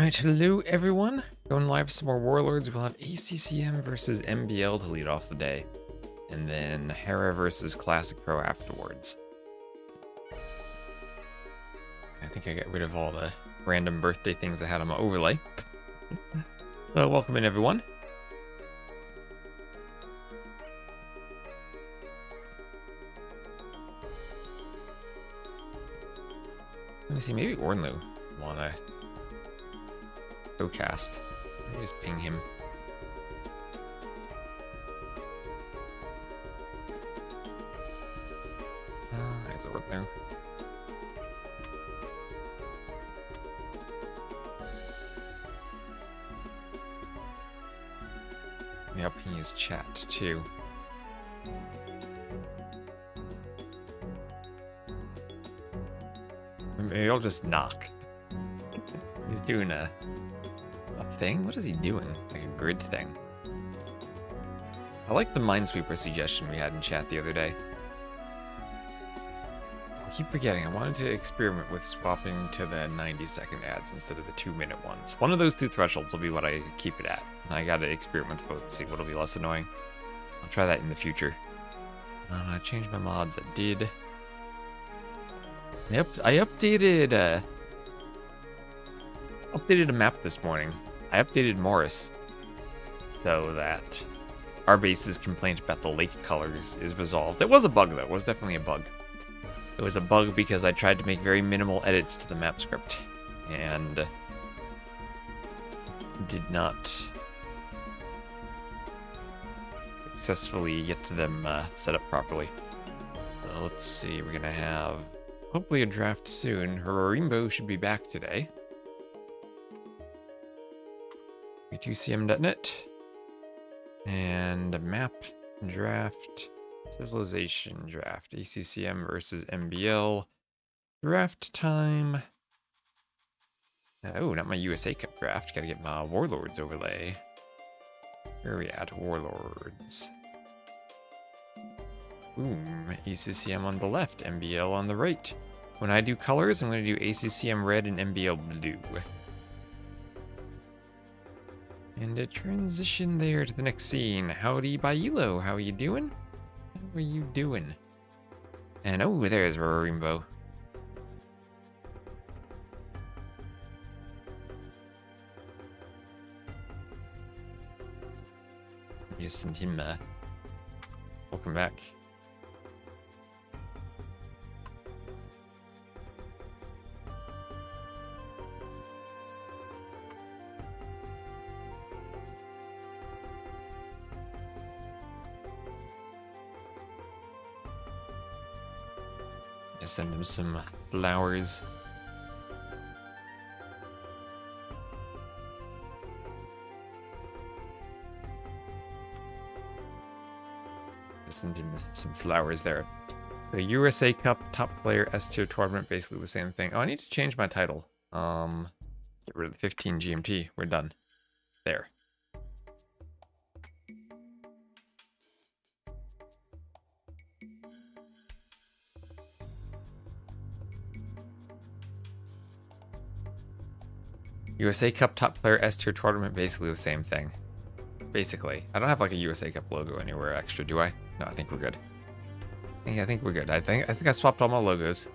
Alright, hello everyone. Going live for some more Warlords. We'll have ACCM versus MBL to lead off the day. And then Hera versus Classic Pro afterwards. I think I got rid of all the random birthday things I had on my overlay. So welcome in everyone. Let me see, maybe Ornlu wanna cast. Let me just ping him. There's a word there. Maybe I'll ping his chat too. Maybe I'll just knock. He's doing a thing? What is he doing? Like a grid thing. I like the Minesweeper suggestion we had in chat the other day. I keep forgetting. I wanted to experiment with swapping to the 90-second ads instead of the 2-minute ones. One of those two thresholds will be what I keep it at. And I gotta experiment with both to see what'll be less annoying. I'll try that in the future. I changed my mods. I did. Yep, I updated a map this morning. I updated Morris so that our base's complaint about the lake colors is resolved. It was a bug though, it was definitely a bug. It was a bug because I tried to make very minimal edits to the map script and did not successfully get them set up properly. So let's see, we're gonna have hopefully a draft soon. Rainbow should be back today. B2CM.net and a map draft, civilization draft, ACCM versus MBL draft time. Oh, not my USA Cup draft. Gotta get my Warlords overlay. Where are we at? Warlords. Boom. ACCM on the left, MBL on the right. When I do colors, I'm going to do ACCM red and MBL blue. And a transition there to the next scene. Howdy, Bailo. How are you doing? How are you doing? And oh, there's Rainbow. Just send him welcome back. Send him some flowers. Send him some flowers there. So USA Cup top player S tier tournament, basically the same thing. Oh, I need to change my title. Get rid of the 15 GMT. We're done. There. USA Cup top player S tier tournament, basically the same thing. Basically. I don't have like a USA Cup logo anywhere extra, do I? No, I think we're good. I think we're good. I think I swapped all my logos.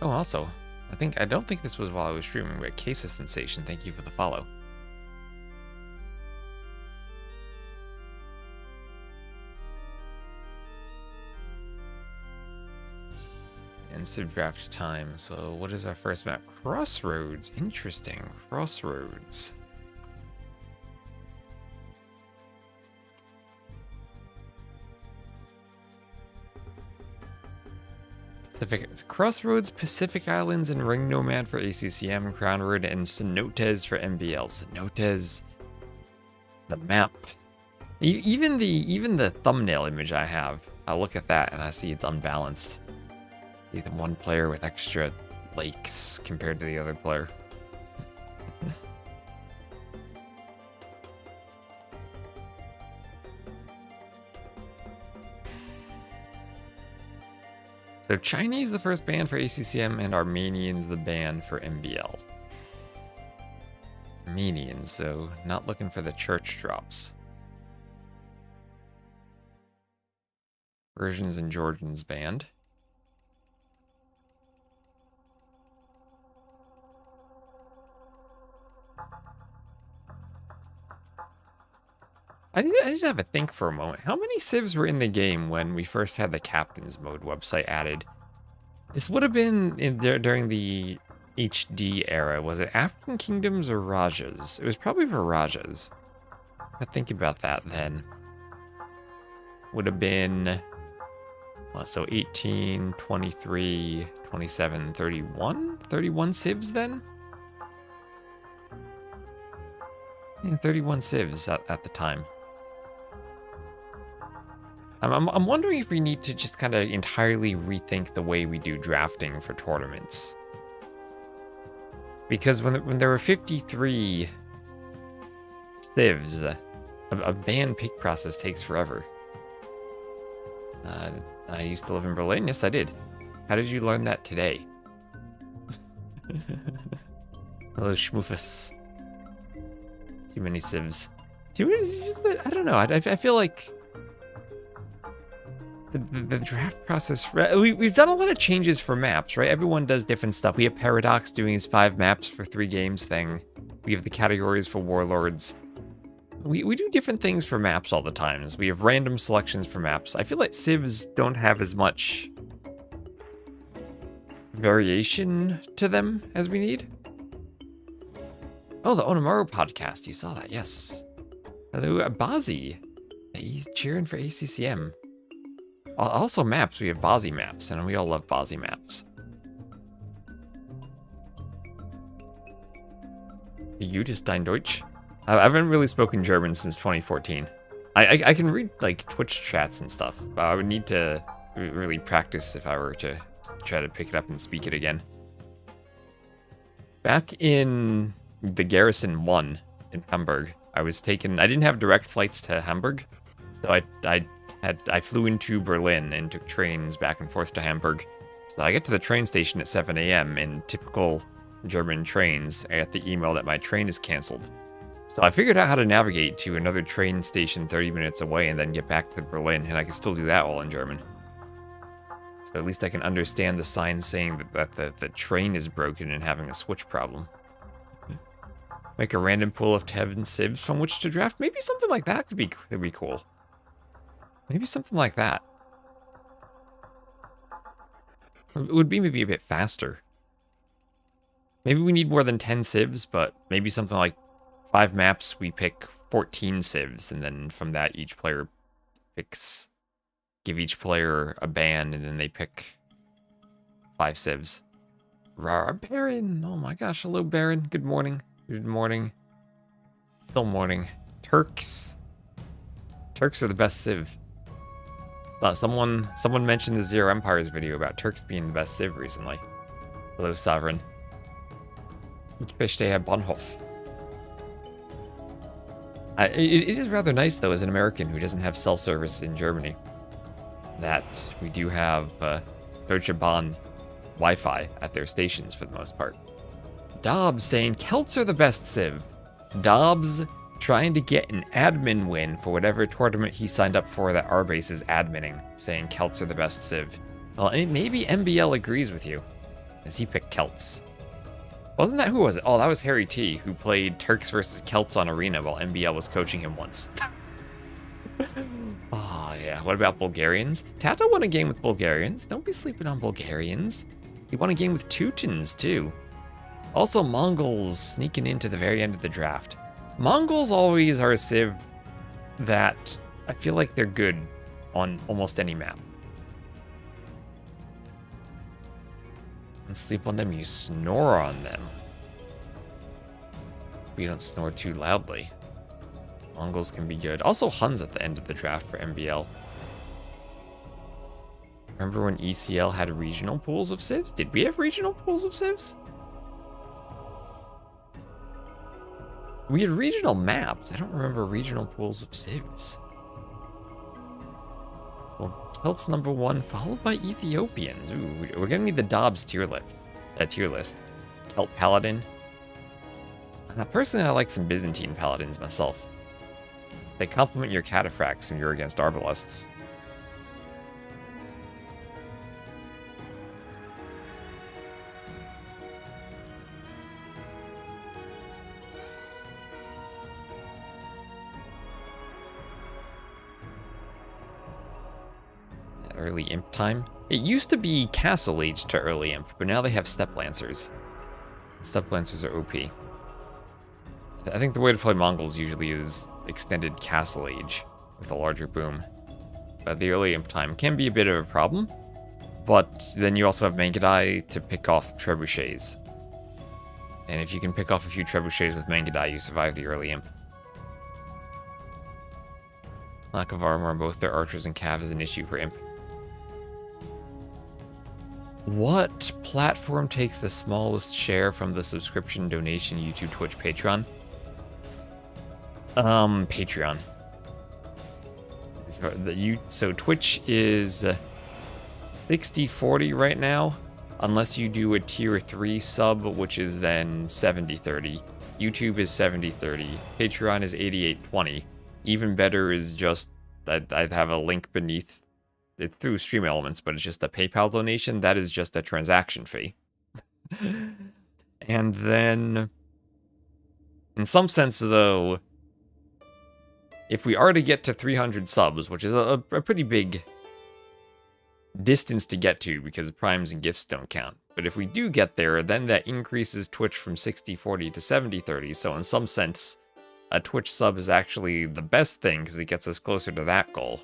Oh, also, I don't think this was while I was streaming, but Case of Sensation, thank you for the follow. Instead draft time. So what is our first map? Crossroads. Interesting. Crossroads. Crossroads, Pacific Islands, and Ring Nomad for ACCM, Crown Road, and Cenotes for MBL. Cenotes. The map. Even the thumbnail image I have, I look at that and I see it's unbalanced. See the one player with extra lakes compared to the other player. So Chinese the first ban for ACCM and Armenians the ban for MBL. Armenians, so not looking for the church drops. Persians and Georgians banned. I did have a think for a moment. How many civs were in the game when we first had the Captain's Mode website added? This would have been during the HD era. Was it African Kingdoms or Rajas? It was probably for Rajas. I think about that then. Would have been... Well, so 18, 23, 27, 31? 31 civs then? Yeah, 31 civs at the time. I'm wondering if we need to just kind of entirely rethink the way we do drafting for tournaments. Because when there were 53 civs, a ban pick process takes forever. I used to live in Berlin. Yes, I did. How did you learn that today? Hello, Schmoofus. Too many civs. Too many? I don't know. I feel like the draft process. We've done a lot of changes for maps, right? Everyone does different stuff. We have Paradox doing his 5 maps for 3 games thing. We have the categories for Warlords. We do different things for maps all the time. We have random selections for maps. I feel like civs don't have as much variation to them as we need. Oh, the Onamaru podcast. You saw that, yes. Hello, Bazi. He's cheering for ACCM. Also maps. We have Bazi maps, and we all love Bazi maps. Jutes dein Deutsch? I haven't really spoken German since 2014. I can read like Twitch chats and stuff, but I would need to really practice if I were to try to pick it up and speak it again. Back in the Garrison 1 in Hamburg, I didn't have direct flights to Hamburg, so I flew into Berlin and took trains back and forth to Hamburg. So I get to the train station at 7 a.m. in typical German trains. I got the email that my train is canceled. So I figured out how to navigate to another train station 30 minutes away and then get back to Berlin, and I can still do that all in German. So at least I can understand the signs saying that the train is broken and having a switch problem. Make a random pool of 10 civs from which to draft. Maybe something like that could be cool. Maybe something like that. It would be maybe a bit faster. Maybe we need more than 10 civs, but maybe something like 5 maps, we pick 14 civs, and then from that, each player give each player a ban, and then they pick 5 civs. Rar Baron! Oh my gosh, hello Baron. Good morning. Good morning. Still morning. Turks. Turks are the best civ. Someone mentioned the Zero Empires video about Turks being the best civ recently. Hello, Sovereign. Ich verstehe Bahnhof. It is rather nice, though, as an American who doesn't have cell service in Germany, that we do have Deutsche Bahn Wi-Fi at their stations for the most part. Dobbs saying Celts are the best civ. Dobbs trying to get an admin win for whatever tournament he signed up for that Arbase is adminning, saying Celts are the best civ. Well, maybe MBL agrees with you, as he picked Celts. Wasn't that, who was it? Oh, that was Harry T, who played Turks versus Celts on Arena while MBL was coaching him once. Oh, yeah. What about Bulgarians? Tata won a game with Bulgarians. Don't be sleeping on Bulgarians. He won a game with Teutons, too. Also, Mongols sneaking into the very end of the draft. Mongols always are a civ that I feel like they're good on almost any map. And sleep on them, you snore on them. But you don't snore too loudly. Mongols can be good. Also, Huns at the end of the draft for MBL. Remember when ECL had regional pools of civs? Did we have regional pools of civs? We had regional maps. I don't remember regional pools of civs. Well, Celts #1, followed by Ethiopians. Ooh, we're gonna need the Dobbs tier list. Celt Paladin. Personally, I like some Byzantine Paladins myself. They complement your cataphracts when you're against Arbalists. Early Imp time. It used to be Castle Age to early Imp, but now they have Step Lancers. Step Lancers are OP. I think the way to play Mongols usually is extended Castle Age with a larger boom. But the early Imp time can be a bit of a problem, but then you also have Mangudai to pick off Trebuchets. And if you can pick off a few Trebuchets with Mangudai, you survive the early Imp. Lack of armor on both their archers and cav is an issue for Imp. What platform takes the smallest share from the subscription, donation, YouTube, Twitch, Patreon? Patreon. So Twitch is 60-40 right now, unless you do a tier 3 sub, which is then 70-30. YouTube is 70-30. Patreon is 88-20. Even better is just, I'd have a link beneath it through Stream Elements, but it's just a PayPal donation. That is just a transaction fee. And then, in some sense, though, if we are to get to 300 subs, which is a pretty big distance to get to because primes and gifts don't count. But if we do get there, then that increases Twitch from 60-40 to 70-30. So in some sense, a Twitch sub is actually the best thing because it gets us closer to that goal.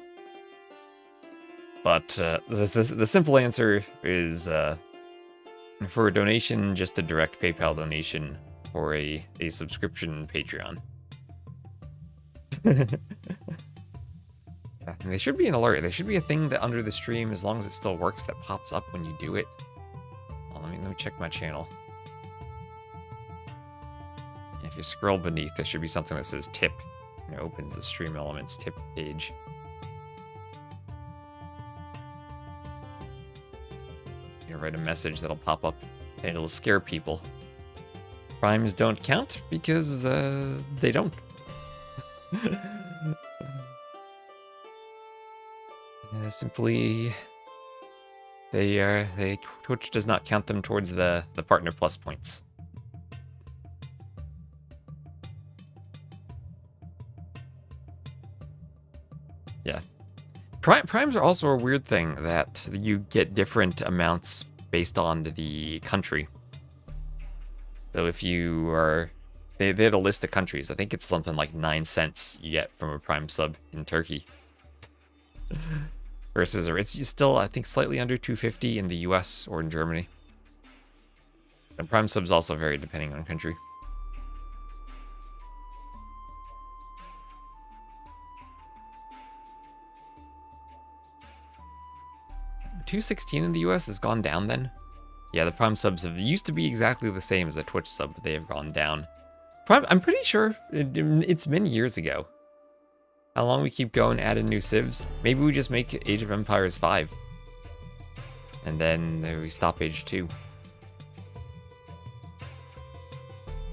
But the simple answer is for a donation, just a direct PayPal donation or a subscription Patreon. Yeah, there should be an alert. There should be a thing that under the stream, as long as it still works, that pops up when you do it. Well, let me check my channel. If you scroll beneath, there should be something that says tip. And it opens the Stream Elements tip page. You write a message that'll pop up, and it'll scare people. Primes don't count because they don't. Simply, Twitch does not count them towards the Partner Plus points. Yeah. Primes are also a weird thing that you get different amounts based on the country. So if you are... They had a list of countries. I think it's something like 9 cents you get from a Prime sub in Turkey. Versus, or it's still, I think, slightly under 250 in the US or in Germany. So Prime subs also vary depending on country. $2.16 in the US has gone down then? Yeah, the Prime subs have used to be exactly the same as a Twitch sub, but they have gone down. Prime, I'm pretty sure it's many years ago. How long we keep going, adding new civs? Maybe we just make Age of Empires 5. And then we stop Age 2.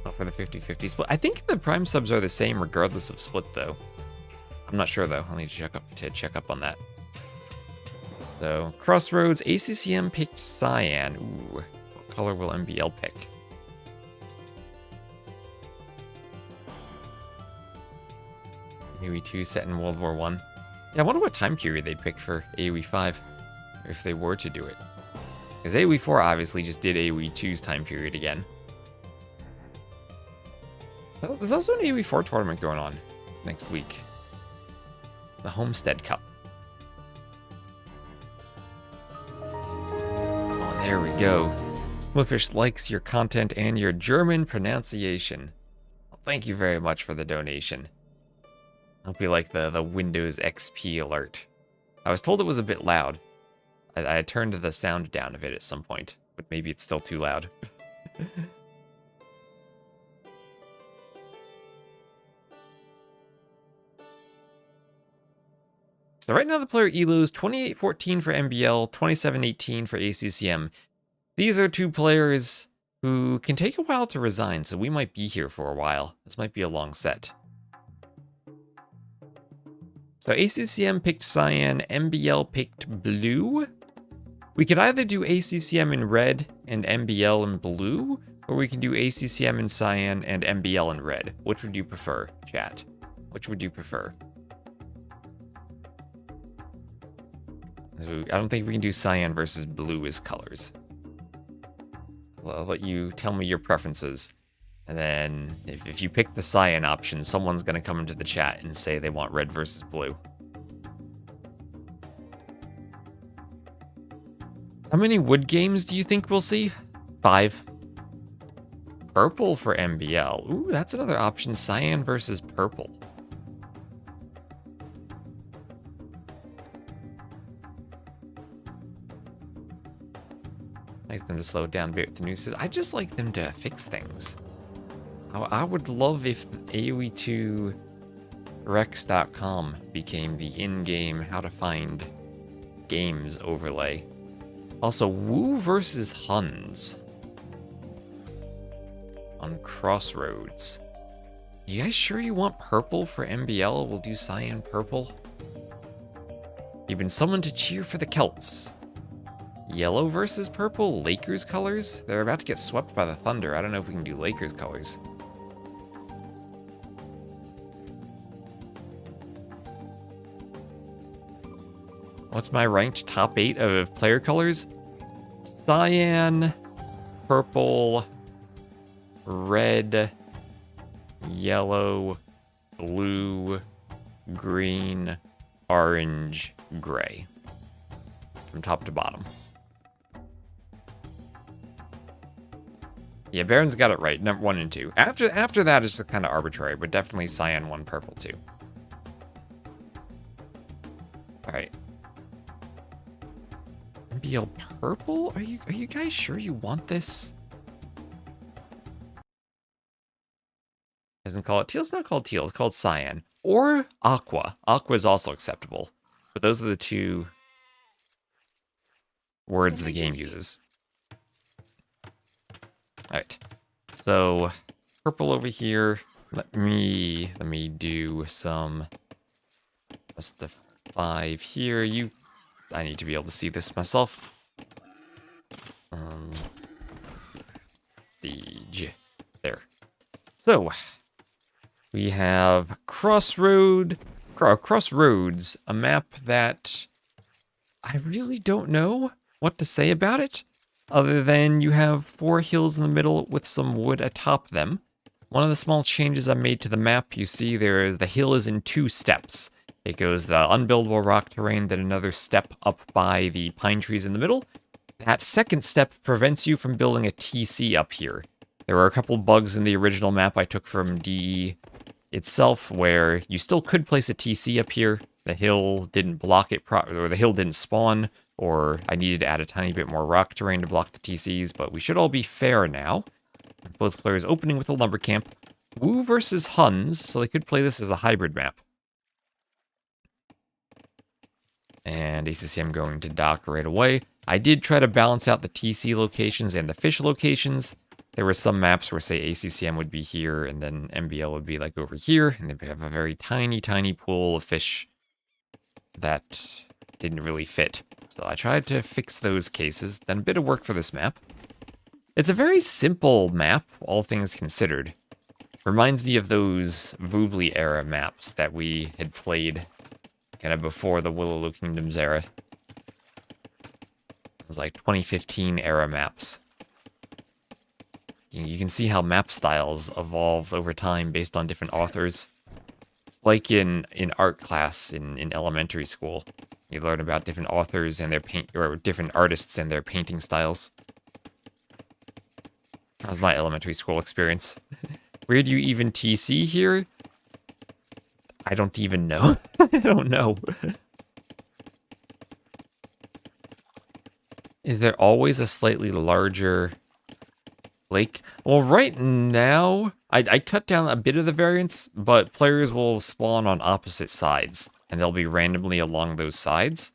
Not for the 50-50 split. I think the Prime subs are the same regardless of split, though. I'm not sure, though. I'll need to check up on that. So, Crossroads, ACCM picked Cyan. Ooh, what color will MBL pick? AoE 2 set in World War 1. Yeah, I wonder what time period they'd pick for AoE 5, if they were to do it. Because AoE 4 obviously just did AoE 2's time period again. Oh, there's also an AoE 4 tournament going on next week. The Homestead Cup. Oh, there we go. Smootfish likes your content and your German pronunciation. Well, thank you very much for the donation. Hope you like the Windows XP alert. I was told it was a bit loud. I turned the sound down a bit at some point, but maybe it's still too loud. So right now the player elos 28-14 for MBL, 27-18 for ACCM. These are two players who can take a while to resign, so we might be here for a while. This might be a long set. So ACCM picked cyan, MBL picked blue. We could either do ACCM in red and MBL in blue, or we can do ACCM in cyan and MBL in red. Which would you prefer, chat? Which would you prefer? I don't think we can do cyan versus blue as colors. I'll let you tell me your preferences. And then if you pick the cyan option, someone's going to come into the chat and say they want red versus blue. How many wood games do you think we'll see? 5. Purple for MBL. Ooh, that's another option. Cyan versus purple. I like them to slow it down a bit with the news. I just like them to fix things. I would love if AoE2Rex.com became the in-game how to find games overlay. Also, Wu versus Huns on Crossroads. You guys sure you want purple for MBL? We'll do cyan purple. You've been summoned to cheer for the Celts. Yellow versus purple, Lakers colors? They're about to get swept by the Thunder. I don't know if we can do Lakers colors. What's my ranked top 8 of player colors? Cyan, purple, red, yellow, blue, green, orange, gray. From top to bottom. Yeah, Baron's got it right. Number 1 and 2. After that, it's just kind of arbitrary, but definitely cyan 1, purple 2. All right. MBL purple? Are you guys sure you want this? Doesn't call it teal. It's not called teal. It's called cyan or aqua. Aqua is also acceptable, but those are the two words the game uses. All right, so purple over here. Let me do some just the 5 here. I need to be able to see this myself. Siege. There. So we have Crossroads, a map that I really don't know what to say about it, other than you have 4 hills in the middle with some wood atop them. One of the small changes I made to the map, you see there, the hill is in 2 steps. It goes the unbuildable rock terrain, then another step up by the pine trees in the middle. That second step prevents you from building a TC up here. There were a couple bugs in the original map I took from DE itself where you still could place a TC up here. The hill didn't block it, or the hill didn't spawn, or I needed to add a tiny bit more rock terrain to block the TCs, but we should all be fair now. Both players opening with a lumber camp. Wu versus Huns, so they could play this as a hybrid map. And ACCM going to dock right away. I did try to balance out the TC locations and the fish locations. There were some maps where, say, ACCM would be here, and then MBL would be, like, over here, and they have a very tiny, tiny pool of fish that didn't really fit. So I tried to fix those cases. Done a bit of work for this map. It's a very simple map, all things considered. Reminds me of those Voobly era maps that we had played kind of before the Willalow Kingdoms era. It was like 2015 era maps. You can see how map styles evolve over time based on different authors. It's like in art class in elementary school. You learn about different authors and their or different artists and their painting styles. That was my elementary school experience. Where do you even TC here? I don't even know. I don't know. Is there always a slightly larger lake? Well, right now, I cut down a bit of the variance, but players will spawn on opposite sides. and they'll be randomly along those sides.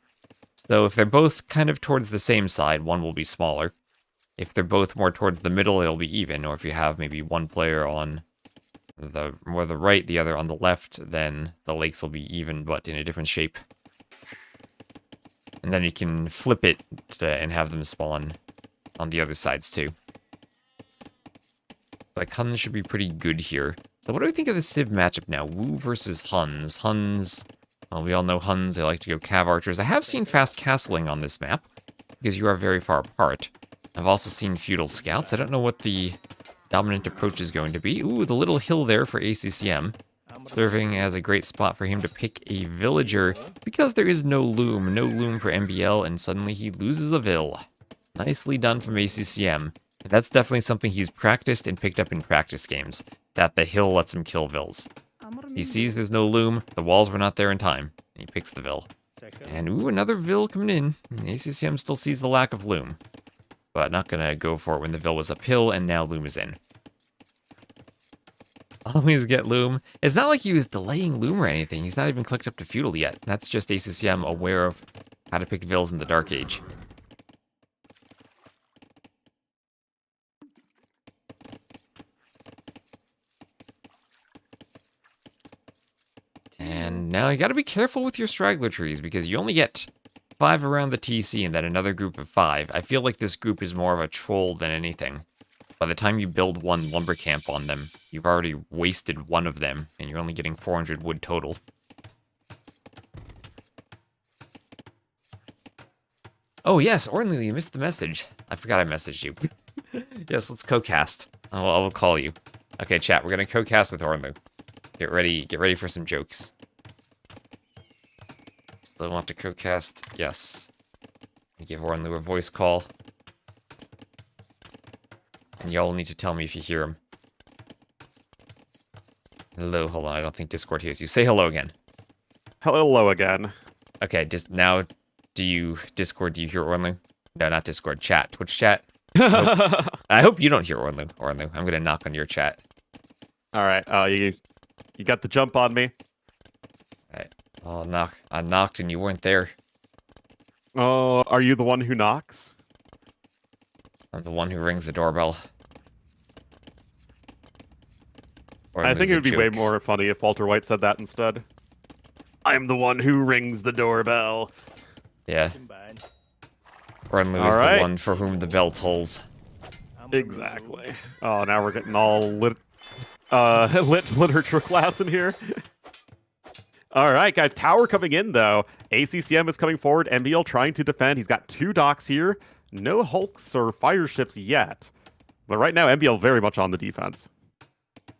So if they're both kind of towards the same side, one will be smaller. If they're both more towards the middle, it'll be even. Or if you have maybe one player on the right, the other on the left, then the lakes will be even, but in a different shape. And then you can flip it and have them spawn on the other sides too. Like, Huns should be pretty good here. So what do we think of the Civ matchup now? Wu versus Huns. Huns, well, we all know Huns, they like to go cav archers. I have seen fast castling on this map, because you are very far apart. I've also seen feudal scouts. I don't know what the dominant approach is going to be. Ooh, the little hill there for ACCM, serving as a great spot for him to pick a villager, because there is no loom. No loom for MBL, and suddenly he loses a vill. Nicely done from ACCM. That's definitely something he's practiced and picked up in practice games, that the hill lets him kill vills. He sees there's no loom, the walls were not there in time, and he picks the vill. And ooh, another vill coming in. ACCM still sees the lack of loom, but not gonna go for it when the vill was uphill, and now loom is in. Always get loom. It's not like he was delaying loom or anything, he's not even clicked up to feudal yet. That's just ACCM aware of how to pick vills in the Dark Age. And now you gotta be careful with your straggler trees, because you only get 5 around the TC and then another group of 5. I feel like this group is more of a troll than anything. By the time you build one lumber camp on them, you've already wasted one of them, and you're only getting 400 wood total. Oh yes, Ornlu, you missed the message. I forgot I messaged you. Yes, let's co-cast. I will call you. Okay, chat, we're gonna co-cast with Ornlu. Get ready for some jokes. Still want to co-cast? Yes. Give Ornlu a voice call. And y'all need to tell me if you hear him. Hello, hold on, I don't think Discord hears you. Say hello again. Hello again. Okay, just now, Discord, do you hear Ornlu? No, not Discord, chat. Twitch chat? I hope you don't hear Ornlu. Ornlu, I'm gonna knock on your chat. Alright, you got the jump on me. Alright, I knocked and you weren't there. Oh, are you the one who knocks? I'm the one who rings the doorbell. I think it would be way more funny if Walter White said that instead. I'm the one who rings the doorbell. Yeah. Ornlu is the one for whom the bell tolls. Exactly. Oh, now we're getting all lit literature class in here. Alright, guys, tower coming in, though. ACCM is coming forward, MBL trying to defend. He's got 2 docks here. No hulks or fire ships yet. But right now, MBL very much on the defense.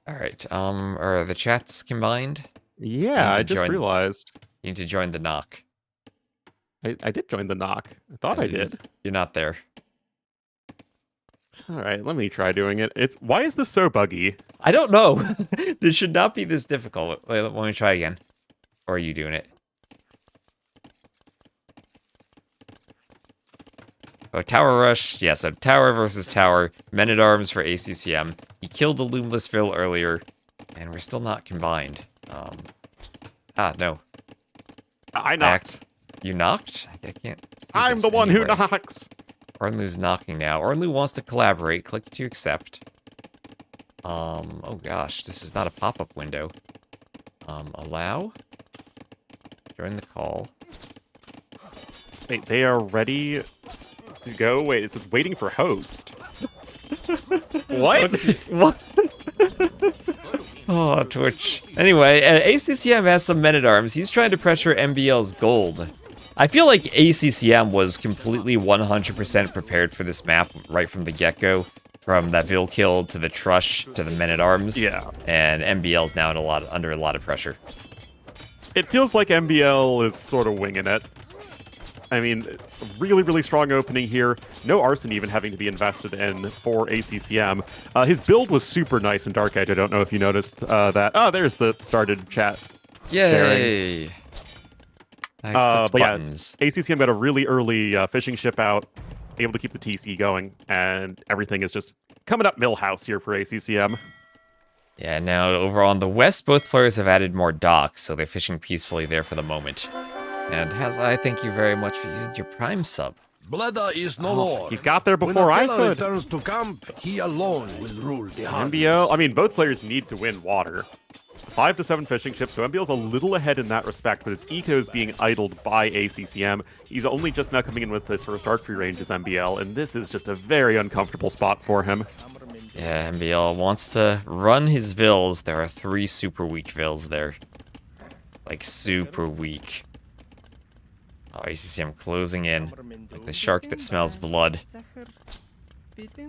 Alright, are the chats combined? Yeah, I just realized. You need to join the knock. I did join the knock. I thought I did. You're not there. Alright, let me try doing it. Why is this so buggy? I don't know. This should not be this difficult. Wait, let me try again. Or are you doing it? Oh, tower rush. Yeah, so tower versus tower. Men-at-arms for ACCM. He killed the Loomless Vill earlier, and we're still not combined. No. I knocked. You knocked? I can't see I'm the one who knocks. Ornlu's knocking now. Ornlu wants to collaborate. Click to accept. Oh gosh, this is not a pop-up window. Allow? Join the call. Wait, they are ready to go? Wait, it says waiting for host. What? What? Oh, Twitch. Anyway, ACCM has some men-at-arms. He's trying to pressure MBL's gold. I feel like ACCM was completely 100% prepared for this map right from the get-go. From that Vill kill to the Trush to the men-at-arms. Yeah. And MBL's now under a lot of pressure. It feels like MBL is sort of winging it. I mean, really, really strong opening here. No arson even having to be invested in for ACCM. His build was super nice in Dark Age. I don't know if you noticed that. Oh, there's the started chat. Yay! But buttons. Yeah, ACCM got a really early fishing ship out, able to keep the TC going, and everything is just coming up Millhouse here for ACCM. Yeah, now over on the west, both players have added more docks, so they're fishing peacefully there for the moment. And I thank you very much for using your Prime sub. Bleda is no more. He got there before I When Attila could. returns to camp, he alone will rule the Huns. MBL, I mean, both players need to win water. 5 to 7 fishing ships, so MBL's a little ahead in that respect, but his eco is being idled by ACCM. He's only just now coming in with his first archery range as MBL, and this is just a very uncomfortable spot for him. Yeah, MBL wants to run his vills. There are 3 super weak vills there. Like, super weak. Oh, ACCM closing in. Like the shark that smells blood.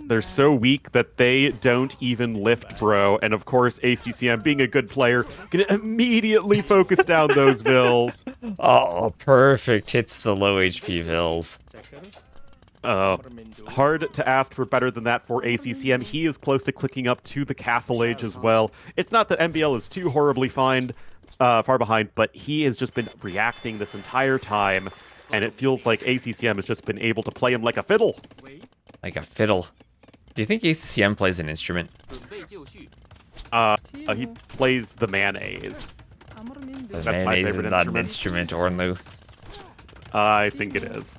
They're so weak that they don't even lift, bro. And of course, ACCM, being a good player, can immediately focus down those vills. Oh, perfect. Hits the low HP vills. Hard to ask for better than that for ACCM. He is close to clicking up to the Castle Age as well. It's not that MBL is too horribly far behind, but he has just been reacting this entire time, and it feels like ACCM has just been able to play him like a fiddle. Like a fiddle. Do you think ACCM plays an instrument? He plays the mayonnaise. The That's my mayonnaise favorite is not an instrument. instrument, Ornlu. I think it is.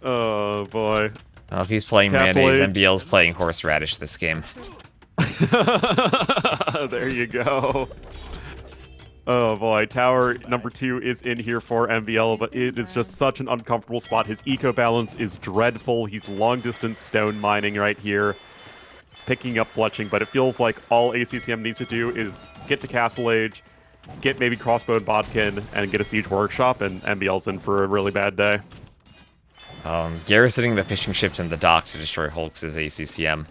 Oh, boy. Well, if he's playing Castle mayonnaise, Age. MBL's playing horseradish this game. There you go. Oh boy, tower number 2 is in here for MBL, but it is just such an uncomfortable spot. His eco balance is dreadful. He's long distance stone mining right here, picking up fletching, but it feels like all ACCM needs to do is get to Castle Age, get maybe Crossbow and Bodkin, and get a Siege Workshop, and MBL's in for a really bad day. Garrisoning the fishing ships in the dock to destroy hulks is ACCM.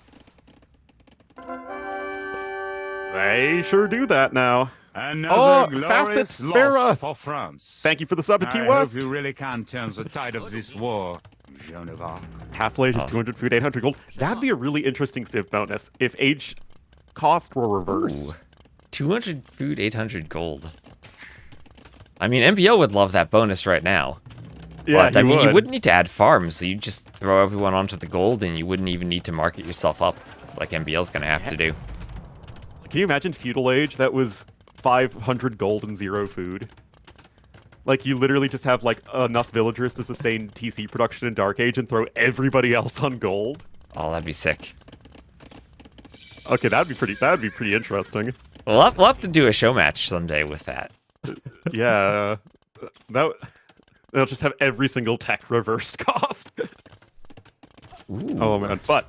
They sure do that now. Another Facet glorious Spera. loss for France. Thank you for the sub to T I West. hope you really can turn the tide of this war, Joan of Arc. Castle Age is 200 food, 800 gold. That'd be a really interesting civ bonus if age cost were reverse. Ooh. 200 food, 800 gold. I mean, MBL would love that bonus right now. Yeah, But, I mean, you would. wouldn't need to add farms, so you just throw everyone onto the gold, and you wouldn't even need to market yourself up, like MBL's gonna have to do. Can you imagine feudal age that was 500 gold and 0 food? Like, you literally just have, like, enough villagers to sustain TC production in Dark Age and throw everybody else on gold? Oh, that'd be sick. Okay, that'd be pretty interesting. We'll have to do a show match someday with that. Yeah. They'll just have every single tech reversed cost. Ooh. Oh, man. But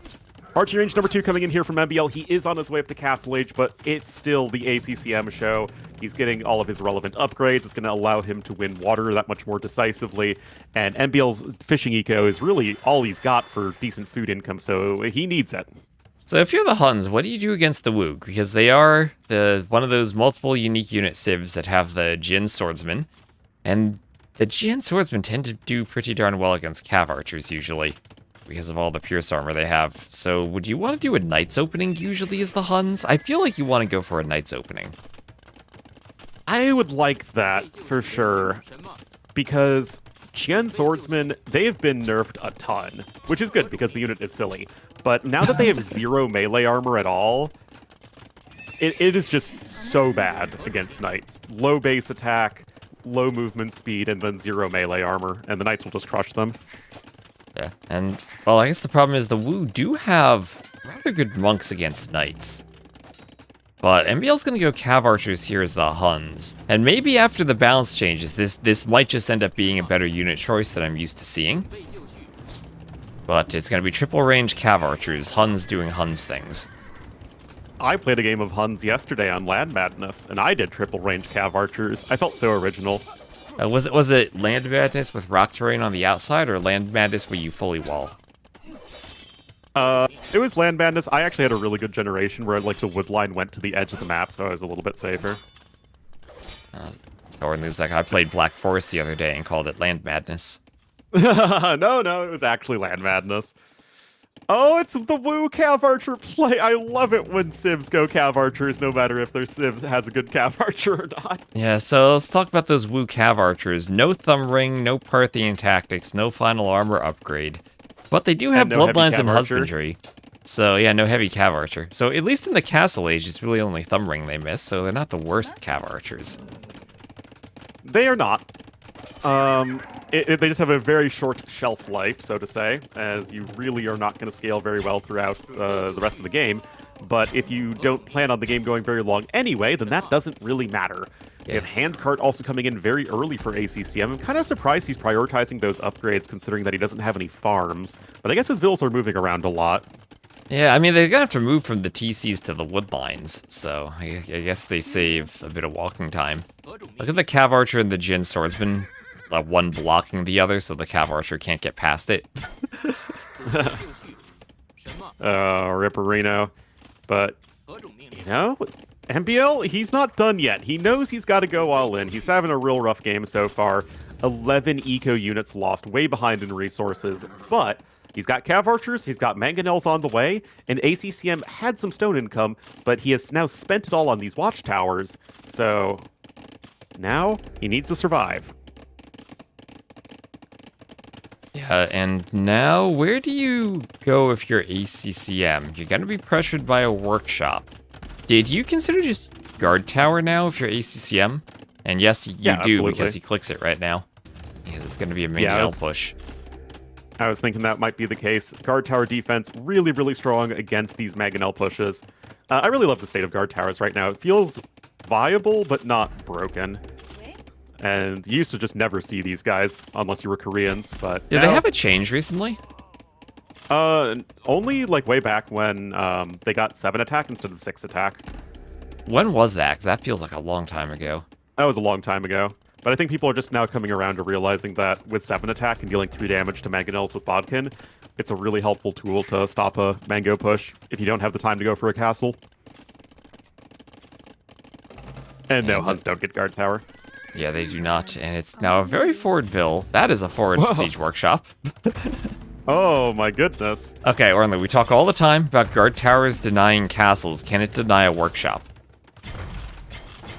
archery range number 2 coming in here from MBL. He is on his way up to Castle Age, but it's still the ACCM show. He's getting all of his relevant upgrades. It's going to allow him to win water that much more decisively. And MBL's fishing eco is really all he's got for decent food income, so he needs it. So if you're the Huns, what do you do against the Woog? Because they are one of those multiple unique unit civs that have the Jin Swordsman. And the Jin Swordsmen tend to do pretty darn well against Cav Archers usually, because of all the Pierce armor they have. So would you want to do a Knight's opening usually as the Huns? I feel like you want to go for a Knight's opening. I would like that, for sure. Because Qian Swordsmen, they've been nerfed a ton, which is good because the unit is silly. But now that they have 0 melee armor at all, it is just so bad against Knights. Low base attack, low movement speed, and then 0 melee armor, and the Knights will just crush them. Yeah, and, well, I guess the problem is the Wu do have rather good monks against Knights. But MBL's going to go Cav Archers here as the Huns. And maybe after the balance changes, this might just end up being a better unit choice that I'm used to seeing. But it's going to be triple range Cav Archers, Huns doing Huns things. I played a game of Huns yesterday on Land Madness, and I did triple range Cav Archers. I felt so original. Was it Land Madness with rock terrain on the outside, or Land Madness where you fully wall? It was Land Madness. I actually had a really good generation where like the wood line went to the edge of the map, so I was a little bit safer. So there's like I played Black Forest the other day and called it Land Madness. No, it was actually Land Madness. Oh, it's the Woo Cav Archer play. I love it when civs go Cav Archers, no matter if their civ has a good Cav Archer or not. Yeah, so let's talk about those Woo Cav Archers. No Thumb Ring, no Parthian Tactics, no Final Armor upgrade. But they do have And no heavy Bloodlines Cav and Archer. Husbandry. So yeah, no heavy cav archer. So at least in the castle age, it's really only thumb ring they miss, so they're not the worst cav archers. They are not. They just have a very short shelf life, so to say, as you really are not going to scale very well throughout the rest of the game. But if you don't plan on the game going very long anyway, then that doesn't really matter. You have Handcart also coming in very early for ACCM. I'm kind of surprised he's prioritizing those upgrades, considering that he doesn't have any farms. But I guess his vills are moving around a lot. Yeah, I mean, they're gonna have to move from the TCs to the woodlines, so I guess they save a bit of walking time. Look at the cav archer and the Jin swordsman, one blocking the other, so the cav archer can't get past it. Ripperino. But, you know, MBL, he's not done yet. He knows he's got to go all in. He's having a real rough game so far. 11 eco units lost, way behind in resources. But he's got cav archers, he's got mangonels on the way, and ACCM had some stone income, but he has now spent it all on these watchtowers. So now he needs to survive. Yeah, and now where do you go if you're ACCM? You're gonna be pressured by a workshop. Did you consider just guard tower now if you're ACCM? And yes, you do, absolutely. because he clicks it right now. Because it's gonna be a mangonel push. I was thinking that might be the case. Guard tower defense really, really strong against these mangonel pushes. I really love the state of guard towers right now. It feels viable, but not broken. And you used to just never see these guys unless you were Koreans, but Did they have a change recently? Only like way back when they got 7 attack instead of 6 attack. When was that? 'Cause that feels like a long time ago. That was a long time ago. But I think people are just now coming around to realizing that with 7 attack and dealing 3 damage to mangonels with Bodkin, it's a really helpful tool to stop a mango push if you don't have the time to go for a castle. And no, Huns don't get guard tower. Yeah, they do not, and it's now a very forwardville. That is a forward siege workshop. Oh my goodness. Okay, Ornley, we talk all the time about guard towers denying castles. Can it deny a workshop?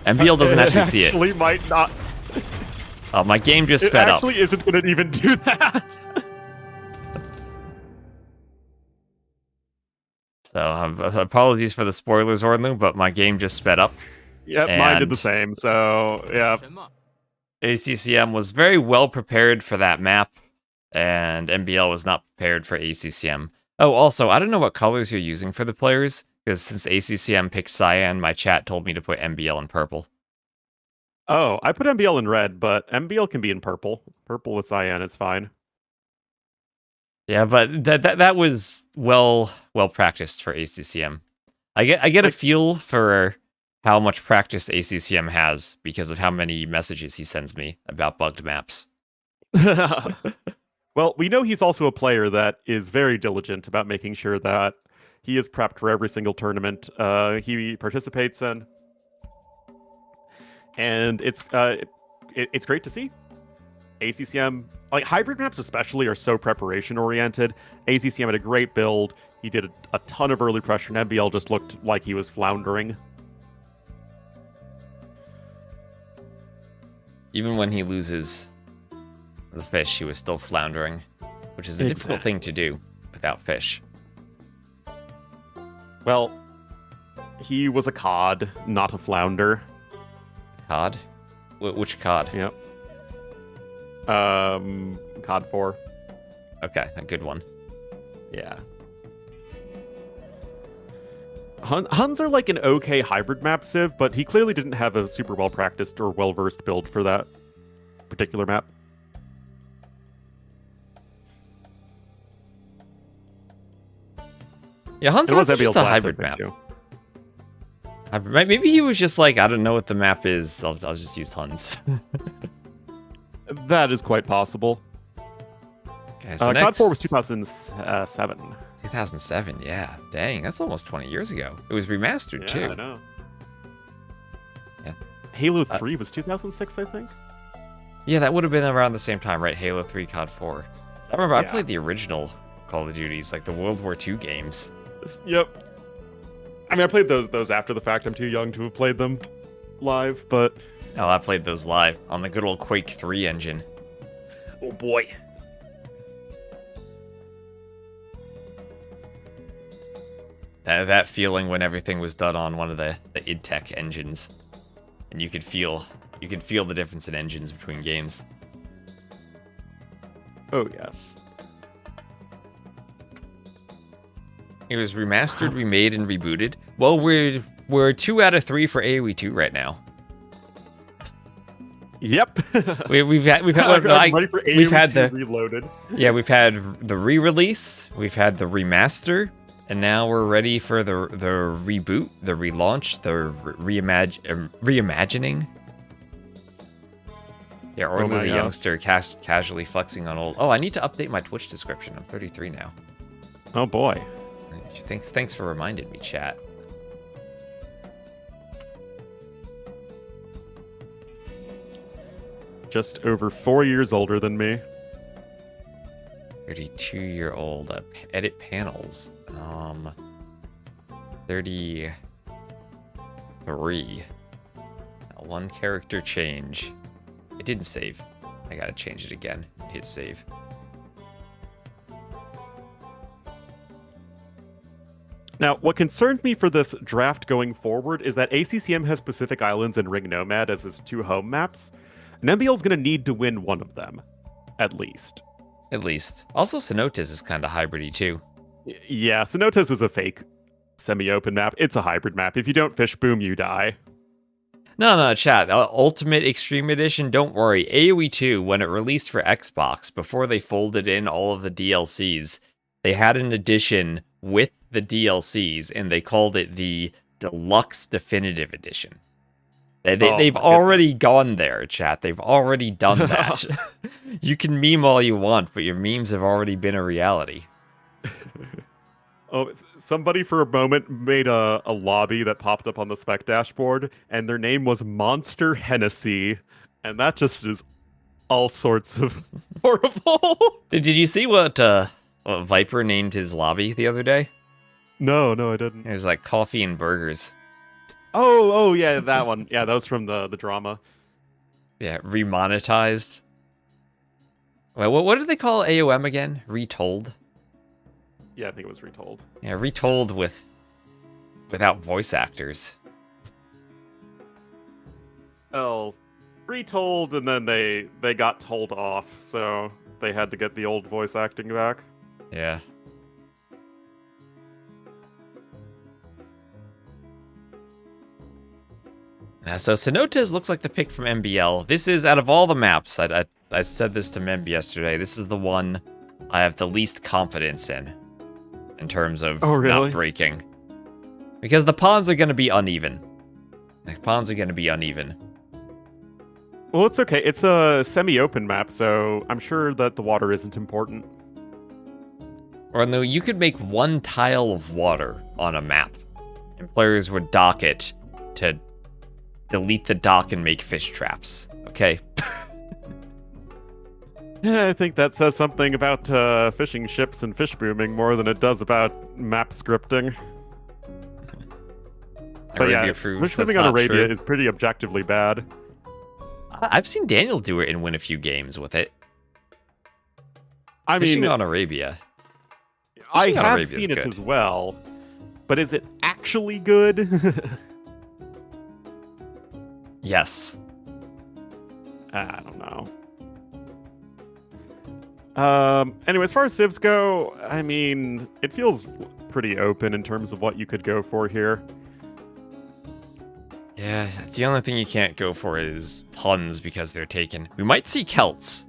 MBL doesn't actually see it. Actually might not. Oh, my game just sped up. It actually isn't going to even do that. So, apologies for the spoilers, Ornley, but my game just sped up. Yep, mine did the same, so yeah. ACCM was very well prepared for that map, and MBL was not prepared for ACCM. Oh, also, I don't know what colors you're using for the players, because since ACCM picked cyan, my chat told me to put MBL in purple. Oh, I put MBL in red, but MBL can be in purple. Purple with cyan is fine. Yeah, but that was well practiced for ACCM. I get a feel for how much practice ACCM has because of how many messages he sends me about bugged maps. Well, we know he's also a player that is very diligent about making sure that he is prepped for every single tournament he participates in. And it's great to see. ACCM, like hybrid maps especially, are so preparation oriented. ACCM had a great build. He did a ton of early pressure, and MBL just looked like he was floundering. Even when he loses the fish, he was still floundering, which is a difficult thing to do without fish. Well, he was a cod, not a flounder. Cod? Which cod? Yep. Cod 4. Okay, a good one. Yeah. Huns are like an okay hybrid map civ, but he clearly didn't have a super well-practiced or well-versed build for that particular map. Yeah, Huns was just a hybrid map. Maybe he was just like, I don't know what the map is, I'll just use Huns. That is quite possible. Okay, so COD 4 was 2007. 2007, yeah. Dang, that's almost 20 years ago. It was remastered, too. Yeah, I know. Yeah. Halo 3 was 2006, I think? Yeah, that would have been around the same time, right? Halo 3, COD 4. I remember I Yeah. played the original Call of Duties, like the World War II games. Yep. I mean, I played those after the fact. I'm too young to have played them live, but... Oh, I played those live on the good old Quake 3 engine. Oh, boy. That feeling when everything was done on one of the id Tech engines, and you could feel the difference in engines between games. Oh yes. It was remastered, remade, and rebooted. Well, we're 2 out of 3 for AoE 2 right now. Yep. We've had I'm ready for AoE we've had 2 the Reloaded. Yeah, we've had the re-release, we've had the remaster, and now we're ready for the reboot, the relaunch, the reimagining. Yeah, or the youngster casually flexing on old. Oh, I need to update my Twitch description. I'm 33 now. Oh boy. Thanks for reminding me, chat. Just over 4 years older than me. 32-year-old. Edit panels. 33. One character change. It didn't save. I gotta change it again. Hit save. Now, what concerns me for this draft going forward is that ACCM has Pacific Islands and Ring Nomad as its 2 home maps, and MBL's going to need to win one of them, at least. At least. Also, Cenotes is kind of hybridy too. Yeah, Cenotes is a fake semi-open map. It's a hybrid map. If you don't fish boom, you die. No, chat. Ultimate Extreme Edition, don't worry. AoE 2, when it released for Xbox, before they folded in all of the DLCs, they had an edition with the DLCs, and they called it the Deluxe Definitive Edition. They've already gone there, chat. They've already done that. You can meme all you want, but your memes have already been a reality. Oh, somebody for a moment made a lobby that popped up on the spec dashboard, and their name was Monster Hennessy, and that just is all sorts of horrible. Did you see what Viper named his lobby the other day? No, I didn't. It was like coffee and burgers. Oh, yeah, that one. Yeah, that was from the drama. Yeah, remonetized. Well, what did they call AOM again? Retold? Yeah, I think it was retold. Yeah, retold without voice actors. Oh, retold, and then they got told off, so they had to get the old voice acting back. Yeah. So Cenotes looks like the pick from MBL. This is, out of all the maps, I said this to Memb yesterday, this is the one I have the least confidence in terms of not breaking. Because the ponds are going to be uneven. The ponds are going to be uneven. Well, it's okay. It's a semi-open map, so I'm sure that the water isn't important. Or no, you could make one tile of water on a map, and players would dock it to delete the dock and make fish traps. Okay. Yeah, I think that says something about fishing ships and fish booming more than it does about map scripting. But yeah, fish booming on Arabia is pretty objectively bad. I've seen Daniel do it and win a few games with it. Fishing on Arabia. I have seen it as well, but is it actually good? Yes. I don't know. Anyway, as far as civs go, I mean, it feels pretty open in terms of what you could go for here. Yeah, the only thing you can't go for is puns because they're taken. We might see Celts.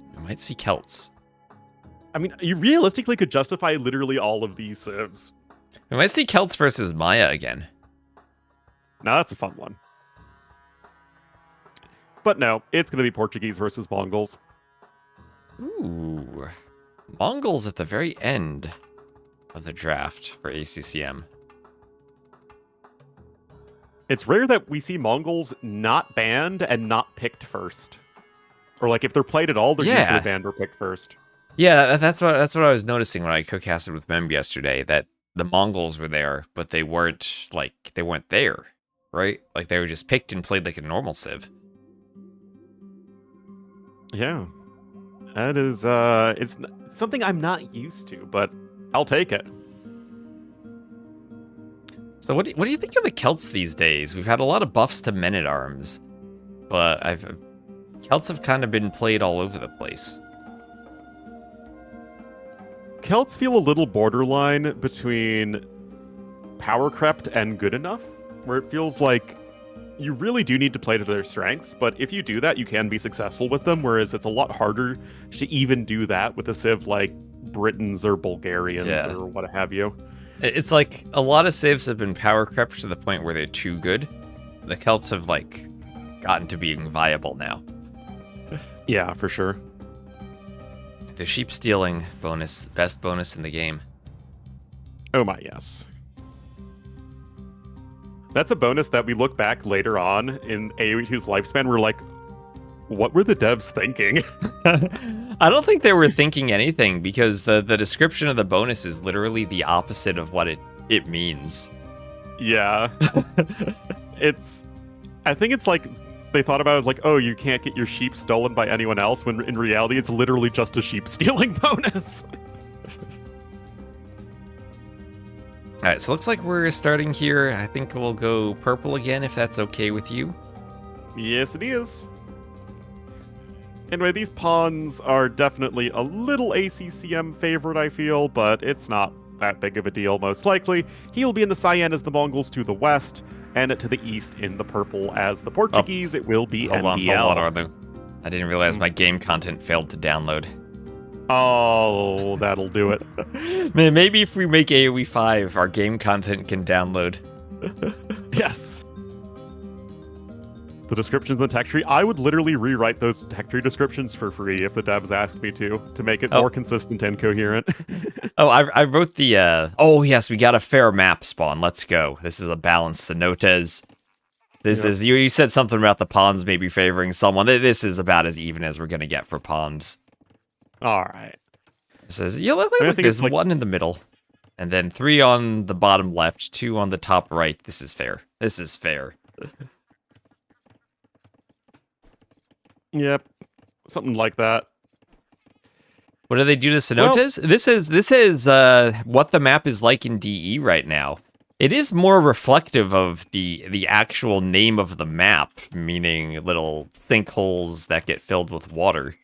I mean, you realistically could justify literally all of these civs. We might see Celts versus Maya again. Now that's a fun one. But no, it's going to be Portuguese versus Mongols. Ooh. Mongols at the very end of the draft for ACCM. It's rare that we see Mongols not banned and not picked first. Or like if they're played at all, they're usually banned or picked first. Yeah, that's what I was noticing when I co-casted with Memb yesterday, that the Mongols were there, but they weren't there, right? Like they were just picked and played like a normal civ. Yeah. That is it's something I'm not used to, but I'll take it. So what do you think of the Celts these days? We've had a lot of buffs to men-at-arms, but Celts have kind of been played all over the place. Celts feel a little borderline between power crept and good enough, where it feels like you really do need to play to their strengths, but if you do that, you can be successful with them, whereas it's a lot harder to even do that with a civ like Britons or Bulgarians or what have you. It's like a lot of civs have been power crept to the point where they're too good. The Celts have like gotten to being viable now. Yeah, for sure. The sheep stealing bonus, best bonus in the game. Oh my, yes. That's a bonus that we look back later on in AoE2's lifespan. We're like, what were the devs thinking? I don't think they were thinking anything, because the description of the bonus is literally the opposite of what it means. Yeah. I think it's like they thought about it like, oh, you can't get your sheep stolen by anyone else, when in reality it's literally just a sheep stealing bonus. Alright, so looks like we're starting here. I think we'll go purple again, if that's okay with you. Yes, it is. Anyway, these pawns are definitely a little ACCM favorite, I feel, but it's not that big of a deal, most likely. He'll be in the cyan as the Mongols to the west, and to the east in the purple as the Portuguese. It will be Hold NBL. on, Arlo. I didn't realize my game content failed to download. Oh, that'll do it. Man, maybe if we make AoE 5, our game content can download. Yes. The descriptions in the tech tree, I would literally rewrite those tech tree descriptions for free if the devs asked me to make it more consistent and coherent. Oh, I wrote the, oh yes, we got a fair map spawn, let's go. This is a balanced Cenotes. This is, you said something about the pawns maybe favoring someone. This is about as even as we're gonna get for pawns. Alright. It says, yeah, look, there's like one in the middle, and then 3 on the bottom left, 2 on the top right. This is fair. This is fair. Yep. Something like that. What do they do to Cenotes? Well, this is what the map is like in DE right now. It is more reflective of the actual name of the map, meaning little sinkholes that get filled with water.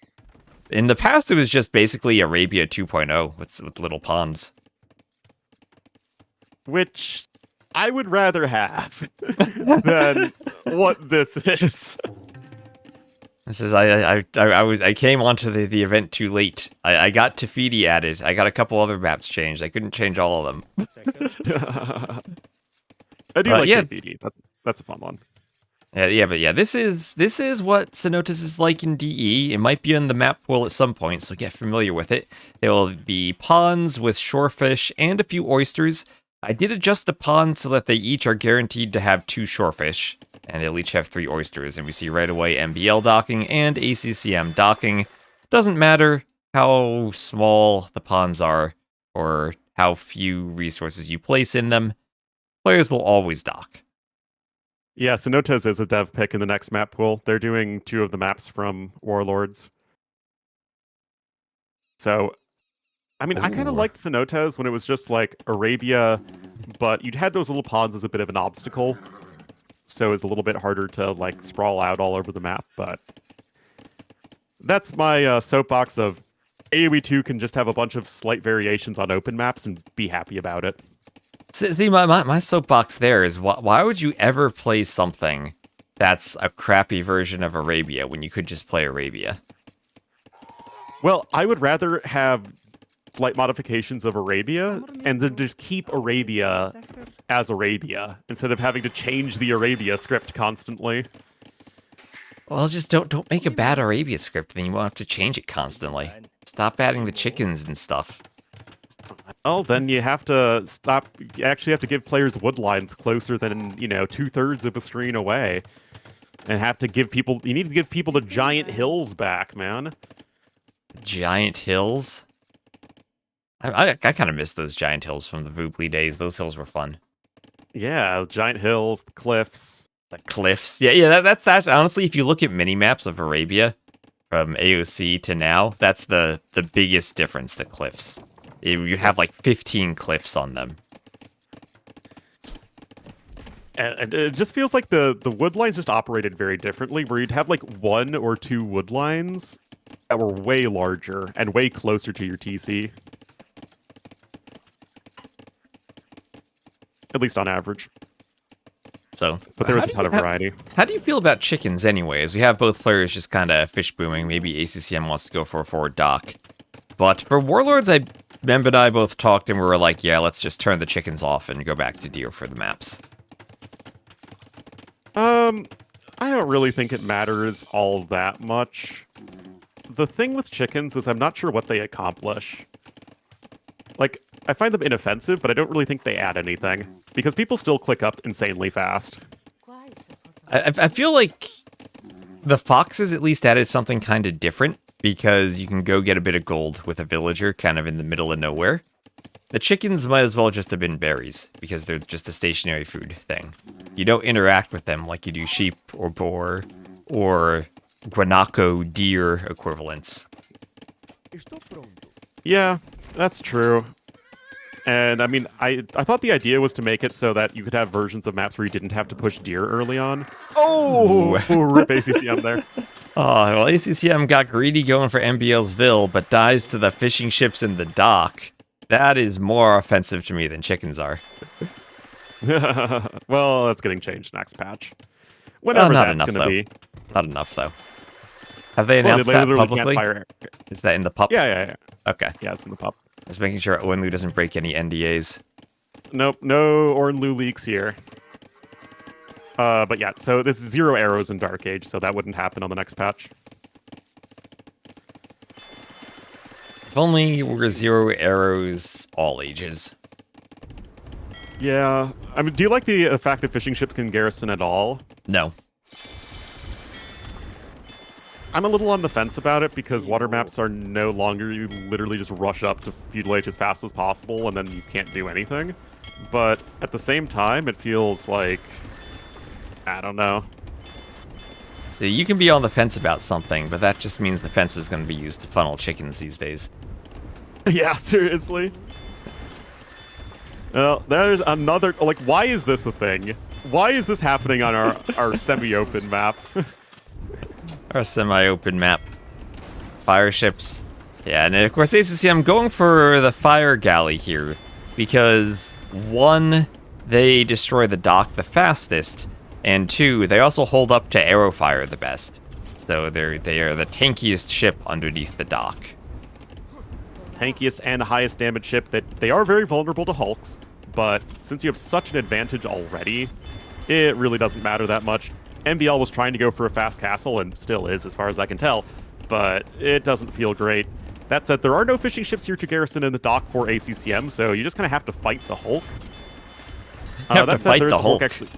In the past, it was just basically Arabia 2.0 with little ponds. Which I would rather have than what this is. This is I came onto the event too late. I got Tafidi added. I got a couple other maps changed. I couldn't change all of them. I do like Tafidi. That's a fun one. Yeah, this is what Cenotes is like in DE. It might be in the map pool at some point, so get familiar with it. There will be ponds with shorefish and a few oysters. I did adjust the ponds so that they each are guaranteed to have 2 shorefish, and they'll each have 3 oysters. And we see right away MBL docking and ACCM docking. Doesn't matter how small the ponds are or how few resources you place in them, players will always dock. Yeah, Cenotes is a dev pick in the next map pool. They're doing 2 of the maps from Warlords. So, I mean, I kind of liked Cenotes when it was just like Arabia, but you'd had those little ponds as a bit of an obstacle. So it's a little bit harder to like sprawl out all over the map, but that's my soapbox of AoE 2 can just have a bunch of slight variations on open maps and be happy about it. See, my soapbox there is, why would you ever play something that's a crappy version of Arabia when you could just play Arabia? Well, I would rather have slight modifications of Arabia and then just keep Arabia as Arabia instead of having to change the Arabia script constantly. Well, just don't make a bad Arabia script, then you won't have to change it constantly. Stop adding the chickens and stuff. Well, then you have to stop. You actually have to give players wood lines closer than, 2/3 of a screen away. And have to give people. You need to give people the giant hills back, man. Giant hills? I kind of miss those giant hills from the Voobly days. Those hills were fun. Yeah, giant hills, the cliffs. The cliffs. Yeah, that's that. Honestly, if you look at mini-maps of Arabia from AOC to now, that's the biggest difference, the cliffs. You have like 15 cliffs on them. And it just feels like the wood lines just operated very differently, where you'd have like 1 or 2 wood lines that were way larger and way closer to your TC. At least on average. So, But there was a ton of variety. How do you feel about chickens anyways? We have both players just kind of fish booming. Maybe ACCM wants to go for a forward dock. But for Warlords, Mem and I both talked and we were like, yeah, let's just turn the chickens off and go back to deer for the maps. I don't really think it matters all that much. The thing with chickens is I'm not sure what they accomplish. Like, I find them inoffensive, but I don't really think they add anything. Because people still click up insanely fast. I feel like the foxes at least added something kind of different, because you can go get a bit of gold with a villager kind of in the middle of nowhere. The chickens might as well just have been berries, because they're just a stationary food thing. You don't interact with them like you do sheep or boar or guanaco deer equivalents. Yeah, that's true. And I mean, I thought the idea was to make it so that you could have versions of maps where you didn't have to push deer early on. Oh, rip ACCM there. Oh, well, ACCM got greedy going for MBLsville, but dies to the fishing ships in the dock. That is more offensive to me than chickens are. Well, that's getting changed next patch. Whatever that's going to be. Not enough, though. Have they announced that publicly? Is that in the pup? Yeah. Okay. Yeah, it's in the pup. Just making sure Owenlu doesn't break any NDAs. Nope, no Ornlu leaks here. But yeah, so this is 0 arrows in Dark Age, so that wouldn't happen on the next patch. If only were 0 arrows all ages. Yeah, I mean, do you like the fact that fishing ships can garrison at all? No. I'm a little on the fence about it because water maps are no longer, you literally just rush up to feudal age as fast as possible and then you can't do anything. But at the same time, it feels like, I don't know. So you can be on the fence about something, but that just means the fence is going to be used to funnel chickens these days. Yeah, seriously. Well, there's another, like, why is this a thing? Why is this happening on our semi-open map? Our semi-open map. Fire ships. Yeah, and of course ACCM going for the fire galley here, because 1, they destroy the dock the fastest, and 2, they also hold up to arrow fire the best. So they are the tankiest ship underneath the dock. Tankiest and highest damage ship. That they are very vulnerable to hulks, but since you have such an advantage already, it really doesn't matter that much. MBL was trying to go for a fast castle, and still is, as far as I can tell, but it doesn't feel great. That said, there are no fishing ships here to garrison in the dock for ACCM, so you just kind of have to fight the Hulk. You have to fight the Hulk? Actually...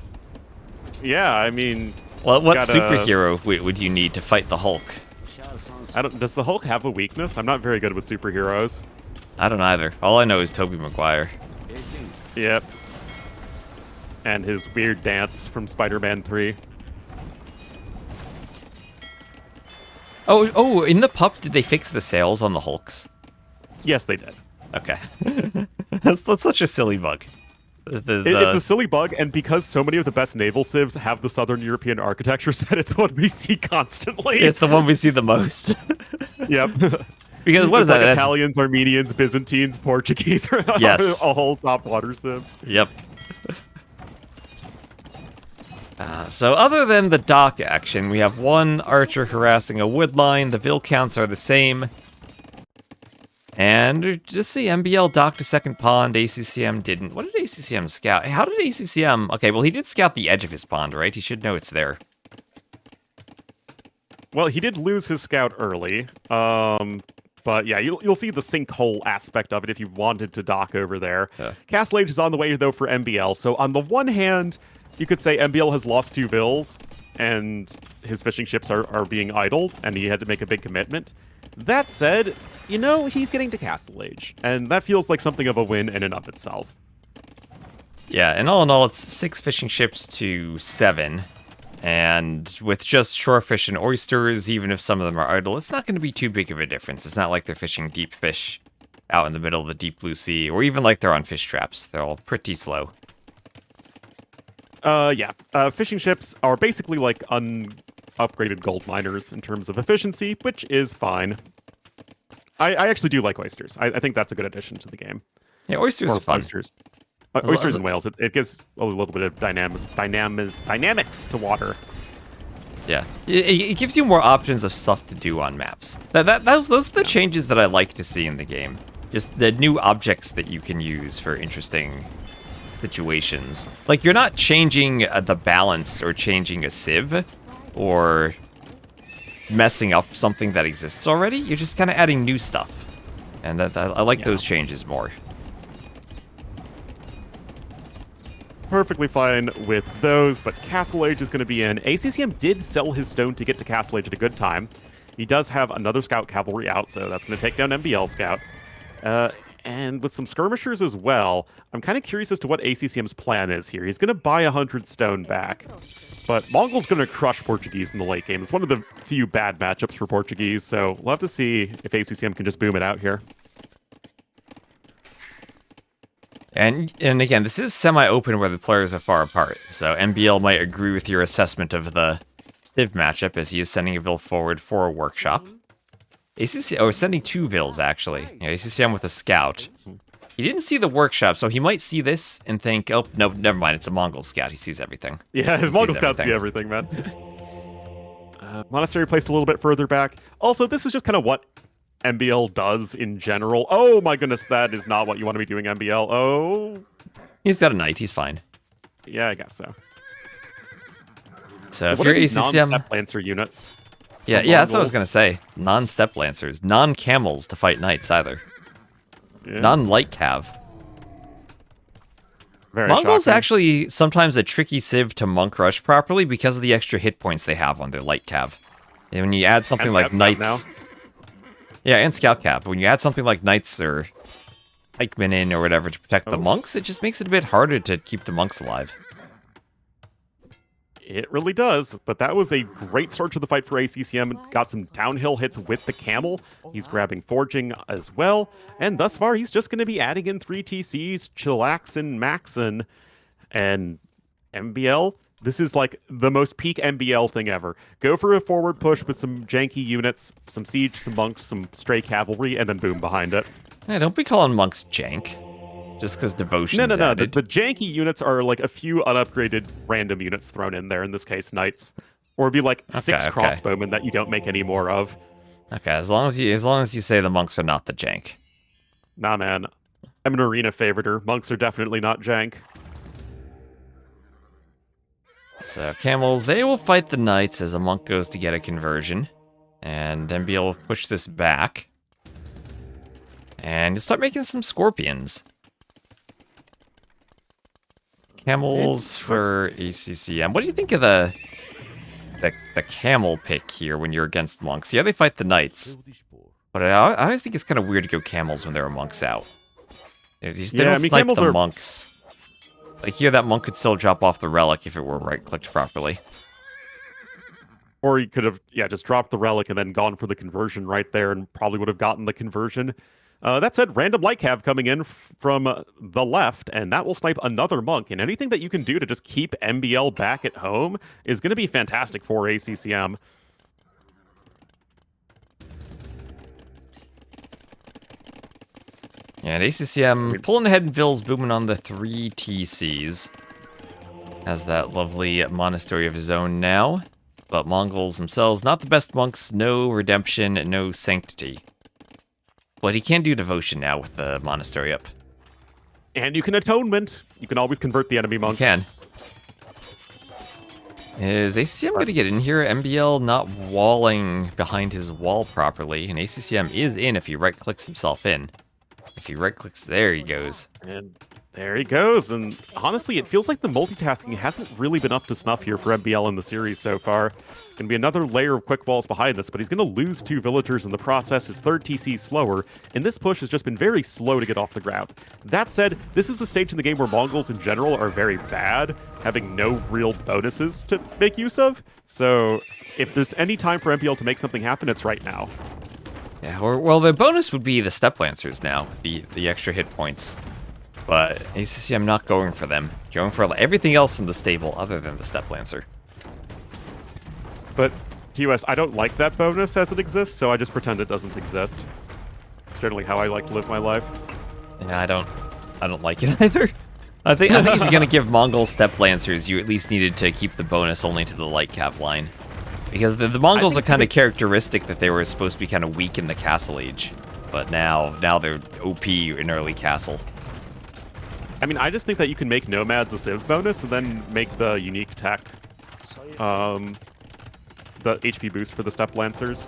Yeah, I mean... Well, what superhero would you need to fight the Hulk? Does the Hulk have a weakness? I'm not very good with superheroes. I don't either. All I know is Tobey Maguire. Yep. And his weird dance from Spider-Man 3. Oh, in the pup, did they fix the sails on the Hulks? Yes, they did. Okay. that's such a silly bug. It's a silly bug, and because so many of the best naval civs have the Southern European architecture set, it's what we see constantly. It's the one we see the most. Yep. Because what is that? Like Italians, Armenians, Byzantines, Portuguese, yes. A whole top water civs. Yep. So other than the dock action, we have 1 archer harassing a wood line. The vill counts are the same. And just see MBL docked a second pond. ACCM didn't. What did ACCM scout? How did ACCM... Okay, well, he did scout the edge of his pond, right? He should know it's there. Well, he did lose his scout early. But yeah, you'll see the sinkhole aspect of it if you wanted to dock over there. Yeah. Castle Age is on the way, though, for MBL. So on the one hand, you could say MBL has lost 2 vills, and his fishing ships are being idled, and he had to make a big commitment. That said, you know, he's getting to Castle Age, and that feels like something of a win in and of itself. Yeah, and all in all, it's 6 fishing ships to 7. And with just shorefish and oysters, even if some of them are idle, it's not going to be too big of a difference. It's not like they're fishing deep fish out in the middle of the deep blue sea, or even like they're on fish traps. They're all pretty slow. Yeah. Fishing ships are basically like upgraded gold miners in terms of efficiency, which is fine. I actually do like oysters. I think that's a good addition to the game. Yeah, oysters are fun. Oysters. Oysters and whales. It gives a little bit of dynamics to water. Yeah, it gives you more options of stuff to do on maps. Those are the changes that I like to see in the game. Just the new objects that you can use for interesting situations. Like, you're not changing the balance or changing a sieve or messing up something that exists already. You're just kind of adding new stuff. And I like those changes more. Perfectly fine with those, but Castle Age is going to be in. ACCM did sell his stone to get to Castle Age at a good time. He does have another Scout Cavalry out, so that's going to take down MBL Scout. And with some skirmishers as well, I'm kind of curious as to what ACCM's plan is here. He's going to buy 100 stone back, but Mongol's going to crush Portuguese in the late game. It's one of the few bad matchups for Portuguese, so we'll have to see if ACCM can just boom it out here. And again, this is semi-open where the players are far apart, so MBL might agree with your assessment of the Civ matchup as he is sending a Vil forward for a workshop. ACCM, sending 2 Vils actually. Yeah, ACCM with a scout. He didn't see the workshop, so he might see this and think, oh, no, never mind, it's a Mongol scout. He sees everything. Yeah, his Mongol scouts see everything, man. Monastery placed a little bit further back. Also, this is just kind of what MBL does in general. Oh my goodness, that is not what you want to be doing, MBL. Oh. He's got a knight, he's fine. Yeah, I guess so. So if what you're are these ACCM... non-step lancer units? Yeah, that's what I was going to say. Non-step lancers. Non-camels to fight knights either. Yeah. Non-light cav. Very Mongols shocking. actually sometimes a tricky civ to monk rush properly because of the extra hit points they have on their light cav. And when you add something And like scout cav knights... now. Yeah, and scout cav. When you add something like knights or pikemen in or whatever to protect the monks, it just makes it a bit harder to keep the monks alive. It really does, but that was a great start to the fight for ACCM. Got some downhill hits with the camel. He's grabbing forging as well, and thus far he's just going to be adding in 3 TCs, Chillaxin, Maxon, and MBL. This is like the most peak MBL thing ever. Go for a forward push with some janky units, some siege, some monks, some stray cavalry, and then boom behind it. Yeah, don't be calling monks jank. Just because devotion's No. added. The janky units are like a few unupgraded random units thrown in there, in this case, knights. Or it'd be like 6 okay. crossbowmen that you don't make any more of. Okay, as long as you say the monks are not the jank. Nah, man. I'm an arena favoriter. Monks are definitely not jank. So camels, they will fight the knights as a monk goes to get a conversion. And MBL will push this back. And you'll start making some scorpions. Camels for ACCM. What do you think of the camel pick here when you're against monks? Yeah, they fight the knights. But I always think it's kind of weird to go camels when there are monks out. They don't snipe the monks. Like here, that monk could still drop off the relic if it were right-clicked properly. Or he could have, just dropped the relic and then gone for the conversion right there and probably would have gotten the conversion. That said, random light cav coming in from the left, and that will snipe another monk. And anything that you can do to just keep MBL back at home is going to be fantastic for ACCM. And ACCM pulling ahead in Vils, booming on the 3 TCs. Has that lovely monastery of his own now. But Mongols themselves, not the best monks, no redemption, no sanctity. But he can do devotion now with the monastery up. And you can atonement. You can always convert the enemy monks. You can. Is ACCM going to get in here? MBL not walling behind his wall properly. And ACCM is in if he right-clicks himself in. If he right-clicks, there he goes. And there he goes. And honestly, it feels like the multitasking hasn't really been up to snuff here for MBL in the series so far. Going to be another layer of quick balls behind this, but he's going to lose 2 villagers in the process. His 3rd TC is slower, and this push has just been very slow to get off the ground. That said, this is the stage in the game where Mongols in general are very bad, having no real bonuses to make use of. So if there's any time for MBL to make something happen, it's right now. Yeah, well, the bonus would be the Step Lancers now, the extra hit points. But ACCM not going for them. Going for everything else from the stable other than the Step Lancer. But TOS, I don't like that bonus as it exists, so I just pretend it doesn't exist. It's generally how I like to live my life. Yeah, I don't like it either. I think if you're gonna give Mongol Step Lancers, you at least needed to keep the bonus only to the light cav line. Because the Mongols are kind of characteristic that they were supposed to be kind of weak in the Castle Age. But now they're OP in early Castle. I mean, I just think that you can make Nomads a Civ bonus and then make the unique tech, the HP boost for the Step Lancers.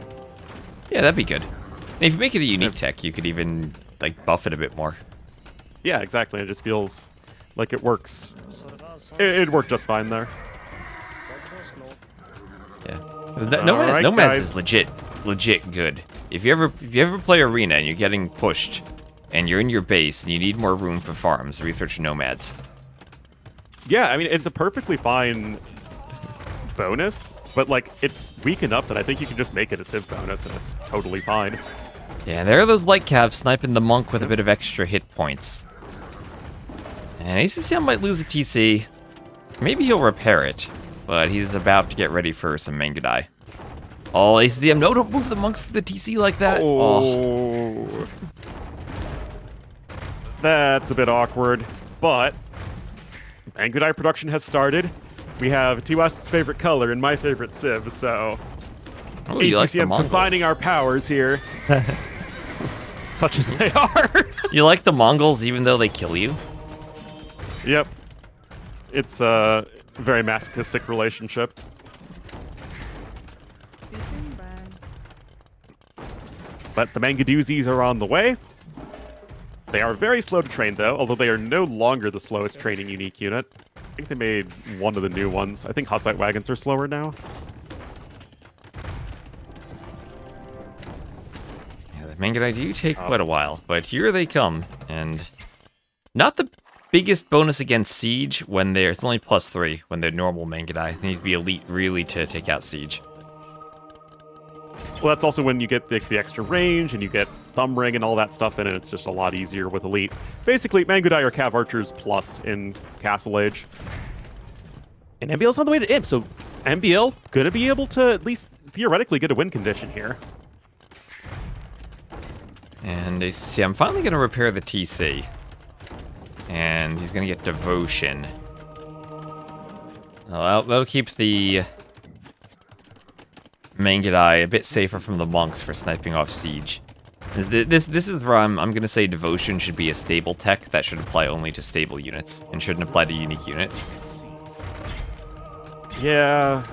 Yeah, that'd be good. And if you make it a unique tech, you could even like buff it a bit more. Yeah, exactly. It just feels like it works. It worked just fine there. Yeah. 'Cause Nomads is legit good. If you ever play Arena and you're getting pushed, and you're in your base and you need more room for farms, research Nomads. Yeah, I mean, it's a perfectly fine bonus, but like it's weak enough that I think you can just make it a Civ bonus and it's totally fine. Yeah, there are those light calves sniping the monk with a bit of extra hit points. And ACCM might lose a TC. Maybe he'll repair it, but he's about to get ready for some Mangudai. Oh, ACCM, no, don't move the monks to the TC like that. Oh. That's a bit awkward, but Mangudai production has started. We have TOS's favorite color and my favorite Civ, so Oh, you like the ACCM Mongols. combining our powers here. Such as they are. You like the Mongols even though they kill you? Yep. It's a very masochistic relationship. But the Mangadoozis are on the way. They are very slow to train, though, although they are no longer the slowest training unique unit. I think they made one of the new ones. I think Hussite wagons are slower now. Yeah, the Mangudai do take quite a while, but here they come, and not the biggest bonus against Siege when they're, it's only +3 when they're normal Mangudai. They need to be elite really to take out Siege. Well, that's also when you get the extra range and you get thumb ring and all that stuff in it. It's just a lot easier with elite. Basically, Mangudai are Cav Archers plus in Castle Age. And MBL's on the way to Imp, so MBL gonna be able to at least theoretically get a win condition here. And ACC, I'm finally going to repair the TC. And he's going to get Devotion. Well, that'll keep the Mangudai a bit safer from the monks for sniping off Siege. This is where I'm going to say Devotion should be a stable tech that should apply only to stable units and shouldn't apply to unique units. Yeah.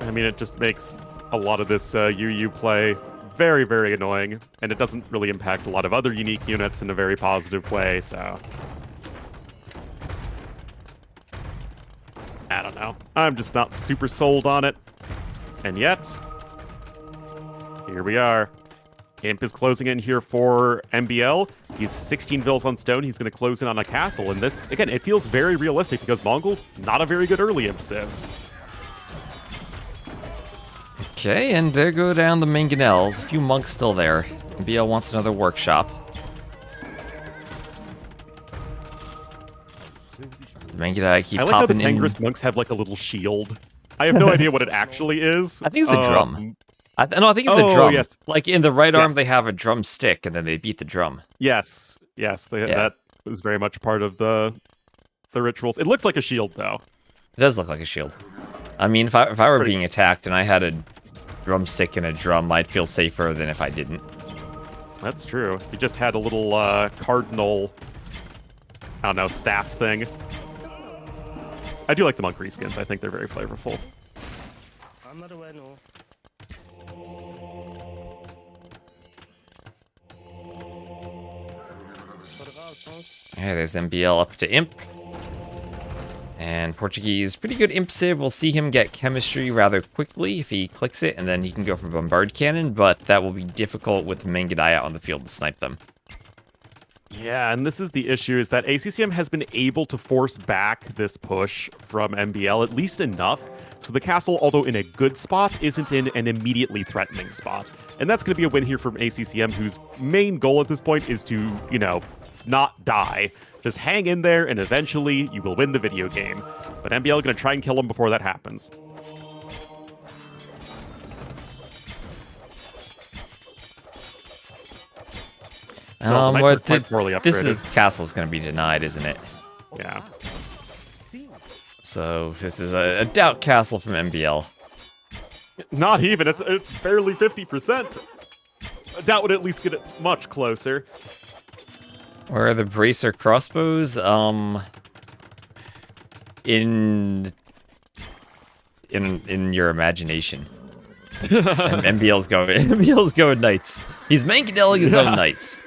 I mean, it just makes a lot of this UU play very, very annoying, and it doesn't really impact a lot of other unique units in a very positive way, so... I don't know. I'm just not super sold on it. And yet, here we are. Imp is closing in here for MBL. He's 16 vills on stone. He's going to close in on a castle. And this, again, it feels very realistic because Mongols, not a very good early Imp civ. Okay, and there go down the Mangonels. A few monks still there. MBL wants another workshop. The Mangudai keep I like how the popping in. Tangrist monks have like a little shield. I have no idea what it actually is. I think it's a drum. I think it's a oh, drum. yes. Like in the right arm, Yes. they have a drum stick, and then they beat the drum. Yes, that was very much part of the rituals. It looks like a shield, though. It does look like a shield. I mean, if I were Pretty- being attacked and I had a drumstick and a drum, I'd feel safer than if I didn't. That's true. If you just had a little cardinal, I don't know, staff thing. I do like the monk reskins. I think they're very flavorful. Okay, there's MBL up to Imp. And Portuguese, pretty good Imp civ. We'll see him get chemistry rather quickly if he clicks it, and then he can go for Bombard Cannon, but that will be difficult with Mangudai out on the field to snipe them. Yeah, and this is the issue, is that ACCM has been able to force back this push from MBL, at least enough, so the castle, although in a good spot, isn't in an immediately threatening spot. And that's going to be a win here from ACCM, whose main goal at this point is to, you know, not die. Just hang in there, and eventually you will win the video game. But MBL going to try and kill him before that happens. So the Knights are quite poorly upgraded. Castle's going to be denied, isn't it? Yeah. So this is a doubt castle from MBL. Not even. It's barely 50%. I doubt would at least get it much closer. Where are the bracer crossbows? In your imagination. And MBL's going knights. He's mangadelling his own knights.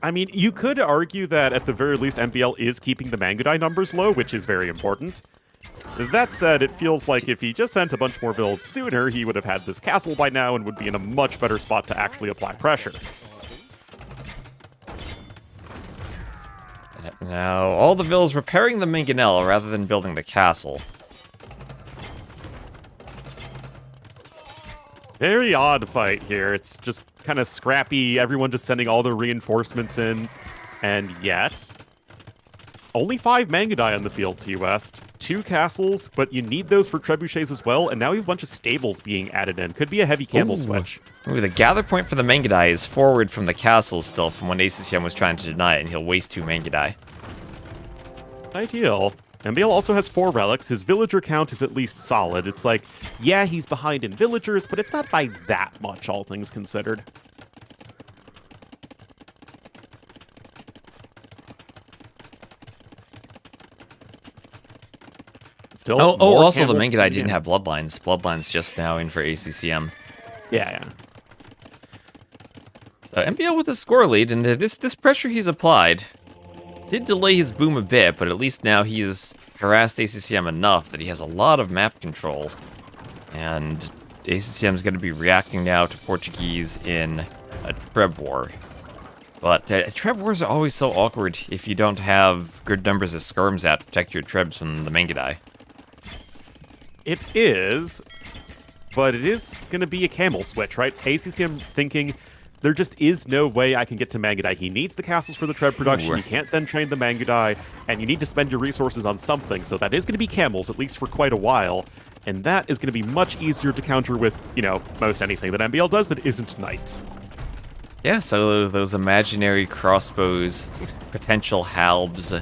I mean, you could argue that at the very least MBL is keeping the Mangudai numbers low, which is very important. That said, it feels like if he just sent a bunch more bills sooner, he would have had this castle by now and would be in a much better spot to actually apply pressure. Now, all the villas repairing the mangonel rather than building the castle. Very odd fight here. It's just kind of scrappy, everyone just sending all their reinforcements in, and yet only 5 Mangudai on the field, T-West. 2 castles, but you need those for trebuchets as well, and now you have a bunch of stables being added in. Could be a heavy camel switch. Ooh, the gather point for the Mangudai is forward from the castle still, from when ACCM was trying to deny it, and he'll waste 2 Mangudai. Ideal. MBL also has 4 relics. His villager count is at least solid. It's like, yeah, he's behind in villagers, but it's not by that much, all things considered. Still, also the Mangudai didn't have bloodlines. Bloodlines just now in for ACCM. Yeah. So MBL with a score lead, and this pressure he's applied did delay his boom a bit, but at least now he's harassed ACCM enough that he has a lot of map control. And ACCM's going to be reacting now to Portuguese in a Treb War. But Treb Wars are always so awkward if you don't have good numbers of skirms out to protect your Trebs from the Mangudai. It is, but it is going to be a camel switch, right? ACCM thinking, there just is no way I can get to Mangudai. He needs the castles for the Treb production. You can't then train the Mangudai, and you need to spend your resources on something. So that is going to be camels, at least for quite a while. And that is going to be much easier to counter with, you know, most anything that MBL does that isn't knights. Yeah, so those imaginary crossbows, potential halbs.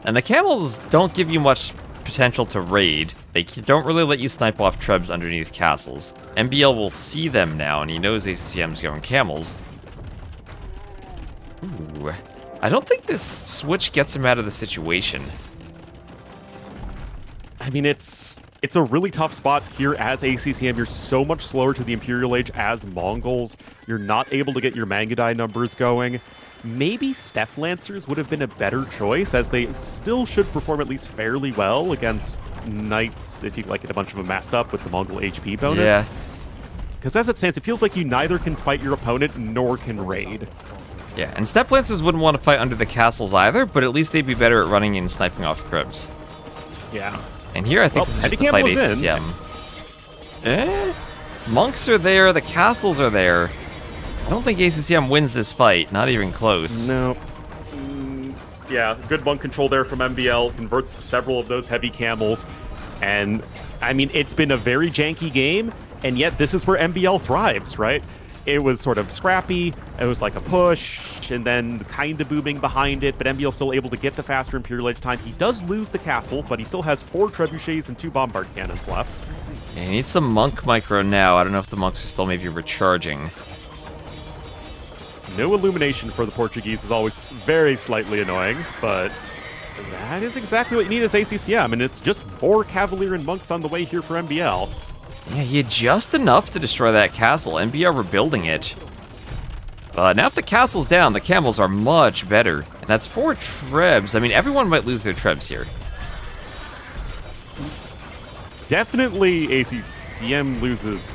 And the camels don't give you much potential to raid. They don't really let you snipe off trebs underneath castles. MBL will see them now, and he knows ACCM's going camels. Ooh. I don't think this switch gets him out of the situation. I mean, it's a really tough spot here as ACCM. You're so much slower to the Imperial Age as Mongols. You're not able to get your Mangudai numbers going. Maybe Steppe Lancers would have been a better choice, as they still should perform at least fairly well against Knights if you get a bunch of them masked up with the Mongol HP bonus. Yeah. Because as it stands, it feels like you neither can fight your opponent nor can raid. Yeah, and Steppe Lancers wouldn't want to fight under the castles either, but at least they'd be better at running and sniping off Trebs. Yeah. And here I think this is just to fight ACCM. Monks are there, the castles are there. I don't think ACCM wins this fight, not even close. No. Yeah, good monk control there from MBL, converts several of those heavy camels. And, I mean, it's been a very janky game, and yet this is where MBL thrives, right? It was sort of scrappy, it was like a push, and then kind of booming behind it, but MBL still able to get the faster Imperial Age time. He does lose the castle, but he still has 4 trebuchets and 2 bombard cannons left. Yeah, he needs some monk micro now. I don't know if the monks are still maybe recharging. No illumination for the Portuguese is always very slightly annoying, but that is exactly what you need as ACCM, and it's just more Cavalier and Monks on the way here for MBL. Yeah, he had just enough to destroy that castle. MBL rebuilding it. But now if the castle's down, the camels are much better. And that's 4 trebs. I mean, everyone might lose their trebs here. Definitely ACCM loses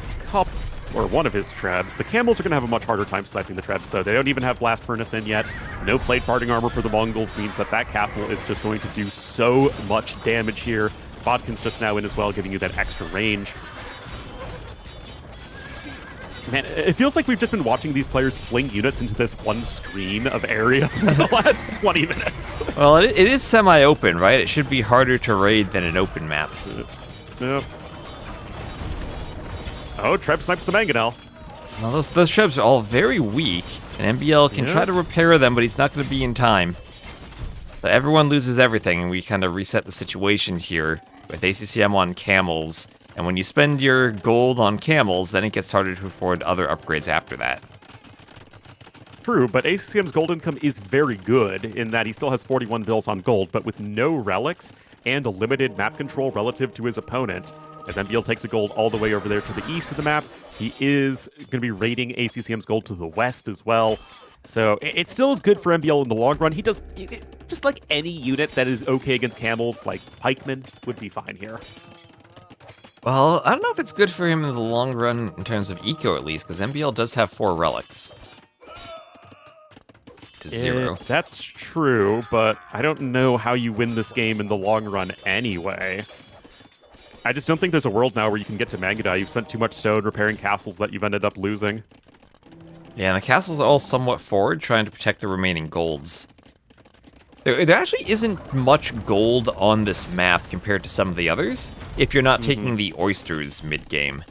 one of his trebs. The camels are going to have a much harder time sniping the trebs, though. They don't even have blast furnace in yet. No plate parting armor for the Mongols means that castle is just going to do so much damage here. Vodkin's just now in as well, giving you that extra range. Man, it feels like we've just been watching these players fling units into this one screen of area for the last 20 minutes. Well, it is semi-open, right? It should be harder to raid than an open map. Yep. Oh, Treb snipes the Mangonel. Well, those Trebs are all very weak, and MBL can try to repair them, but he's not going to be in time. So everyone loses everything, and we kind of reset the situation here with ACCM on camels. And when you spend your gold on camels, then it gets harder to afford other upgrades after that. True, but ACCM's gold income is very good in that he still has 41 bills on gold, but with no relics and a limited map control relative to his opponent. As MBL takes a gold all the way over there to the east of the map, he is going to be raiding ACCM's gold to the west as well. So it still is good for MBL in the long run. He does, just like any unit that is okay against camels, like pikemen would be fine here. Well, I don't know if it's good for him in the long run in terms of eco at least, because MBL does have 4 relics. To 0. That's true, but I don't know how you win this game in the long run anyway. I just don't think there's a world now where you can get to Mangadai. You've spent too much stone repairing castles that you've ended up losing. Yeah, and the castles are all somewhat forward, trying to protect the remaining golds. There actually isn't much gold on this map compared to some of the others, if you're not taking the oysters mid-game.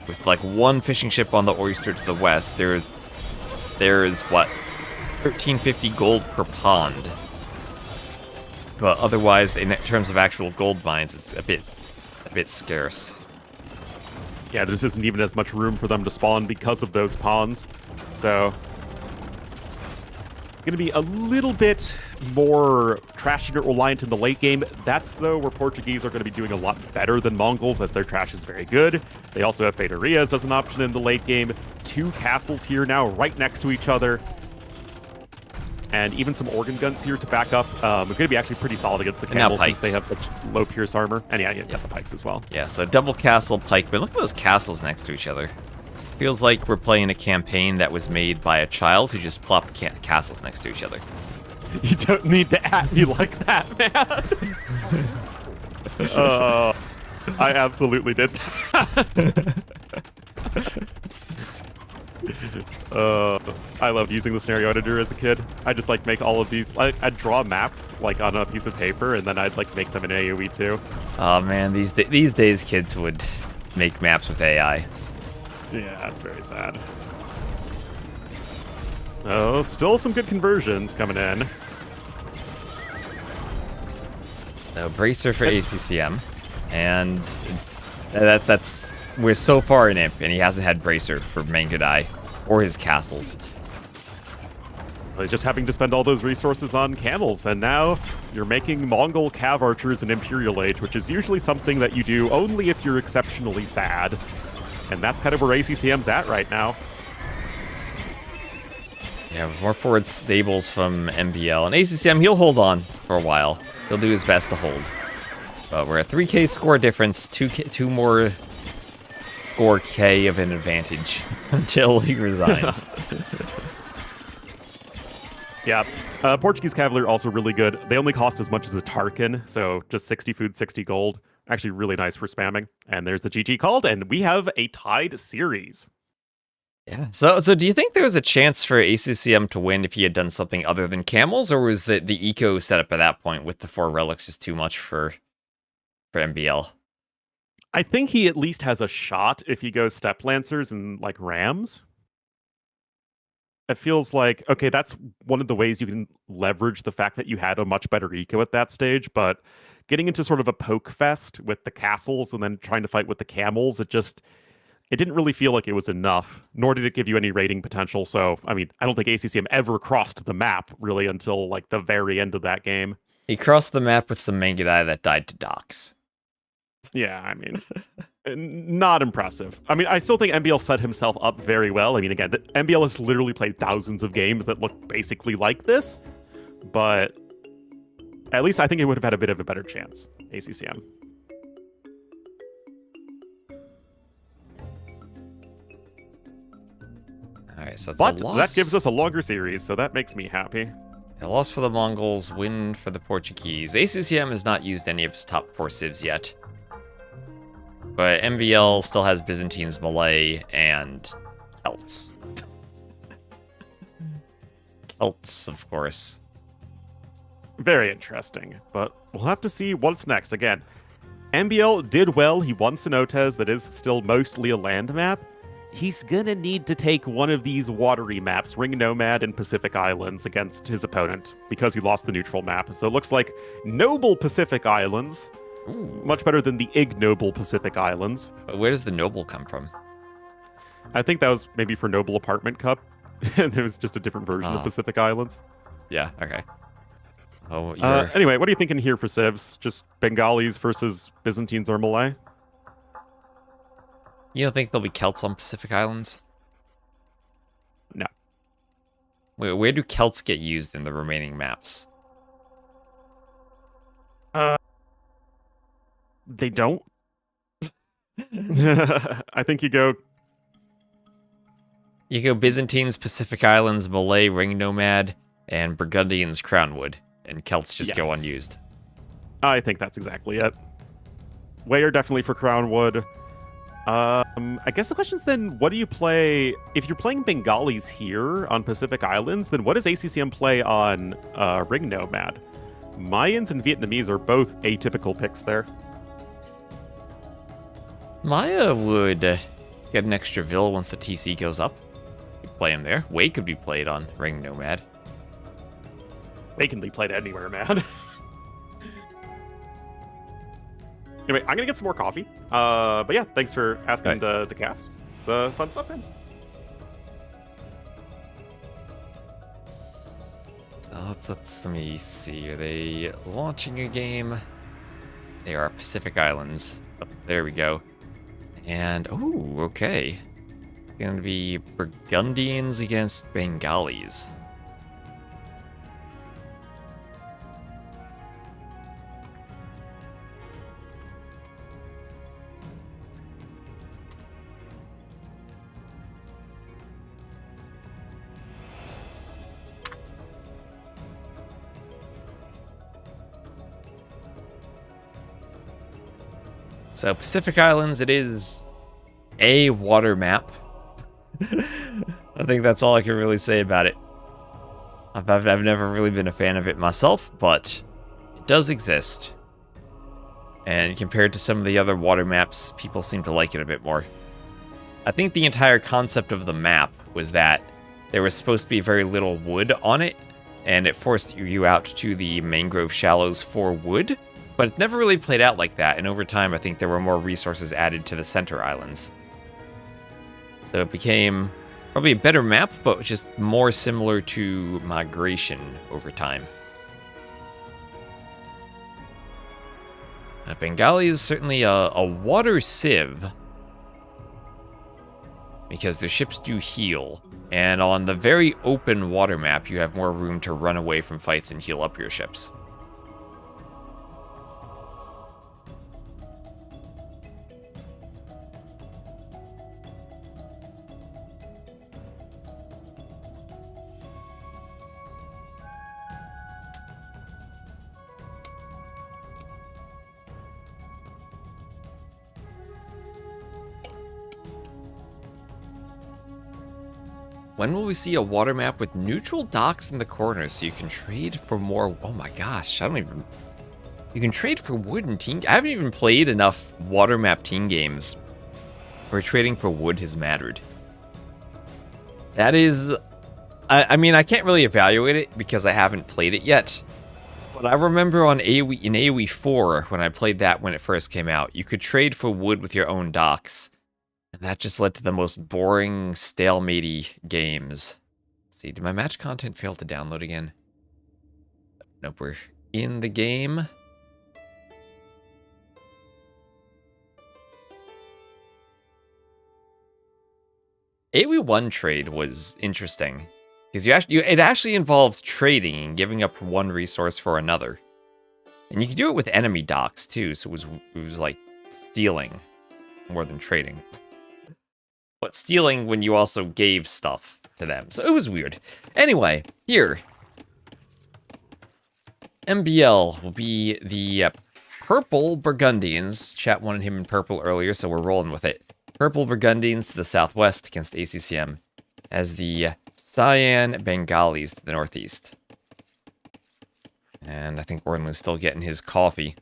With like 1 fishing ship on the oyster to the west, there is what, 1350 gold per pond. But otherwise, in terms of actual gold mines, it's a bit scarce. Yeah, this isn't even as much room for them to spawn because of those ponds. So, going to be a little bit more trash unit reliant in the late game. That's, though, where Portuguese are going to be doing a lot better than Mongols, as their trash is very good. They also have Federias as an option in the late game. 2 castles here now, right next to each other. And even some organ guns here to back up. They're going to be actually pretty solid against the camels since they have such low pierce armor. And yeah, you got the pikes as well. Yeah, so double castle pikemen. Look at those castles next to each other. Feels like we're playing a campaign that was made by a child who just plopped castles next to each other. You don't need to at me like that, man. I absolutely did that. I loved using the scenario editor as a kid. I just like make all of these. I'd draw maps like on a piece of paper, and then I'd like make them in AoE too. Oh man, these days kids would make maps with AI. Yeah, it's very sad. Oh, still some good conversions coming in. So bracer for ACCM, and that's we're so far in Imp, and he hasn't had bracer for Mangadai or his castles. Well, just having to spend all those resources on camels, and now you're making Mongol cav archers in Imperial Age, which is usually something that you do only if you're exceptionally sad. And that's kind of where ACCM's at right now. Yeah, more forward stables from MBL. And ACCM, he'll hold on for a while. He'll do his best to hold. But we're at 3k score difference, two more score K of an advantage until he resigns. Yeah, Portuguese Cavalier also really good. They only cost as much as a Tarkin, so just 60 food, 60 gold. Actually really nice for spamming. And there's the GG called, and we have a tied series. Yeah. So do you think there was a chance for ACCM to win if he had done something other than camels, or was the eco setup at that point with the 4 relics just too much for MBL? I think he at least has a shot if he goes Step Lancers and like Rams. It feels like, okay, that's one of the ways you can leverage the fact that you had a much better eco at that stage, but getting into sort of a poke fest with the castles and then trying to fight with the camels, it didn't really feel like it was enough, nor did it give you any rating potential. So, I mean, I don't think ACCM ever crossed the map really until like the very end of that game. He crossed the map with some Mangadai that died to docks. Yeah, I mean, not impressive. I mean, I still think MBL set himself up very well. I mean, again, MBL has literally played thousands of games that look basically like this, but at least I think it would have had a bit of a better chance, ACCM. All right, so it's but a loss. That gives us a longer series, so that makes me happy. A loss for the Mongols, win for the Portuguese. ACCM has not used any of his top 4 civs yet. But MBL still has Byzantines, Malay, and Celts. Celts, of course. Very interesting, but we'll have to see what's next. Again, MBL did well. He won Cenotes, that is still mostly a land map. He's gonna need to take one of these watery maps, Ring Nomad and Pacific Islands, against his opponent, because he lost the neutral map. So it looks like Noble Pacific Islands, much better than the ignoble Pacific Islands. Where does the noble come from? I think that was maybe for Noble Apartment Cup, and it was just a different version of Pacific Islands. Yeah, okay. Oh, anyway, what are you thinking here for civs? Just Bengalis versus Byzantines or Malay? You don't think there'll be Celts on Pacific Islands? No. Where do Celts get used in the remaining maps? They don't. I think you go Byzantines, Pacific Islands, Malay, Ring Nomad, and Burgundians, Crownwood, and Celts just go Yes. unused. I think that's exactly it. Way are definitely for Crownwood. I guess the question is then, what do you play? If you're playing Bengalis here on Pacific Islands, then what does ACCM play on Ring Nomad? Mayans and Vietnamese are both atypical picks there. Maya would get an extra Vil once the TC goes up. You play him there. Wei could be played on Ring Nomad. They can be played anywhere, man. Anyway, I'm gonna get some more coffee. But yeah, thanks for asking to cast. It's fun stuff, man. Let me see. Are they launching a game? They are Pacific Islands. Oh, there we go. And, oh, okay. It's going to be Burgundians against Bengalis. So Pacific Islands, it is a water map. I think that's all I can really say about it. I've never really been a fan of it myself, but it does exist. And compared to some of the other water maps, people seem to like it a bit more. I think the entire concept of the map was that there was supposed to be very little wood on it, and it forced you out to the mangrove shallows for wood. But it never really played out like that, and over time I think there were more resources added to the center islands. So it became probably a better map, but just more similar to migration over time. Bengali is certainly a water civ, because the ships do heal, and on the very open water map you have more room to run away from fights and heal up your ships. When will we see a water map with neutral docks in the corners so you can trade for more? Oh my gosh, I don't even... You can trade for wood in team... I haven't even played enough water map team games where trading for wood has mattered. That is... I mean, I can't really evaluate it because I haven't played it yet. But I remember on AoE, in AoE 4, when I played that when it first came out, you could trade for wood with your own docks. And that just led to the most boring, stalematey games. Let's see, did my match content fail to download again? Nope, we're in the game. AoE 1 trade was interesting. Because it actually involved trading and giving up one resource for another. And you could do it with enemy docks too, so it was like stealing more than trading. But stealing when you also gave stuff to them. So it was weird. Anyway, here. MBL will be the purple Burgundians. Chat wanted him in purple earlier, so we're rolling with it. Purple Burgundians to the southwest against ACCM, as the Cyan Bengalis to the northeast. And I think Ornlu's still getting his coffee.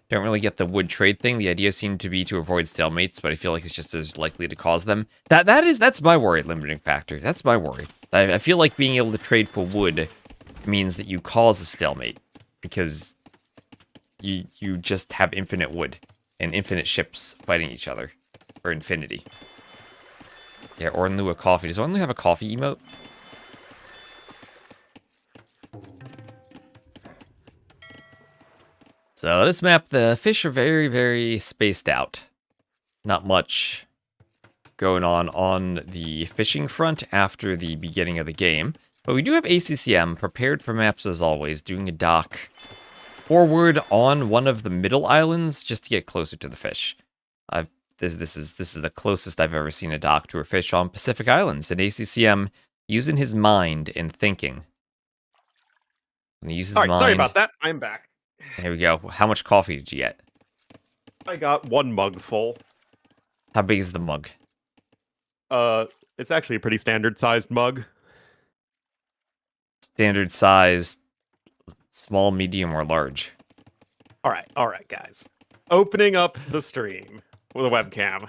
Don't really get the wood trade thing. The idea seemed to be to avoid stalemates, but I feel like it's just as likely to cause them. That's my worry, limiting factor. That's my worry. I feel like being able to trade for wood means that you cause a stalemate, because you just have infinite wood and infinite ships fighting each other for infinity. Yeah, Ornlu a coffee. Does Ornlu have a coffee emote? So this map, the fish are very, very spaced out. Not much going on the fishing front after the beginning of the game. But we do have ACCM prepared for maps as always, doing a dock forward on one of the middle islands just to get closer to the fish. This is the closest I've ever seen a dock to a fish on Pacific Islands, and ACCM using his mind and thinking. And he uses All right, mind. sorry about that. I'm back. Here we go. How much coffee did you get? I got 1 mug full. How big is the mug? It's actually a pretty standard-sized mug. Standard size, small, medium, or large? All right, guys. Opening up the stream with a webcam.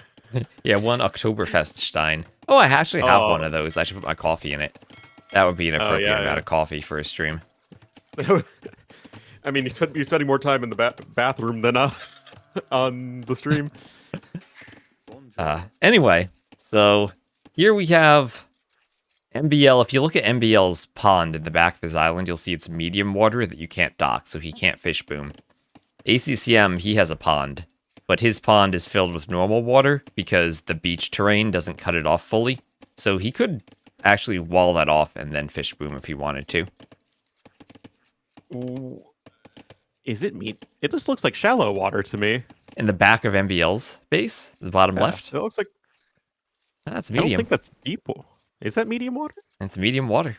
Yeah, one Oktoberfest Stein. Oh, I actually have one of those. I should put my coffee in it. That would be an appropriate amount of coffee for a stream. I mean, you're spending more time in the bathroom than on the stream. Anyway, so here we have MBL. If you look at MBL's pond in the back of his island, you'll see it's medium water that you can't dock, so he can't fish boom. ACCM, he has a pond, but his pond is filled with normal water because the beach terrain doesn't cut it off fully. So he could actually wall that off and then fish boom if he wanted to. Ooh. Is it meat? It just looks like shallow water to me. In the back of MBL's base, the bottom left. It looks like... That's I don't medium. think that's deep. Is that medium water? It's medium water.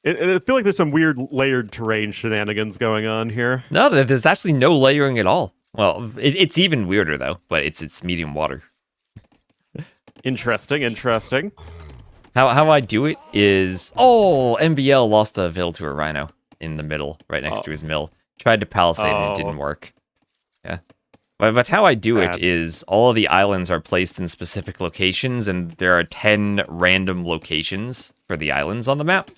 I feel like there's some weird layered terrain shenanigans going on here. No, there's actually no layering at all. Well, it's even weirder though, but it's medium water. Interesting. How I do it is... Oh, MBL lost a Vil to a Rhino in the middle, right next to his mill. Tried to palisade and it didn't work. Yeah. But how I do it is all of the islands are placed in specific locations, and there are 10 random locations for the islands on the map.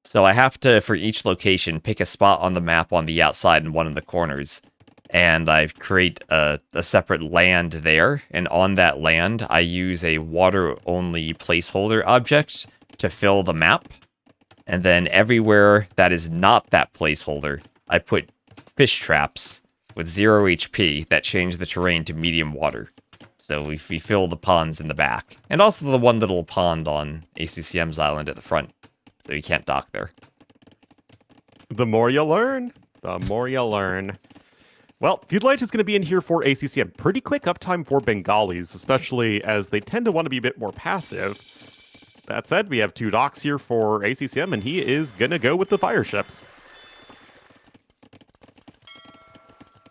So I have to, for each location, pick a spot on the map on the outside and one in the corners. And I create a separate land there, and on that land, I use a water-only placeholder object to fill the map. And then everywhere that is not that placeholder, I put fish traps with 0 HP that change the terrain to medium water. So we fill the ponds in the back. And also the one little pond on ACCM's island at the front. So you can't dock there. The more you learn, the more you learn. Well, Feud Light is going to be in here for ACCM. Pretty quick uptime for Bengalis, especially as they tend to want to be a bit more passive. That said, we have 2 docks here for ACCM, and he is going to go with the fire ships.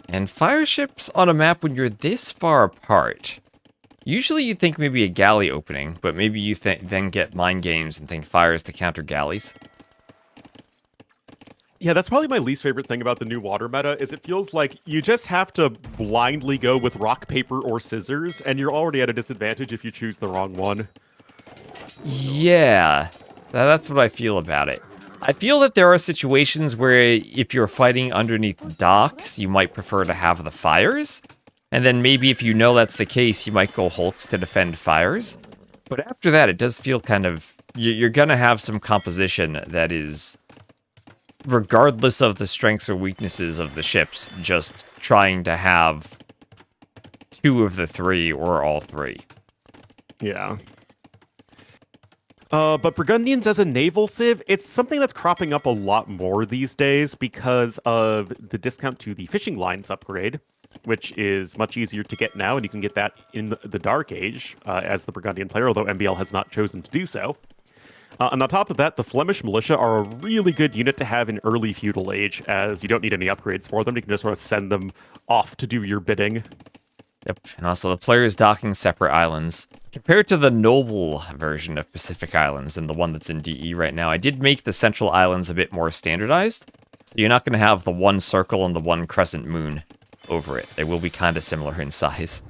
And fire ships on a map when you're this far apart. Usually you think maybe a galley opening, but maybe you then get mind games and think fires to counter galleys. Yeah, that's probably my least favorite thing about the new water meta, is it feels like you just have to blindly go with rock, paper, or scissors, and you're already at a disadvantage if you choose the wrong one. Yeah, that's what I feel about it. I feel that there are situations where if you're fighting underneath docks, you might prefer to have the fires. And then maybe if you know that's the case, you might go hulks to defend fires. But after that, it does feel kind of... You're going to have some composition that is, regardless of the strengths or weaknesses of the ships, just trying to have 2 of the 3 or all 3. Yeah. But Burgundians as a naval civ, it's something that's cropping up a lot more these days because of the discount to the fishing lines upgrade, which is much easier to get now, and you can get that in the Dark Age as the Burgundian player, although MBL has not chosen to do so. And on top of that, the Flemish militia are a really good unit to have in early feudal age, as you don't need any upgrades for them. You can just sort of send them off to do your bidding. Yep, and also the players docking separate islands. Compared to the noble version of Pacific Islands and the one that's in DE right now, I did make the central islands a bit more standardized. So you're not going to have the one circle and the one crescent moon over it. They will be kind of similar in size.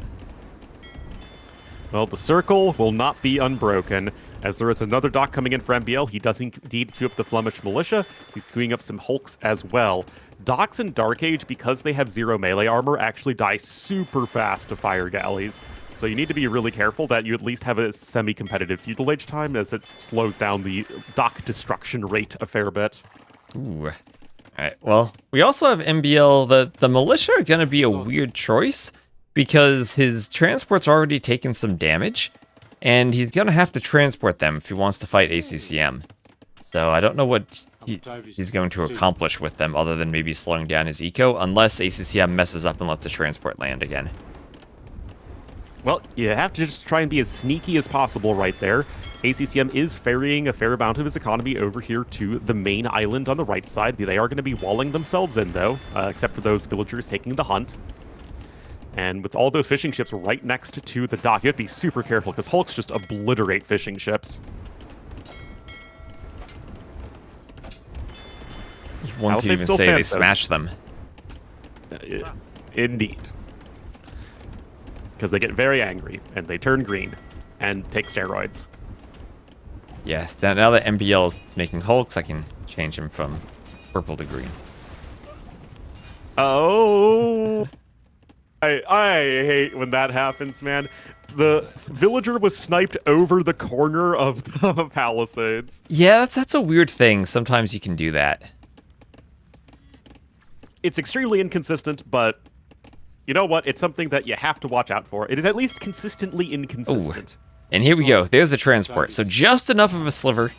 Well, the circle will not be unbroken, as there is another dock coming in for MBL. He does indeed queue up the Flemish Militia. He's queuing up some Hulks as well. Docks in Dark Age, because they have 0 melee armor, actually die super fast to fire galleys. So you need to be really careful that you at least have a semi-competitive feudal age time, as it slows down the dock destruction rate a fair bit. Ooh. Alright, well, we also have MBL. The militia are going to be a weird choice, because his transport's already taken some damage, and he's going to have to transport them if he wants to fight ACCM. So I don't know what he's going to accomplish with them other than maybe slowing down his eco, unless ACCM messes up and lets the transport land again. Well, you have to just try and be as sneaky as possible right there. ACCM is ferrying a fair amount of his economy over here to the main island on the right side. They are going to be walling themselves in, though, except for those villagers taking the hunt. And with all those fishing ships right next to the dock, you have to be super careful, because Hulks just obliterate fishing ships. One could even say they smash them. Indeed. Because they get very angry, and they turn green, and take steroids. Yeah, now that MBL is making Hulks, I can change him from purple to green. Oh! I hate when that happens, man. The villager was sniped over the corner of the palisades. Yeah, that's a weird thing. Sometimes you can do that. It's extremely inconsistent, but you know what? It's something that you have to watch out for. It is at least consistently inconsistent. Ooh. And here we go. There's the transport. So just enough of a sliver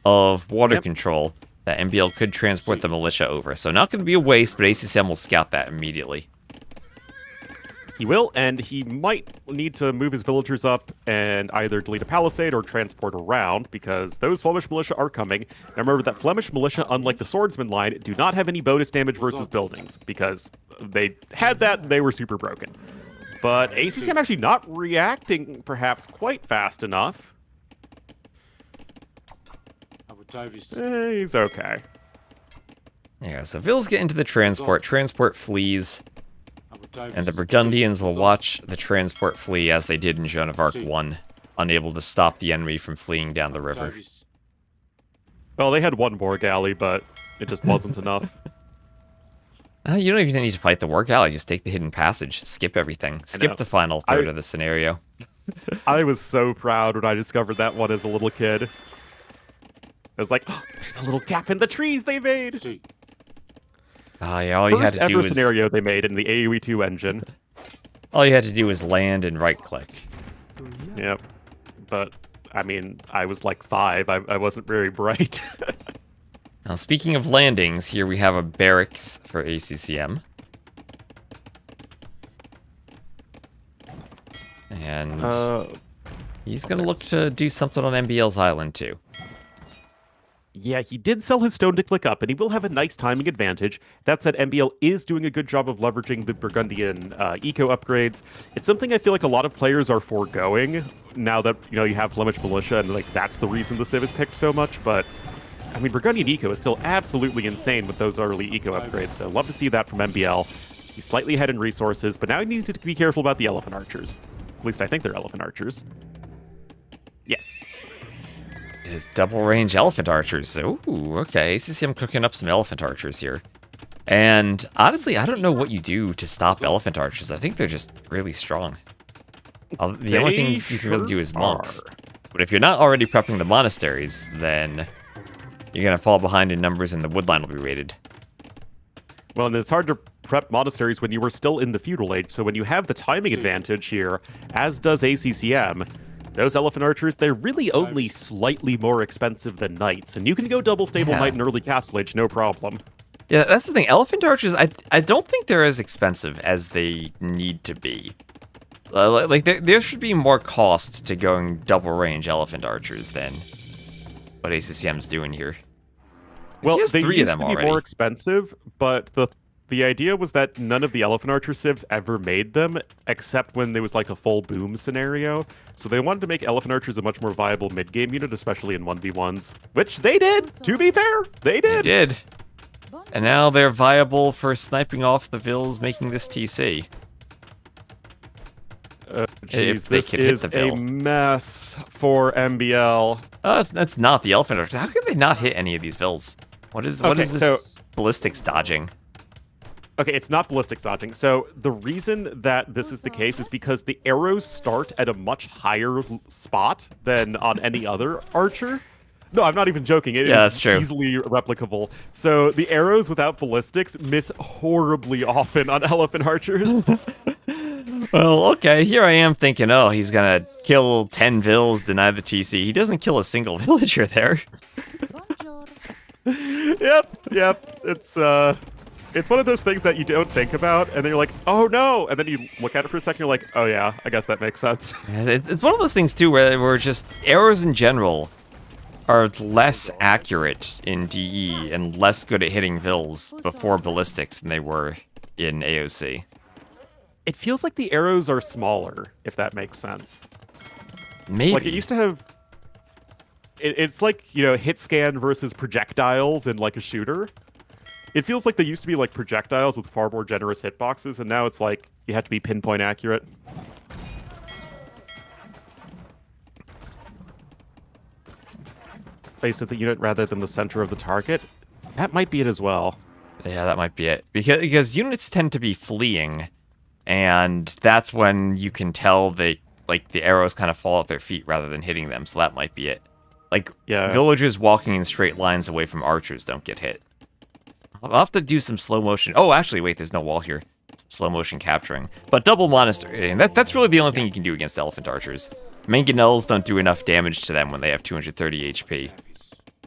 of water control that MBL could transport the militia over. So not going to be a waste, but ACCM will scout that immediately. He will, and he might need to move his villagers up and either delete a palisade or transport around, because those Flemish militia are coming. Now remember that Flemish militia, unlike the swordsman line, do not have any bonus damage versus buildings, because they had that and they were super broken. But ACCM actually not reacting perhaps quite fast enough. He's okay. Yeah, so Vills get into the transport. Transport flees. And the Burgundians will watch the transport flee as they did in Joan of Arc 1, unable to stop the enemy from fleeing down the river. Well, they had one war galley, but it just wasn't enough. You don't even need to fight the war galley, just take the hidden passage, skip everything, skip the final third of the scenario. I was so proud when I discovered that one as a little kid. I was like, oh, there's a little gap in the trees they made! Yeah, all you had to do was... scenario they made in the AoE2 engine. All you had to do was land and right-click. Yep. But, I mean, I was like 5. I wasn't very bright. Now, speaking of landings, here we have a barracks for ACCM. And he's going to look to do something on MBL's island, too. Yeah, he did sell his stone to click up, and he will have a nice timing advantage. That said, MBL is doing a good job of leveraging the Burgundian eco upgrades. It's something I feel like a lot of players are foregoing now that, you know, you have Flemish Militia, and like that's the reason the Civ is picked so much. But, I mean, Burgundian eco is still absolutely insane with those early eco upgrades, so love to see that from MBL. He's slightly ahead in resources, but now he needs to be careful about the Elephant Archers. At least I think they're Elephant Archers. Yes. His double-range elephant archers. Ooh, okay. ACCM cooking up some elephant archers here. And honestly, I don't know what you do to stop elephant archers. I think they're just really strong. The only thing you can really do is monks. But if you're not already prepping the monasteries, then you're going to fall behind in numbers and the woodline will be raided. Well, and it's hard to prep monasteries when you were still in the feudal age, so when you have the timing advantage here, as does ACCM, those Elephant Archers, they're really only slightly more expensive than Knights, and you can go double stable Knight in early Castle Age, no problem. Yeah, that's the thing. Elephant Archers, I don't think they're as expensive as they need to be. Like, there should be more cost to going double range Elephant Archers than what ACCM's doing here. Well, he has they 3 used of them to be already. more expensive, but the The idea was that none of the Elephant Archer civs ever made them, except when there was like a full boom scenario. So they wanted to make Elephant Archers a much more viable mid-game unit, especially in 1v1s. Which they did, to be fair. They did. They did. And now they're viable for sniping off the Vills making this TC. Geez, they this could hit is the a Vil. mess for MBL. That's not the Elephant Archers. How can they not hit any of these Vills? What is this so- ballistics dodging? Okay, it's not ballistics dodging. So the reason that this is the case is because the arrows start at a much higher spot than on any other archer. No, I'm not even joking. It Yeah, that's is true. easily replicable. So the arrows without ballistics miss horribly often on elephant archers. Well, okay, here I am thinking, oh, he's gonna kill 10 Vills, deny the TC. He doesn't kill a single villager there. Yep. It's one of those things that you don't think about, and then you're like, oh no, and then you look at it for a second, you're like, oh yeah, I guess that makes sense. It's one of those things, too, where just arrows in general are less accurate in DE and less good at hitting Vills before ballistics than they were in AOC. It feels like the arrows are smaller, if that makes sense. Maybe. Like, it used to have... It's like, hit scan versus projectiles in, like, a shooter. It feels like they used to be, like, projectiles with far more generous hitboxes, and now it's like, you have to be pinpoint accurate. Base of the unit rather than the center of the target. That might be it as well. Yeah, that might be it. Because units tend to be fleeing, and that's when you can tell the arrows kind of fall at their feet rather than hitting them, so that might be it. Like, Yeah. villagers walking in straight lines away from archers don't get hit. I'll have to do some slow motion. Oh, actually, wait, there's no wall here. Slow motion capturing. But double monastery, and that's really the only thing you can do against elephant archers. Mangonels don't do enough damage to them when they have 230 HP.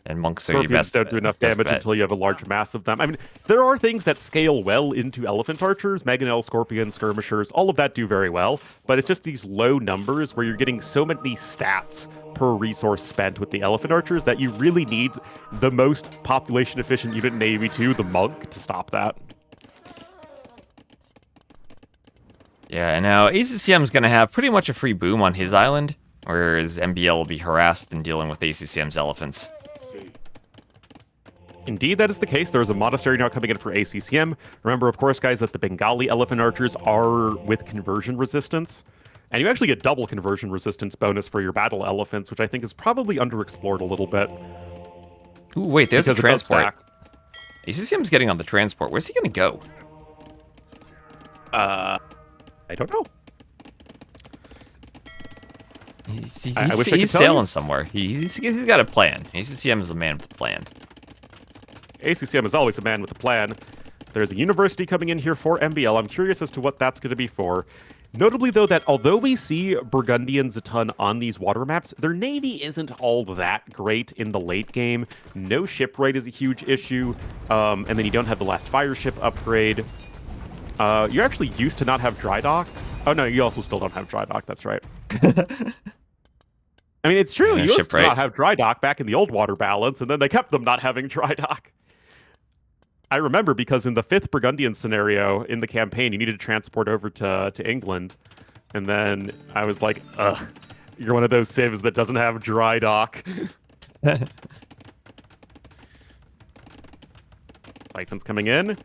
And monks are your Scorpions best don't do enough best damage bet. until you have a large mass of them. I mean, there are things that scale well into elephant archers, Mangonel, Scorpions, Skirmishers, all of that do very well, but it's just these low numbers where you're getting so many stats per resource spent with the elephant archers that you really need the most population efficient unit in AoE2, the monk, to stop that. Yeah, and now ACCM's going to have pretty much a free boom on his island, whereas MBL will be harassed in dealing with ACCM's elephants. Indeed, that is the case. There is a monastery now coming in for ACCM. Remember, of course, guys, that the Bengali elephant archers are with conversion resistance. And you actually get double conversion resistance bonus for your battle elephants, which I think is probably underexplored a little bit. Ooh, wait, there's a because it does transport. stack. ACCM's getting on the transport. Where's he going to go? I don't know. He's I wish I could tell sailing you. somewhere. He's got a plan. ACCM is a man with a plan. ACCM is always a man with a plan. There's a university coming in here for MBL. I'm curious as to what that's going to be for. Notably, though, that although we see Burgundians a ton on these water maps, their navy isn't all that great in the late game. No shipwright is a huge issue, and then you don't have the last fire ship upgrade. You actually used to not have dry dock. Oh, no, you also still don't have dry dock. That's right. I mean, it's true. Yeah, You used to shipwright. not have dry dock back in the old water balance, and then they kept them not having dry dock. I remember because in the 5th Burgundian scenario in the campaign, you needed to transport over to England. And then I was like, ugh, you're one of those civs that doesn't have dry dock. Python's coming in.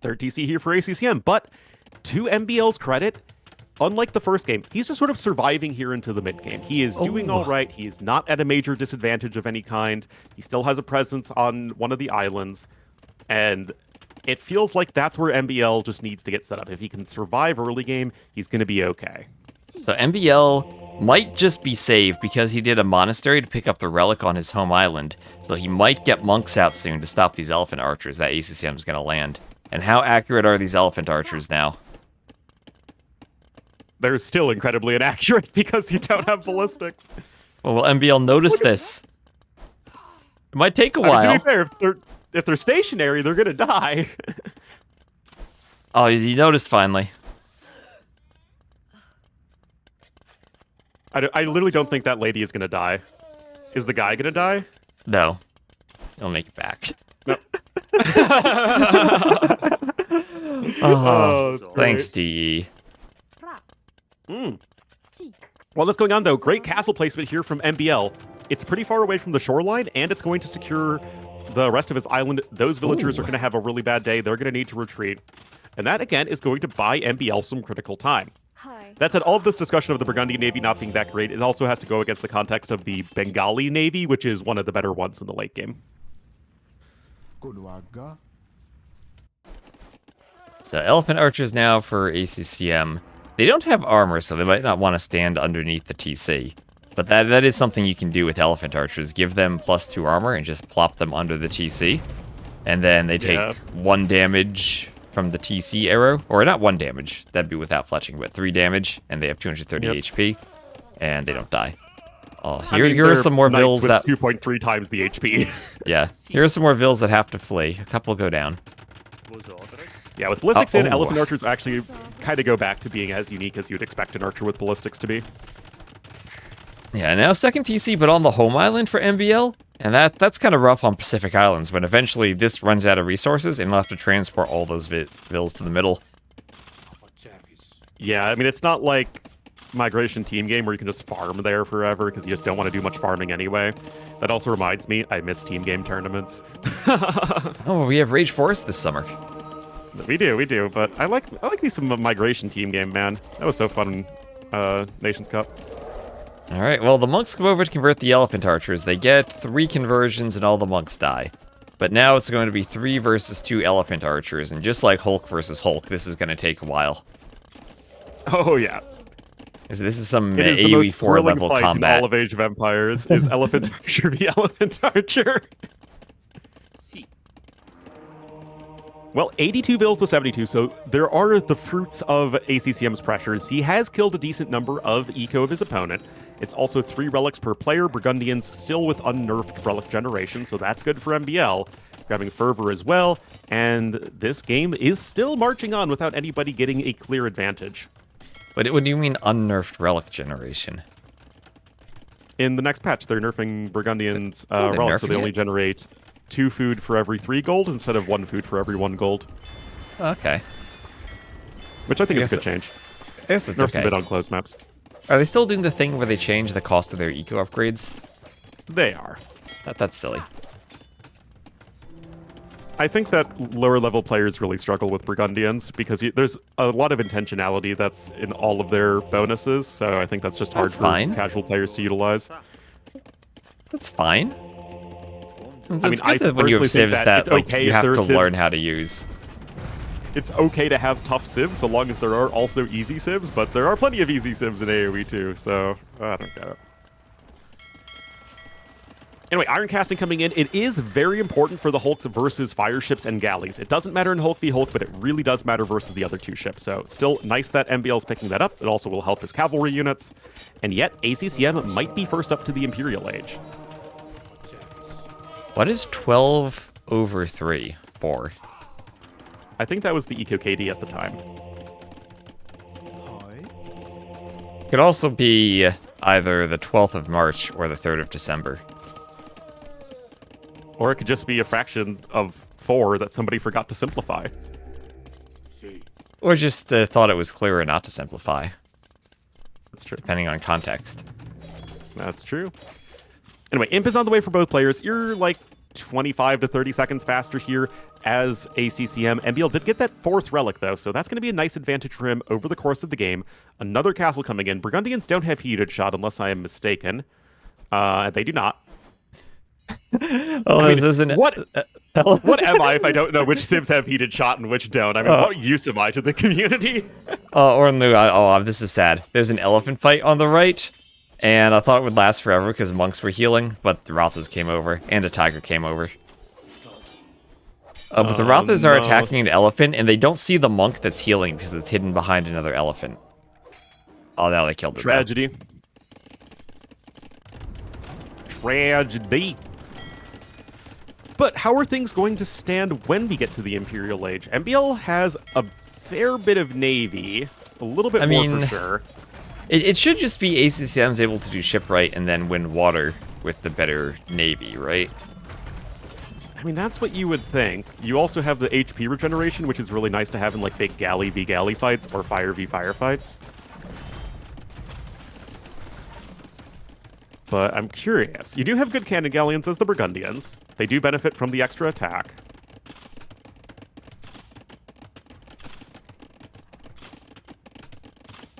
Third TC here for ACCM. But to MBL's credit, unlike the first game, he's just sort of surviving here into the mid-game. He is doing all right. He is not at a major disadvantage of any kind. He still has a presence on one of the islands. And it feels like that's where MBL just needs to get set up. If he can survive early game, he's going to be okay. So MBL might just be saved because he did a monastery to pick up the relic on his home island. So he might get monks out soon to stop these elephant archers that ACCM is going to land. And how accurate are these elephant archers now? They're still incredibly inaccurate because you don't have ballistics. Well, will MBL notice this? It might take a I mean, while. to be fair, if they're stationary, they're going to die. Oh, he noticed finally. I literally don't think that lady is going to die. Is the guy going to die? No. He'll make it back. No. Oh, that's thanks, great. DE. While that's going on, though, great castle placement here from MBL. It's pretty far away from the shoreline, and it's going to secure the rest of his island. Those villagers are going to have a really bad day. They're going to need to retreat. And that, again, is going to buy MBL some critical time. That said, all of this discussion of the Burgundian Navy not being that great, it also has to go against the context of the Bengali Navy, which is one of the better ones in the late game. So elephant archers now for ACCM. They don't have armor, so they might not want to stand underneath the TC. But that is something you can do with elephant archers. Give them +2 armor and just plop them under the TC. And then they take 1 damage from the TC arrow. Or not 1 damage, that'd be without fletching, but 3 damage, and they have 230 HP, and they don't die. Oh, here are some more vills that 2.3 times the HP. Yeah, here are some more vills that have to flee. A couple go down. Yeah, with ballistics in, elephant archers actually kind of go back to being as unique as you'd expect an archer with ballistics to be. Yeah, now second TC, but on the home island for MBL, and that's kind of rough on Pacific Islands when eventually this runs out of resources and they'll have to transport all those vills to the middle. Yeah, I mean, it's not like migration team game where you can just farm there forever because you just don't want to do much farming anyway. That also reminds me, I miss team game tournaments. Oh, we have Rage Forest this summer. We do, but I like me some migration team game, man. That was so fun in Nations Cup. All right, well, the monks come over to convert the elephant archers. They get 3 conversions and all the monks die. But now it's going to be 3 versus 2 elephant archers, and just like Hulk versus Hulk, this is going to take a while. Oh, yes. This is some it is AoE the most 4 level fight combat. in all of Age of Empires is elephant archer v elephant archer. Well, 82 vills to 72, so there are the fruits of ACCM's pressures. He has killed a decent number of eco of his opponent. It's also 3 relics per player. Burgundians still with unnerfed relic generation, so that's good for MBL. Grabbing Fervor as well, and this game is still marching on without anybody getting a clear advantage. But what do you mean unnerfed relic generation? In the next patch, they're nerfing Burgundians' relics, so they only generate 2 food for every 3 gold instead of 1 food for every 1 gold. Okay. Which I think is a good change. I guess that's Nerfs okay. a bit on closed maps. Are they still doing the thing where they change the cost of their eco upgrades? They are. That's silly. I think that lower level players really struggle with Burgundians because there's a lot of intentionality that's in all of their bonuses, so I think that's just hard for casual players to utilize. That's fine. I mean, I when you have civs that like, okay you have to civs. learn how to use. It's okay to have tough civs so long as there are also easy civs, but there are plenty of easy civs in AoE too, so I don't get it. Anyway, Iron Casting coming in. It is very important for the Hulks versus fire ships and galleys. It doesn't matter in Hulk v Hulk, but it really does matter versus the other 2 ships. So still nice that MBL's picking that up. It also will help his cavalry units. And yet, ACCM might be first up to the Imperial Age. What is 12 over 3 for? I think that was the Eco KD at the time. Could also be either the 12th of March or the 3rd of December. Or it could just be a fraction of 4 that somebody forgot to simplify. Or just thought it was clearer not to simplify. That's true. Depending on context. That's true. Anyway, Imp is on the way for both players. You're like 25 to 30 seconds faster here as ACCM. MBL did get that 4th relic, though, so that's going to be a nice advantage for him over the course of the game. Another castle coming in. Burgundians don't have heated shot, unless I am mistaken. They do not. Oh, I mean, this isn't what am I if I don't know which civs have heated shot and which don't? I mean, what use am I to the community? This is sad. There's an elephant fight on the right, and I thought it would last forever because monks were healing, but the Rathas came over, and a tiger came over. But the Rathas are attacking an elephant, and they don't see the monk that's healing because it's hidden behind another elephant. Oh, now they killed it. Tragedy. Tragedy. But how are things going to stand when we get to the Imperial Age? MBL has a fair bit of navy, a little bit more for sure. It should just be ACCM's able to do shipwright and then win water with the better navy, right? I mean, that's what you would think. You also have the HP regeneration, which is really nice to have in like big galley v galley fights or fire v fire fights. But I'm curious. You do have good cannon galleons as the Burgundians. They do benefit from the extra attack.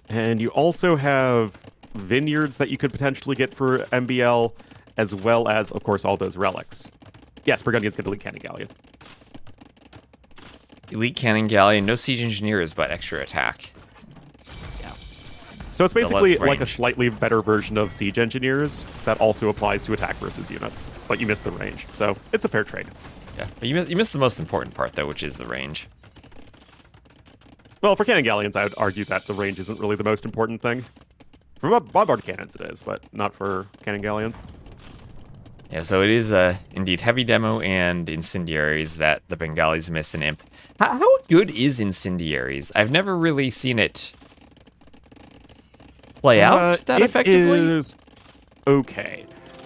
And you also have vineyards that you could potentially get for MBL, as well as, of course, all those relics. Yes, Burgundians get elite cannon galleon. Elite cannon galleon, no siege engineers, but extra attack. So it's basically less like a range. slightly better version of siege engineers that also applies to attack versus units, but you miss the range. So it's a fair trade. Yeah, but you missed the most important part, though, which is the range. Well, for cannon galleons, I would argue that the range isn't really the most important thing. For bombard cannons, it is, but not for cannon galleons. Yeah, so it is indeed heavy demo and incendiaries that the Bengalis miss in Imp. How good is incendiaries? I've never really seen it play out that effectively. It is okay.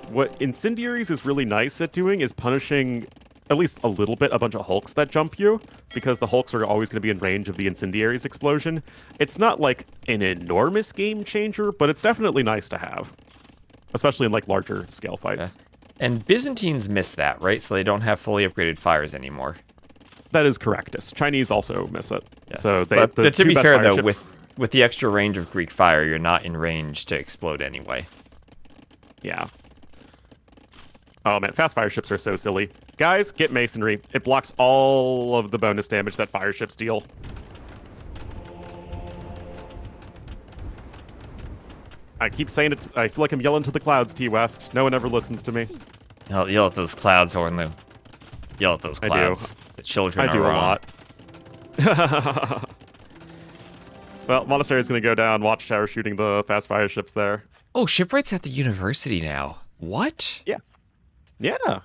What incendiaries is really nice at doing is punishing at least a little bit a bunch of hulks that jump you, because the hulks are always going to be in range of the incendiaries explosion. It's not like an enormous game changer, but it's definitely nice to have, especially in like larger scale fights. Yeah. And Byzantines miss that, right? So they don't have fully upgraded fires anymore. That is correctest. Chinese also miss it. Yeah. So they, but the to two be best fair, fire though, ships- with the extra range of Greek fire, you're not in range to explode anyway. Yeah. Oh man, fast fire ships are so silly. Guys, get masonry. It blocks all of the bonus damage that fire ships deal. I keep saying it. I feel like I'm yelling to the clouds, T-West. No one ever listens to me. Yell at those clouds, Hornlu. Yell at those I do. clouds. The children I are do wrong. a lot. Well, Monastery is going to go down. Watchtower shooting the fast fire ships there. Oh, shipwrights at the university now. What? Yeah. Yeah.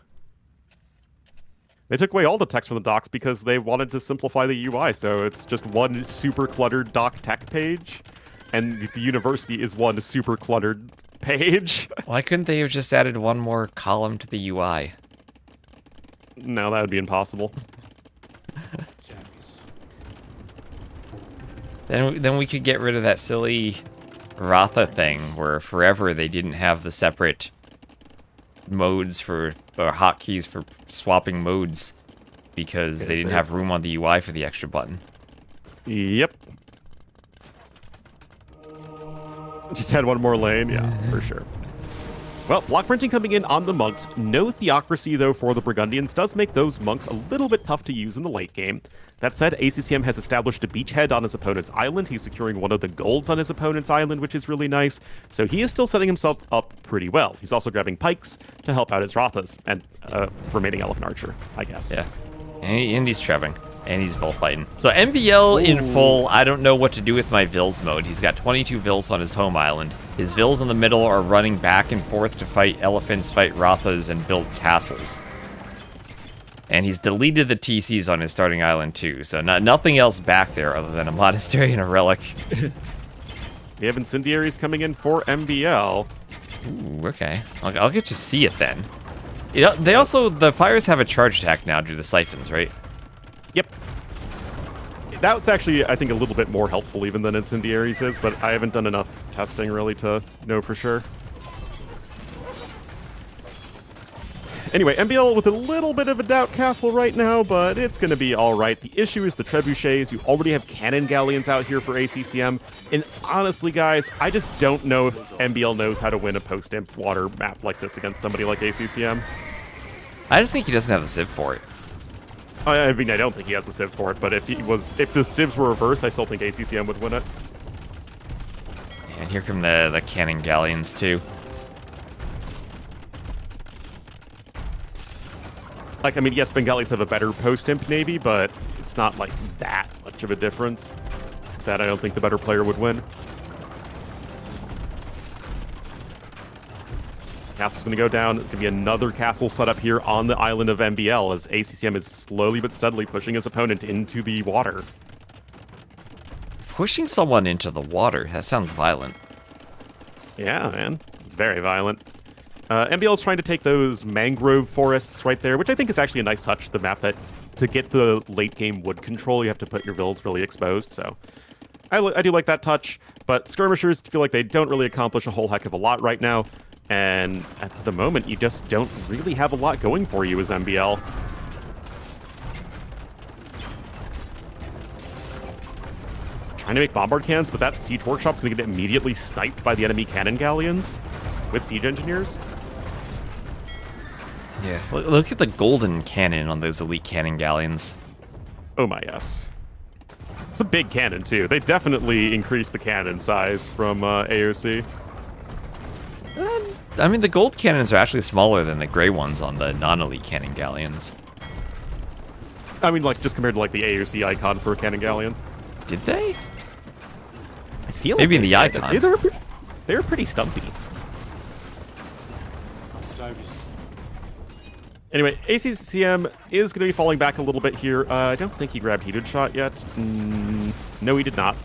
They took away all the text from the docs because they wanted to simplify the UI, so it's just one super cluttered doc tech page, and the university is one super cluttered page. Why couldn't they have just added one more column to the UI? No, that would be impossible. Then we could get rid of that silly Ratha thing where forever they didn't have the separate modes or hotkeys for swapping modes because they didn't have room on the UI for the extra button. Yep. Just had one more lane, yeah, for sure. Well, block printing coming in on the monks. No theocracy, though, for the Burgundians does make those monks a little bit tough to use in the late game. That said, ACCM has established a beachhead on his opponent's island. He's securing one of the golds on his opponent's island, which is really nice. So he is still setting himself up pretty well. He's also grabbing pikes to help out his Rathas and remaining Elephant Archer, I guess. Yeah. And he's trebbing. And he's bullfighting. So MBL in full, I don't know what to do with my Vils mode. He's got 22 Vils on his home island. His Vils in the middle are running back and forth to fight elephants, fight Rathas, and build castles. And he's deleted the TCs on his starting island too, so nothing else back there other than a monastery and a relic. We have incendiaries coming in for MBL. Ooh, okay. I'll get to see it then. They also, the fires have a charge attack now due to the siphons, right? Yep. That's actually, I think, a little bit more helpful even than incendiaries is, but I haven't done enough testing really to know for sure. Anyway, MBL with a little bit of a doubt castle right now, but it's going to be all right. The issue is the trebuchets. You already have cannon galleons out here for ACCM, and honestly, guys, I just don't know if MBL knows how to win a post-imp water map like this against somebody like ACCM. I just think he doesn't have the civ for it. I mean, I don't think he has the civ for it, but if the civs were reversed, I still think ACCM would win it. And here come the cannon galleons too. Like, I mean, yes, Bengalis have a better post-imp navy, but it's not like that much of a difference that I don't think the better player would win. Castle's going to go down. There's going to be another castle set up here on the island of MBL as ACCM is slowly but steadily pushing his opponent into the water. Pushing someone into the water, that sounds violent. Yeah, man. It's very violent. MBL is trying to take those mangrove forests right there, which I think is actually a nice touch to the map, that to get the late game wood control, you have to put your vills really exposed, so I do like that touch, but skirmishers feel like they don't really accomplish a whole heck of a lot right now, and at the moment, you just don't really have a lot going for you as MBL. Trying to make bombard cannons, but that siege workshop's going to get immediately sniped by the enemy cannon galleons with siege engineers. Yeah, look at the golden cannon on those elite cannon galleons. Oh my, yes. It's a big cannon, too. They definitely increased the cannon size from AOC. I mean, the gold cannons are actually smaller than the gray ones on the non-elite cannon galleons. I mean, like, just compared to, like, the AOC icon for cannon galleons. Did they? I feel Maybe like in the icon. They were pretty stumpy. Anyway, ACCM is going to be falling back a little bit here. I don't think he grabbed heated shot yet. No, he did not.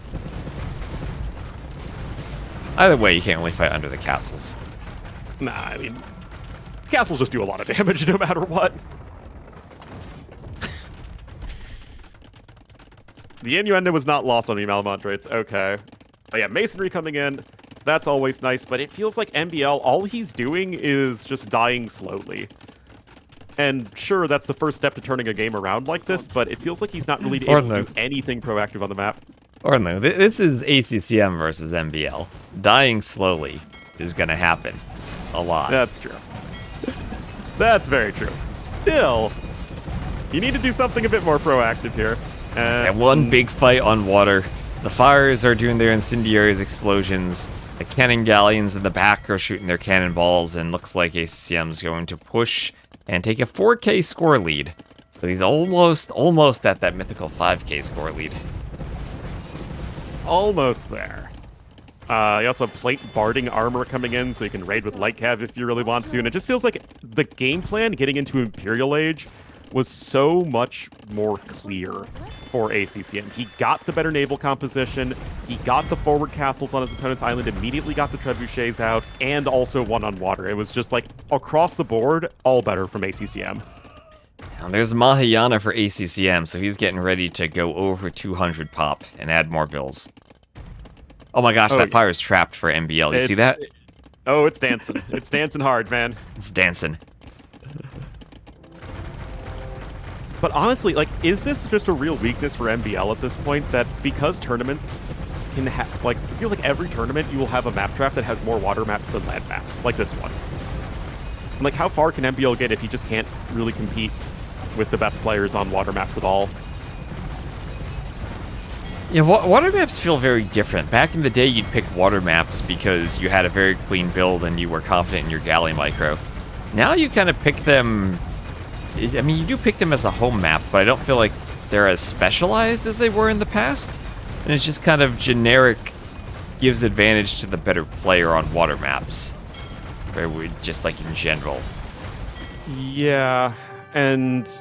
Either way, you can't really fight under the castles. Nah, I mean, castles just do a lot of damage no matter what. The innuendo was not lost on me, Malamontrates. Okay. But yeah, masonry coming in. That's always nice, but it feels like MBL, all he's doing is just dying slowly. And sure, that's the first step to turning a game around like this, but it feels like he's not really able to do anything proactive on the map. Or no, this is ACCM versus MBL. Dying slowly is going to happen a lot. That's true. That's very true. Still, you need to do something a bit more proactive here. And one big fight on water. The fires are doing their incendiaries explosions. The cannon galleons in the back are shooting their cannonballs, and looks like ACCM's going to push and take a 4K score lead. So he's almost at that mythical 5K score lead. Almost there. You also have plate barding armor coming in, so you can raid with light cav if you really want to. And it just feels like the game plan getting into Imperial Age was so much more clear for ACCM. He got the better naval composition, he got the forward castles on his opponent's island, immediately got the trebuchets out, and also won on water. It was just like, across the board, all better from ACCM. And there's Mahayana for ACCM, so he's getting ready to go over 200 pop and add more bills. Oh my gosh, that fire is trapped for MBL. You see that? Oh, it's dancing. It's dancing hard, man. It's dancing. But honestly, like, is this just a real weakness for MBL at this point? That because tournaments can have, like, it feels like every tournament you will have a map draft that has more water maps than land maps, like this one. And, like, how far can MBL get if he just can't really compete with the best players on water maps at all? Yeah, water maps feel very different. Back in the day, you'd pick water maps because you had a very clean build and you were confident in your galley micro. Now you kind of pick them... I mean, you do pick them as a home map, but I don't feel like they're as specialized as they were in the past. And it's just kind of generic, gives advantage to the better player on water maps. Where we just like in general. Yeah, and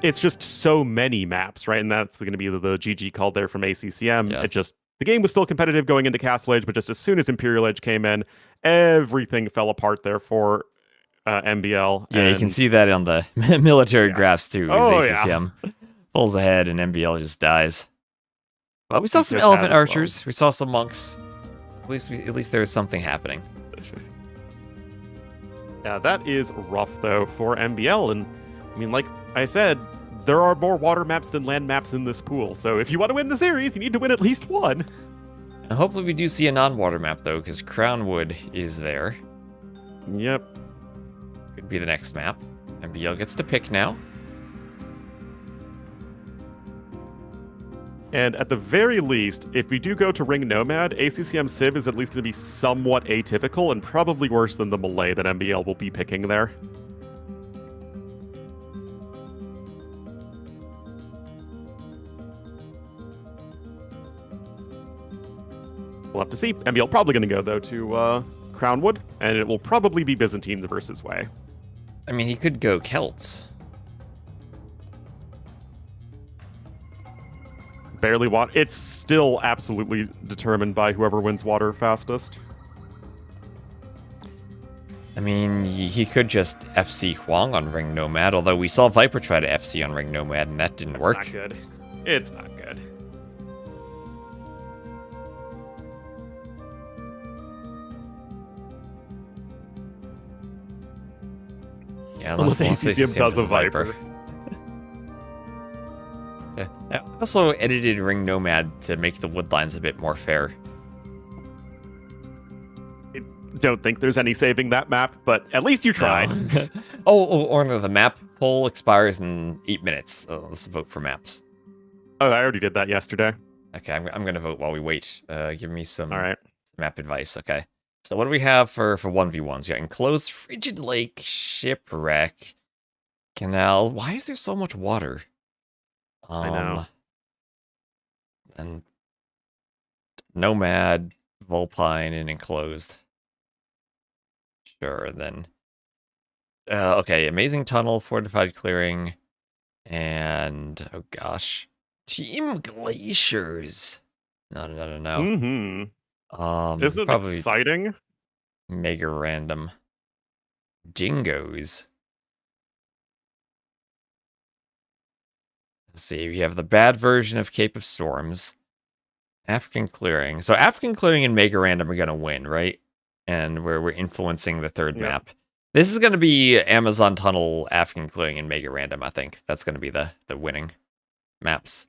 it's just so many maps, right? And that's going to be the GG call there from ACCM. Yeah. It just, the game was still competitive going into Castle Age, but just as soon as Imperial Age came in, everything fell apart there for MBL. Yeah, you can see that on the military graphs too. ACCM pulls ahead and MBL just dies. Well, we saw some elephant archers. We saw some monks. At least there was something happening. Yeah, that is rough though for MBL, and I mean, like I said, there are more water maps than land maps in this pool. So if you want to win the series, you need to win at least one. And hopefully we do see a non-water map though, because Crownwood is there. Yep. Could be the next map. MBL gets to pick now. And at the very least, if we do go to Ring Nomad, ACCM Civ is at least going to be somewhat atypical and probably worse than the Malay that MBL will be picking there. We'll have to see. MBL probably going to go, though, to Crownwood, and it will probably be Byzantines versus Wei. I mean, he could go Celts. Barely water. It's still absolutely determined by whoever wins water fastest. I mean, he could just FC Huang on Ring Nomad, although we saw Viper try to FC on Ring Nomad and that didn't work. It's not good. It's not good. Yeah, Unless unless ACCM does a Viper. Yeah. I also edited Ring Nomad to make the woodlines a bit more fair. Don't think there's any saving that map, but at least you tried. No. or no, the map poll expires in 8 minutes. Let's vote for maps. Oh, I already did that yesterday. Okay, I'm gonna vote while we wait. Give me some All right. map advice. Okay. So what do we have for 1v1s? Yeah, enclosed frigid lake, shipwreck, canal. Why is there so much water? I know. And nomad, vulpine, and enclosed. Sure, then. Okay, amazing tunnel, fortified clearing, and oh gosh, team glaciers. No. Mm-hmm. Isn't it Probably exciting? mega random. Dingoes. Let's see, we have the bad version of Cape of Storms. African Clearing. So African Clearing and Mega Random are gonna win, right? And we're influencing the third map. This is gonna be Amazon Tunnel, African Clearing, and Mega Random, I think. That's gonna be the winning maps.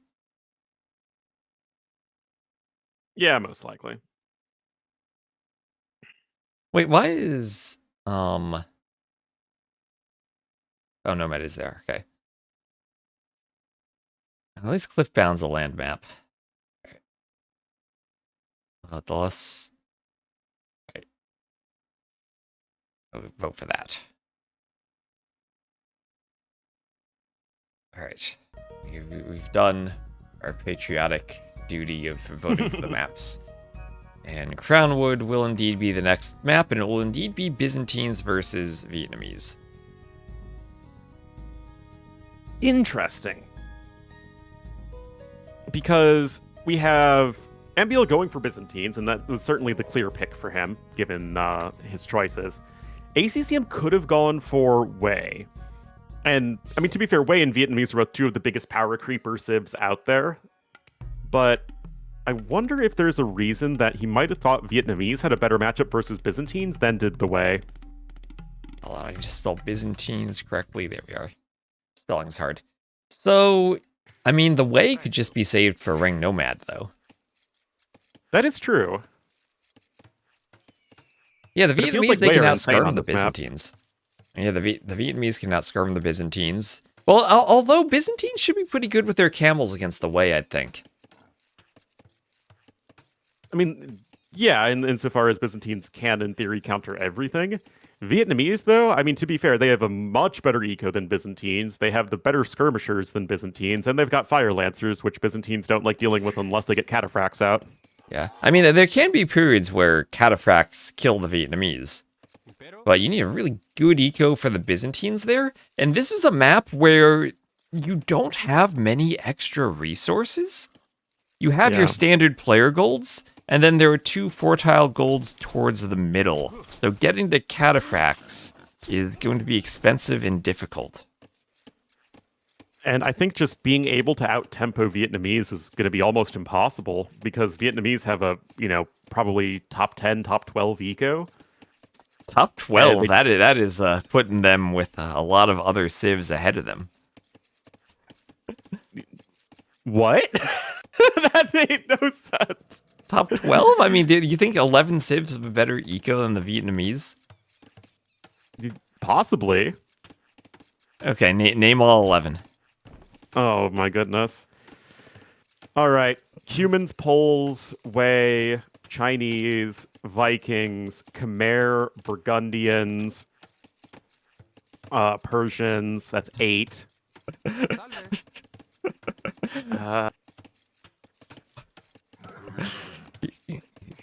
Yeah, most likely. Wait, why is oh, Nomad is there, okay. At least Cliffbound's a land map. The less... Right. I'll vote for that. Alright. We've done our patriotic duty of voting for the maps. And Crownwood will indeed be the next map, and it will indeed be Byzantines versus Vietnamese. Interesting. Because we have MBL going for Byzantines, and that was certainly the clear pick for him, given his choices. ACCM could have gone for Wei. And, I mean, to be fair, Wei and Vietnamese are both two of the biggest power creeper civs out there. But I wonder if there's a reason that he might have thought Vietnamese had a better matchup versus Byzantines than did the Wei. Hold on, I need to spell Byzantines correctly. There we are. Spelling's hard. So, I mean, the Wei could just be saved for Ring Nomad, though. That is true. Yeah, the But it feels Vietnamese, like they can Wei are insane outscarm on the this map. Byzantines. Yeah, the Vietnamese can outscarm the Byzantines. Well, although Byzantines should be pretty good with their camels against the Wei, I'd think. I mean, yeah, insofar as Byzantines can, in theory, counter everything. Vietnamese, though, I mean, to be fair, they have a much better eco than Byzantines. They have the better skirmishers than Byzantines, and they've got fire lancers, which Byzantines don't like dealing with unless they get cataphracts out. Yeah, I mean, there can be periods where cataphracts kill the Vietnamese. But you need a really good eco for the Byzantines there. And this is a map where you don't have many extra resources. You have your standard player golds, and then there are 2 4-tile golds towards the middle. So getting to cataphracts is going to be expensive and difficult. And I think just being able to out-tempo Vietnamese is going to be almost impossible, because Vietnamese have a, probably top 10, top 12 eco. Top 12, that is putting them with a lot of other civs ahead of them. What? That made no sense. Top 12? I mean, do you think 11 civs have a better eco than the Vietnamese? Possibly. Okay, name all 11. Oh my goodness. All right. Humans, Poles, Wei, Chinese, Vikings, Khmer, Burgundians, Persians. That's 8.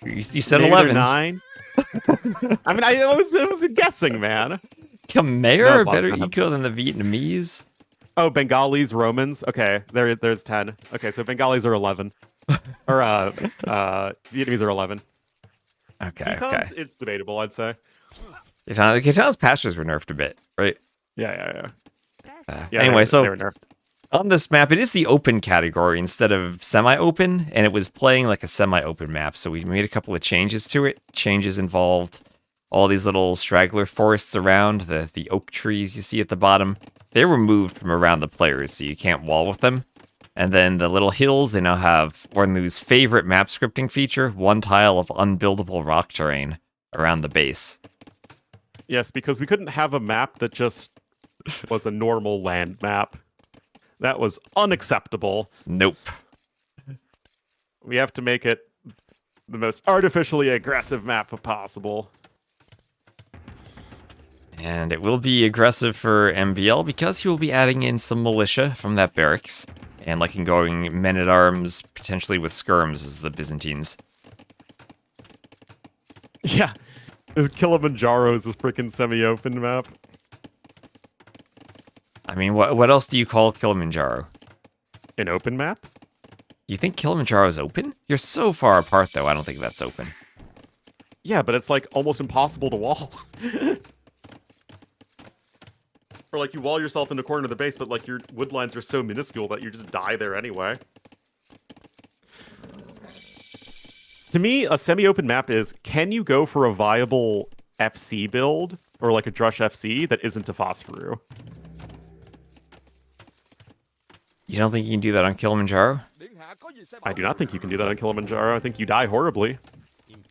You said Maybe 11. 9. I mean, it was guessing, man. Khmer are lost better map. eco than the Vietnamese? Oh, Bengalis, Romans. Okay, there's 10. Okay, so Bengalis are 11. Or Vietnamese are 11. Okay. It's debatable, I'd say. Kitana's pastures were nerfed a bit, right? Yeah. Yeah, Anyway, they so were nerfed. on this map, it is the open category instead of semi-open, and it was playing like a semi-open map, so we made a couple of changes to it. Changes involved all these little straggler forests around, the oak trees you see at the bottom. They're removed from around the players, so you can't wall with them. And then the little hills, they now have Ornu's favorite map scripting feature, one tile of unbuildable rock terrain around the base. Yes, because we couldn't have a map that just was a normal land map. That was unacceptable. Nope. We have to make it the most artificially aggressive map possible. And it will be aggressive for MBL because he will be adding in some militia from that barracks. And like in going men-at-arms, potentially with skirms as the Byzantines. Yeah. Kilimanjaro is this freaking semi-open map. I mean, what else do you call Kilimanjaro? An open map? You think Kilimanjaro is open? You're so far apart, though. I don't think that's open. Yeah, but it's like almost impossible to wall. Or like you wall yourself in the corner of the base, but like your wood lines are so minuscule that you just die there anyway. To me, a semi-open map is, can you go for a viable FC build, or like a Drush FC, that isn't a Phosphorus? You don't think you can do that on Kilimanjaro? I do not think you can do that on Kilimanjaro. I think you die horribly.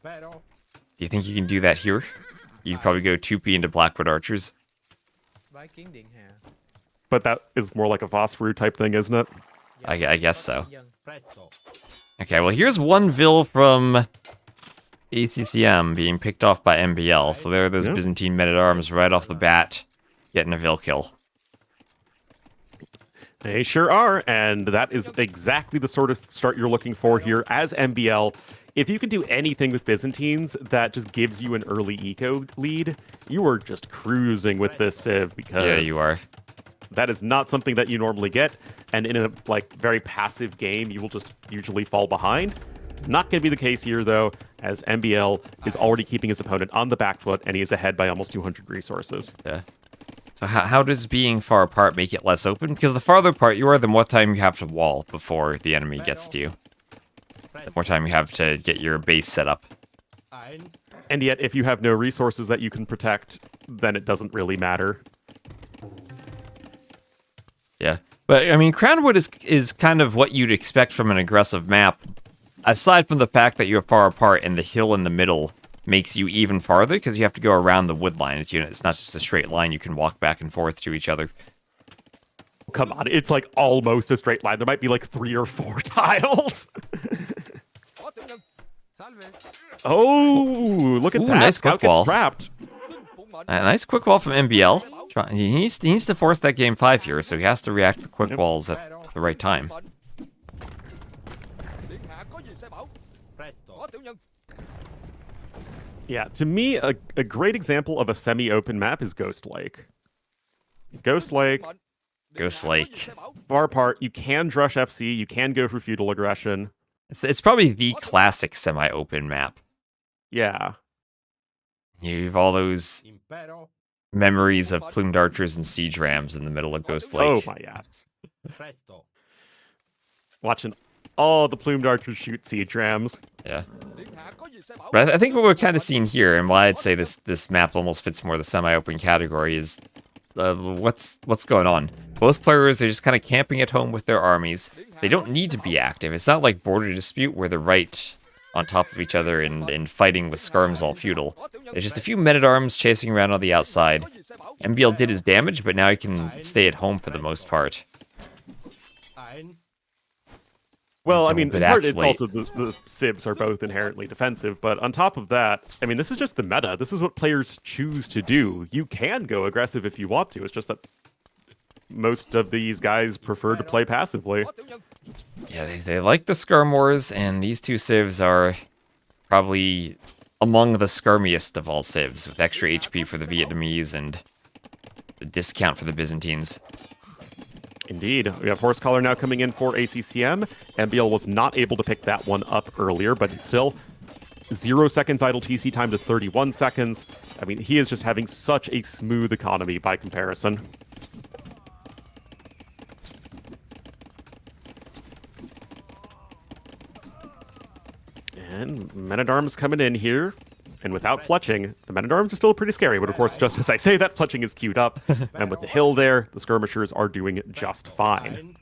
Do you think you can do that here? You probably go 2P into Blackwood Archers. But that is more like a Phosphorus type thing, isn't it? I guess so. Okay, well here's one Vil from ACCM being picked off by MBL. So there are those Byzantine men-at-arms right off the bat getting a Vil kill. They sure are, and that is exactly the sort of start you're looking for here as MBL. If you can do anything with Byzantines that just gives you an early eco lead, you are just cruising with this Civ, because Yeah, you are. that is not something that you normally get, and in a like very passive game, you will just usually fall behind. Not going to be the case here, though, as MBL is already keeping his opponent on the back foot, and he is ahead by almost 200 resources. Yeah. So how does being far apart make it less open? Because the farther apart you are, the more time you have to wall before the enemy gets to you. The more time you have to get your base set up. And yet, if you have no resources that you can protect, then it doesn't really matter. Yeah. But, I mean, Crownwood is kind of what you'd expect from an aggressive map. Aside from the fact that you're far apart and the hill in the middle makes you even farther because you have to go around the wood line. It's not just a straight line. You can walk back and forth to each other. Come on, it's like almost a straight line. There might be like 3 or 4 tiles. Oh, look at that. Nice Scout quick wall. gets trapped. A nice quick wall from MBL. He needs to force that game 5 here, so he has to react to quick walls at the right time. Yeah, to me, a great example of a semi-open map is Ghost Lake. Ghost Lake, far apart, you can Drush FC, you can go for feudal aggression. It's probably the classic semi-open map. Yeah. You have all those memories of plumed archers and siege rams in the middle of Ghost Lake. Oh my ass. Watching all the plumed archers shoot siege rams. Yeah. But I think what we're kind of seeing here, and why I'd say this map almost fits more the semi-open category, is what's going on. Both players are just kind of camping at home with their armies. They don't need to be active. It's not like Border Dispute where they're right on top of each other and fighting with skirms all feudal. There's just a few men-at-arms chasing around on the outside. MBL did his damage, but now he can stay at home for the most part. Well, I mean, But part, it's actually- also the Civs are both inherently defensive, but on top of that, I mean, this is just the meta. This is what players choose to do. You can go aggressive if you want to. It's just that most of these guys prefer to play passively. Yeah, they like the skirm wars, and these two civs are probably among the skirmiest of all civs, with extra HP for the Vietnamese and the discount for the Byzantines. Indeed. We have Horsecollar now coming in for ACCM. MBL was not able to pick that one up earlier, but still, 0 seconds idle TC time to 31 seconds. I mean, he is just having such a smooth economy by comparison. And Men-at-Arms coming in here. And without fletching, the Men-at-Arms are still pretty scary. But of course, just as I say that, fletching is queued up. And with the hill there, the skirmishers are doing just fine.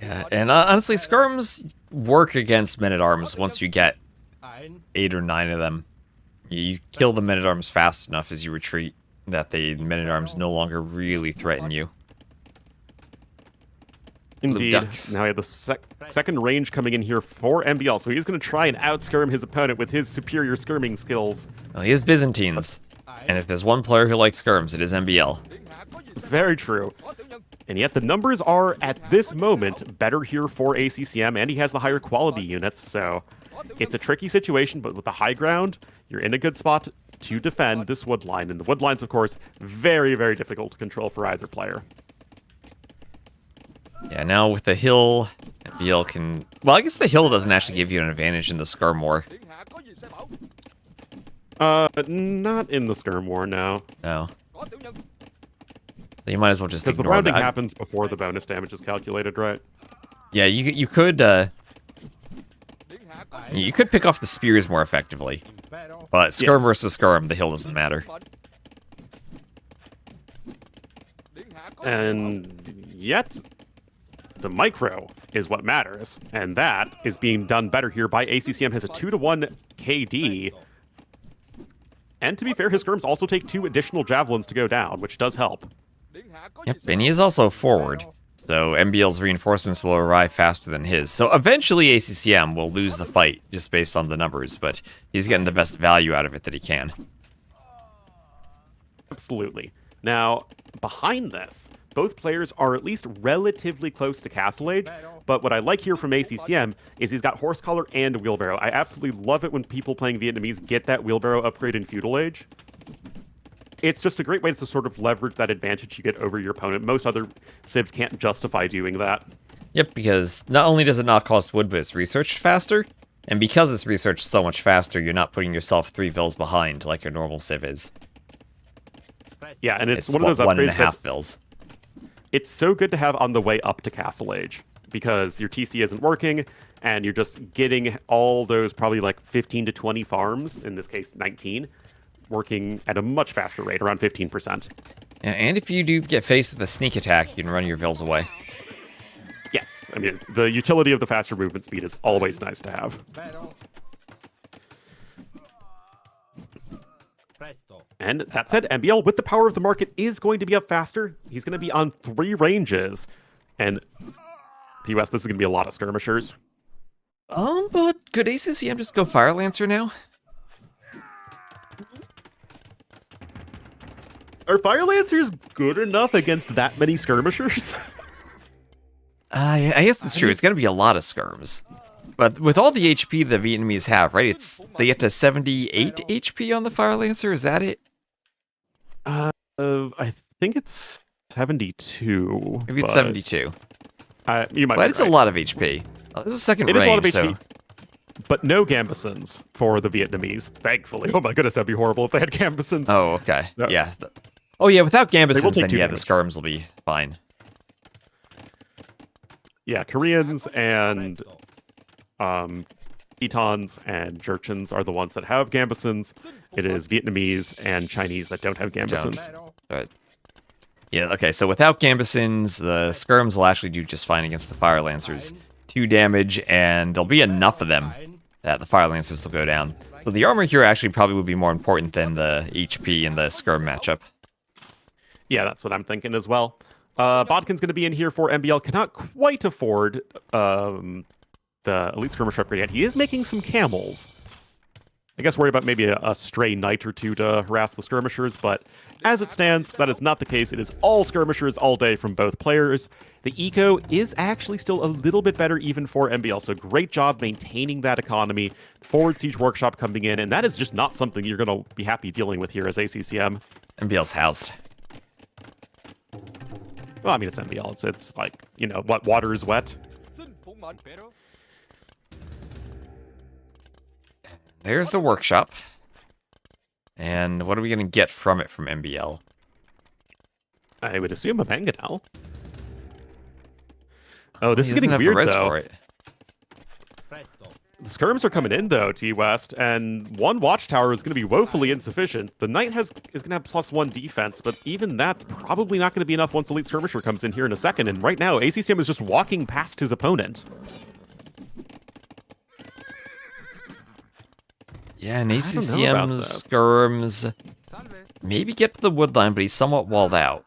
Yeah, and honestly, skirms work against Men-at-Arms once you get 8 or 9 of them. You kill the Men-at-Arms fast enough as you retreat that the Men-at-Arms no longer really threaten you. Indeed. Now we have the second range coming in here for MBL, so he's going to try and outskirm his opponent with his superior skirming skills. Well, he is Byzantines, and if there's one player who likes skirms, it is MBL. Very true. And yet the numbers are, at this moment, better here for ACCM, and he has the higher quality units, so it's a tricky situation, but with the high ground, you're in a good spot to defend this wood line. And the wood lines, of course, very, very difficult to control for either player. Yeah, now with the hill, MBL can... Well, I guess the hill doesn't actually give you an advantage in the skirm war. Not in the skirm war, no. No. So you might as well just ignore because the rounding that. happens before the bonus damage is calculated, right? Yeah, you could pick off the spears more effectively, but skirm versus skirm, the hill doesn't matter. And yet, the micro is what matters, and that is being done better here by ACCM. Has a 2-to-1 KD, and to be fair, his skirms also take 2 additional javelins to go down, which does help. Yep, and he is also forward, so MBL's reinforcements will arrive faster than his. So eventually ACCM will lose the fight, just based on the numbers, but he's getting the best value out of it that he can. Absolutely. Now, behind this, both players are at least relatively close to Castle Age, but what I like here from ACCM is he's got Horse Collar and a Wheelbarrow. I absolutely love it when people playing Vietnamese get that Wheelbarrow upgrade in Feudal Age. It's just a great way to sort of leverage that advantage you get over your opponent. Most other civs can't justify doing that. Yep, because not only does it not cost wood, but it's researched faster, and because it's researched so much faster, you're not putting yourself 3 vills behind like your normal civ is. Yeah, and it's one of those upgrades 1.5 vills. It's so good to have on the way up to Castle Age, because your TC isn't working, and you're just getting all those probably like 15 to 20 farms, in this case 19, working at a much faster rate, around 15%. Yeah, and if you do get faced with a sneak attack, you can run your vills away. Yes, I mean, the utility of the faster movement speed is always nice to have. And that said, MBL, with the power of the market, is going to be up faster. He's going to be on 3 ranges. And to US, this is going to be a lot of skirmishers. But could ACCM just go Fire Lancer now? Are Fire Lancers good enough against that many skirmishers? I guess that's true. It's going to be a lot of skirms. But with all the HP the Vietnamese have, right? They get to 78 HP on the Fire Lancer. Is that it? I think it's 72. Maybe it's 72. You might. But be it's right. a lot of HP. This is second It range, is a lot of so... HP. But no Gambesons for the Vietnamese, thankfully. Oh my goodness, that'd be horrible if they had Gambesons. Oh, okay. No. Yeah. Oh, yeah, without They will Gambesons, take then 2 yeah, the damage. skirms will be fine. Yeah, Koreans and Tetons and Jurchens are the ones that have Gambesons. It is Vietnamese and Chinese that don't have Gambesons. Yeah, okay, so without Gambesons, the skirms will actually do just fine against the Fire Lancers. 2 damage, and there'll be enough of them that the Fire Lancers will go down. So the armor here actually probably would be more important than the HP in the skirm matchup. Yeah, that's what I'm thinking as well. Bodkin's going to be in here for MBL. Cannot quite afford the Elite Skirmisher upgrade yet. He is making some camels. I guess worry about maybe a stray knight or 2 to harass the skirmishers, but as it stands, that is not the case. It is all skirmishers all day from both players. The eco is actually still a little bit better even for MBL, so great job maintaining that economy. Forward Siege Workshop coming in, and that is just not something you're going to be happy dealing with here as ACCM. MBL's housed. Well, I mean, it's MBL. It's like, you know, what, water is wet. There's the workshop. And what are we going to get from it from MBL? I would assume a mangonel. Oh, this He is doesn't getting have the weird, res though. for it. The skirms are coming in, though, T-West, and one watchtower is going to be woefully insufficient. The knight is going to have +1 defense, but even that's probably not going to be enough once Elite Skirmisher comes in here in a second, and right now, ACCM is just walking past his opponent. Yeah, and I don't know ACCM about this. skirms maybe get to the wood line, but he's somewhat walled out.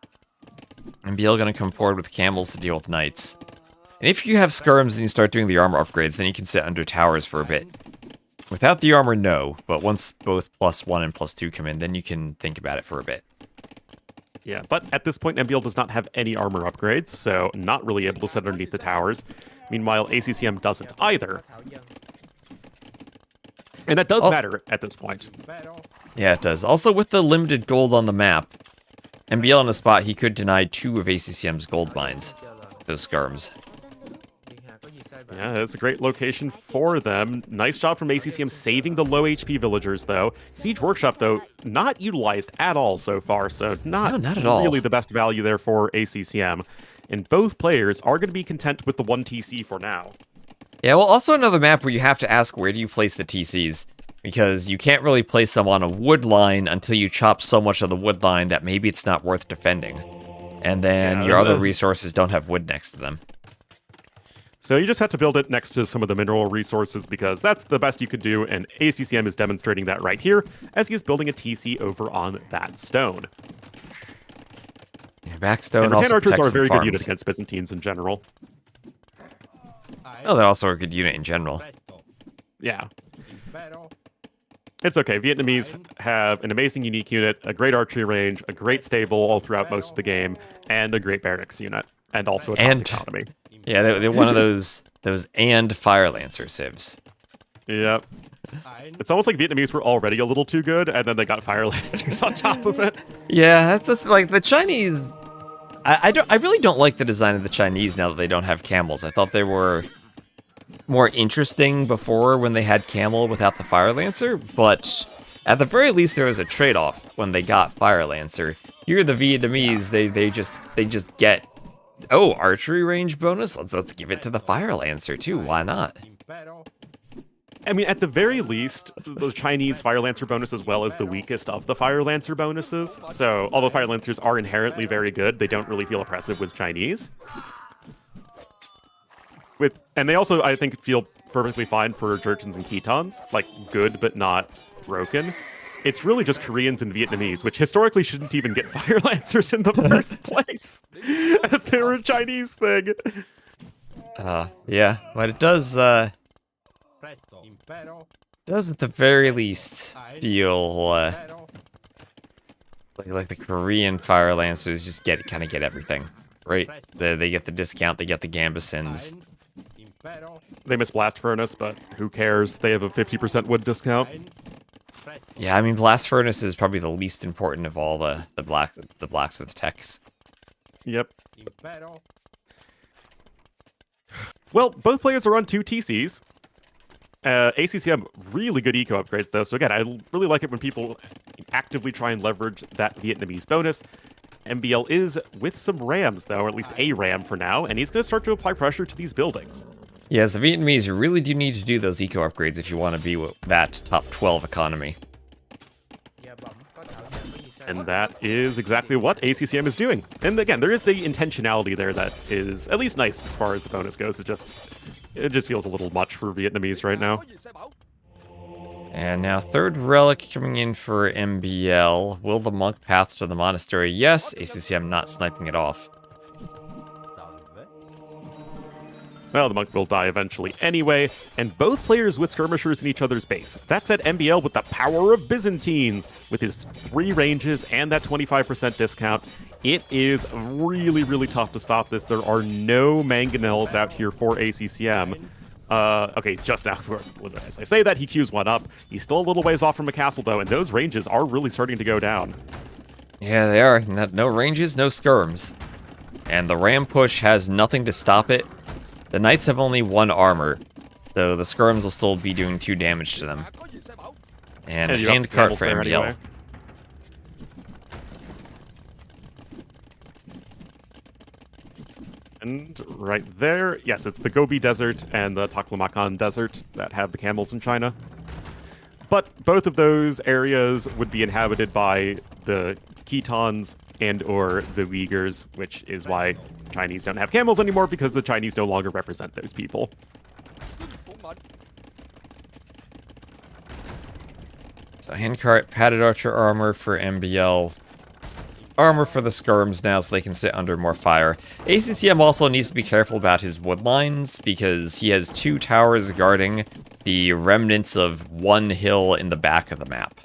MBL going to come forward with camels to deal with knights. And if you have skirms and you start doing the armor upgrades, then you can sit under towers for a bit. Without the armor, no. But once both +1 and +2 come in, then you can think about it for a bit. Yeah, but at this point, MBL does not have any armor upgrades, so not really able to sit underneath the towers. Meanwhile, ACCM doesn't either. And that does matter at this point. Yeah, it does. Also, with the limited gold on the map, MBL in a spot, he could deny 2 of ACCM's gold mines. Those skirms. Yeah, that's a great location for them. Nice job from ACCM saving the low HP villagers, though. Siege Workshop, though, not utilized at all so far, so not at all. really the best value there for ACCM. And both players are going to be content with the 1 TC for now. Yeah, well, also another map where you have to ask where do you place the TCs, because you can't really place them on a wood line until you chop so much of the wood line that maybe it's not worth defending. And then your other resources don't have wood next to them. So you just have to build it next to some of the mineral resources because that's the best you could do, and ACCM is demonstrating that right here as he is building a TC over on that stone. Yeah, Backstone And also Rattan archers protects are a very some good unit farms. against Byzantines in general. Oh, they're also a good unit in general. Yeah. It's okay. Vietnamese have an amazing unique unit, a great archery range, a great stable all throughout most of the game, and a great barracks unit, and also a top economy. Yeah, they're one of those and Fire Lancer civs. Yep. It's almost like Vietnamese were already a little too good, and then they got Fire Lancers on top of it. Yeah, that's just like the Chinese. I really don't like the design of the Chinese now that they don't have camels. I thought they were more interesting before when they had camel without the Fire Lancer, but at the very least there was a trade-off when they got Fire Lancer. Here the Vietnamese, they just get archery range bonus. Let's give it to the Fire Lancer too. Why not? I mean, at the very least, the Chinese Fire Lancer bonus as well is the weakest of the Fire Lancer bonuses. So, although Fire Lancers are inherently very good, they don't really feel oppressive with Chinese. And they also, I think, feel perfectly fine for Jurchens and Khitans. Like, good, but not broken. It's really just Koreans and Vietnamese, which historically shouldn't even get Fire Lancers in the first place, as they were a Chinese thing. Yeah, but it does at the very least feel like the Korean Fire Lancers just kind of get everything, right? They get the discount, they get the Gambesons. They miss Blast Furnace, but who cares? They have a 50% wood discount. Yeah, I mean, Blast Furnace is probably the least important of all the blacksmith techs. Yep. Well, both players are on 2 TCs. ACCM, really good eco upgrades, though. So again, I really like it when people actively try and leverage that Vietnamese bonus. MBL is with some rams, though, or at least a ram for now, and he's going to start to apply pressure to these buildings. Yes, the Vietnamese really do need to do those eco upgrades if you want to be with that top 12 economy. And that is exactly what ACCM is doing. And again, there is the intentionality there that is at least nice as far as the bonus goes. It just feels a little much for Vietnamese right now. And now third relic coming in for MBL. Will the monk path to the monastery? Yes, ACCM not sniping it off. Well, the monk will die eventually anyway, and both players with skirmishers in each other's base. That said, MBL with the power of Byzantines, with his 3 ranges and that 25% discount, it is really, really tough to stop this. There are no mangonels out here for ACCM. Okay, just now, as I say that, he queues one up. He's still a little ways off from a castle, though, and those ranges are really starting to go down. Yeah, they are. No ranges, no skirms. And the ram push has nothing to stop it. The knights have only 1 armor, so the skirms will still be doing 2 damage to them. And a you got the handcart camels for there MBL. anyway. And right there, yes, it's the Gobi Desert and the Taklamakan Desert that have the camels in China. But both of those areas would be inhabited by the Khitans and or the Uyghurs, which is why Chinese don't have camels anymore, because the Chinese no longer represent those people. So handcart, padded archer armor for MBL. Armor for the skirms now so they can sit under more fire. ACCM also needs to be careful about his wood lines because he has 2 towers guarding the remnants of one hill in the back of the map.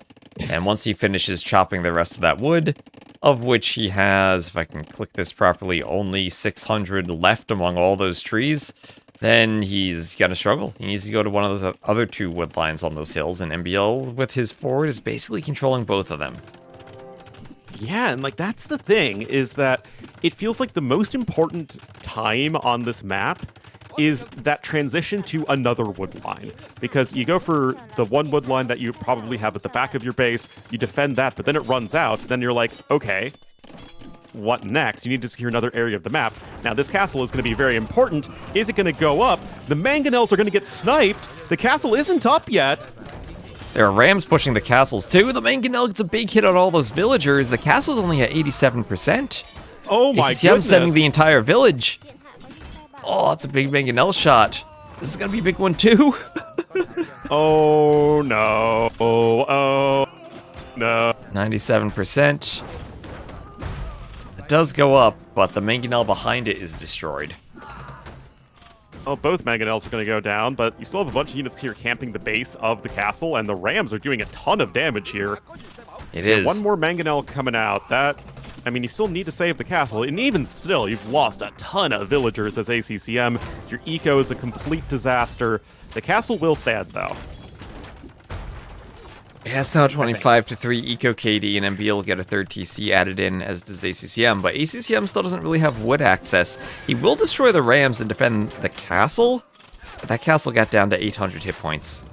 And once he finishes chopping the rest of that wood, of which he has, if I can click this properly, only 600 left among all those trees, then he's gonna struggle. He needs to go to one of those other 2 wood lines on those hills, and MBL with his forward is basically controlling both of them. Yeah, and like that's the thing, is that it feels like the most important time on this map is that transition to another wood line. Because you go for the one wood line that you probably have at the back of your base, you defend that, but then it runs out, then you're like, okay, what next? You need to secure another area of the map. Now this castle is going to be very important. Is it going to go up? The mangonels are going to get sniped. The castle isn't up yet. There are rams pushing the castles too. The mangonel gets a big hit on all those villagers. The castle's only at 87%. Oh my ACCM goodness. sending the entire village. Oh, that's a big mangonel shot. This is gonna be a big one too. Oh no. Oh no. 97%. It does go up, but the mangonel behind it is destroyed. Oh, both mangonels are going to go down, but you still have a bunch of units here camping the base of the castle, and the rams are doing a ton of damage here. It is. One more mangonel coming out. That, I mean, you still need to save the castle, and even still, you've lost a ton of villagers as ACCM. Your eco is a complete disaster. The castle will stand, though. It has now 25-3 Eco KD, and MBL will get a 3rd TC added in, as does ACCM, but ACCM still doesn't really have wood access. He will destroy the rams and defend the castle, but that castle got down to 800 hit points.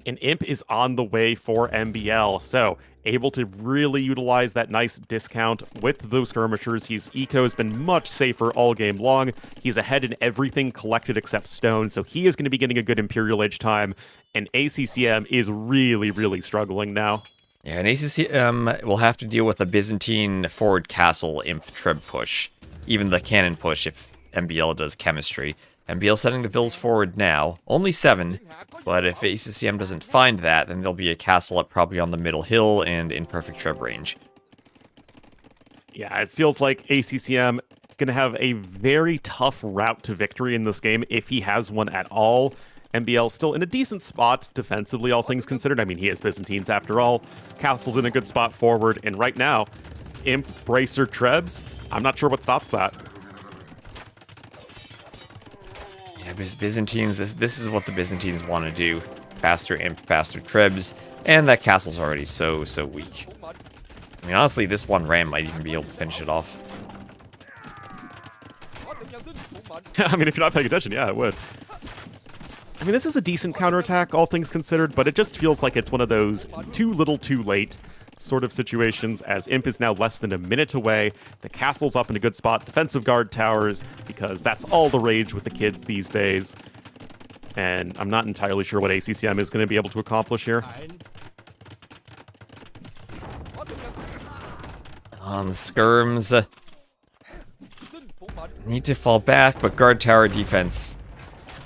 An imp is on the way for MBL, so able to really utilize that nice discount with those skirmishers. His eco has been much safer all game long. He's ahead in everything collected except stone, so he is going to be getting a good Imperial Age time, and ACCM is really, really struggling now. Yeah, and ACCM will have to deal with the Byzantine forward castle imp treb push, even the cannon push if MBL does chemistry. MBL setting the vills forward now, only 7, but if ACCM doesn't find that, then there'll be a castle up probably on the middle hill and in perfect treb range. Yeah, it feels like ACCM going to have a very tough route to victory in this game if he has one at all. MBL still in a decent spot defensively, all things considered. I mean, he is Byzantines after all. Castle's in a good spot forward, and right now, Imp, Bracer, Trebs, I'm not sure what stops that. Yeah, Byzantines, this is what the Byzantines want to do. Faster imp, faster trebs, and that castle's already so weak. I mean, honestly, this one ram might even be able to finish it off. I mean, if you're not paying attention, yeah, it would. I mean, this is a decent counterattack, all things considered, but it just feels like it's one of those too little too late sort of situations, as Imp is now less than a minute away. The castle's up in a good spot, defensive guard towers, because that's all the rage with the kids these days. And I'm not entirely sure what ACCM is going to be able to accomplish here. On the skirms, need to fall back, but guard tower defense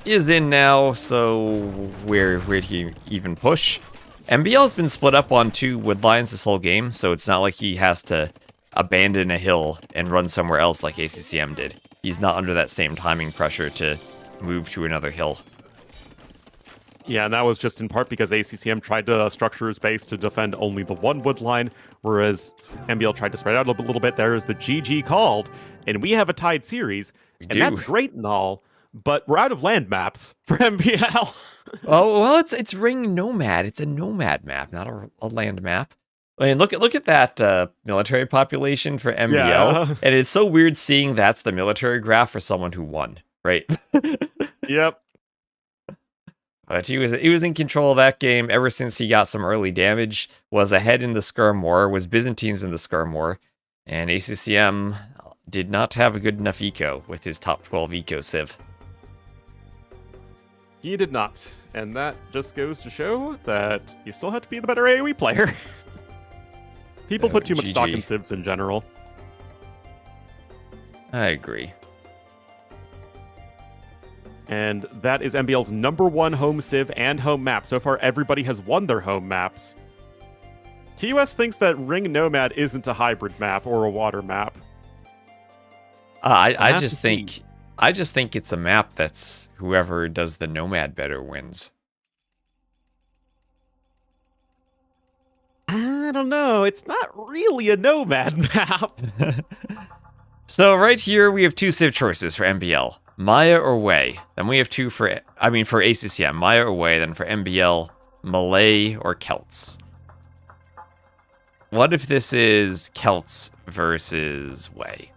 is in now, so where do you even push? MBL has been split up on 2 wood lines this whole game, so it's not like he has to abandon a hill and run somewhere else like ACCM did. He's not under that same timing pressure to move to another hill. Yeah, and that was just in part because ACCM tried to structure his base to defend only the one wood line, whereas MBL tried to spread out a little bit. There is the GG called, and we have a tied series, and that's great and all, but we're out of land maps for MBL. Oh, well, it's Ring Nomad. It's a nomad map, not a land map. I mean, look at that military population for MBL, Yeah. and it's so weird seeing that's the military graph for someone who won, right? Yep. But he was in control of that game ever since he got some early damage, was ahead in the Skirm War, was Byzantines in the Skirm War, and ACCM did not have a good enough eco with his top 12 eco civ. He did not. And that just goes to show that you still have to be the better AoE player. People put too much stock in civs in general. I agree. And that is MBL's #1 home civ and home map. So far, everybody has won their home maps. TUS thinks that Ring Nomad isn't a hybrid map or a water map. I just think it's a map that's whoever does the Nomad better wins. I don't know. It's not really a Nomad map. So right here we have two civ choices for MBL. Maya or Wei. Then we have two for ACCM. Maya or Wei. Then for MBL, Malay or Celts. What if this is Celts versus Wei?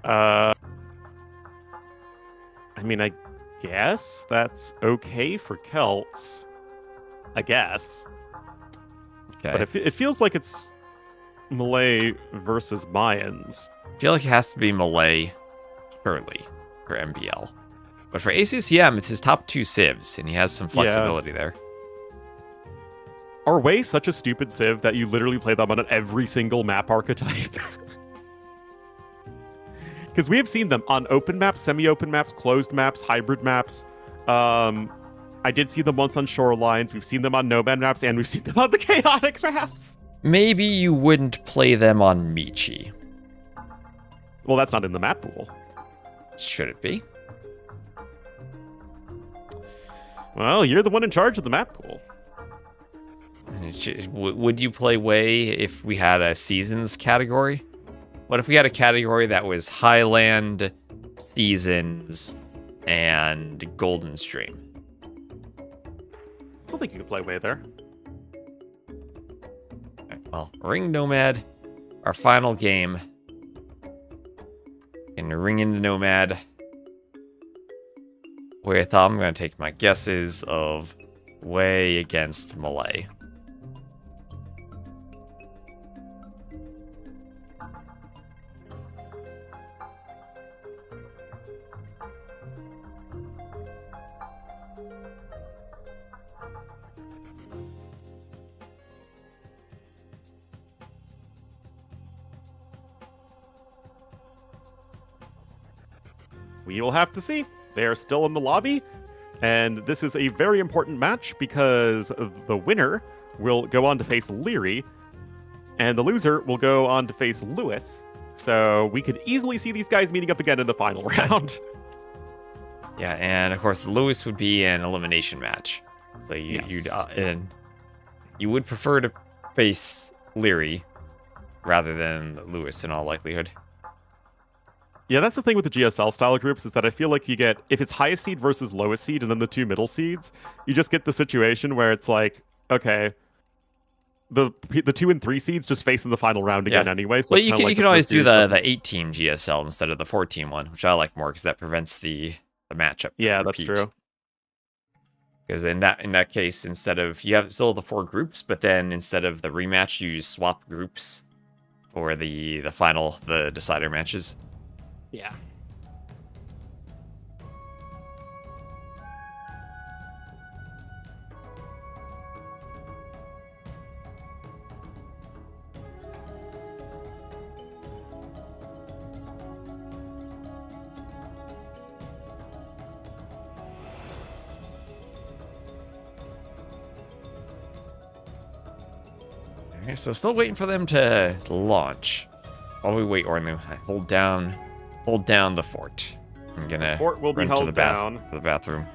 I mean, I guess that's okay for Celts. I guess. Okay. But it feels like it's Malay versus Mayans. I feel like it has to be Malay, surely, for MBL. But for ACCM, it's his top two civs, and he has some flexibility there. Are Wei such a stupid civ that you literally play them on every single map archetype? Because we have seen them on open maps, semi-open maps, closed maps, hybrid maps. I did see them once on shorelines. We've seen them on nomad maps, and we've seen them on the chaotic maps. Maybe you wouldn't play them on Michi. Well, that's not in the map pool. Should it be? Well, you're the one in charge of the map pool. Would you play Wei if we had a seasons category? What if we had a category that was Highland, Seasons, and Golden Stream? I still think you could play Wei there. Well, Ring Nomad, our final game. Gonna ring in the Nomad with, I'm gonna take my guesses of Wei against Malay. We will have to see. They are still in the lobby, and this is a very important match because the winner will go on to face Leary, and the loser will go on to face Lewis. So we could easily see these guys meeting up again in the final round. Yeah, and of course Lewis would be an elimination match. So you would prefer to face Leary rather than Lewis in all likelihood. Yeah, that's the thing with the GSL style groups, is that I feel like you get, if it's highest seed versus lowest seed and then the two middle seeds, you just get the situation where it's like, okay, the 2 and 3 seeds just face in the final round again anyway. So well, you can always do the 8-team GSL instead of the 4-team one, which I like more because that prevents the matchup. Yeah, that's true. Because in that case, instead of, you have still the 4 groups, but then instead of the rematch, you swap groups for the decider matches. Yeah. Okay, so still waiting for them to launch. While we wait, Ornu, hold down the fort. I'm gonna fort will be run held to the down. To the bathroom.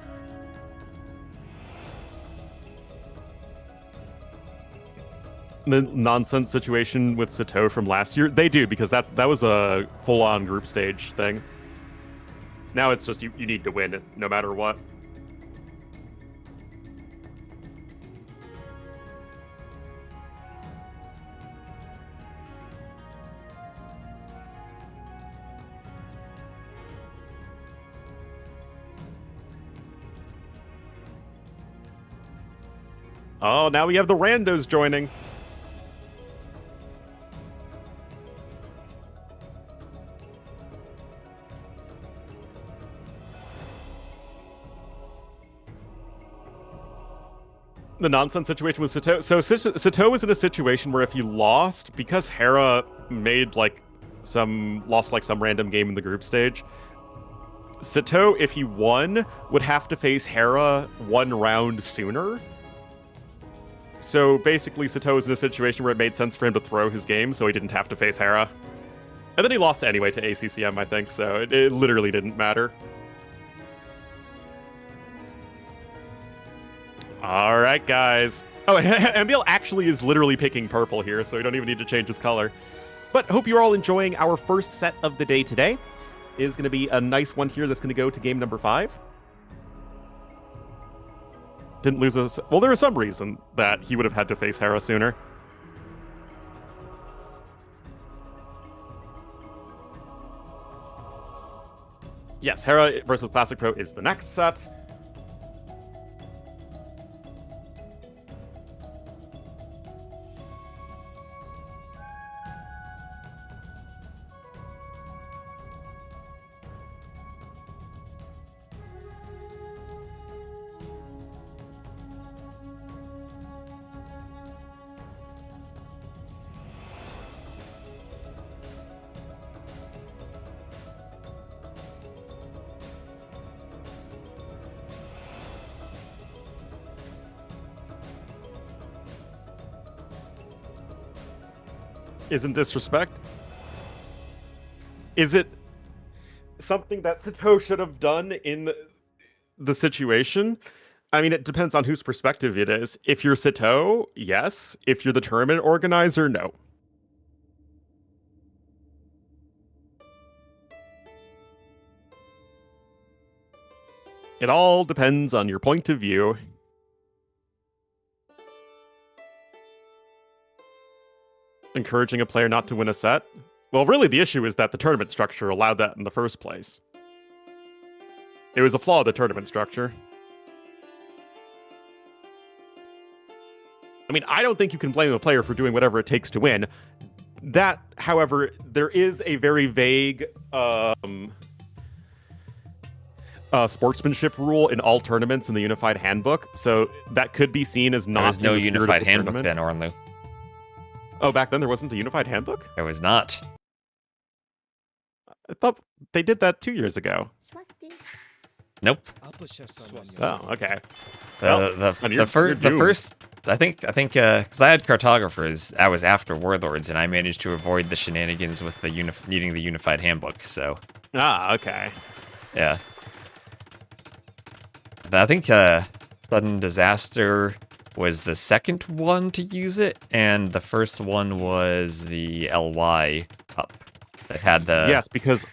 The nonsense situation with Cenotes from last year, they do, because that was a full-on group stage thing. Now it's just you need to win no matter what. Oh, now we have the randos joining. The nonsense situation with Cenotes. So Cenotes was in a situation where if he lost, because Hera made lost some random game in the group stage, Cenotes, if he won, would have to face Hera 1 round sooner. So basically, Cenotes was in a situation where it made sense for him to throw his game, so he didn't have to face Hera. And then he lost anyway to ACCM, I think, so it literally didn't matter. All right, guys. Oh, MBL actually is literally picking purple here, so we don't even need to change his color. But hope you're all enjoying our first set of the day today. It is going to be a nice one here that's going to go to game number 5. Didn't lose us. Well, there was some reason that he would have had to face Hera sooner. Yes, Hera versus Classic Pro is the next set. Isn't disrespect? Is it something that Cenotes should have done in the situation? I mean, it depends on whose perspective it is. If you're Cenotes, yes. If you're the tournament organizer, no. It all depends on your point of view. Encouraging a player not to win a set? Well, really, the issue is that the tournament structure allowed that in the first place. It was a flaw of the tournament structure. I mean, I don't think you can blame a player for doing whatever it takes to win. That, however, there is a very vague sportsmanship rule in all tournaments in the Unified Handbook, so that could be seen as not. There was no in the spirit Unified of the Handbook tournament. then, Ornlu. Oh, back then there wasn't a Unified Handbook? There was not. I thought they did that 2 years ago. Nope. Oh, okay. The first, I think, because I had cartographers, that was after Warlords, and I managed to avoid the shenanigans with the needing the Unified Handbook. So. Ah, okay. Yeah. I think Sudden Disaster was the second one to use it, and the first one was the LY Cup that had the because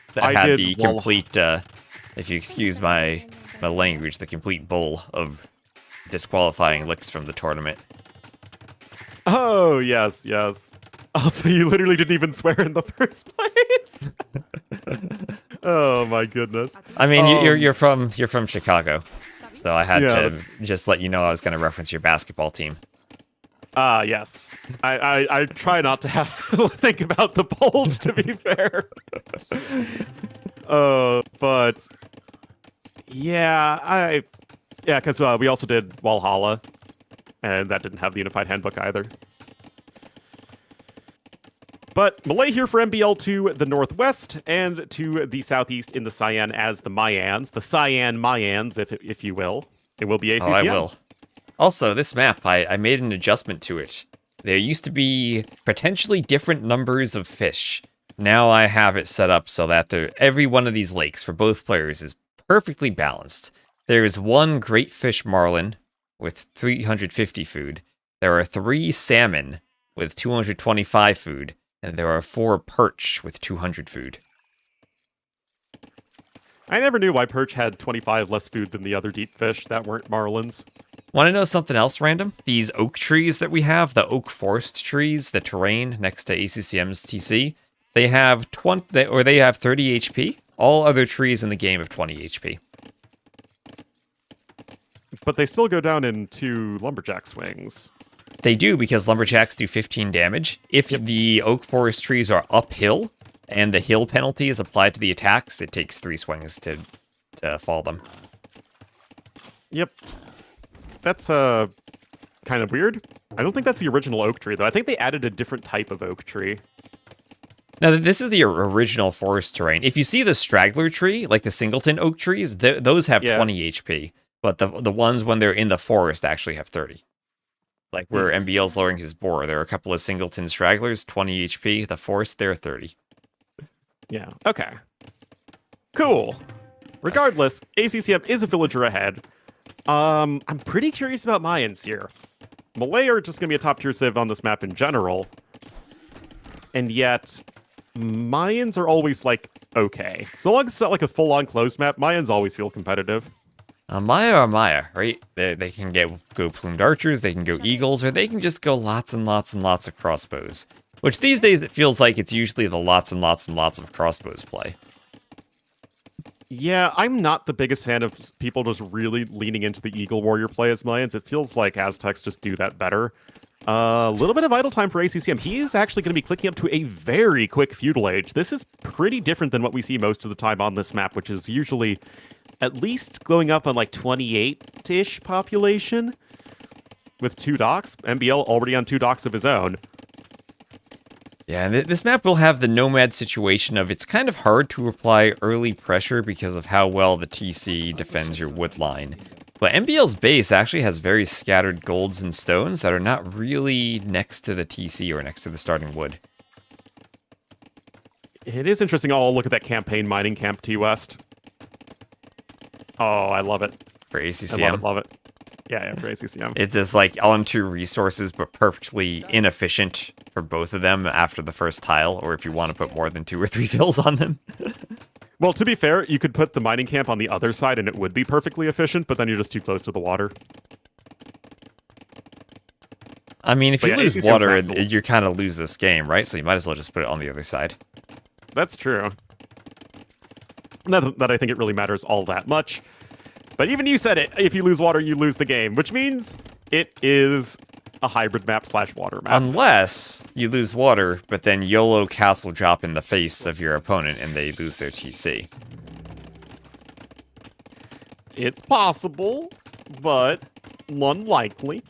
complete. If you excuse my language, the complete bowl of disqualifying licks from the tournament. Oh yes. Also, you literally didn't even swear in the first place. Oh my goodness. I mean, you're from Chicago. So I had to just let you know I was going to reference your basketball team. Yes. I try not to think about the polls, to be fair. But yeah, because we also did Walhalla, and that didn't have the Unified Handbook either. But Malay here for MBL to the northwest and to the southeast in the Cyan as the Mayans, the Cyan Mayans, if you will. It will be ACCM. Oh, I will. Also, this map, I made an adjustment to it. There used to be potentially different numbers of fish. Now I have it set up so that every one of these lakes for both players is perfectly balanced. There is one great fish marlin with 350 food. There are 3 salmon with 225 food. And there are 4 perch with 200 food. I never knew why perch had 25 less food than the other deep fish that weren't marlins. Want to know something else random? These oak trees that we have, the oak forest trees, the terrain next to ACCM's TC, they have 30 HP. All other trees in the game have 20 HP. But they still go down in 2 lumberjack swings. They do, because lumberjacks do 15 damage. If the oak forest trees are uphill and the hill penalty is applied to the attacks, it takes 3 swings to fall them. Yep. That's kind of weird. I don't think that's the original oak tree, though. I think they added a different type of oak tree. Now, this is the original forest terrain. If you see the straggler tree, like the singleton oak trees, those have 20 HP. But the ones when they're in the forest actually have 30. Like where MBL's lowering his boar, there are a couple of singleton stragglers, 20 HP. The forest, they're 30. Yeah, okay. Cool. Regardless, ACCM is a villager ahead. I'm pretty curious about Mayans here. Malay are just going to be a top-tier civ on this map in general. And yet, Mayans are always, like, okay. So long as it's not like a full-on closed map, Mayans always feel competitive. Maya are Maya, right? They can go plumed archers, they can go eagles, or they can just go lots and lots and lots of crossbows. Which these days it feels like it's usually the lots and lots and lots of crossbows play. Yeah, I'm not the biggest fan of people just really leaning into the Eagle Warrior play as Mayans. It feels like Aztecs just do that better. A little bit of idle time for ACCM. He is actually going to be clicking up to a very quick feudal age. This is pretty different than what we see most of the time on this map, which is usually at least going up on like 28-ish population with 2 docks. MBL already on 2 docks of his own. Yeah, and this map will have the nomad situation of it's kind of hard to apply early pressure because of how well the TC defends your wood line. But MBL's base actually has very scattered golds and stones that are not really next to the TC or next to the starting wood. It is interesting. Oh, look at that campaign mining camp T West. Oh, I love it. For ACCM. I love it. Yeah, for ACCM. It's just like on 2 resources, but perfectly inefficient for both of them after the first tile, or if you want to put more than 2 or 3 fills on them. Well, to be fair, you could put the mining camp on the other side and it would be perfectly efficient, but then you're just too close to the water. I mean, if you lose ACCM's water, maximum. you kind of lose this game, right? So you might as well just put it on the other side. That's true. Not that I think it really matters all that much. But even you said it. If you lose water, you lose the game, which means it is a hybrid map / water map. Unless you lose water, but then YOLO castle drop in the face of your opponent and they lose their TC. It's possible, but unlikely.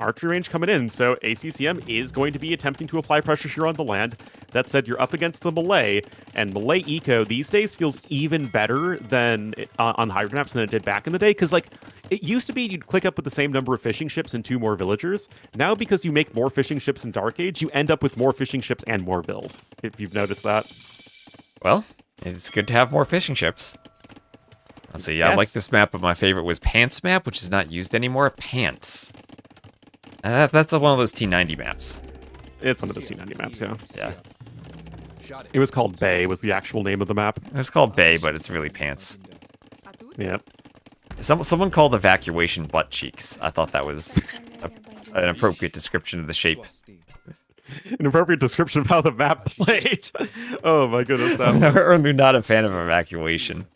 Archery range coming in, so ACCM is going to be attempting to apply pressure here on the land. That said, you're up against the Malay, and Malay Eco these days feels even better than on hybrid maps than it did back in the day, because like it used to be you'd click up with the same number of fishing ships and 2 more villagers. Now, because you make more fishing ships in Dark Age, you end up with more fishing ships and more vills, if you've noticed that. Well, it's good to have more fishing ships. So yeah, I like this map, but my favorite was Pants map, which is not used anymore. Pants. That's one of those T90 maps. It's one of those T90 maps, yeah. Yeah. It was called Bay, was the actual name of the map. It's called Bay, but it's really Pants. Yep. Someone called Evacuation butt cheeks. I thought that was an appropriate description of the shape. An appropriate description of how the map played. Oh my goodness, that I'm really not a fan of Evacuation.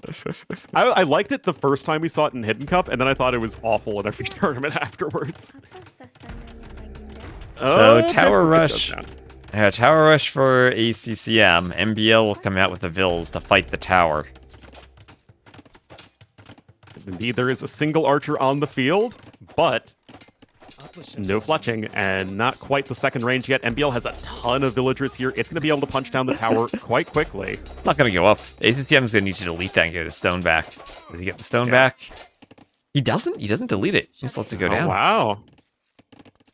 I liked it the first time we saw it in Hidden Cup, and then I thought it was awful in every tournament afterwards. So Tower Rush. Tower Rush for ACCM. MBL will come out with the Vills to fight the tower. Indeed, there is a single archer on the field, but no fletching, and not quite the second range yet. MBL has a ton of villagers here. It's going to be able to punch down the tower quite quickly. Not going to go up. ACCM is going to need to delete that and get his stone back. Does he get the stone back? He doesn't. He doesn't delete it. He just lets it go down. Wow.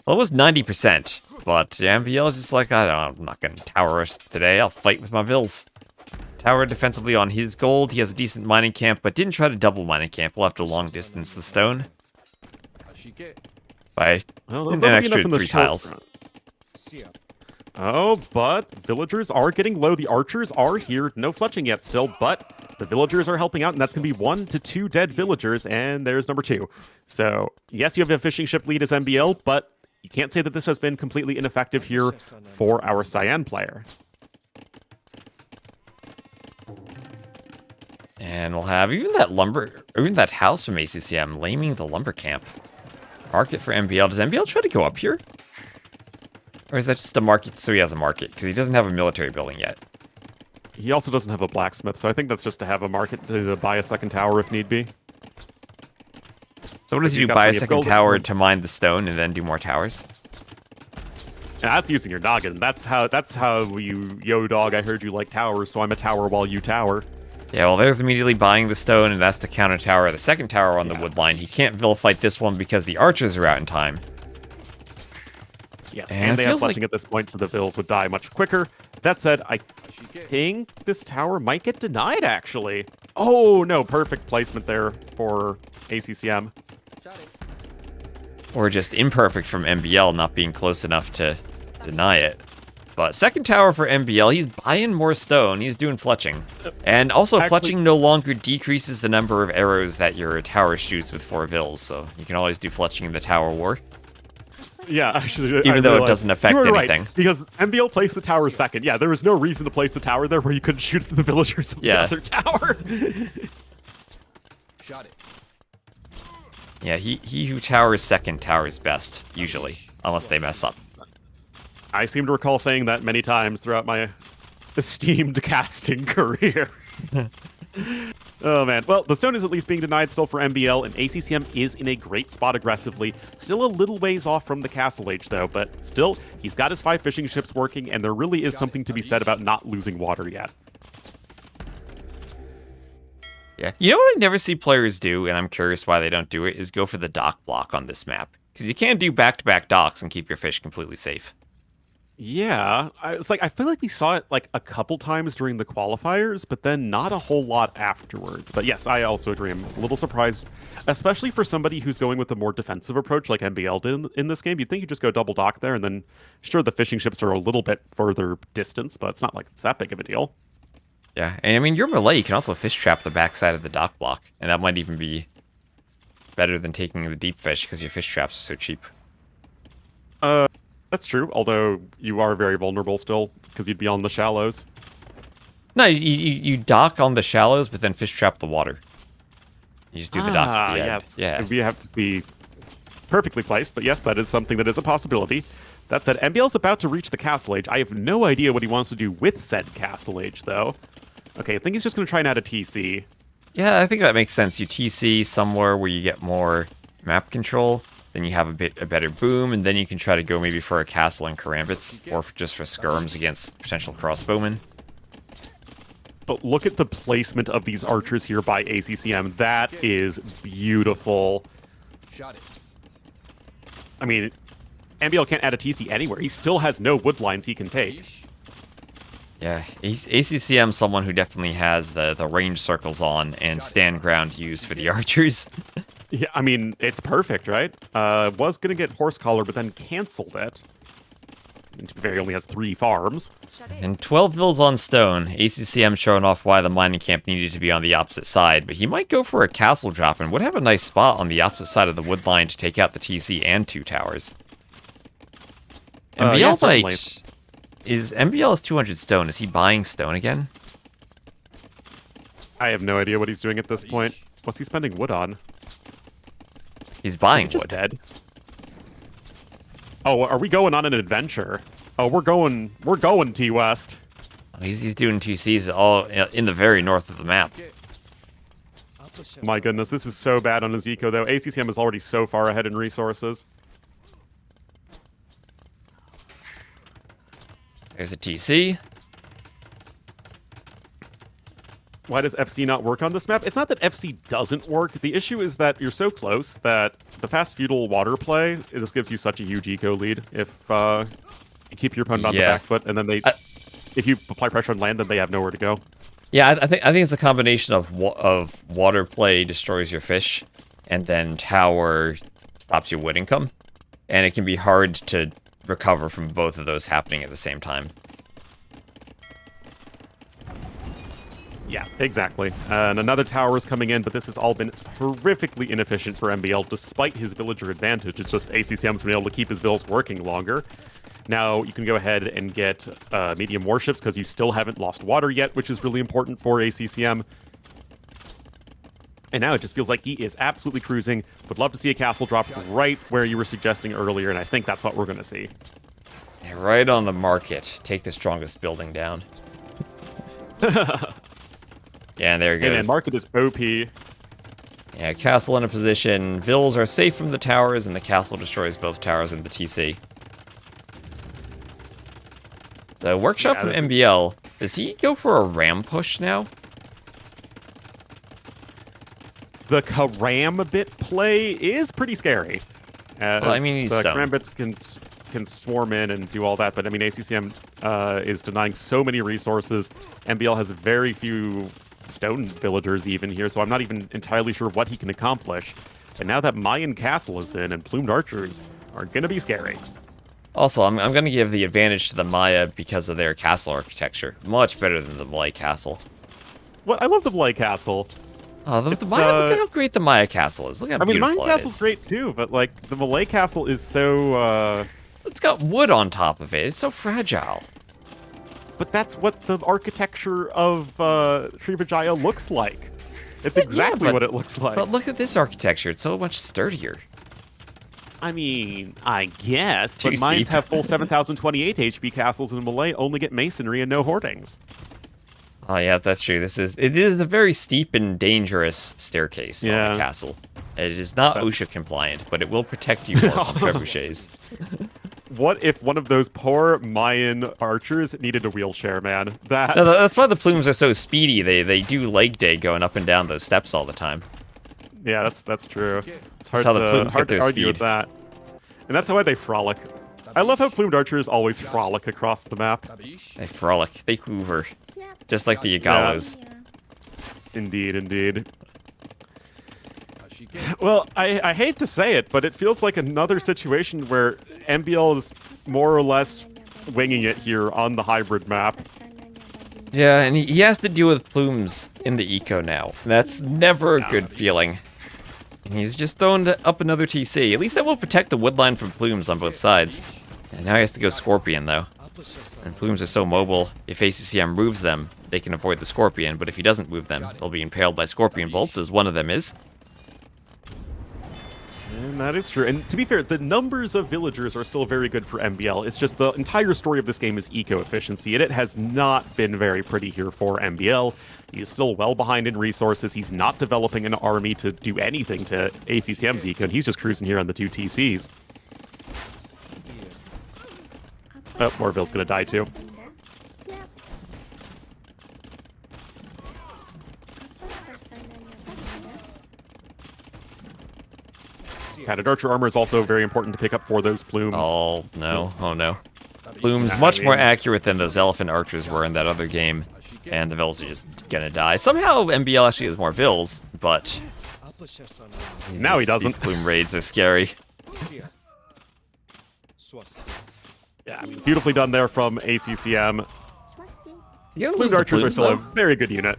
Well, it was 90%, but MBL is just like, I'm not going to tower rush today. I'll fight with my Vills. Tower defensively on his gold. He has a decent mining camp, but didn't try to double mining camp. We'll have to long distance the stone by an extra 3 tiles. Oh, but villagers are getting low. The archers are here. No fletching yet still, but the villagers are helping out, and that's going to be 1 to 2 dead villagers, and there's number 2. So, yes, you have a fishing ship lead as MBL, but you can't say that this has been completely ineffective here for our Cyan player. And we'll have even that house from ACCM, laming the lumber camp. Market for MBL. Does MBL try to go up here? Or is that just a market so he has a market? Because he doesn't have a military building yet. He also doesn't have a blacksmith, so I think that's just to have a market to buy a second tower if need be. So what does he do? Buy a second tower to mine the stone and then do more towers? And that's using your noggin. That's how you, yo dog, I heard you like towers, so I'm a tower while you tower. Yeah, well, there's immediately buying the stone, and that's the counter tower. The second tower on the wood line. He can't vil fight this one because the archers are out in time. Yes, and they have fletching at this point, so the vills would die much quicker. That said, I think this tower might get denied, actually. Oh, no, perfect placement there for ACCM. Or just imperfect from MBL not being close enough to deny it. But second tower for MBL, he's buying more stone, he's doing fletching. And also, fletching no longer decreases the number of arrows that your tower shoots with 4 vills, so you can always do fletching in the tower war. Yeah, actually, even though it doesn't affect anything. Right, because MBL placed the tower second. Yeah, there was no reason to place the tower there where you couldn't shoot the villagers of the other tower. Shot it. Yeah, he who towers second towers best, usually, unless they mess up. I seem to recall saying that many times throughout my esteemed casting career. Oh, man. Well, the stone is at least being denied still for MBL, and ACCM is in a great spot aggressively. Still a little ways off from the Castle Age, though, but still, he's got his 5 fishing ships working, and there really is something to be said about not losing water yet. Yeah. You know what I never see players do, and I'm curious why they don't do it, is go for the dock block on this map. Because you can do back-to-back docks and keep your fish completely safe. Yeah, it's like I feel like we saw it like a couple times during the qualifiers, but then not a whole lot afterwards. But yes, I also agree. I'm a little surprised, especially for somebody who's going with a more defensive approach like MBL did in this game. You'd think you just go double dock there, and then sure, the fishing ships are a little bit further distance, but it's not like it's that big of a deal. Yeah, and I mean, your Malay, you can also fish trap the backside of the dock block, and that might even be better than taking the deep fish because your fish traps are so cheap. That's true, although you are very vulnerable still, because you'd be on the shallows. No, you dock on the shallows, but then fish trap the water. You just do the docks at the end. Yes. Yeah. We have to be perfectly placed, but yes, that is something that is a possibility. That said, MBL's about to reach the Castle Age. I have no idea what he wants to do with said Castle Age, though. Okay, I think he's just going to try and add a TC. Yeah, I think that makes sense. You TC somewhere where you get more map control. Then you have a better boom, and then you can try to go maybe for a castle in Karambits, or just for skirms against potential crossbowmen. But look at the placement of these archers here by ACCM. That is beautiful. Shot it. I mean, MBL can't add a TC anywhere. He still has no wood lines he can take. Yeah, ACCM someone who definitely has the range circles on and stand ground used for the archers. Yeah, I mean, it's perfect, right? Was going to get Horse Collar, but then canceled it. And to be fair, he only has 3 farms. And 12 mils on stone. ACCM showing off why the mining camp needed to be on the opposite side, but he might go for a castle drop and would have a nice spot on the opposite side of the wood line to take out the TC and 2 towers. MBL MBL is 200 stone. Is he buying stone again? I have no idea what he's doing at this point. What's he spending wood on? He's buying just wood. Dead. Oh, are we going on an adventure? Oh, we're going T-West. He's doing 2Cs all in the very north of the map. My goodness, this is so bad on his eco, though. ACCM is already so far ahead in resources. There's a TC. Why does FC not work on this map? It's not that FC doesn't work. The issue is that you're so close that the fast feudal water play, it just gives you such a huge eco lead. If you keep your opponent on the back foot, and then if you apply pressure on land, then they have nowhere to go. Yeah, I think it's a combination of water play destroys your fish, and then tower stops your wood income, and it can be hard to recover from both of those happening at the same time. Yeah, exactly. And another tower is coming in, but this has all been horrifically inefficient for MBL, despite his villager advantage. It's just ACCM's been able to keep his vills working longer. Now you can go ahead and get medium warships, because you still haven't lost water yet, which is really important for ACCM. And now it just feels like he is absolutely cruising. Would love to see a castle drop right where you were suggesting earlier, and I think that's what we're going to see. Yeah, right on the market. Take the strongest building down. Yeah, there it goes. Hey man, market is OP. Yeah, castle in a position. Vills are safe from the towers, and the castle destroys both towers in the TC. So, Workshop from MBL. Does he go for a ram push now? The Karambit play is pretty scary. Well, I mean, he's the stoned. Karambits can swarm in and do all that, but I mean, ACCM is denying so many resources. MBL has very few stone villagers even here, so I'm not even entirely sure what he can accomplish. And now that Mayan Castle is in and plumed archers are going to be scary. Also, I'm going to give the advantage to the Maya because of their castle architecture. Much better than the Malay Castle. What? I love the Malay Castle. Oh, the Maya, look at how great the Maya Castle is. Look how beautiful Mayan it Castle's is. great too, but like the Malay Castle is so... It's got wood on top of it. It's so fragile. But that's what the architecture of Srivijaya looks like. It's exactly what it looks like. But look at this architecture. It's so much sturdier. I mean, I guess, Too but mines steep. have full 7,028 HP castles, and Malay only get masonry and no hoardings. Oh yeah, that's true. It is a very steep and dangerous staircase on Yeah. the castle. It is not OSHA compliant, but it will protect you from trebuchets. What if one of those poor Mayan archers needed a wheelchair, man? No, that's why the plumes are so speedy. They do leg day going up and down those steps all the time. Yeah, that's true. It's hard how the plumes hard get to their argue with speed. that. And that's why they frolic. I love how plumed archers always frolic across the map. They frolic. They hoover. Just like the Yagalos. Indeed, indeed. Well, I hate to say it, but it feels like another situation where MBL is more or less winging it here on the hybrid map. Yeah, and he has to deal with plumes in the eco now. That's never a good feeling. He's just thrown up another TC. At least that will protect the woodline from plumes on both sides. And now he has to go Scorpion, though. And plumes are so mobile, if ACCM moves them, they can avoid the Scorpion, but if he doesn't move them, they'll be impaled by Scorpion bolts, as one of them is. And that is true. And to be fair, the numbers of villagers are still very good for MBL. It's just the entire story of this game is eco-efficiency, and it has not been very pretty here for MBL. He is still well behind in resources. He's not developing an army to do anything to ACCM's eco, and he's just cruising here on the two TCs. Oh, Morville's gonna die too. Padded archer armor is also very important to pick up for those plumes. Oh, no. Oh, no. Plumes much more accurate than those elephant archers were in that other game. And the Vills are just gonna die. Somehow MBL actually has more Vills, but... Now he doesn't. These plume raids are scary. Yeah, I mean, beautifully done there from ACCM. You Plumed archers are still a very good unit.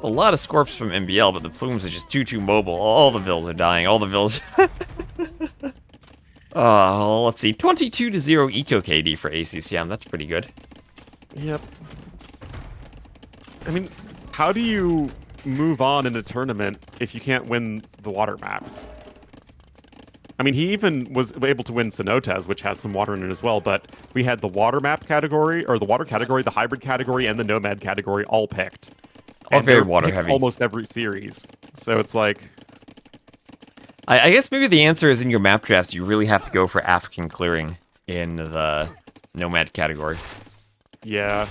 A lot of Scorps from MBL, but the plumes are just too mobile. All the Vills are dying. All the Vills... let's see. 22-0 eco KD for ACCM. That's pretty good. Yep. I mean, how do you move on in a tournament if you can't win the water maps? I mean, he even was able to win Cenotes, which has some water in it as well, but we had the water map category, or the water category, the hybrid category, and the nomad category all picked. All And very they're water picked heavy. Almost every series. So it's like... I guess maybe the answer is in your map drafts, you really have to go for African clearing in the nomad category. Yeah.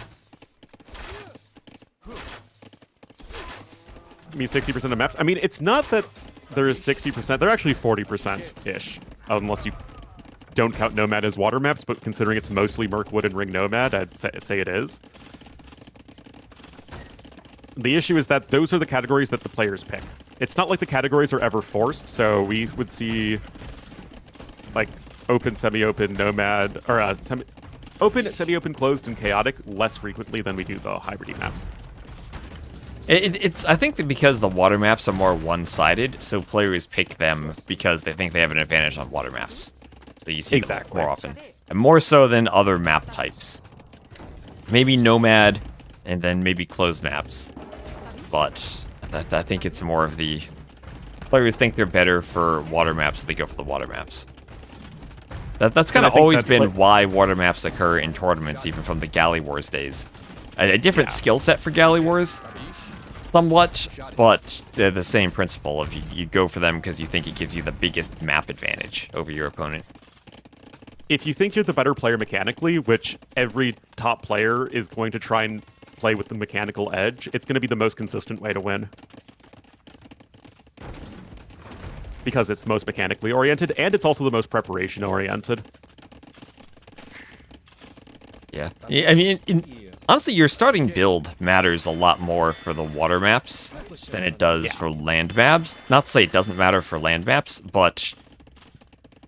I mean, 60% of maps. I mean, it's not that there is 60%. They're actually 40%-ish. Unless you don't count Nomad as water maps, but considering it's mostly Mirkwood and Ring Nomad, I'd say it is. The issue is that those are the categories that the players pick. It's not like the categories are ever forced, so we would see, like, open, semi-open, Nomad, or open, semi-open, closed, and chaotic less frequently than we do the hybrid maps. It's I think that because the water maps are more one-sided, so players pick them because they think they have an advantage on water maps. So you see them more often. And more so than other map types. Maybe Nomad, and then maybe closed maps. But I think it's more of the players think they're better for water maps, so they go for the water maps. That's kind of always been why water maps occur in tournaments, even from the Galley Wars days. A different skill set for Galley Wars, somewhat, but they're the same principle of you go for them because you think it gives you the biggest map advantage over your opponent. If you think you're the better player mechanically, which every top player is going to try and play with the mechanical edge, it's going to be the most consistent way to win. Because it's the most mechanically oriented, and it's also the most preparation oriented. Yeah. I mean, honestly, your starting build matters a lot more for the water maps than it does for land maps. Not to say it doesn't matter for land maps, but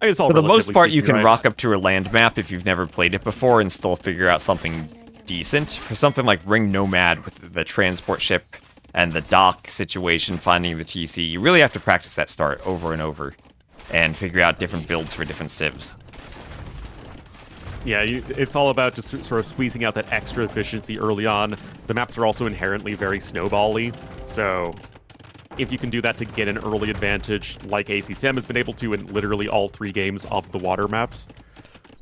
I mean, it's all for the most part, you speaking, can right? rock up to a land map if you've never played it before and still figure out something decent. For something like Ring Nomad with the transport ship and the dock situation, finding the TC, you really have to practice that start over and over and figure out different builds for different civs. Yeah, it's all about just sort of squeezing out that extra efficiency early on. The maps are also inherently very snowball-y, so if you can do that to get an early advantage, like ACCM has been able to in literally all 3 games of the water maps,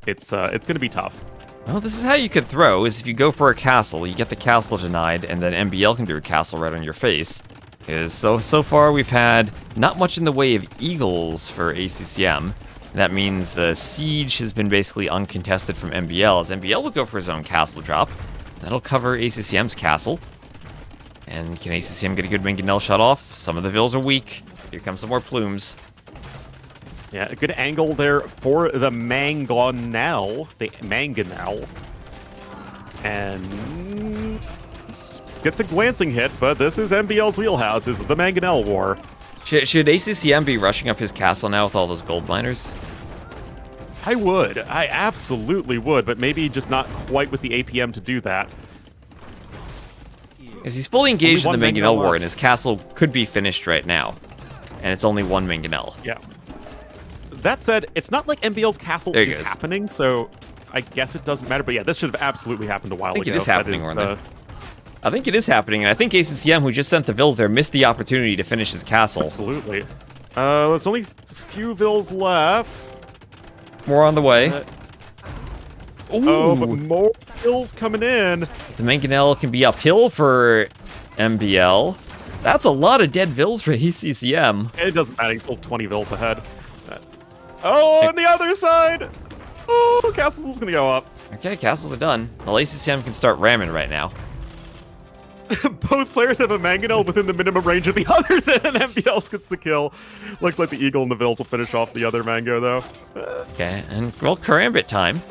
it's going to be tough. Well, this is how you could throw, is if you go for a castle, you get the castle denied, and then MBL can do a castle right on your face. Because so far we've had not much in the way of eagles for ACCM. That means the siege has been basically uncontested from MBL, as MBL will go for his own castle drop. That'll cover ACCM's castle. And can ACCM get a good mangonel shot off? Some of the vills are weak. Here come some more plumes. Yeah, a good angle there for the mangonel. And gets a glancing hit, but this is MBL's wheelhouse, is the mangonel war. Should ACCM be rushing up his castle now with all those gold miners? I would. I absolutely would, but maybe just not quite with the APM to do that. Because he's fully engaged in the Only one mangonel war, mangonel and his castle could be finished right now. And it's only one mangonel. Yeah. That said, it's not like MBL's castle There he is goes. happening, so I guess it doesn't matter. But yeah, this should have absolutely happened a while ago. I think it is That happening, Orlando. I think it is happening, and I think ACCM, who just sent the vills there, missed the opportunity to finish his castle. Absolutely. There's only a few vills left. More on the way. Oh, but Ooh. more vills coming in. The mangonel can be uphill for MBL. That's a lot of dead vills for ACCM. It doesn't matter. He's still 20 vills ahead. Oh, on the other side. Oh, castle's gonna go up. Okay, castles are done. Well, ACCM can start ramming right now. Both players have a mangonel within the minimum range of the others, and MBL gets the kill. Looks like the eagle and the vills will finish off the other mango, though. Okay, and well, Karambit time.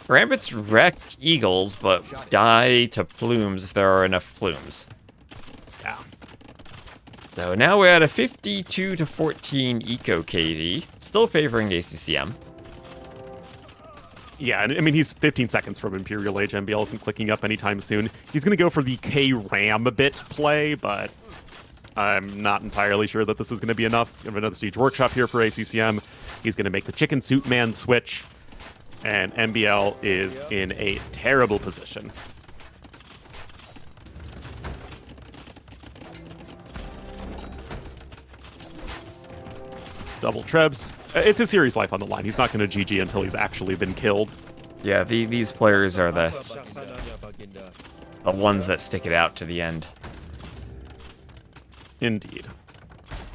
Karambits wreck eagles, but die to plumes if there are enough plumes. Yeah. So now we're at a 52 to 14 eco KD, still favoring ACCM. Yeah, and I mean, he's 15 seconds from Imperial Age. MBL isn't clicking up anytime soon. He's going to go for the K-Ram bit play, but I'm not entirely sure that this is going to be enough. We have another Siege Workshop here for ACCM. He's going to make the Chicken Suit Man switch, and MBL is in a terrible position. Double Trebs. It's his series life on the line. He's not going to GG until he's actually been killed. Yeah, these players are the ones that stick it out to the end. Indeed.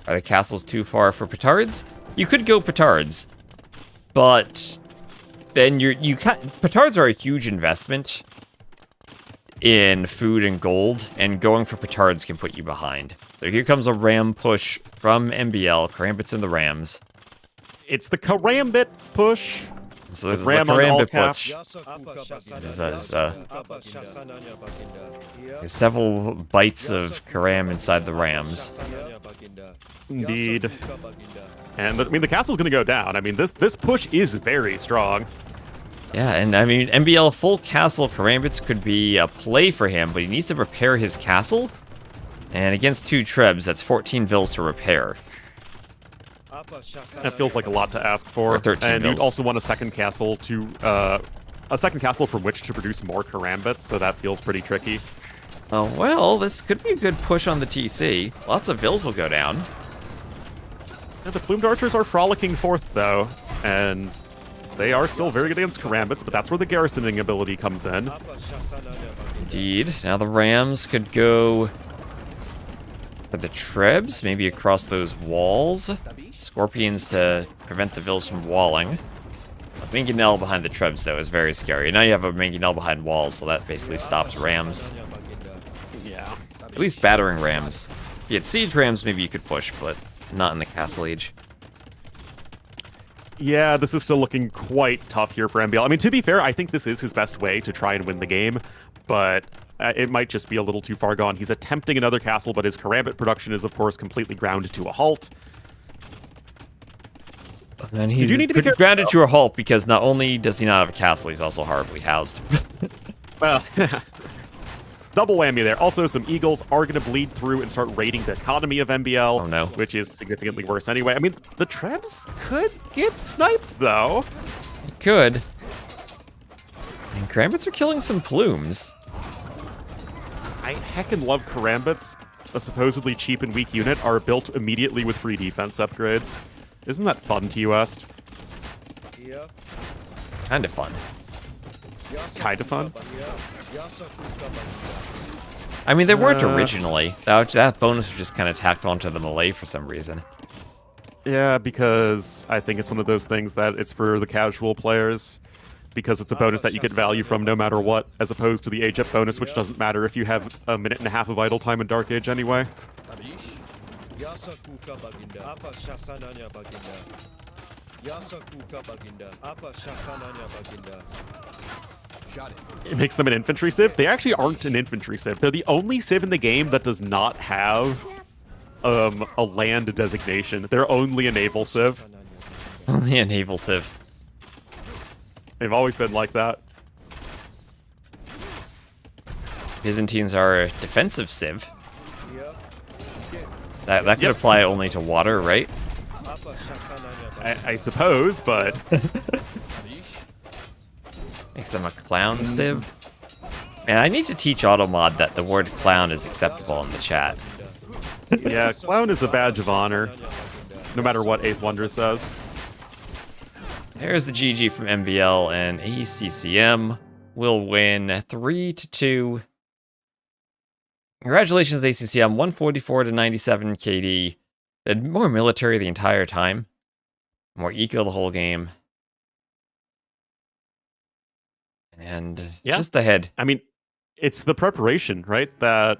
Are the castles too far for petards? You could go petards, but then petards are a huge investment in food and gold, and going for petards can put you behind. So here comes a ram push from MBL. Karambit's in the rams. It's the Karambit push. So there's Ram the on all Karambit caps. push. There's several bites of Karam inside the rams. Indeed. And I mean, the castle's going to go down. I mean, this push is very strong. Yeah, and I mean, MBL full castle Karambits could be a play for him, but he needs to repair his castle. And against 2 Trebs, that's 14 vills to repair. That feels like a lot to ask for. Or 13 and vills. you'd also want a second castle from which to produce more Karambits, so that feels pretty tricky. Oh, well, this could be a good push on the TC. Lots of vills will go down. Yeah, the Plumed Archers are frolicking forth, though, and they are still very good against Karambits, but that's where the garrisoning ability comes in. Indeed. Now the Rams could go for the Trebs, maybe across those walls. Scorpions to prevent the vills from walling. Mangonel behind the Trebs, though, is very scary. Now you have a Mangonel behind walls, so that basically stops Rams. Yeah. At least battering Rams. If you had Siege Rams, maybe you could push, but not in the Castle Age. Yeah, this is still looking quite tough here for MBL. I mean, to be fair, I think this is his best way to try and win the game, but it might just be a little too far gone. He's attempting another castle, but his Karambit production is, of course, completely ground to a halt. And he's grounded to a halt because not only does he not have a castle, he's also horribly housed. Well, double whammy there. Also, some Eagles are going to bleed through and start raiding the economy of MBL, Oh, no. which is significantly worse anyway. I mean, the Trebs could get sniped, though. He could. And Karambits are killing some plumes. I heckin' love Karambits. A supposedly cheap and weak unit are built immediately with free defense upgrades. Isn't that fun, T-West? Kind of fun. Kind of fun? I mean, they weren't originally. That bonus was just kind of tacked onto the melee for some reason. Yeah, because I think it's one of those things that it's for the casual players. Because it's a bonus that you get value from no matter what, as opposed to the Age Up bonus, which doesn't matter if you have a minute and a half of idle time in Dark Age anyway. It makes them an infantry civ. They actually aren't an infantry civ. They're the only civ in the game that does not have a land designation. They're only a naval civ. Only a naval civ. They've always been like that. Byzantines are a defensive civ. That could apply only to water, right? I suppose, but Makes them a clown civ. Man, I need to teach Automod that the word clown is acceptable in the chat. yeah, clown is a badge of honor, no matter what Eighth Wonder says. There's the GG from MBL, and ACCM will win 3-2. Congratulations, ACCM. 144 to 97 KD. More military the entire time. More eco the whole game. And just ahead. I mean, it's the preparation, right? That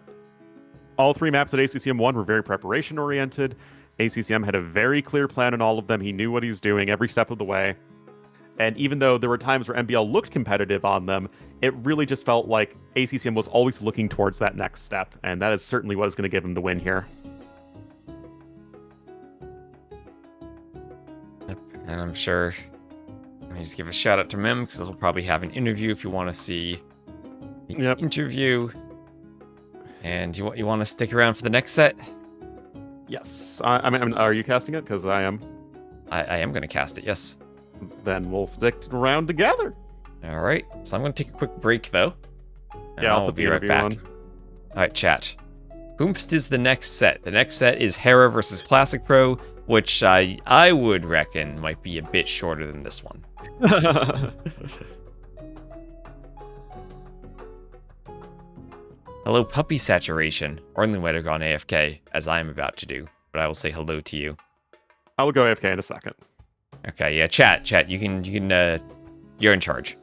all three maps at ACCM 1 were very preparation-oriented. ACCM had a very clear plan on all of them. He knew what he was doing every step of the way. And even though there were times where MBL looked competitive on them, it really just felt like ACCM was always looking towards that next step. And that is certainly what is going to give him the win here. And I'm sure, let me just give a shout out to Mem, because he'll probably have an interview if you want to see the interview. And you want to stick around for the next set? Yes. I mean, are you casting it? Because I am. I am going to cast it, yes. Then we'll stick around together. All right. So I'm going to take a quick break, though. And Yeah, I'll I'll put be the right interview back. on. All right, chat. Whomst is the next set? The next set is Hera versus Classic Pro, which I would reckon might be a bit shorter than this one. Hello, Puppy Saturation. Orlin might have gone AFK, as I am about to do, but I will say hello to you. I will go AFK in a second. Okay, yeah, chat, you can, you're in charge.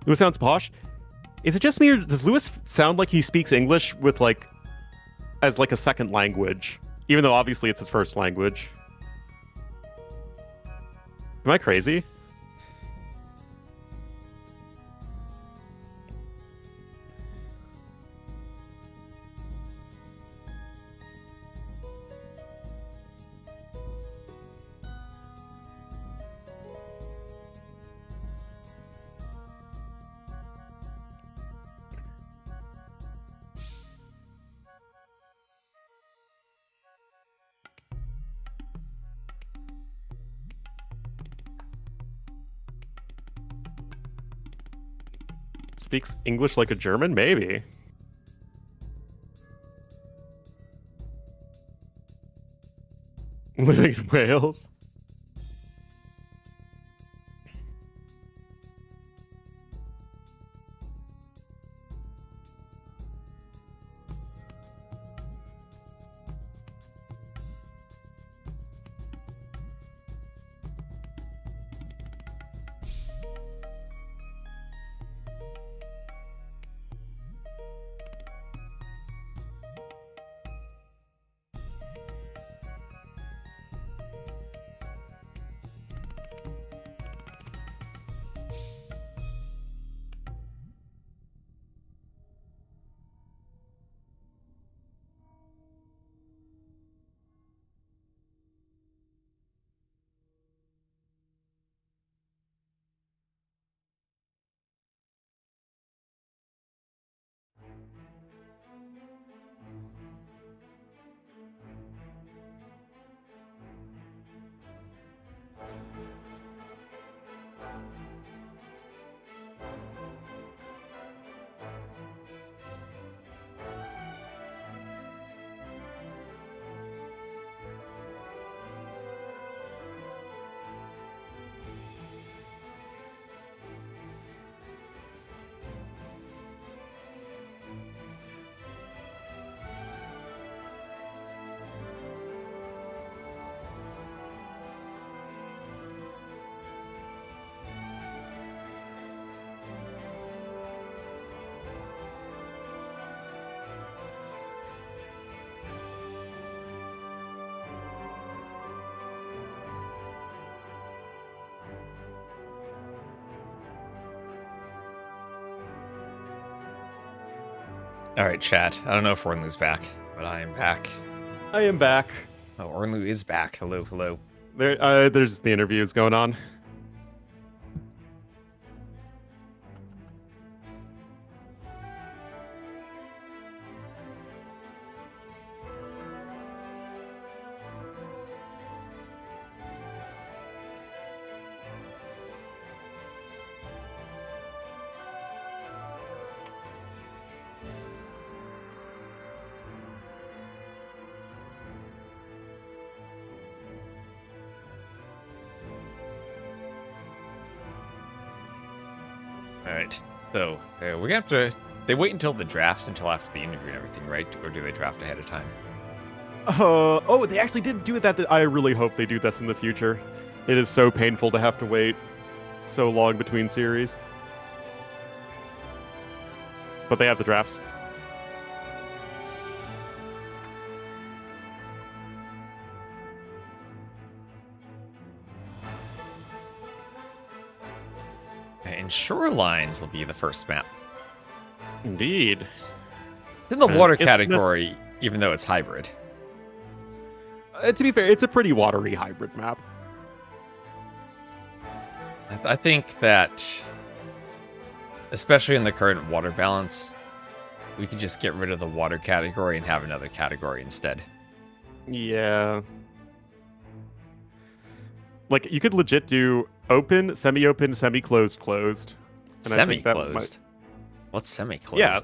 Lewis sounds posh. Is it just me, or does Lewis sound like he speaks English with like as like a second language, even though obviously it's his first language? Am I crazy? Speaks English like a German? Maybe. Living in Wales? All right, chat. I don't know if Ornlu's back, but I am back. I am back. Oh, Ornlu is back. Hello, hello. There's the interviews going on. All right. So we're gonna have to. They wait until the drafts until after the interview and everything, right? Or do they draft ahead of time? Oh, they actually did do that. I really hope they do this in the future. It is so painful to have to wait so long between series. But they have the drafts. And Shorelines will be the first map. Indeed. It's in the water It's category, even though it's hybrid. To be fair, it's a pretty watery hybrid map. I think that, especially in the current water balance, we could just get rid of the water category and have another category instead. Yeah. Like, you could legit do open, semi-open, semi-closed, closed. And I think that Semi-closed? What's semi-closed? Yeah.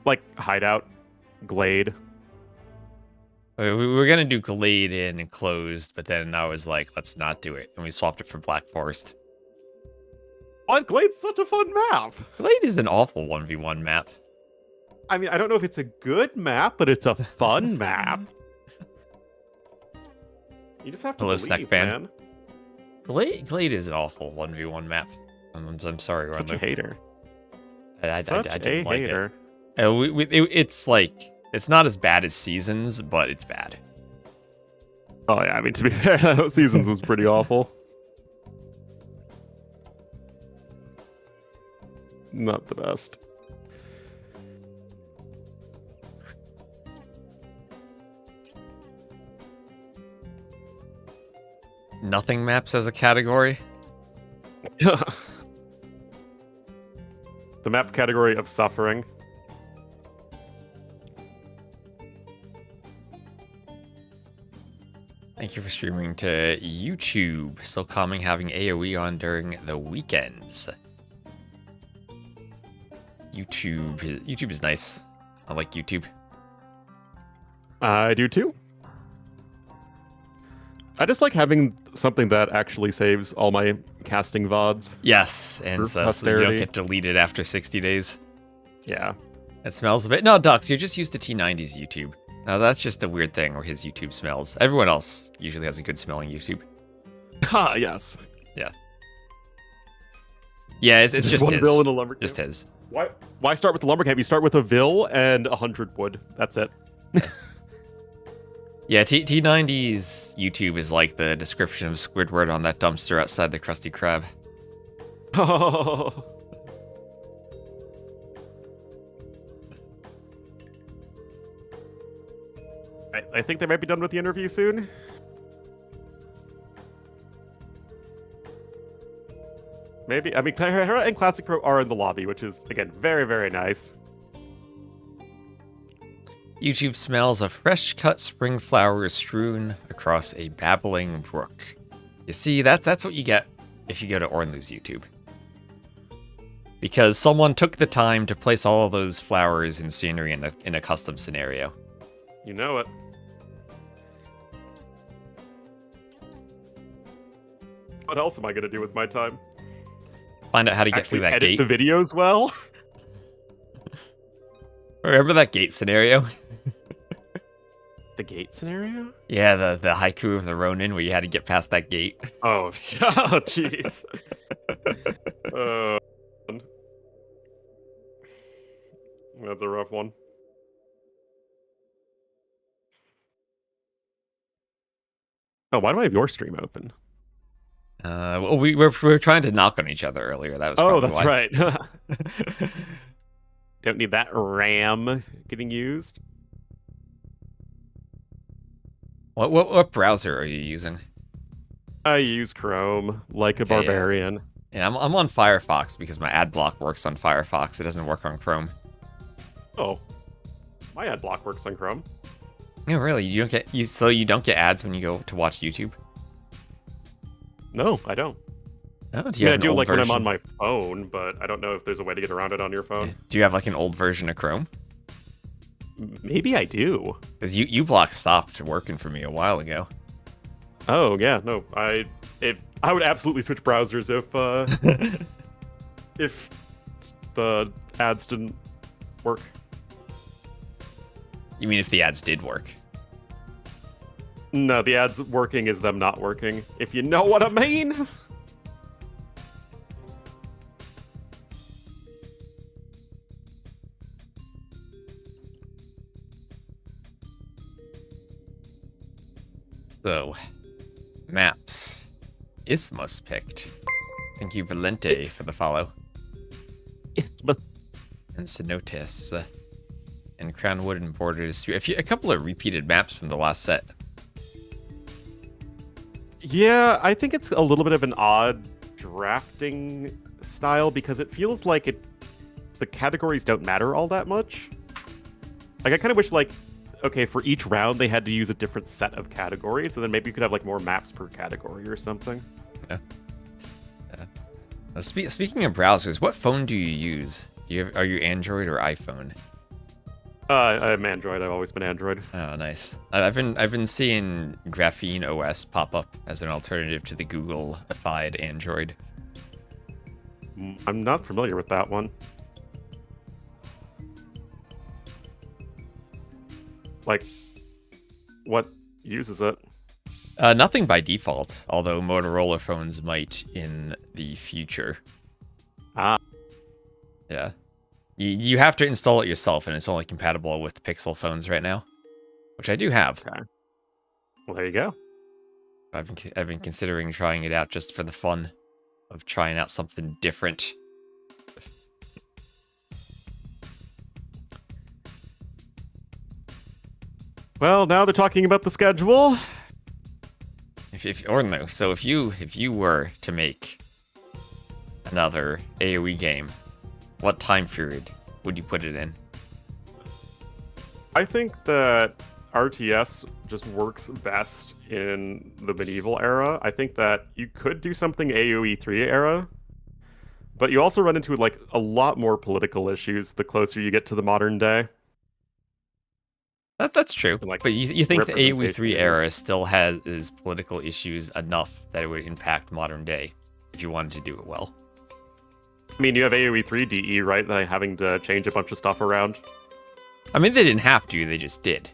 Like, hideout, glade. We were going to do Glade in and closed, but then I was like, let's not do it. And we swapped it for Black Forest. Oh, glade's such a fun map! Glade is an awful 1v1 map. I mean, I don't know if it's a good map, but it's a fun map. You just have to Hello, believe, Snack Fan. man. Glade is an awful 1v1 map. I'm sorry, Such a Ron. hater. I Such didn't a like hater. it. It's like, it's not as bad as Seasons, but it's bad. Oh yeah, I mean, to be fair, Seasons was pretty awful. Not the best. Nothing maps as a category. The map category of suffering. Thank you for streaming to YouTube. Still coming, having AoE on during the weekends. YouTube is nice. I like YouTube. I do too. I just like having something that actually saves all my casting VODs. Yes, and For so you don't posterity. get deleted after 60 days. Yeah. It smells a bit. No, Dux, you're just used to T90's YouTube. Now that's just a weird thing where his YouTube smells. Everyone else usually has a good smelling YouTube. Ha, yes. Yeah, it's just one his. Vil and a lumber Just camp. his. Why start with the lumber camp? You start with a Vil and 100 wood. That's it. Yeah, T90's YouTube is like the description of Squidward on that dumpster outside the Krusty Krab. I think they might be done with the interview soon. Maybe. I mean, Hera and Classic Pro are in the lobby, which is, again, very, very nice. YouTube smells of fresh-cut spring flowers strewn across a babbling brook. You see, that's what you get if you go to Ornlu's YouTube. Because someone took the time to place all of those flowers and scenery in a custom scenario. You know it. What else am I going to do with my time? Find out how to get Actually through that edit gate. the videos well? Remember that gate scenario? The gate scenario? Yeah, the haiku of the Ronin where you had to get past that gate. Oh, jeez. That's a rough one. Oh, why do I have your stream open? Well, we were trying to knock on each other earlier. That was Oh, probably that's why. right. Don't need that RAM getting used. What browser are you using? I use Chrome like a Okay, yeah. barbarian. Yeah, I'm on Firefox because my ad block works on Firefox. It doesn't work on Chrome. Oh, my ad block works on Chrome. No, really, so you don't get ads when you go to watch YouTube? No, I don't. Oh, do I you mean, I have an do old like when I'm version? on my phone, but I don't know if there's a way to get around it on your phone. Do you have like an old version of Chrome? Maybe I do. Because uBlock stopped working for me a while ago. Oh yeah, no, I would absolutely switch browsers if the ads didn't work. You mean if the ads did work? No, the ads working is them not working. If you know what I mean. So, maps. Isthmus picked. Thank you, Valente, for the follow. And Cenotes. And Crownwood and Borders. A couple of repeated maps from the last set. Yeah, I think it's a little bit of an odd drafting style because it feels like the categories don't matter all that much. Like, I kind of wish, like, okay, for each round they had to use a different set of categories, and then maybe you could have, like, more maps per category or something. Yeah. Speaking of browsers, what phone do you use? Are you Android or iPhone? I'm Android. I've always been Android. Oh, nice. I've been seeing Graphene OS pop up as an alternative to the Google-ified Android. I'm not familiar with that one. Like, what uses it? Nothing by default, although Motorola phones might in the future. Ah, Yeah. You have to install it yourself, and it's only compatible with Pixel phones right now, which I do have. okay. Well, there you go. I've been considering trying it out just for the fun of trying out something different. Well, now they're talking about the schedule. So if you were to make another AoE game, what time period would you put it in? I think that RTS just works best in the medieval era. I think that you could do something AoE 3 era, but you also run into like a lot more political issues the closer you get to the modern day. That's true. Like, but you think the AoE 3 representation era is- still has political issues enough that it would impact modern day if you wanted to do it well? I mean, you have AoE 3 DE, right? Like having to change a bunch of stuff around. I mean, they didn't have to; they just did.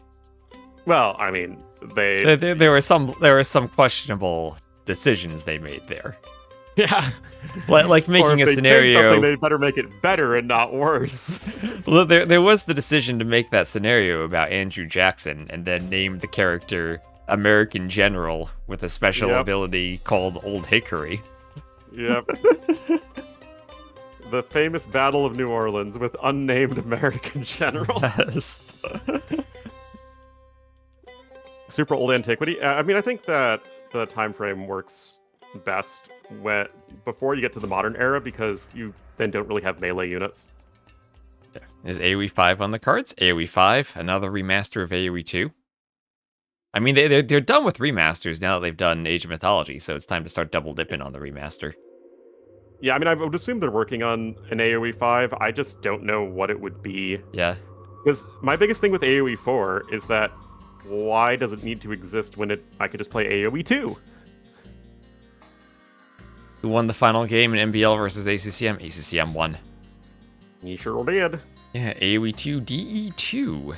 Well, I mean, they There were some questionable decisions they made there, yeah. like Or making if a they change scenario. something, they better make it better and not worse. Well, there was the decision to make that scenario about Andrew Jackson and then name the character American General with a special Yep. ability called Old Hickory. Yep. The famous Battle of New Orleans with unnamed American general. Yes. Super old antiquity. I mean, I think that the time frame works best before you get to the modern era because you then don't really have melee units. Is AoE 5 on the cards? AoE 5, another remaster of AoE 2. I mean, they're done with remasters now that they've done Age of Mythology, so it's time to start double dipping on the remaster. Yeah, I mean, I would assume they're working on an AoE 5. I just don't know what it would be. Yeah. Because my biggest thing with AoE 4 is that why does it need to exist when I could just play AoE 2? Who won the final game in MBL versus ACCM? ACCM won. You sure did. Yeah, AoE 2 DE2.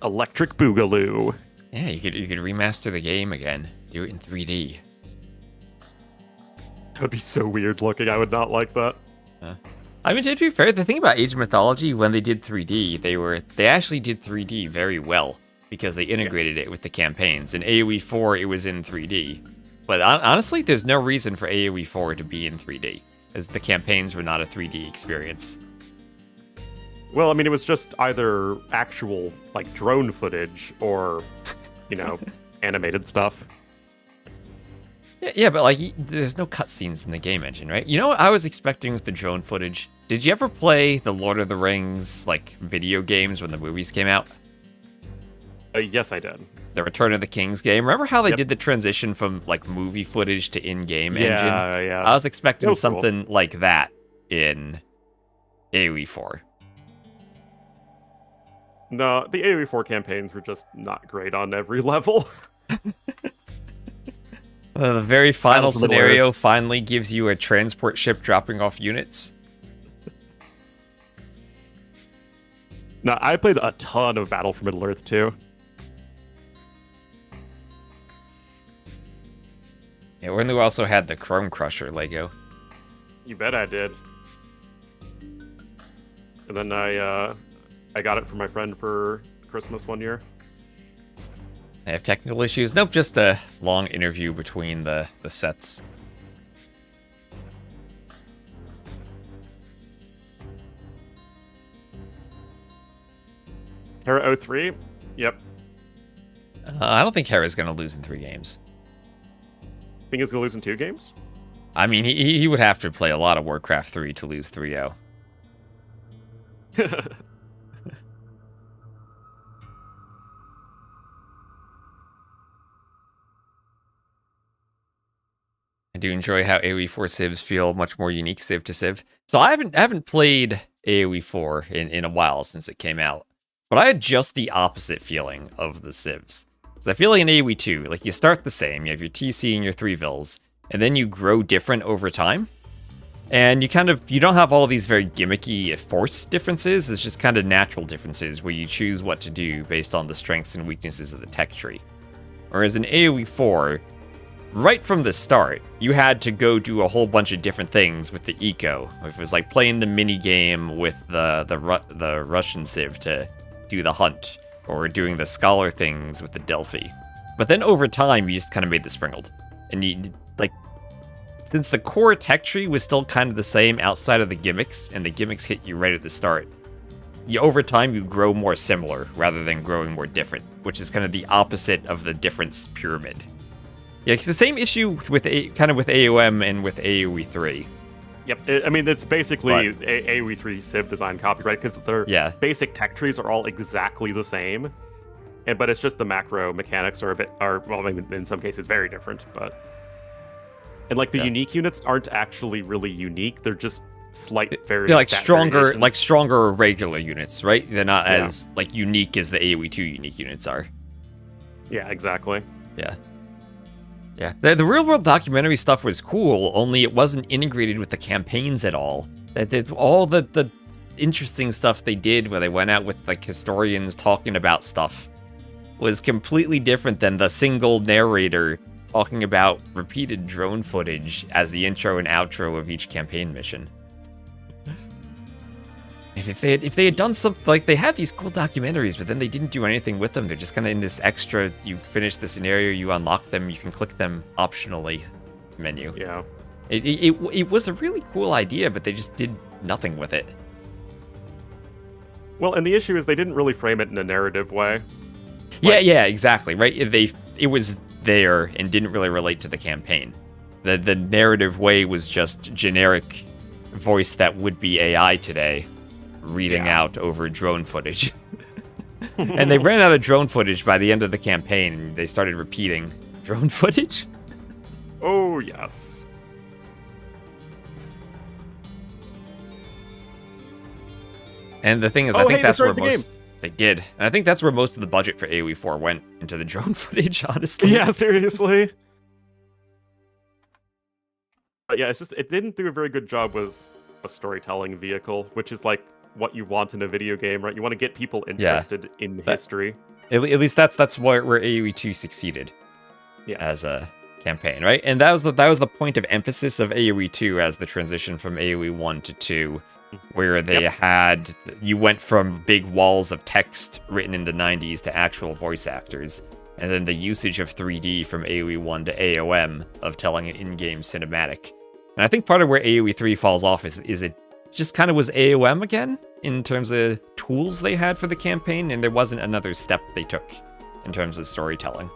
Electric Boogaloo. Yeah, you could remaster the game again. Do it in 3D. That would be so weird looking. I would not like that. I mean, to be fair, the thing about Age of Mythology, when they did 3D, they actually did 3D very well because they integrated it with the campaigns. In AoE 4, it was in 3D. But honestly, there's no reason for AoE 4 to be in 3D, as the campaigns were not a 3D experience. Well, I mean, it was just either actual, like, drone footage or, you know, animated stuff. Yeah, but like, there's no cutscenes in the game engine, right? You know what I was expecting with the drone footage? Did you ever play the Lord of the Rings, like, video games when the movies came out? Yes, I did. The Return of the King's game. Remember how they Yep. did the transition from, like, movie footage to in-game engine? Yeah. I was expecting That was cool. something like that in AoE 4. No, the AoE 4 campaigns were just not great on every level. The very final Battle for Middle scenario finally gives you a transport ship dropping off units. No, I played a ton of Battle for Middle-earth, too. Yeah, and we also had the Chrome Crusher Lego. You bet I did. And then I got it from my friend for Christmas one year. I have technical issues. Nope, just a long interview between the sets. Hera 03? Yep. I don't think Hera's going to lose in 3 games. Think he's gonna lose in 2 games? I mean, he would have to play a lot of Warcraft 3 to lose 3-0. I do enjoy how AoE 4 civs feel much more unique civ to civ. So I haven't played AoE 4 in a while since it came out. But I had just the opposite feeling of the civs. So I feel like in AoE 2, like you start the same, you have your TC and your 3 vills, and then you grow different over time. And you don't have all these very gimmicky force differences, it's just kind of natural differences where you choose what to do based on the strengths and weaknesses of the tech tree. Whereas in AoE 4, right from the start, you had to go do a whole bunch of different things with the eco. If it was like playing the mini game with the Russian civ to do the hunt, or doing the scholar things with the Delphi. But then over time, you just kind of made the sprinkled. And you, like, since the core tech tree was still kind of the same outside of the gimmicks, and the gimmicks hit you right at the start, over time you grow more similar rather than growing more different, which is kind of the opposite of the difference pyramid. Yeah, it's the same issue with kind of with AOM and with AoE 3. Yep, I mean, it's basically AoE 3 civ design copyright, because their basic tech trees are all exactly the same. But it's just the macro mechanics are well, in some cases very different, but... And like the unique units aren't actually really unique, they're just slight variations. They're like stronger regular units, right? They're not as like unique as the AoE 2 unique units are. Yeah, exactly. Yeah. Yeah. The real world documentary stuff was cool, only it wasn't integrated with the campaigns at all. All the interesting stuff they did where they went out with like historians talking about stuff was completely different than the single narrator talking about repeated drone footage as the intro and outro of each campaign mission. If they had done something, like, they had these cool documentaries, but then they didn't do anything with them. They're just kind of in this extra, you finish the scenario, you unlock them, you can click them optionally menu. Yeah. It was a really cool idea, but they just did nothing with it. Well, and the issue is they didn't really frame it in a narrative way. Yeah, exactly, right? It was there and didn't really relate to the campaign. The narrative way was just generic voice that would be AI today, reading out over drone footage. And they ran out of drone footage by the end of the campaign, and they started repeating drone footage. Oh, yes. And the thing is, I think that's where most... They did. And I think that's where most of the budget for AoE 4 went, into the drone footage, honestly. Yeah, seriously. But yeah, it's just, it didn't do a very good job with a storytelling vehicle, which is like what you want in a video game, right? You want to get people interested in history. At least that's where AoE 2 succeeded. Yes. As a campaign, right? And that was the point of emphasis of AoE 2 as the transition from AoE 1 to 2, where they you went from big walls of text written in the 90s to actual voice actors, and then the usage of 3D from AoE 1 to AOM of telling an in-game cinematic. And I think part of where AoE 3 falls off is it just kind of was AOM again in terms of tools they had for the campaign, and there wasn't another step they took in terms of storytelling.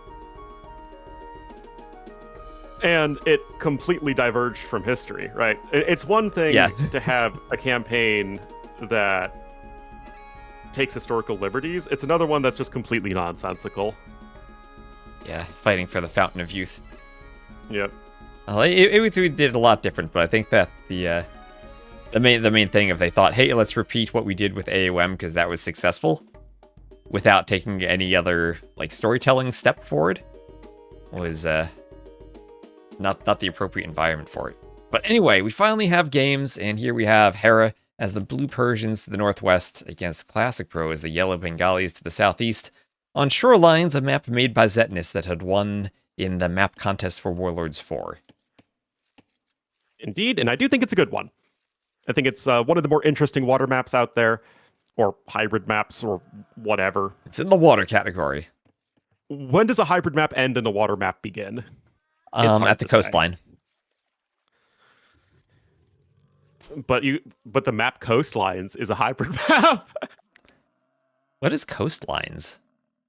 And it completely diverged from history, right? It's one thing to have a campaign that takes historical liberties. It's another one that's just completely nonsensical. Yeah, fighting for the Fountain of Youth. Yep. AoE 3 did a lot different, but I think that the main thing, if they thought, hey, let's repeat what we did with AOM because that was successful, without taking any other like storytelling step forward, was not the appropriate environment for it. But anyway, we finally have games, and here we have Hera as the Blue Persians to the northwest against classicpro as the Yellow Bengalis to the southeast, on Shorelines, a map made by Cenotes that had won in the map contest for Warlords 4. Indeed, and I do think it's a good one. I think it's one of the more interesting water maps out there, or hybrid maps, or whatever. It's in the water category. When does a hybrid map end and a water map begin? At the coastline. But the map Coastlines is a hybrid map. What is Coastlines?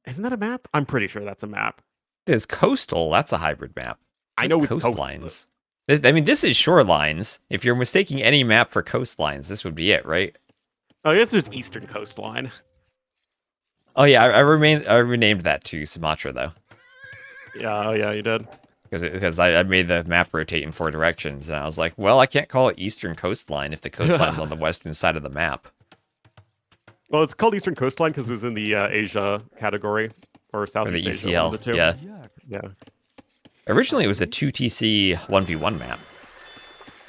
Isn't that a map? I'm pretty sure that's a map. There's Coastal, that's a hybrid map. I know it's Coastlines. I mean, this is Shorelines. If you're mistaking any map for Coastlines, this would be it, right? Oh, I guess there's Eastern Coastline. Oh yeah, I renamed that to Sumatra though. Yeah, oh yeah, you did. Because I made the map rotate in 4 directions, and I was like, well, I can't call it Eastern Coastline if the coastline's on the western side of the map. Well, it's called Eastern Coastline because it was in the Asia category, or Southeast Asia. Or the ECL, one of the two. yeah. Originally, it was a 2TC 1v1 map.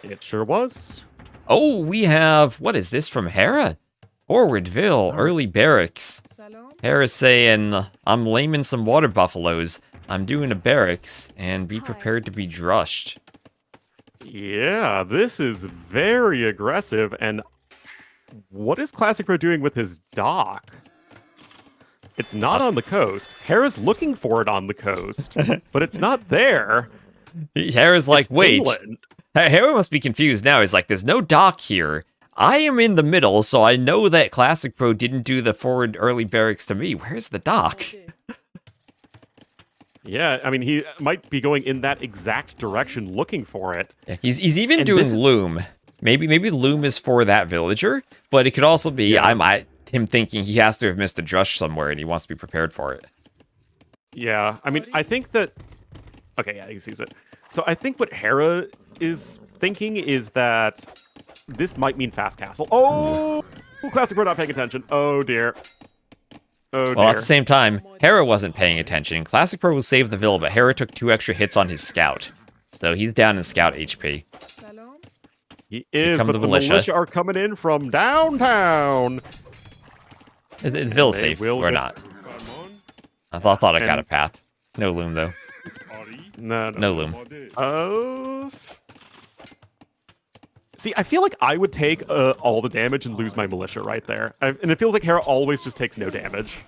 It sure was. Oh, we have, what is this from Hera? Forwardville, early barracks. Hera's saying, I'm laming some water buffaloes. I'm doing a barracks, and be prepared to be drushed. Yeah, this is very aggressive. And what is classicpro doing with his dock? It's not on the coast. Hera's looking for it on the coast, but it's not there. Hera's like, It's wait. England. Hera must be confused now. He's like, there's no dock here. I am in the middle, so I know that classicpro didn't do the forward early barracks to me. Where's the dock? Yeah, I mean, he might be going in that exact direction looking for it. Yeah, he's even And doing this is- loom. Maybe loom is for that villager, but it could also be him thinking he has to have missed a drush somewhere and he wants to be prepared for it. Yeah, I mean, I think that... Okay, yeah, he sees it. So I think what Hera is thinking is that this might mean fast castle. Oh! classicpro not paying attention. Oh, dear. Oh, Well, dear. at the same time, Hera wasn't paying attention. classicpro will save the Vill, but Hera took 2 extra hits on his scout. So he's down in scout HP. He is, come but the the militia. militia are coming in from downtown. Is Vill's They safe will or get- not? I thought I got And- a path. No loom, though. No. No loom. See, I feel like I would take all the damage and lose my militia right there. And it feels like Hera always just takes no damage.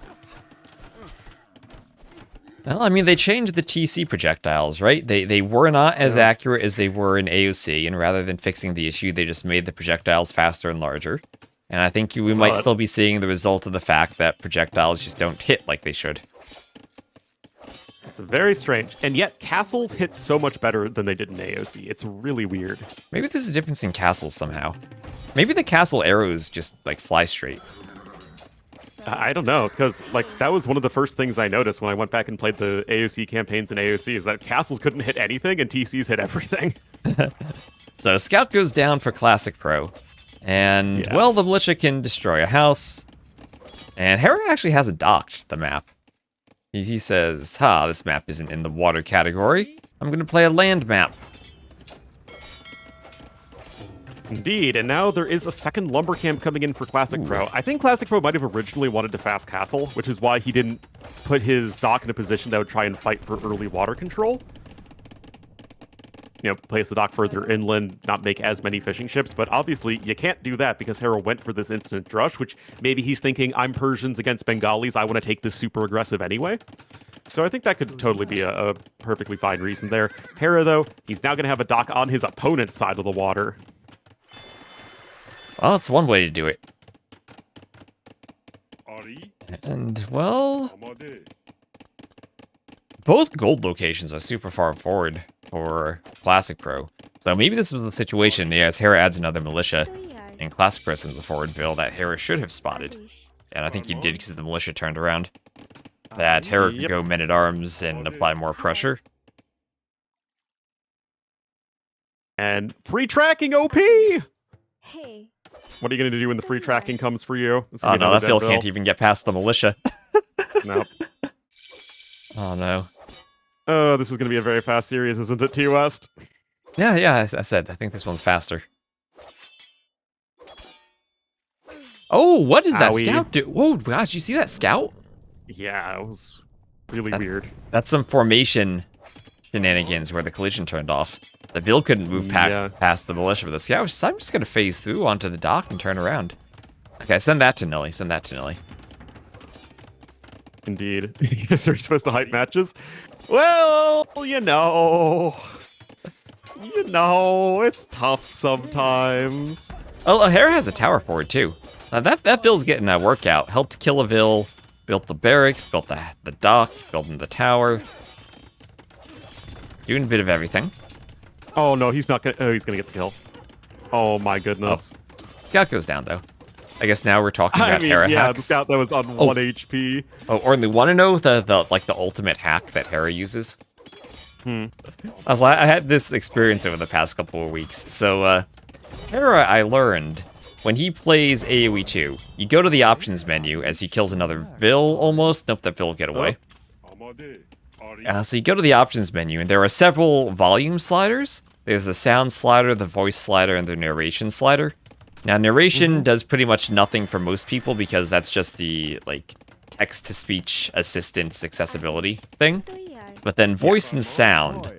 Well, I mean, they changed the TC projectiles, right? They were not as accurate as they were in AOC, and rather than fixing the issue, they just made the projectiles faster and larger. And I think we might still be seeing the result of the fact that projectiles just don't hit like they should. It's very strange. And yet, castles hit so much better than they did in AOC. It's really weird. Maybe there's a difference in castles somehow. Maybe the castle arrows just, like, fly straight. I don't know, because like that was one of the first things I noticed when I went back and played the AOC campaigns in AOC is that castles couldn't hit anything and TCs hit everything. So Scout goes down for classicpro. And, Yeah. well, the militia can destroy a house. And Hera actually hasn't docked the map. He says, this map isn't in the water category. I'm going to play a land map. Indeed, and now there is a second lumber camp coming in for classicpro. I think classicpro might have originally wanted to fast castle, which is why he didn't put his dock in a position that would try and fight for early water control. You know, place the dock further inland, not make as many fishing ships, but obviously you can't do that because Hera went for this instant drush, which maybe he's thinking, I'm Persians against Bengalis, I want to take this super aggressive anyway. So I think that could totally be a perfectly fine reason there. Hera, though, he's now going to have a dock on his opponent's side of the water. Well, it's one way to do it. And, well, both gold locations are super far forward for classicpro. So maybe this was a situation, as Hera adds another militia, and classicpro sends the forward bill that Hera should have spotted. And I think he did because the militia turned around. That Hera could go men-at-arms and apply more pressure. And free tracking, OP! Hey. What are you going to do when the free tracking comes for you? It's Oh gonna be no, another that bill dead can't even get past the militia. Nope. Oh no. Oh, this is going to be a very fast series, isn't it, T-West? Yeah, I said, I think this one's faster. Oh, what does that Owie. scout do? Whoa, gosh, you see that scout? Yeah, it was really weird. That's some formation shenanigans where the collision turned off. The bill couldn't move past the militia, but the scout was, I'm just going to phase through onto the dock and turn around. Okay, send that to Nilly, send that to Nilly. Indeed. Yes, they're supposed to hype matches? Well, you know, it's tough sometimes. Oh, Hera has a tower forward too. That bill's getting a workout. Helped kill a bill, built the barracks, built the dock, building the tower. Doing a bit of everything. Oh no, he's not gonna. Oh, he's gonna get the kill. Oh my goodness. Scout goes down though. I guess now we're talking about Hera yeah, hacks. the scout that was on 1 HP. Oh, or they want to know the ultimate hack that Hera uses? I had this experience over the past couple of weeks. So, Hera, I learned, when he plays AoE 2, you go to the options menu as he kills another Vill almost. Nope, that Vill will get away. So you go to the options menu, and there are several volume sliders. There's the sound slider, the voice slider, and the narration slider. Now, narration does pretty much nothing for most people because that's just the, like, text-to-speech assistance accessibility thing. but then voice and sound.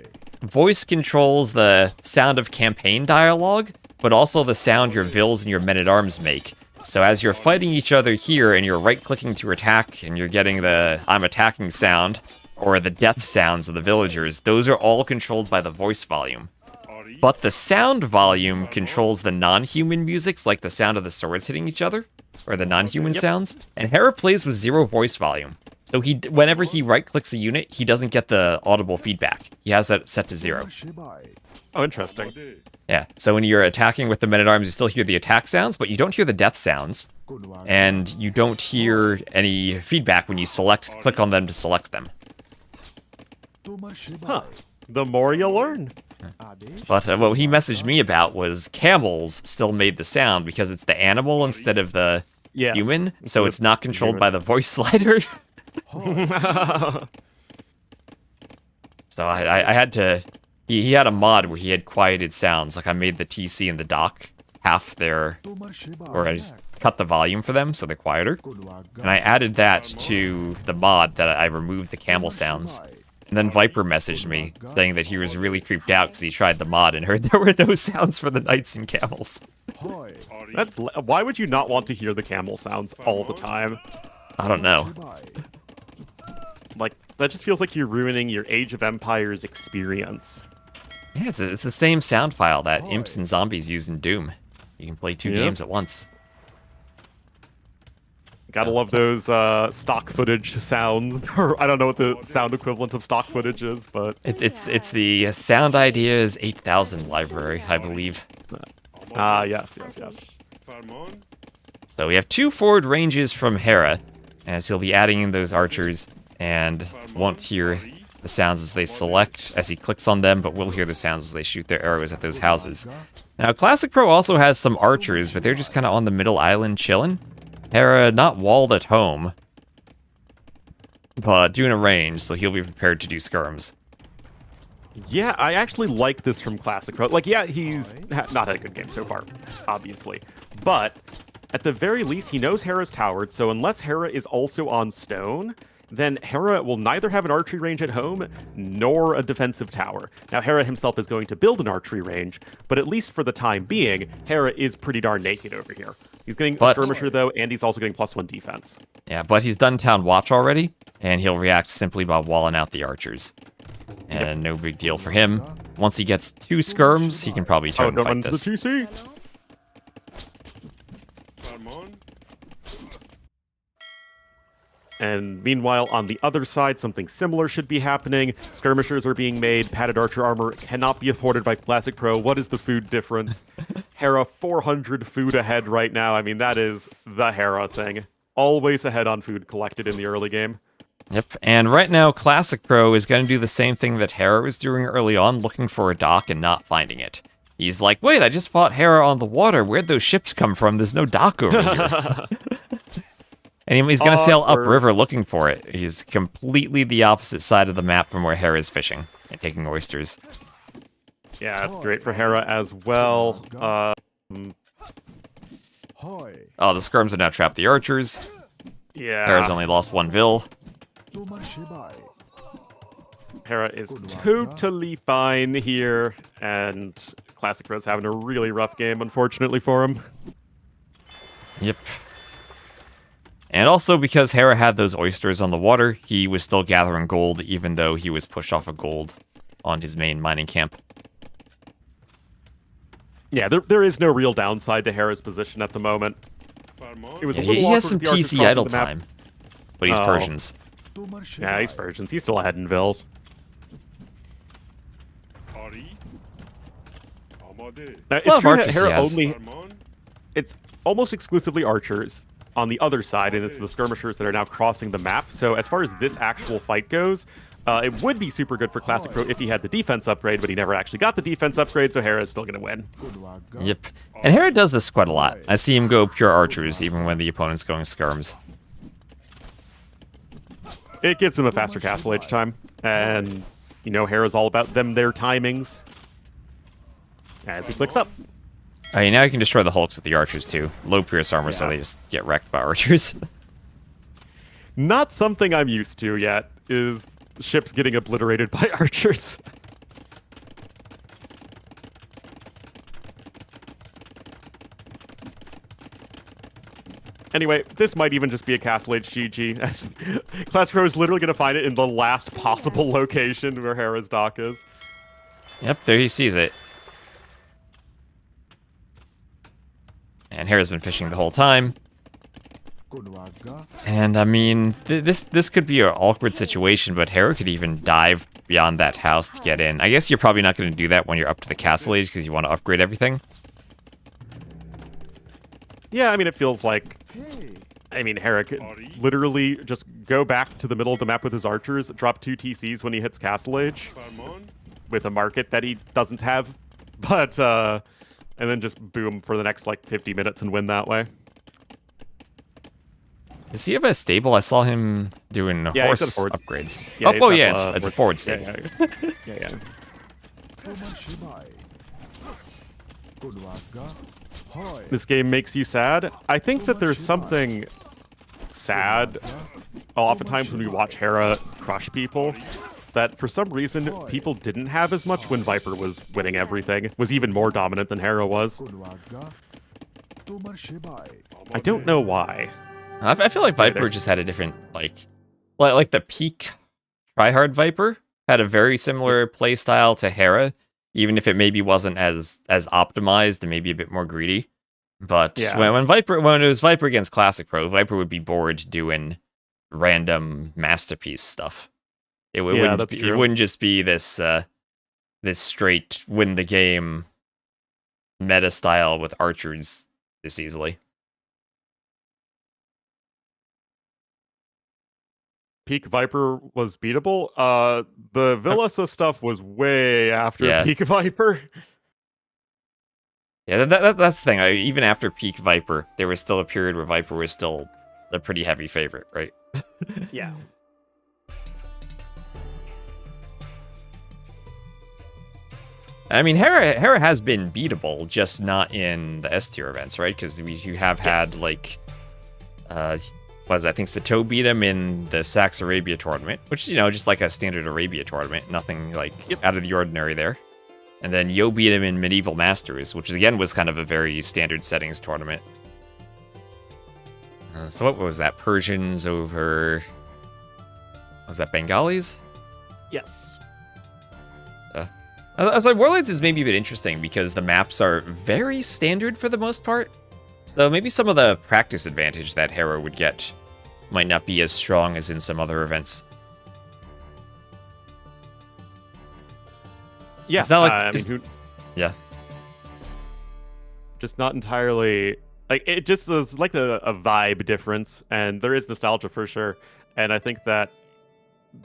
Voice controls the sound of campaign dialogue, but also the sound your vills and your men-at-arms make. So as you're fighting each other here and you're right-clicking to attack and you're getting the I'm attacking sound, or the death sounds of the villagers, those are all controlled by the voice volume. But the sound volume controls the non-human musics, like the sound of the swords hitting each other, or the non-human sounds. And Hera plays with 0 voice volume. So whenever he right-clicks a unit, he doesn't get the audible feedback. He has that set to 0. Oh, interesting. Yeah, so when you're attacking with the men-at-arms, you still hear the attack sounds, but you don't hear the death sounds. And you don't hear any feedback when you click on them to select them. Huh. The more you learn. But what he messaged me about was camels still made the sound because it's the animal instead of the human, so it's not controlled by the voice slider. So I had to... He had a mod where he had quieted sounds, like I made the TC and the dock half their... Or I just cut the volume for them so they're quieter. And I added that to the mod that I removed the camel sounds. And then Viper messaged me, saying that he was really creeped out because he tried the mod and heard there were no sounds for the knights and camels. Why would you not want to hear the camel sounds all the time? I don't know. Like, that just feels like you're ruining your Age of Empires experience. Yeah, it's the same sound file that imps and zombies use in Doom. You can play 2 games at once. Gotta love those stock footage sounds, or I don't know what the sound equivalent of stock footage is, but... It's the Sound Ideas 8000 library, I believe. Yes. So we have 2 forward ranges from Hera, as he'll be adding in those archers, and won't hear the sounds as they select, as he clicks on them, but will hear the sounds as they shoot their arrows at those houses. Now, Classic Pro also has some archers, but they're just kind of on the middle island chilling. Hera, not walled at home, but doing a range, so he'll be prepared to do skirms. Yeah, I actually like this from Classic Pro. Like, yeah, he's not had a good game so far, obviously. But, at the very least, he knows Hera's towered, so unless Hera is also on stone, then Hera will neither have an archery range at home, nor a defensive tower. Now, Hera himself is going to build an archery range, but at least for the time being, Hera is pretty darn naked over here. He's getting a skirmisher, though, and he's also getting +1 defense. Yeah, but he's done Town Watch already, and he'll react simply by walling out the archers. And no big deal for him. Once he gets 2 skirms, he can probably turn and fight this. The TC. And meanwhile, on the other side, something similar should be happening. Skirmishers are being made. Padded archer armor cannot be afforded by Classic Pro. What is the food difference? Hera 400 food ahead right now. I mean, that is the Hera thing. Always ahead on food collected in the early game. Yep, and right now, Classic Pro is going to do the same thing that Hera was doing early on, looking for a dock and not finding it. He's like, wait, I just fought Hera on the water. Where'd those ships come from? There's no dock over here. And he's going to sail upriver looking for it. He's completely the opposite side of the map from where Hera is fishing and taking oysters. Yeah, that's great for Hera as well. Oh, the skirms have now trapped the archers. Yeah. Hera's only lost 1 vill. Hera is totally fine here, and Classic Pro's having a really rough game, unfortunately for him. Yep. And also because Hera had those oysters on the water, he was still gathering gold, even though he was pushed off of gold on his main mining camp. Yeah, there is no real downside to Hera's position at the moment. It was a little he has awkward some with the archers TC crossing idle the map. time, but he's Persians. Yeah, he's Persians. He's still ahead in Vills. Now, it's true that Hera only... It's almost exclusively archers on the other side, and it's the skirmishers that are now crossing the map. So as far as this actual fight goes, it would be super good for Classic Pro if he had the defense upgrade, but he never actually got the defense upgrade, so Hera is still going to win. Yep. And Hera does this quite a lot. I see him go pure archers, even when the opponent's going skirms. It gets him a faster castle age time, and, you know, Hera's all about their timings. As he clicks up. I mean, now you can destroy the hulks with the archers, too. Low pierce armor, so they just get wrecked by archers. Not something I'm used to yet, is ships getting obliterated by archers. Anyway, this might even just be a Castle Age GG. As classicpro is literally going to find it in the last possible location where Hera's dock is. Yep, there he sees it. And Hera's been fishing the whole time. And I mean, this could be an awkward situation, but Hera could even dive beyond that house to get in. I guess you're probably not going to do that when you're up to the Castle Age because you want to upgrade everything. Yeah, I mean, it feels like... I mean, Hera could literally just go back to the middle of the map with his archers, drop 2 TCs when he hits Castle Age, with a market that he doesn't have, but, and then just boom for the next, like, 50 minutes and win that way. Does he have a stable? I saw him doing horse upgrades. Yeah, oh, yeah, it's a forward stable. Yeah. This game makes you sad. I think that there's something sad oftentimes when we watch Hera crush people that for some reason people didn't have as much when Viper was winning everything, was even more dominant than Hera was. I don't know why. I feel like Viper just had a different, like the peak tryhard Viper had a very similar playstyle to Hera, even if it maybe wasn't as optimized and maybe a bit more greedy. But yeah. when it was Viper against classicpro, Viper would be bored doing random masterpiece stuff. It wouldn't just be this this straight win the game meta style with archers this easily. Peak Viper was beatable. The Villasa stuff was way after Peak Viper. Yeah, that's the thing. Even after Peak Viper, there was still a period where Viper was still a pretty heavy favorite, right? Yeah. I mean, Hera has been beatable, just not in the S tier events, right? Because you have had like, I think Cenotes beat him in the Sax Arabia tournament, which is, just like a standard Arabia tournament, nothing like out of the ordinary there. And then Yo beat him in Medieval Masters, which again was kind of a very standard settings tournament. So what was that? Persians over... Was that Bengalis? Yes. I was like, Warlords is maybe a bit interesting because the maps are very standard for the most part. So maybe some of the practice advantage that Hera would get might not be as strong as in some other events. Yeah, it's not like, yeah. Just not entirely... Like, it just is like a vibe difference, and there is nostalgia for sure. And I think that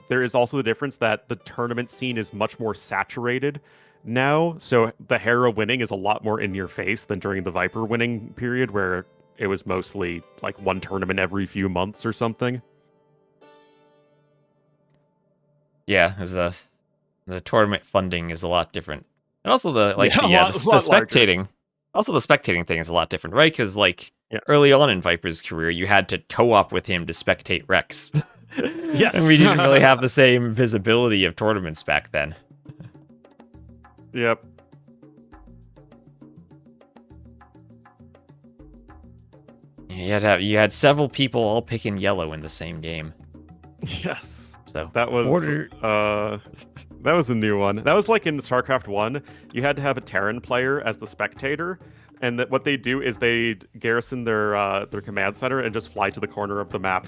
there is also the difference that the tournament scene is much more saturated now. So the Hera winning is a lot more in your face than during the Viper winning period, where it was mostly like one tournament every few months or something. Yeah, the tournament funding is a lot different, and also the spectating. Larger. Also, the spectating thing is a lot different, right? Because early on in Viper's career, you had to co-op with him to spectate Rex. Yes, and we didn't really have the same visibility of tournaments back then. Yep. You had several people all picking yellow in the same game. Yes. So that was that was a new one. That was like in StarCraft 1, you had to have a Terran player as the spectator, and what they do is they garrison their command center and just fly to the corner of the map.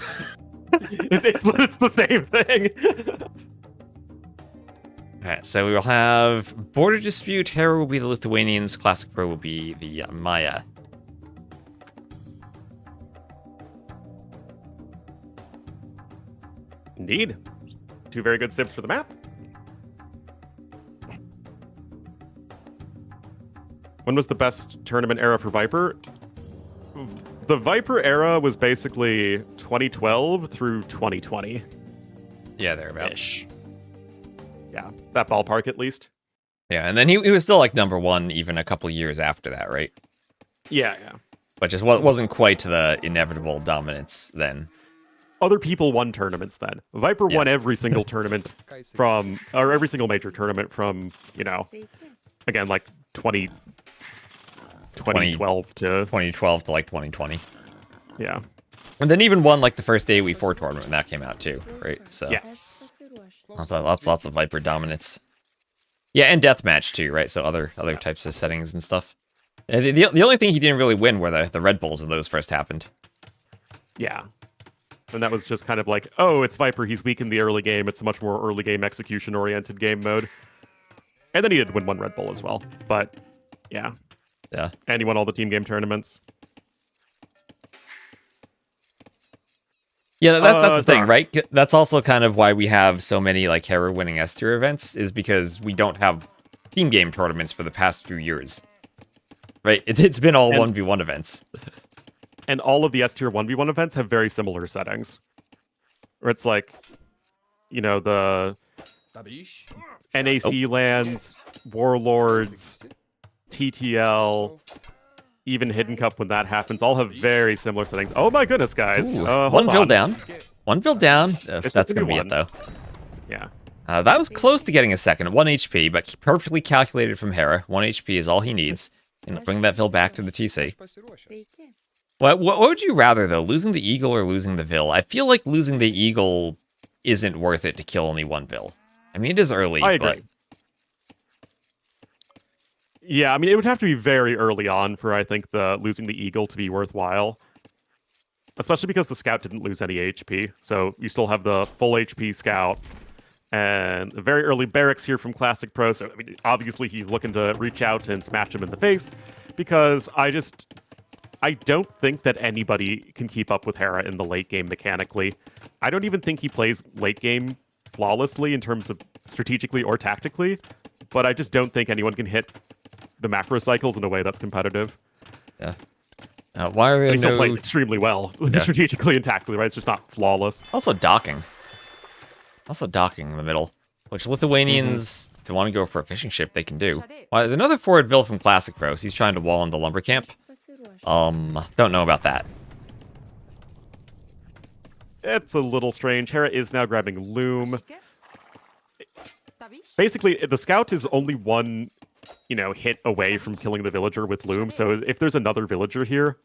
it's the same thing. Alright, so we will have Border Dispute, Hera will be the Lithuanians, classicpro will be the Maya. Indeed. 2 very good sips for the map. When was the best tournament era for Viper? The Viper era was basically 2012 through 2020. Yeah, thereabouts. Ish. Yeah, that ballpark at least. Yeah, and then he was still like #1 even a couple years after that, right? Yeah. But just wasn't quite the inevitable dominance then. other people won tournaments then. Viper Yeah. won every single tournament or every single major tournament from, again, like 2012 to, 2012 to like 2020. yeah. And then even won like the first AoE 4 tournament when that came out too, right? So Yes. lots of Viper dominance. Yeah, and deathmatch too, right? So other types of settings and stuff. And the only thing he didn't really win were the Red Bulls when those first happened. Yeah. And that was just kind of like, oh, it's Viper, he's weak in the early game, it's a much more early game execution-oriented game mode. And then he did win one Red Bull as well. But, yeah. Yeah. And he won all the team game tournaments. Yeah, that's the thing, Dark. right? That's also kind of why we have so many like Hera winning S tier events, is because we don't have team game tournaments for the past few years. Right? It's been all 1v1 events. And all of the S tier 1v1 events have very similar settings. Where it's like, the NAC lands, Warlords, TTL, even Hidden Cup when that happens, all have very similar settings. Oh my goodness, guys. Ooh, Hold one Vil on. down. One Vil down. It's That's just going to be one. it, though. Yeah. That was close to getting a second. 1 HP, but perfectly calculated from Hera. 1 HP is all he needs. And bring that Vil back to the TC. What would you rather, though? Losing the Eagle or losing the Vil? I feel like losing the Eagle isn't worth it to kill only one Vil. I mean, it is early, I agree. but... Yeah, I mean, it would have to be very early on for, I think, the losing the Eagle to be worthwhile. Especially because the Scout didn't lose any HP, so you still have the full HP Scout. And a very early Barracks here from Classic Pro, so I mean, obviously he's looking to reach out and smash him in the face, because I don't think that anybody can keep up with Hera in the late game mechanically. I don't even think he plays late game flawlessly in terms of strategically or tactically, but I just don't think anyone can hit the macro cycles in a way that's competitive. Yeah. Why are there He still no... plays extremely well, strategically and tactically, right? It's just not flawless. Also docking. In the middle. Which Lithuanians, if they want to go for a fishing ship, they can do. Well, another forward Vil from Classic Pro, so he's trying to wall in the lumber camp. Don't know about that. It's a little strange. Hera is now grabbing Loom. Basically, the Scout is only one, hit away from killing the villager with Loom, so if there's another villager here,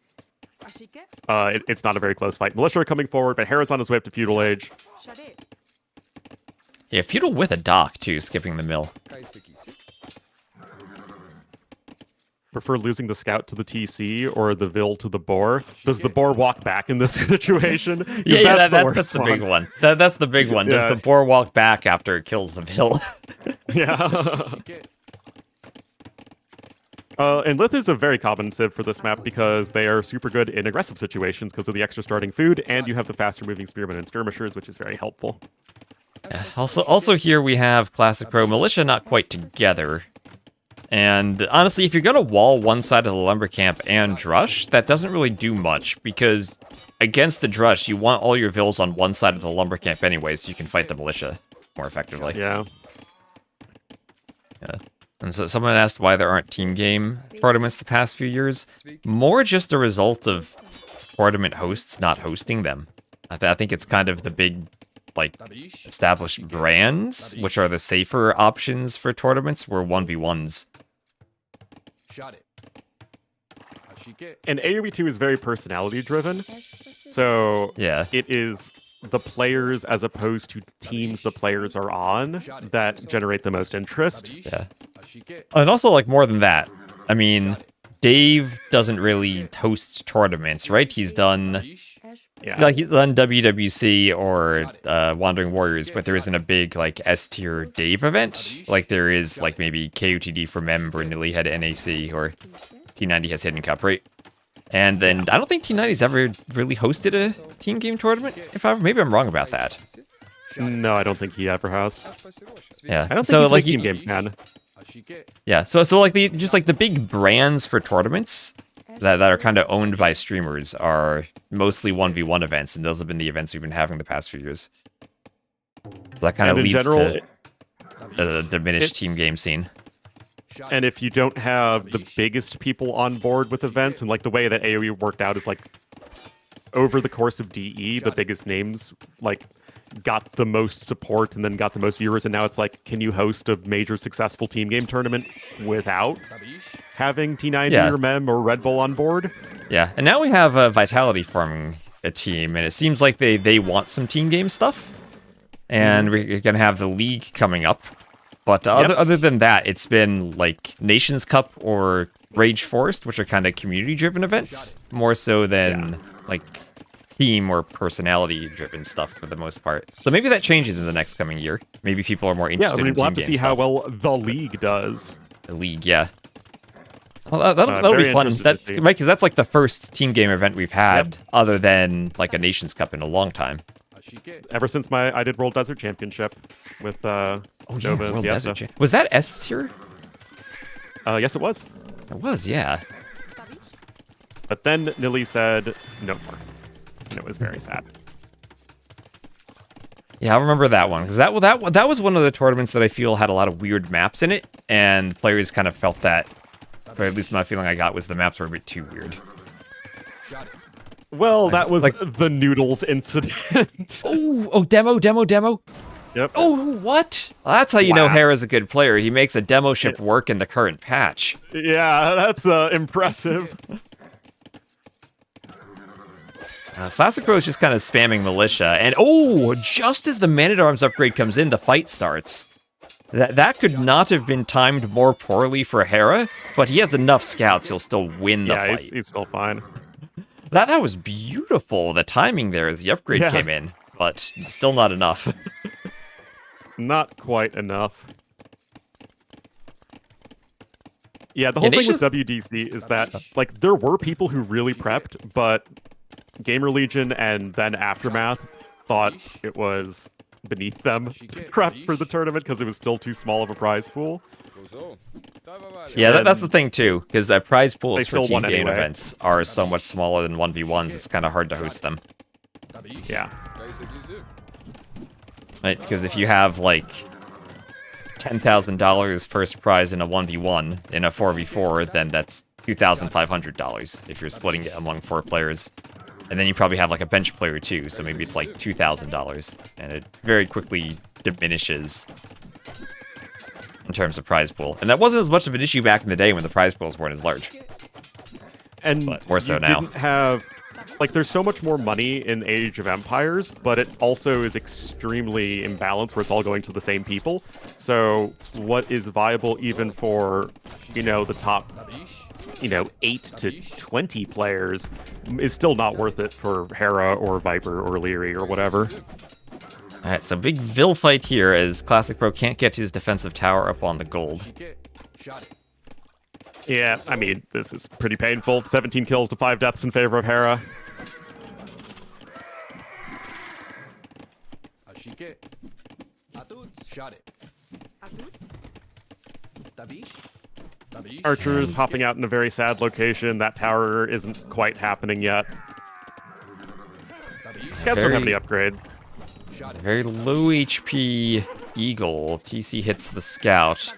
it's not a very close fight. Militia are coming forward, but Hera's on his way up to Feudal Age. Yeah, Feudal with a dock, too, skipping the mill. Prefer losing the Scout to the TC or the Vil to the Boar? Does the Boar walk back in this situation? That's the big one. That's the big one. Does Yeah. the Boar walk back after it kills the Vil? Yeah. And Lith is a very common civ for this map because they are super good in aggressive situations because of the extra starting food, and you have the faster moving spearmen and skirmishers, which is very helpful. Also here we have Classic Pro Militia not quite together. And honestly, if you're going to wall one side of the lumber camp and Drush, that doesn't really do much, because against the Drush, you want all your Vils on one side of the lumber camp anyway, so you can fight the Militia more effectively. Yeah. And so someone asked why there aren't team game tournaments the past few years. More just a result of tournament hosts not hosting them. I think it's kind of the big, established brands, which are the safer options for tournaments, were 1v1s. And AoE 2 is very personality driven, so Yeah. it is the players as opposed to teams the players are on that generate the most interest. Yeah. And also, more than that, I mean, Dave doesn't really host tournaments, right? He's done, he's done WWC or Wandering Warriors, but there isn't a big, S-tier Dave event. There is, maybe KOTD for Mem, Brindley had NAC, or T90 has Hidden Cup, right? And then I don't think T90's ever really hosted a team game tournament, maybe I'm wrong about that. No, I don't think he ever has. Yeah. I don't so, think he's a team game fan. Yeah, so the big brands for tournaments that are kind of owned by streamers are mostly 1v1 events, and those have been the events we've been having the past few years. So that kind of leads to a diminished team game scene. And if you don't have the biggest people on board with events, and the way that AoE worked out is over the course of DE, the biggest names like got the most support and then got the most viewers, and now it's like, can you host a major successful team game tournament without having T90 Yeah. or Mem or Red Bull on board? Yeah, and now we have Vitality forming a team, and it seems like they want some team game stuff. And we're gonna have the league coming up. But other than that, it's been like Nations Cup or Rage Forest, which are kind of community-driven events, more so than like team or personality-driven stuff for the most part. So maybe that changes in the next coming year. Maybe people are more Yeah, interested I mean, in we'll team have to game see how stuff. well the league does. The league, yeah. Well, that'll Very be fun. interested to That's see. right, because that's like the first team game event we've had, other than like a Nations Cup in a long time. Ever since I did World Desert Championship with Nova and World Siesta. Desert was that S tier? Yes, it was. It was, yeah. But then Nilly said no more. And it was very sad. Yeah, I remember that one because that was one of the tournaments that I feel had a lot of weird maps in it, and players kind of felt that. Or at least my feeling I got was the maps were a bit too weird. Well, that was like- the noodles incident. Oh, demo. Yep. Oh, what? Well, that's how you know Wow. Hera's a good player. He makes a demo ship work in the current patch. Yeah, that's impressive. classicpro is just kind of spamming militia, and just as the Man-at-Arms upgrade comes in, the fight starts. That could not have been timed more poorly for Hera, but he has enough scouts, he'll still win the Yeah, fight. he's still fine. That was beautiful, the timing there as the upgrade Yeah. came in, but still not enough. Not quite enough. Yeah, the whole thing Nations- with WDC is that, like, there were people who really prepped, but Gamer Legion and then Aftermath thought it was beneath them to prep for the tournament because it was still too small of a prize pool. Yeah, And that's the thing too, because the prize they pools for still team won game anyway. events are so much smaller than 1v1s, it's kind of hard to host them. Yeah. Right, because if you have like $10,000 first prize in a 1v1 in a 4v4, then that's $2,500 if you're splitting it among 4 players. And then you probably have like a bench player too, so maybe it's like $2,000, and it very quickly diminishes in terms of prize pool. And that wasn't as much of an issue back in the day when the prize pools weren't as large. And But more so you now. didn't have, like, there's so much more money in Age of Empires, but it also is extremely imbalanced where it's all going to the same people. So what is viable even for, the top, 8 to 20 players is still not worth it for Hera or Viper or Leary or whatever. Alright, so big Vil fight here as classicpro can't get his defensive tower up on the gold. Yeah, I mean, this is pretty painful. 17 kills to 5 deaths in favor of Hera. Archer is popping out in a very sad location. That tower isn't quite happening yet. Scouts don't have any upgrade. Very low HP Eagle. TC hits the scout.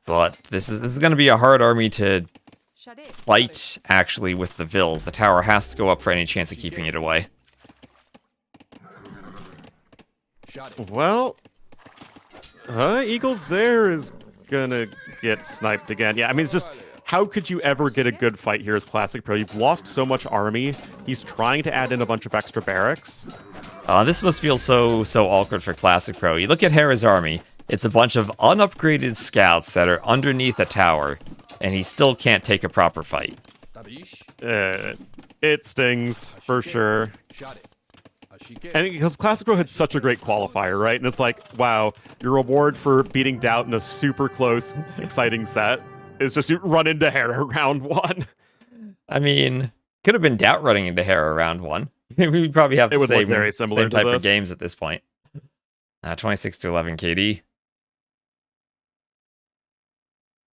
But this is going to be a hard army to fight, actually, with the Vils. The tower has to go up for any chance of keeping it away. Well, Eagle there is gonna get sniped again. Yeah, I mean, it's just, how could you ever get a good fight here as classicpro? You've lost so much army. He's trying to add in a bunch of extra barracks. This must feel so awkward for classicpro. You look at Hera's army. It's a bunch of unupgraded scouts that are underneath a tower, and he still can't take a proper fight. It stings, for sure. And because classicpro had such a great qualifier, right? And it's like, wow, your reward for beating Doubt in a super close, exciting set is just to run into Hera round 1. I mean, could have been Doubt running into Hera round 1. We'd probably have It the would look same, very similar same to type this. of games at this point. 26 to 11 KD.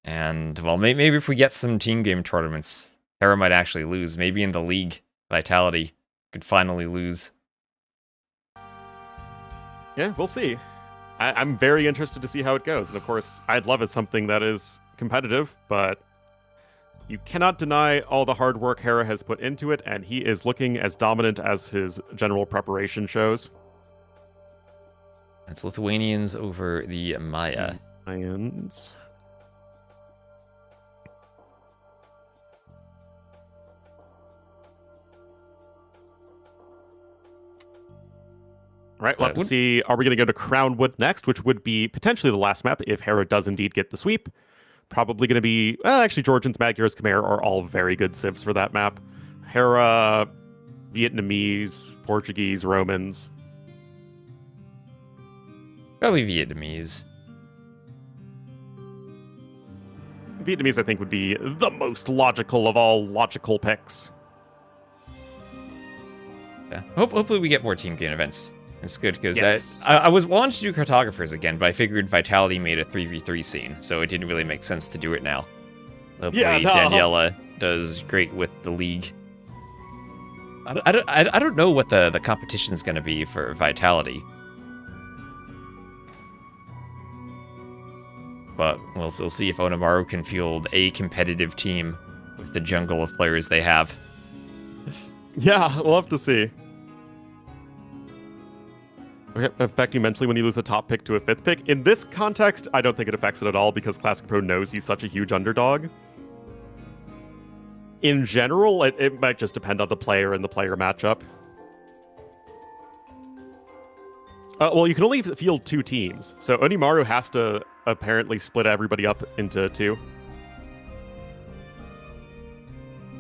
And, well, maybe if we get some team game tournaments, Hera might actually lose. Maybe in the league, Vitality could finally lose. Yeah, we'll see. I'm very interested to see how it goes. And of course, I'd love it something that is competitive, but You cannot deny all the hard work Hera has put into it, and he is looking as dominant as his general preparation shows. That's Lithuanians over the Maya. Lions. All right, let's see. Are we going to go to Crownwood next, which would be potentially the last map if Hera does indeed get the sweep? Probably going to be... Well, actually, Georgians, Magyars, Khmer are all very good civs for that map. Hera, Vietnamese, Portuguese, Romans. Probably Vietnamese. Vietnamese, I think, would be the most logical of all logical picks. Yeah. Hopefully we get more team game events. It's good because Yes. I was wanting to do cartographers again, but I figured Vitality made a 3v3 scene, so it didn't really make sense to do it now. Hopefully Daniela does great with the league. I don't know what the competition's going to be for Vitality. But we'll see if Onamaru can field a competitive team with the jungle of players they have. Yeah, we'll have to see. Okay, in fact, you mentioned when you lose the top pick to a 5th pick. In this context, I don't think it affects it at all because Classic Pro knows he's such a huge underdog. In general, it might just depend on the player and the player matchup. Well, you can only field 2 teams, so Onimaru has to apparently split everybody up into 2.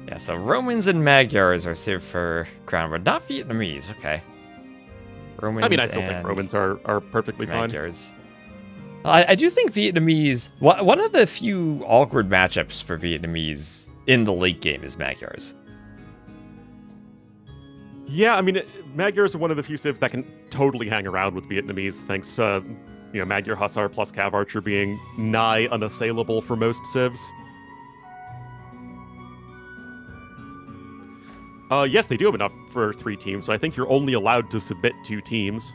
Yeah, so Romans and Magyars are civ for Crown, but not Vietnamese. Okay. Romans I mean, I still think Romans are perfectly Magyars. I do think Vietnamese... One of the few awkward matchups for Vietnamese in the late game is Magyars. Yeah, I mean, Magyars are one of the few civs that can totally hang around with Vietnamese, thanks to, Magyar Hussar plus Cav Archer being nigh unassailable for most civs. Yes, they do have enough for 3 teams, so I think you're only allowed to submit 2 teams.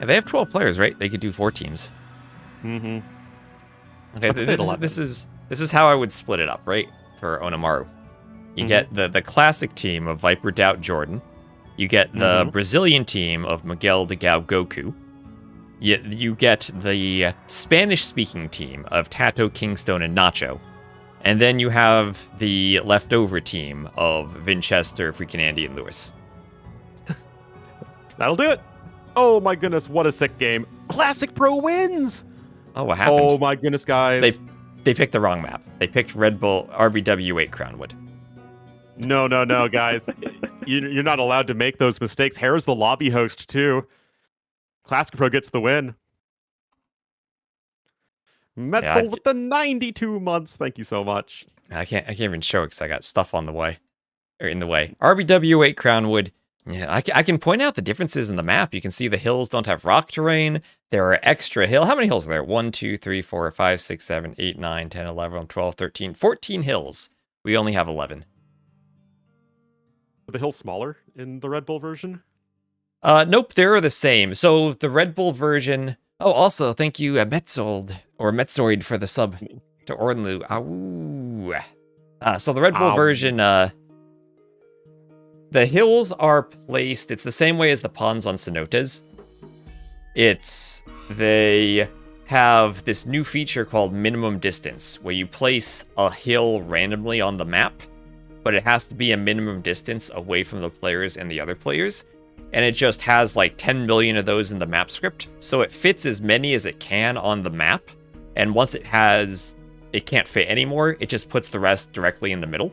Yeah, they have 12 players, right? They could do 4 teams. Mm-hmm. Okay, this is how I would split it up, right? For Onamaru. You get the classic team of Viper Doubt Jordan. You get the Brazilian team of Miguel de Gao Goku. You get the Spanish-speaking team of Tato, Kingstone, and Nacho. And then you have the leftover team of Vinchester, Freaking Andy, and Lewis. That'll do it. Oh my goodness, what a sick game. Classic Pro wins! Oh, what happened? Oh my goodness, guys. They picked the wrong map. They picked Red Bull RBW8 Crownwood. No, guys. You're not allowed to make those mistakes. Hera's the lobby host, too. Classic Pro gets the win. Metzel with the 92 months. Thank you so much. I can't even show it because I got stuff on the way. Or in the way. RBW8 Crownwood. Yeah, I can point out the differences in the map. You can see the hills don't have rock terrain. There are extra hills. How many hills are there? 1, 2, 3, 4, 5, 6, 7, 8, 9, 10, 11, 12, 13, 14 hills. We only have 11. Are the hills smaller in the Red Bull version? Nope, they're the same. So the Red Bull version... Oh, also, thank you, Metzold, or Metzoid for the sub to Ornlu. So the Red Bull version, the hills are placed, it's the same way as the ponds on Cenotes. They have this new feature called minimum distance, where you place a hill randomly on the map, but it has to be a minimum distance away from the players and the other players. And it just has like 10 million of those in the map script. So it fits as many as it can on the map. And once it can't fit anymore, it just puts the rest directly in the middle.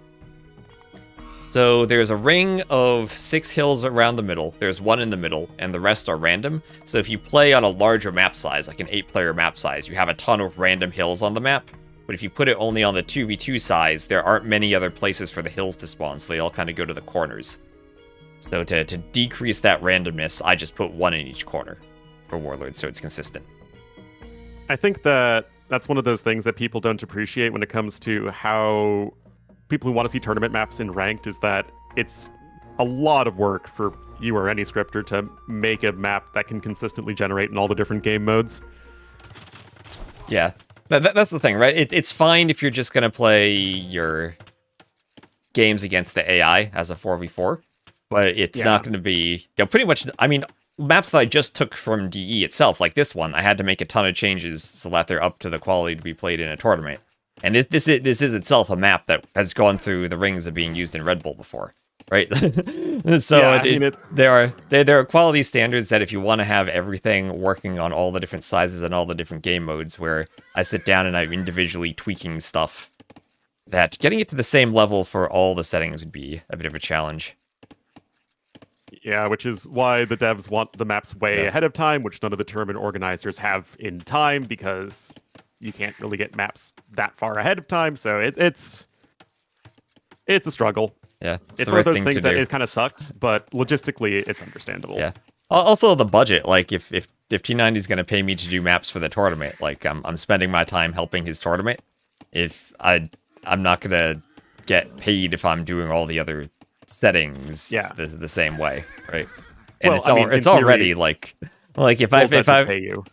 So there's a ring of 6 hills around the middle. There's 1 in the middle, and the rest are random. So if you play on a larger map size, like an 8-player map size, you have a ton of random hills on the map. But if you put it only on the 2v2 size, there aren't many other places for the hills to spawn, so they all kind of go to the corners. So to decrease that randomness, I just put 1 in each corner for Warlords, so it's consistent. I think that's one of those things that people don't appreciate when it comes to how people who want to see tournament maps in ranked, is that it's a lot of work for you or any scripter to make a map that can consistently generate in all the different game modes. Yeah. That's the thing, right? It's fine if you're just gonna play your games against the AI as a 4v4, but it's not going to be, pretty much, I mean, maps that I just took from DE itself, like this one, I had to make a ton of changes so that they're up to the quality to be played in a tournament. And this is itself a map that has gone through the rings of being used in Red Bull before, right? So there are quality standards that if you want to have everything working on all the different sizes and all the different game modes, where I sit down and I'm individually tweaking stuff, that getting it to the same level for all the settings would be a bit of a challenge. Yeah, which is why the devs want the maps way ahead of time, which none of the tournament organizers have in time, because you can't really get maps that far ahead of time, so it's a struggle. Yeah, it's one of those things that it kind of sucks, but logistically, it's understandable. Yeah. Also, the budget, like, if T90 is going to pay me to do maps for the tournament, like, I'm spending my time helping his tournament, I'm not gonna get paid if I'm doing all the other settings the same way, right? And it's already like if I pay you.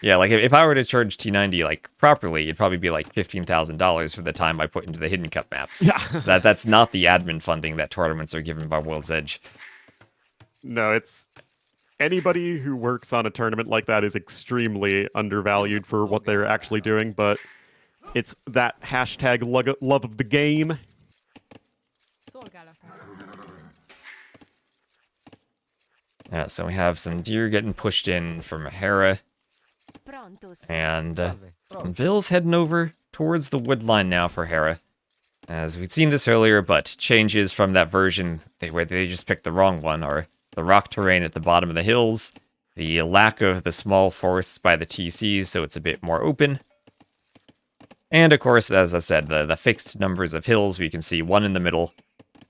Yeah, like if I were to charge T90 like properly, it'd probably be like $15,000 for the time I put into the Hidden Cup maps. Yeah, that's not the admin funding that tournaments are given by World's Edge. No, it's anybody who works on a tournament like that is extremely undervalued for what they're actually doing, but it's that hashtag love of the game. Yeah, so we have some deer getting pushed in from Hera. And some Vills heading over towards the wood line now for Hera. As we'd seen this earlier, but changes from that version where they just picked the wrong one are the rock terrain at the bottom of the hills, the lack of the small forests by the TCs, so it's a bit more open. And of course, as I said, the fixed numbers of hills, we can see 1 in the middle,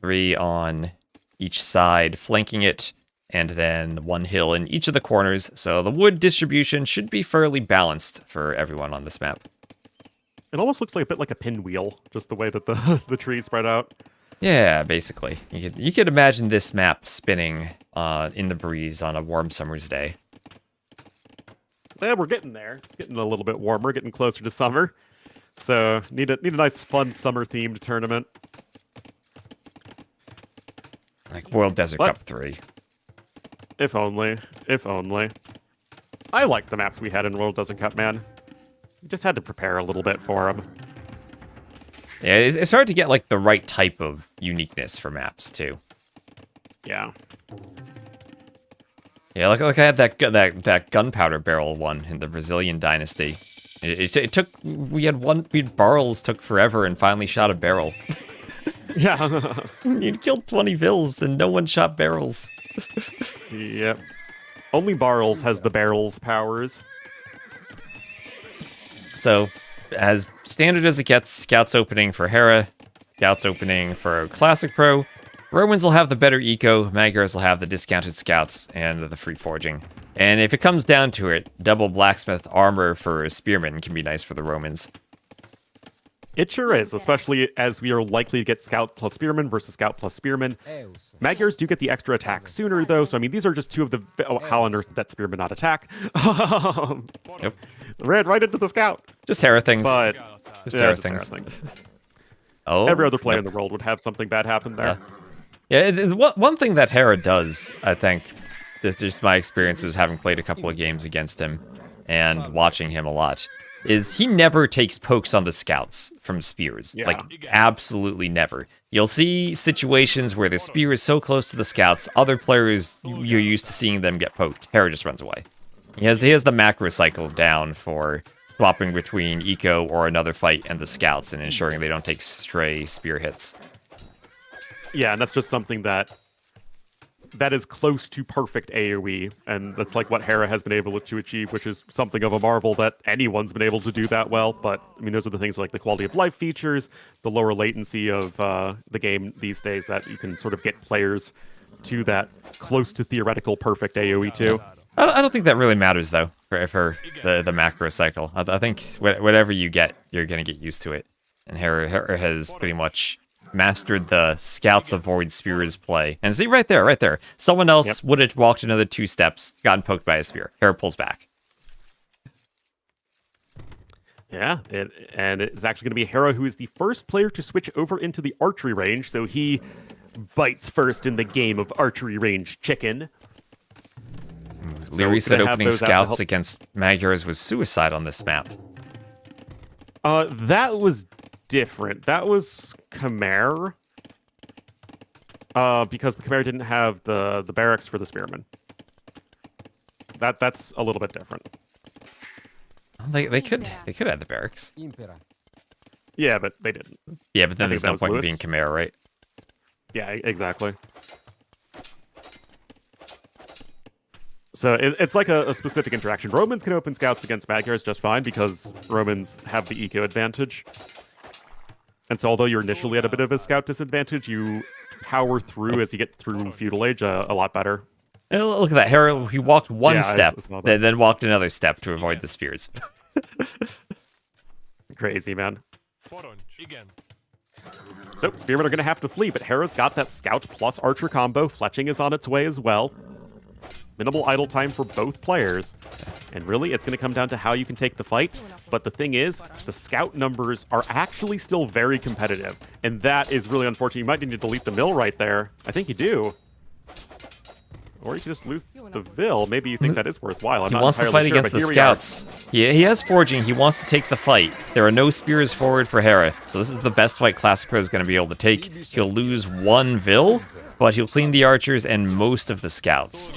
3 on each side flanking it, and then 1 hill in each of the corners, so the wood distribution should be fairly balanced for everyone on this map. It almost looks like a bit like a pinwheel, just the way that the trees spread out. Yeah, basically. You could imagine this map spinning in the breeze on a warm summer's day. Yeah, we're getting there. It's getting a little bit warmer, getting closer to summer. So need a nice, fun summer-themed tournament. Like World Desert Cup 3. If only. If only. I liked the maps we had in World Desert Cup, man. You just had to prepare a little bit for them. Yeah, it's hard to get like the right type of uniqueness for maps too. Yeah. Yeah, like I had that gunpowder barrel one in the Brazilian dynasty. It took barrels took forever and finally shot a barrel. Yeah. You'd killed 20 Vills and no one shot barrels. Yep. Only Barrels has the barrels powers. So, as standard as it gets, Scouts opening for Hera, Scouts opening for Classic Pro. Romans will have the better eco, Magyars will have the discounted Scouts and the free forging. And if it comes down to it, double blacksmith armor for Spearmen can be nice for the Romans. It sure is, especially as we are likely to get Scout plus Spearman versus Scout plus Spearman. Magyars do get the extra attack sooner, though, so I mean, these are just 2 of the... Oh, how on earth did that Spearman not attack? Yep. Ran right into the Scout. Just Hera things. But, just Hera things. Oh, every other player in the world would have something bad happen there. Yeah, one thing that Hera does, I think, this is just my experiences having played a couple of games against him and watching him a lot, is he never takes pokes on the Scouts from spears. Yeah. Like, absolutely never. You'll see situations where the spear is so close to the Scouts, other players, you're used to seeing them get poked. Hera just runs away. He has the macro cycle down for swapping between eco or another fight and the Scouts and ensuring they don't take stray spear hits. Yeah, and that's just something that is close to perfect AoE, and that's like what Hera has been able to achieve, which is something of a marvel that anyone's been able to do that well. But I mean, those are the things like the quality of life features, the lower latency of the game these days, that you can sort of get players to that close to theoretical perfect AoE too. I don't think that really matters though for the macro cycle. I think whatever you get, you're gonna get used to it. And Hera has pretty much mastered the Scouts avoid spears play. And see, right there. Someone else would have walked another 2 steps, gotten poked by a spear. Hera pulls back. Yeah, and it's actually going to be Hera who is the first player to switch over into the archery range, so he bites first in the game of archery range chicken. Leary said gonna have opening those out to scouts help- against Magyars was suicide on this map. That was different. That was Khmer. Because the Khmer didn't have the barracks for the spearmen. That's a little bit different. They could have the barracks. Yeah, but they didn't. Yeah, but then I think there's that no was point in Lewis. being Khmer, right? Yeah, exactly. So it's like a specific interaction. Romans can open scouts against Magyars just fine because Romans have the eco advantage. And so although you're initially at a bit of a scout disadvantage, you power through as you get through Feudal Age a lot better. And look at that. Hera, he walked one Yeah, I step, saw that. then walked another step to avoid the spears. Crazy, man. So, Spearmen are going to have to flee, but Hera's got that Scout plus Archer combo. Fletching is on its way as well. Minimal idle time for both players. And really, it's going to come down to how you can take the fight. But the thing is, the Scout numbers are actually still very competitive. And that is really unfortunate. You might need to delete the mill right there. I think you do. Or you can just lose the Vil. Maybe you think that is worthwhile. I'm He not wants to entirely fight sure, against but the here we are. scouts. He has forging. He wants to take the fight. There are no spears forward for Hera, so this is the best fight Classic Pro is going to be able to take. He'll lose one Vil, but he'll clean the archers and most of the scouts.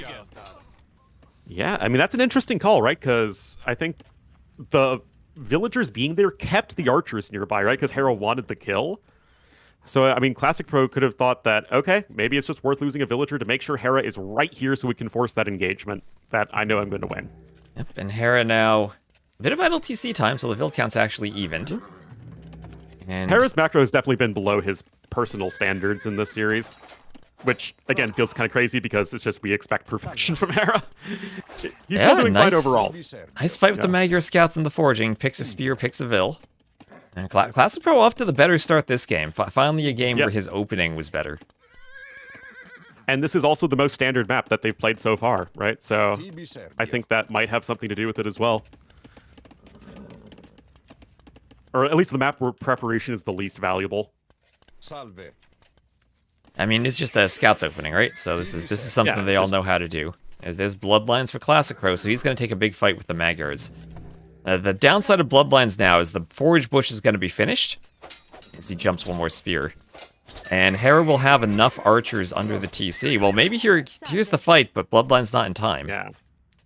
Yeah, I mean, that's an interesting call, right? Because I think the villagers being there kept the archers nearby, right? Because Hera wanted the kill. So, I mean, Classic Pro could have thought that, okay, maybe it's just worth losing a villager to make sure Hera is right here so we can force that engagement that I know I'm going to win. Yep, and Hera now, a bit of idle TC time, so the Vil count's actually evened. And Hera's macro has definitely been below his personal standards in this series, which, again, feels kind of crazy because it's just we expect perfection from Hera. He's still doing fine overall. nice fight with the Magyar scouts in the forging. Picks a spear, picks a Vil. And Classic Pro off to the better start this game. Finally a game where Yes. his opening was better. And this is also the most standard map that they've played so far, right? So I think that might have something to do with it as well. Or at least the map where preparation is the least valuable. Salve. I mean, it's just a scouts opening, right? So this is something Yeah, they all just- know how to do. There's bloodlines for Classic Pro, so he's going to take a big fight with the Magyars. The downside of bloodlines now is the forage bush is going to be finished as he jumps one more spear. And Hera will have enough archers under the TC. Well, maybe here's the fight, but bloodline's not in time. Yeah.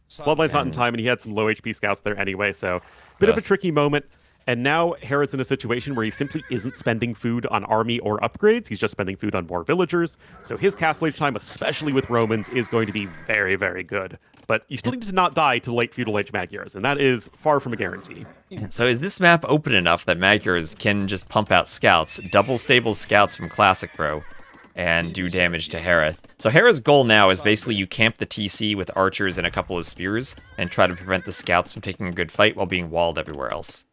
Bloodline's not in time, and he had some low HP scouts there anyway, so bit of a tricky moment. And now Hera's in a situation where he simply isn't spending food on army or upgrades. He's just spending food on more villagers. So his Castle Age time, especially with Romans, is going to be very, very good. But you still need to not die to late Feudal Age Magyars, and that is far from a guarantee. So is this map open enough that Magyars can just pump out scouts, double stable scouts from Classic Pro, and do damage to Hera? So Hera's goal now is basically you camp the TC with archers and a couple of spears, and try to prevent the scouts from taking a good fight while being walled everywhere else.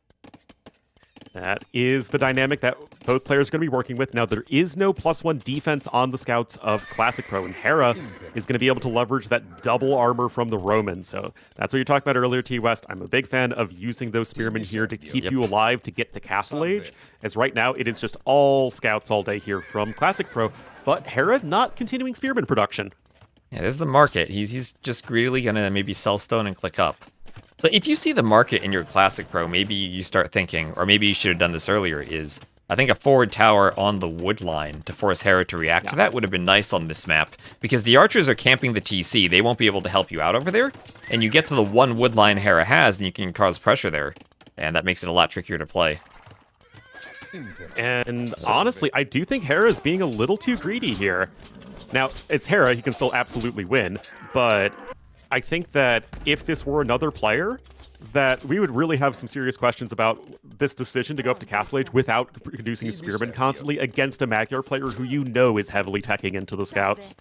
That is the dynamic that both players are going to be working with. Now, there is no +1 defense on the scouts of Classic Pro, and Hera is going to be able to leverage that double armor from the Romans. So that's what you talked about earlier, T-West. I'm a big fan of using those spearmen here to keep you alive to get to Castle Age, as right now it is just all scouts all day here from Classic Pro, but Hera not continuing spearman production. Yeah, there's the market. He's just greedily going to maybe sell stone and click up. So if you see the market in your Classic Pro, maybe you start thinking, or maybe you should have done this earlier, is I think a forward tower on the wood line to force Hera to react to that would have been nice on this map, because the archers are camping the TC. They won't be able to help you out over there, and you get to the one wood line Hera has, and you can cause pressure there, and that makes it a lot trickier to play. And honestly, I do think Hera is being a little too greedy here. Now, it's Hera, he can still absolutely win, but I think that if this were another player, that we would really have some serious questions about this decision to go up to Castle Age without producing Spearman constantly against a Magyar player who you know is heavily teching into the scouts.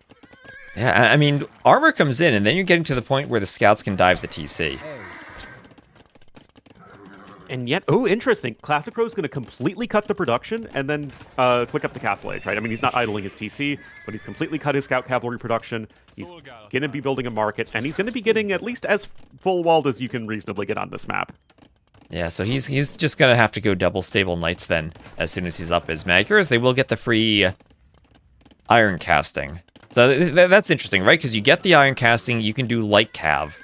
Yeah, I mean, armor comes in, and then you're getting to the point where the scouts can dive the TC. And yet, oh, interesting. Classic Pro is going to completely cut the production and then click up the Castle Age, right? I mean, he's not idling his TC, but he's completely cut his Scout Cavalry production. He's going to be building a market, and he's going to be getting at least as full-walled as you can reasonably get on this map. Yeah, so he's just gonna have to go double stable knights then, as soon as he's up his Magers. They will get the free iron casting. So that's interesting, right? Because you get the iron casting, you can do light cav,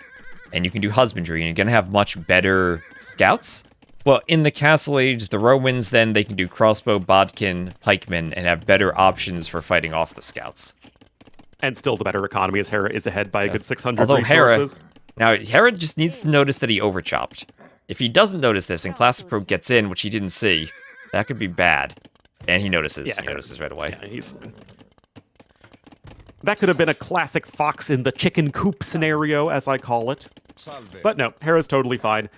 and you can do husbandry, and you're gonna have much better scouts. Well, in the Castle Age, the Romans, then, they can do crossbow, bodkin, pikemen, and have better options for fighting off the scouts. And still the better economy, as Hera is ahead by a good 600 Although resources. Hera just needs to notice that he overchopped. If he doesn't notice this and Classic Pro gets in, which he didn't see, that could be bad. And he notices. Yeah, he notices right away. Yeah, that could have been a classic fox in the chicken coop scenario, as I call it. But no, Hera's totally fine.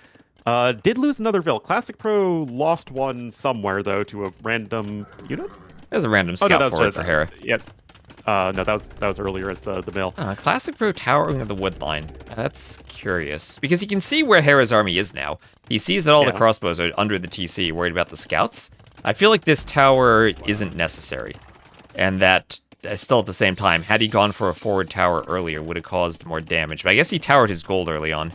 Did lose another Vil. Classic Pro lost one somewhere, though, to a random unit? There's a random scout forward for Hera. Yeah. No, that was earlier at the mill. Classic Pro towering of the wood line. That's curious. Because he can see where Hera's army is now. He sees that all the crossbows are under the TC, worried about the scouts. I feel like this tower isn't necessary. And that, still at the same time, had he gone for a forward tower earlier, would have caused more damage. But I guess he towered his gold early on.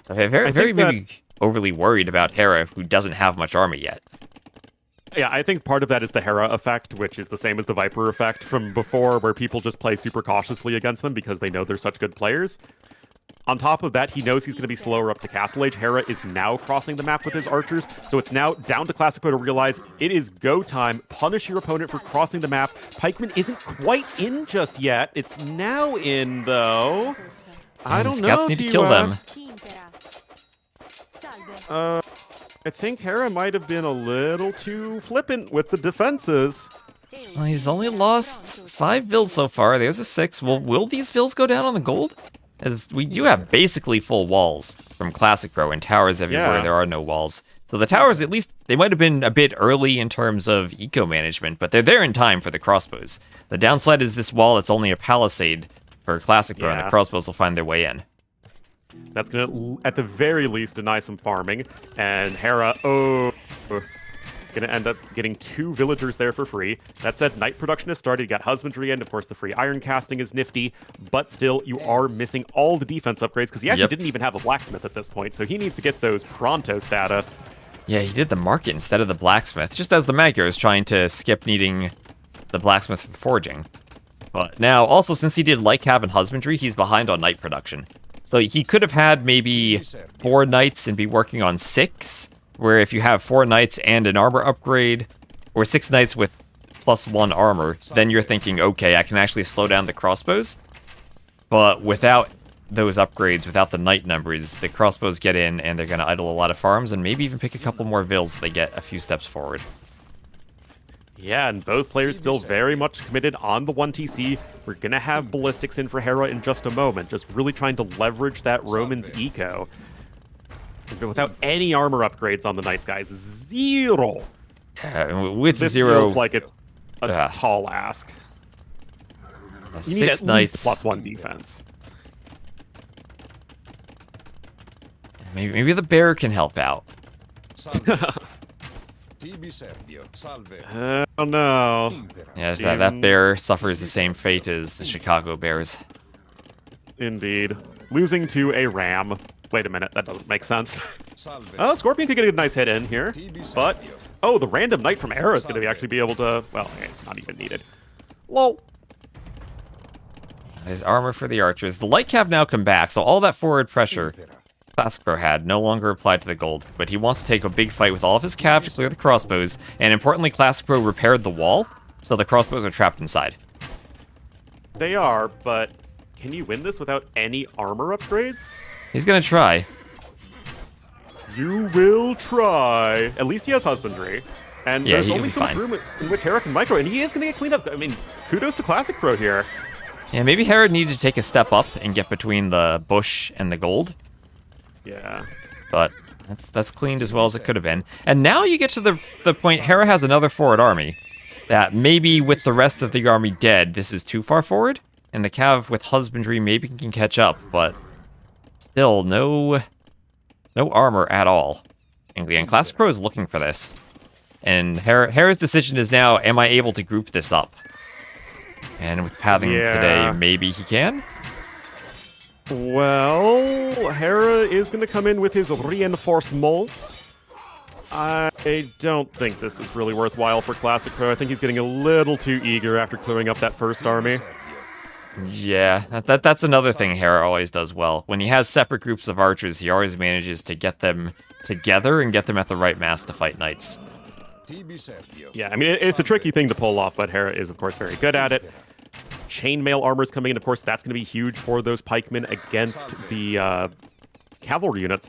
So very maybe overly worried about Hera, who doesn't have much army yet. Yeah, I think part of that is the Hera effect, which is the same as the Viper effect from before, where people just play super cautiously against them because they know they're such good players. On top of that, he knows he's going to be slower up to Castle Age. Hera is now crossing the map with his archers, so it's now down to Classic Pro to realize it is go time. Punish your opponent for crossing the map. Pikeman isn't quite in just yet. It's now in, though. I don't know. Scouts need to kill them. I think Hera might have been a little too flippant with the defenses. Well, he's only lost 5 Vils so far. There's a 6. Well, will these Vils go down on the gold? As we do have basically full walls from Classic Pro and towers everywhere. There are no walls. So the towers, at least, they might have been a bit early in terms of eco management, but they're there in time for the crossbows. The downside is this wall, it's only a palisade for Classic Pro, and the crossbows will find their way in. That's going to, at the very least, deny some farming. And Hera, going to end up getting 2 villagers there for free. That said, night production has started. You got husbandry, and of course the free iron casting is nifty. But still, you are missing all the defense upgrades because he actually didn't even have a blacksmith at this point. So he needs to get those pronto status. Yeah, he did the market instead of the blacksmith, just as the Magyar is trying to skip needing the blacksmith for forging. But now, also, since he did light cav and husbandry, he's behind on night production. So he could have had maybe 4 knights and be working on 6, where if you have 4 knights and an armor upgrade, or 6 knights with +1 armor, then you're thinking, okay, I can actually slow down the crossbows. But without those upgrades, without the knight numbers, the crossbows get in and they're going to idle a lot of farms and maybe even pick a couple more Vils if they get a few steps forward. Yeah, and both players still very much committed on the 1TC. We're going to have ballistics in for Hera in just a moment, just really trying to leverage that Roman's eco. Without any armor upgrades on the Knights, guys. 0! With this 0... feels like it's a tall ask. You need at least +1 defense. Maybe the bear can help out. I don't know. Yeah, that bear suffers the same fate as the Chicago Bears. Indeed. Losing to a ram. Wait a minute, that doesn't make sense. Scorpion could get a nice hit in here, but... Oh, the random knight from Hera is going to actually be able to... Well, not even needed. Lol. There's armor for the archers. The light cav now come back, so all that forward pressure Classic Pro had no longer applied to the gold, but he wants to take a big fight with all of his cav to clear the crossbows, and importantly, Classic Pro repaired the wall, so the crossbows are trapped inside. They are, but can you win this without any armor upgrades? He's gonna try. You will try. At least he has husbandry. And there's only so much room in which Hera can micro, and he is gonna get cleaned up. I mean, kudos to Classic Pro here. Yeah, maybe Hera needed to take a step up and get between the bush and the gold. Yeah. But that's cleaned as well as it could have been. And now you get to the point Hera has another forward army that maybe with the rest of the army dead, this is too far forward. And the cav with husbandry maybe can catch up, but still no armor at all. And Classic Pro is looking for this. And Hera's decision is now, am I able to group this up? And with pathing today, maybe he can? Well, Hera is going to come in with his reinforcements. I don't think this is really worthwhile for Classic Pro. I think he's getting a little too eager after clearing up that first army. Yeah, that's another thing Hera always does well. When he has separate groups of archers, he always manages to get them together and get them at the right mass to fight knights. Yeah, I mean, it's a tricky thing to pull off, but Hera is, of course, very good at it. Chainmail armor's coming in, of course, that's going to be huge for those pikemen against the cavalry units.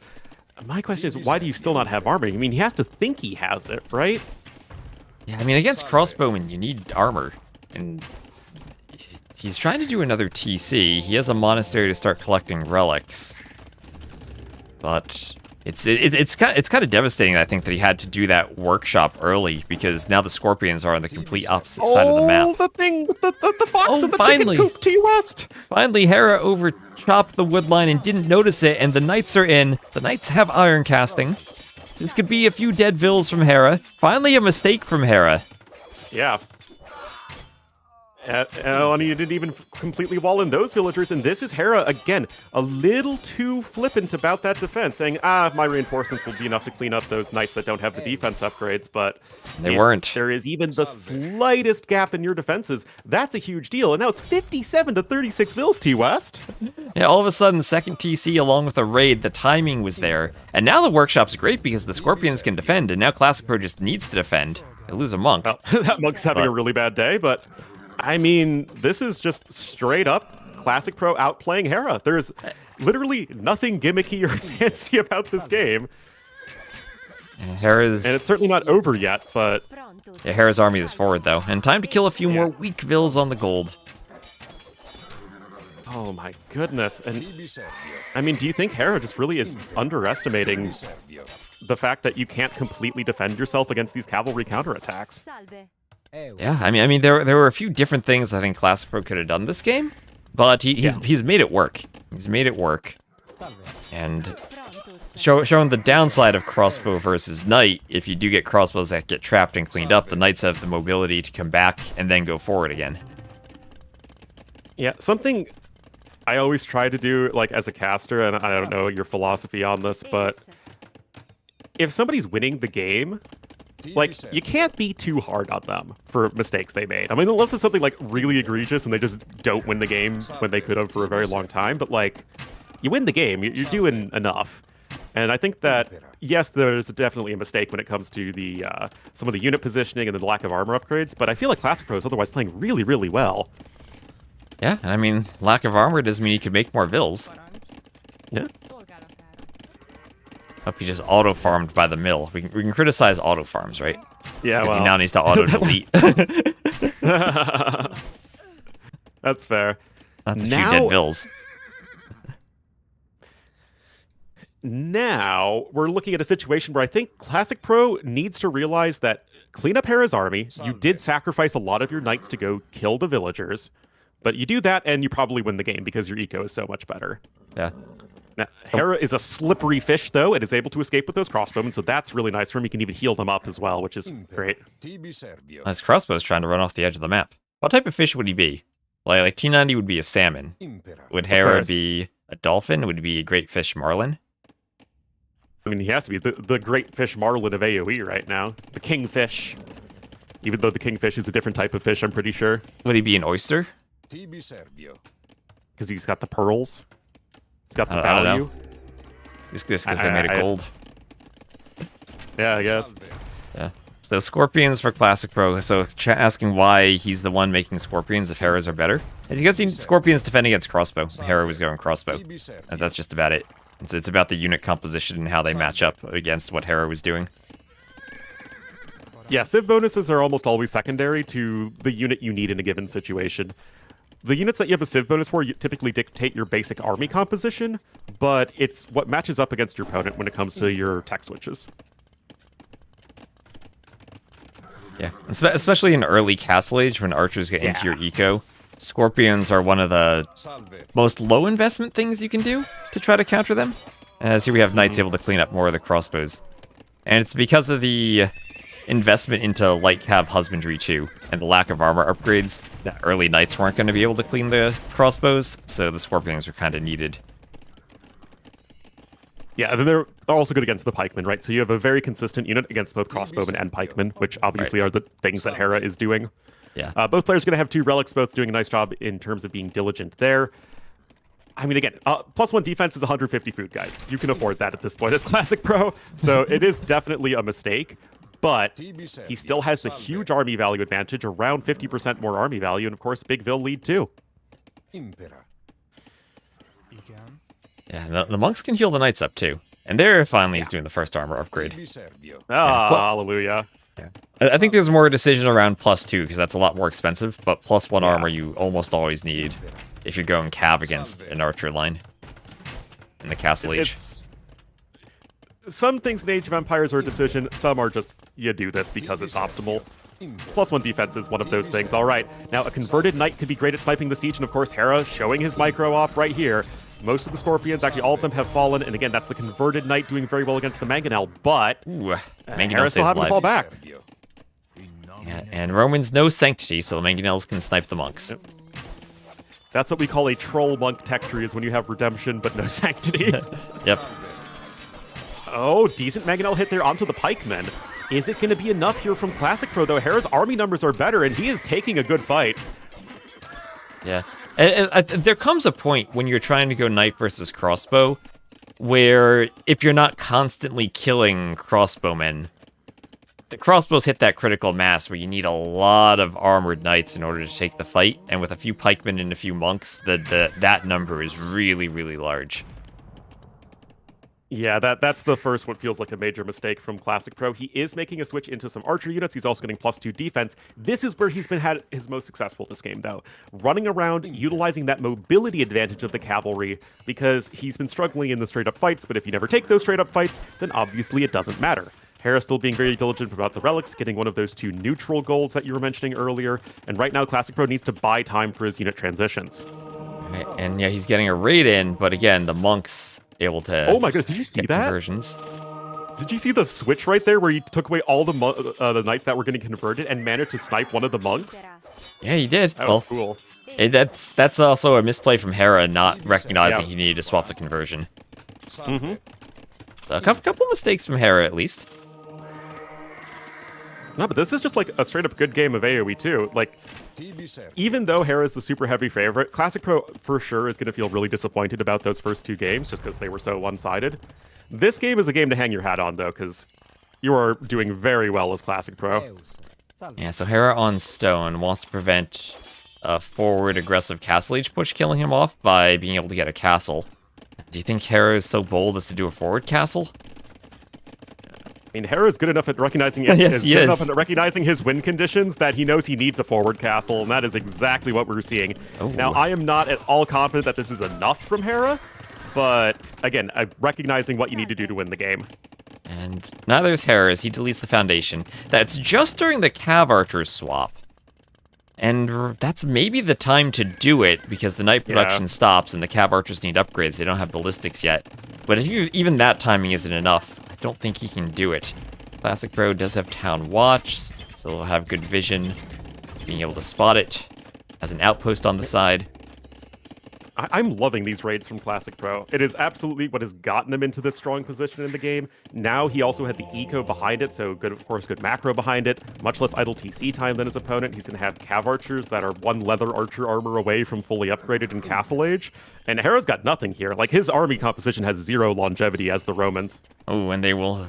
My question is, why do you still not have armor? I mean, he has to think he has it, right? Yeah, I mean, against crossbowmen, you need armor. And he's trying to do another TC. He has a monastery to start collecting relics. But it's kind of devastating, I think, that he had to do that workshop early, because now the Scorpions are on the complete opposite side of the map. Oh, the thing with the fox and the finally. chicken coop to your west! Finally, Hera overchopped the wood line and didn't notice it, and the knights are in. The knights have iron casting. This could be a few dead vills from Hera. Finally, a mistake from Hera. Yeah. And he didn't even completely wall in those villagers, and this is Hera, again, a little too flippant about that defense, saying, my reinforcements will be enough to clean up those knights that don't have the defense upgrades, but they weren't. There is even the slightest gap in your defenses. That's a huge deal, and now it's 57 to 36 vills, T-West. Yeah, all of a sudden, second TC along with a raid, the timing was there, and now the workshop's great because the Scorpions can defend, and now Classic Pro just needs to defend. They lose a monk. Well, that monk's having a really bad day, but I mean, this is just straight up Classic Pro outplaying Hera. There's literally nothing gimmicky or fancy about this game. Hera's... And it's certainly not over yet, but... Yeah, Hera's army is forward, though. And time to kill a few more weak vills on the gold. Oh my goodness. And, I mean, do you think Hera just really is underestimating the fact that you can't completely defend yourself against these cavalry counterattacks? Yeah, I mean, there were a few different things I think Classic Pro could have done this game, but he's made it work. He's made it work, and showing the downside of crossbow versus knight. If you do get crossbows that get trapped and cleaned up, the knights have the mobility to come back and then go forward again. Yeah, something I always try to do, like as a caster, and I don't know your philosophy on this, but if somebody's winning the game, like, you can't be too hard on them for mistakes they made. I mean, unless it's something, like, really egregious and they just don't win the game when they could have for a very long time. But, like, you win the game. You're doing enough. And I think that, yes, there's definitely a mistake when it comes to the some of the unit positioning and the lack of armor upgrades. But I feel like Classic Pro is otherwise playing really, really well. Yeah, and I mean, lack of armor doesn't mean you can make more vills. Yeah. Hope he just auto-farmed by the mill. We can criticize auto-farms, right? Yeah, because well. he now needs to auto-delete. That's fair. That's a few dead vills. Now, we're looking at a situation where I think Classic Pro needs to realize that clean up Hera's army. You did sacrifice a lot of your knights to go kill the villagers, but you do that and you probably win the game because your eco is so much better. Yeah. Now, Hera is a slippery fish, though, and is able to escape with those crossbowmen, so that's really nice for him. He can even heal them up as well, which is great. His crossbow's trying to run off the edge of the map. What type of fish would he be? Like T90 would be a salmon. Would Hera be a dolphin? Would he be a great fish marlin? I mean, he has to be the great fish marlin of AoE right now. The kingfish. Even though the kingfish is a different type of fish, I'm pretty sure. Would he be an oyster? Because he's got the pearls. It's got the I don't value. know. Just because they made it gold. Yeah, I guess. Yeah. So Scorpions for Classic Pro. So asking why he's the one making Scorpions if Hera's are better. As you guys see, Scorpions defend against crossbow. Hera was going crossbow. And that's just about it. It's about the unit composition and how they match up against what Hera was doing. Yeah, Civ bonuses are almost always secondary to the unit you need in a given situation. The units that you have a Civ bonus for typically dictate your basic army composition, but it's what matches up against your opponent when it comes to your tech switches. Yeah, especially in early Castle Age when archers get into your eco. Scorpions are one of the most low investment things you can do to try to counter them. As here we have knights able to clean up more of the crossbows. And it's because of the investment into light cav husbandry too, and the lack of armor upgrades, the early knights weren't going to be able to clean the crossbows, so the scorpions were kind of needed. Yeah, and then they're also good against the pikemen, right? So you have a very consistent unit against both crossbowmen and pikemen, which obviously are the things that Hera is doing. Yeah. Both players are going to have 2 relics, both doing a nice job in terms of being diligent there. I mean, again, +1 defense is 150 food, guys. You can afford that at this point as Classic Pro, so it is definitely a mistake. But he still has the huge army value advantage, around 50% more army value, and of course, Big Vil lead too. Yeah, the monks can heal the knights up too. And there finally he's doing the first armor upgrade. Hallelujah. Yeah. I think there's more a decision around +2, because that's a lot more expensive, but +1 armor you almost always need if you're going cav against an archer line in the Castle Age. Some things in Age of Empires are a decision, some are just, you do this because it's optimal. +1 defense is one of those things. All right, now a converted knight could be great at sniping the siege, and of course Hera showing his micro off right here. Most of the scorpions, actually all of them, have fallen, and again, that's the converted knight doing very well against the Mangonel, but Hera still having to fall back. Yeah, and Romans no sanctity, so the Mangonels can snipe the monks. Yep. That's what we call a troll monk tech tree, is when you have redemption but no sanctity. Yep. Oh, decent Mangonel hit there onto the pikemen. Is it going to be enough here from Classic Pro, though? Hera's army numbers are better, and he is taking a good fight. Yeah. There comes a point when you're trying to go knight versus crossbow, where if you're not constantly killing crossbowmen, the crossbows hit that critical mass where you need a lot of armored knights in order to take the fight, and with a few pikemen and a few monks, that number is really, really large. Yeah, that's the first what feels like a major mistake from Classic Pro. He is making a switch into some archer units. He's also getting +2 defense. This is where he's been had his most successful this game, though. Running around, utilizing that mobility advantage of the cavalry, because he's been struggling in the straight-up fights, but if you never take those straight-up fights, then obviously it doesn't matter. Hera still being very diligent about the relics, getting one of those 2 neutral golds that you were mentioning earlier, and right now Classic Pro needs to buy time for his unit transitions. Right, and yeah, he's getting a raid in, but again, the monks able to oh my goodness, did you see that? Conversions. Did you see the switch right there where he took away all the knights that were getting converted and managed to snipe one of the monks? Yeah, he did. That was cool. That's also a misplay from Hera, not recognizing he needed to swap the conversion. Mm-hmm. So a couple mistakes from Hera, at least. No, but this is just like a straight-up good game of AoE too. Like, even though Hera is the super heavy favorite, Classic Pro for sure is going to feel really disappointed about those first 2 games just because they were so one-sided. This game is a game to hang your hat on, though, because you are doing very well as Classic Pro. Yeah, so Hera on stone wants to prevent a forward aggressive Castle Age push killing him off by being able to get a castle. Do you think Hera is so bold as to do a forward castle? I mean, Hera is good enough at recognizing recognizing his win conditions that he knows he needs a forward castle, and that is exactly what we're seeing. Ooh. Now, I am not at all confident that this is enough from Hera, but again, recognizing what you need to do to win the game. And neither is Hera as he deletes the foundation. That's just during the Cav Archers swap. And that's maybe the time to do it, because the knight production stops and the Cav Archers need upgrades. They don't have ballistics yet. But if even that timing isn't enough, I don't think he can do it. Classic Pro does have Town Watch, so he'll have good vision, being able to spot it. Has an outpost on the side. I'm loving these raids from Classic Pro. It is absolutely what has gotten him into this strong position in the game. Now he also had the eco behind it, so good, of course, good macro behind it. Much less idle TC time than his opponent. He's going to have Cav Archers that are 1 leather archer armor away from fully upgraded in Castle Age. And Hera's got nothing here. Like, his army composition has 0 longevity as the Romans. Oh, and they will...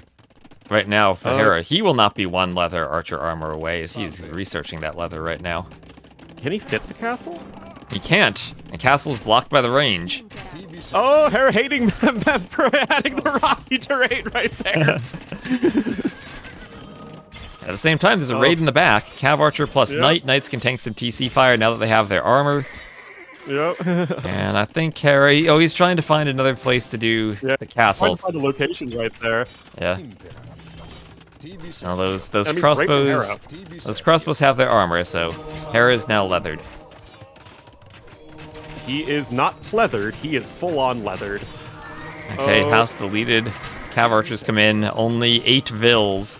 Right now, for Hera, he will not be 1 leather archer armor away, as he's researching that leather right now. Can he fit the castle? He can't. The castle is blocked by the range. Oh, Hera hating for adding the rocky terrain right there. At the same time, there's a raid in the back. Cav Archer plus Knight. Knights can tank some TC fire now that they have their armor. Yep. And I think Hera... Oh, he's trying to find another place to do the castle. Trying to find the locations right there. Yeah. Now those crossbows... Those crossbows have their armor, so Hera is now leathered. He is not pleathered, he is full-on leathered. Okay, house deleted. Cav Archers come in. Only 8 Vils.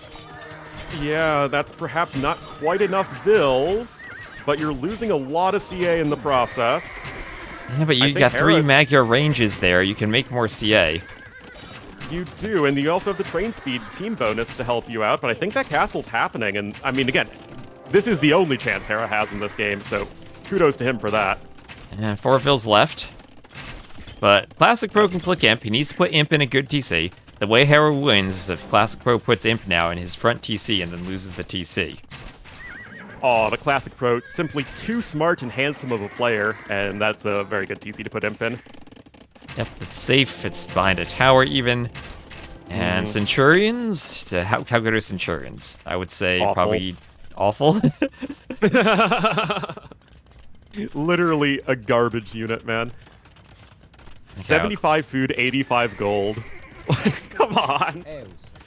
Yeah, that's perhaps not quite enough bills, but you're losing a lot of CA in the process. Yeah, but you got 3 Magyar ranges there. You can make more CA. You do, and you also have the train speed team bonus to help you out, but I think that castle's happening, and I mean, again, this is the only chance Hera has in this game, so kudos to him for that. And 4 bills left. But Classic Pro can click Imp. He needs to put Imp in a good TC. The way Hera wins is if Classic Pro puts Imp now in his front TC and then loses the TC. Oh, the Classic Pro, simply too smart and handsome of a player, and that's a very good TC to put Imp in. Yep, it's safe. It's behind a tower even. And Centurions? How good are Centurions? I would say awful. Probably awful. Literally a garbage unit, man. 75 food, 85 gold. Come on.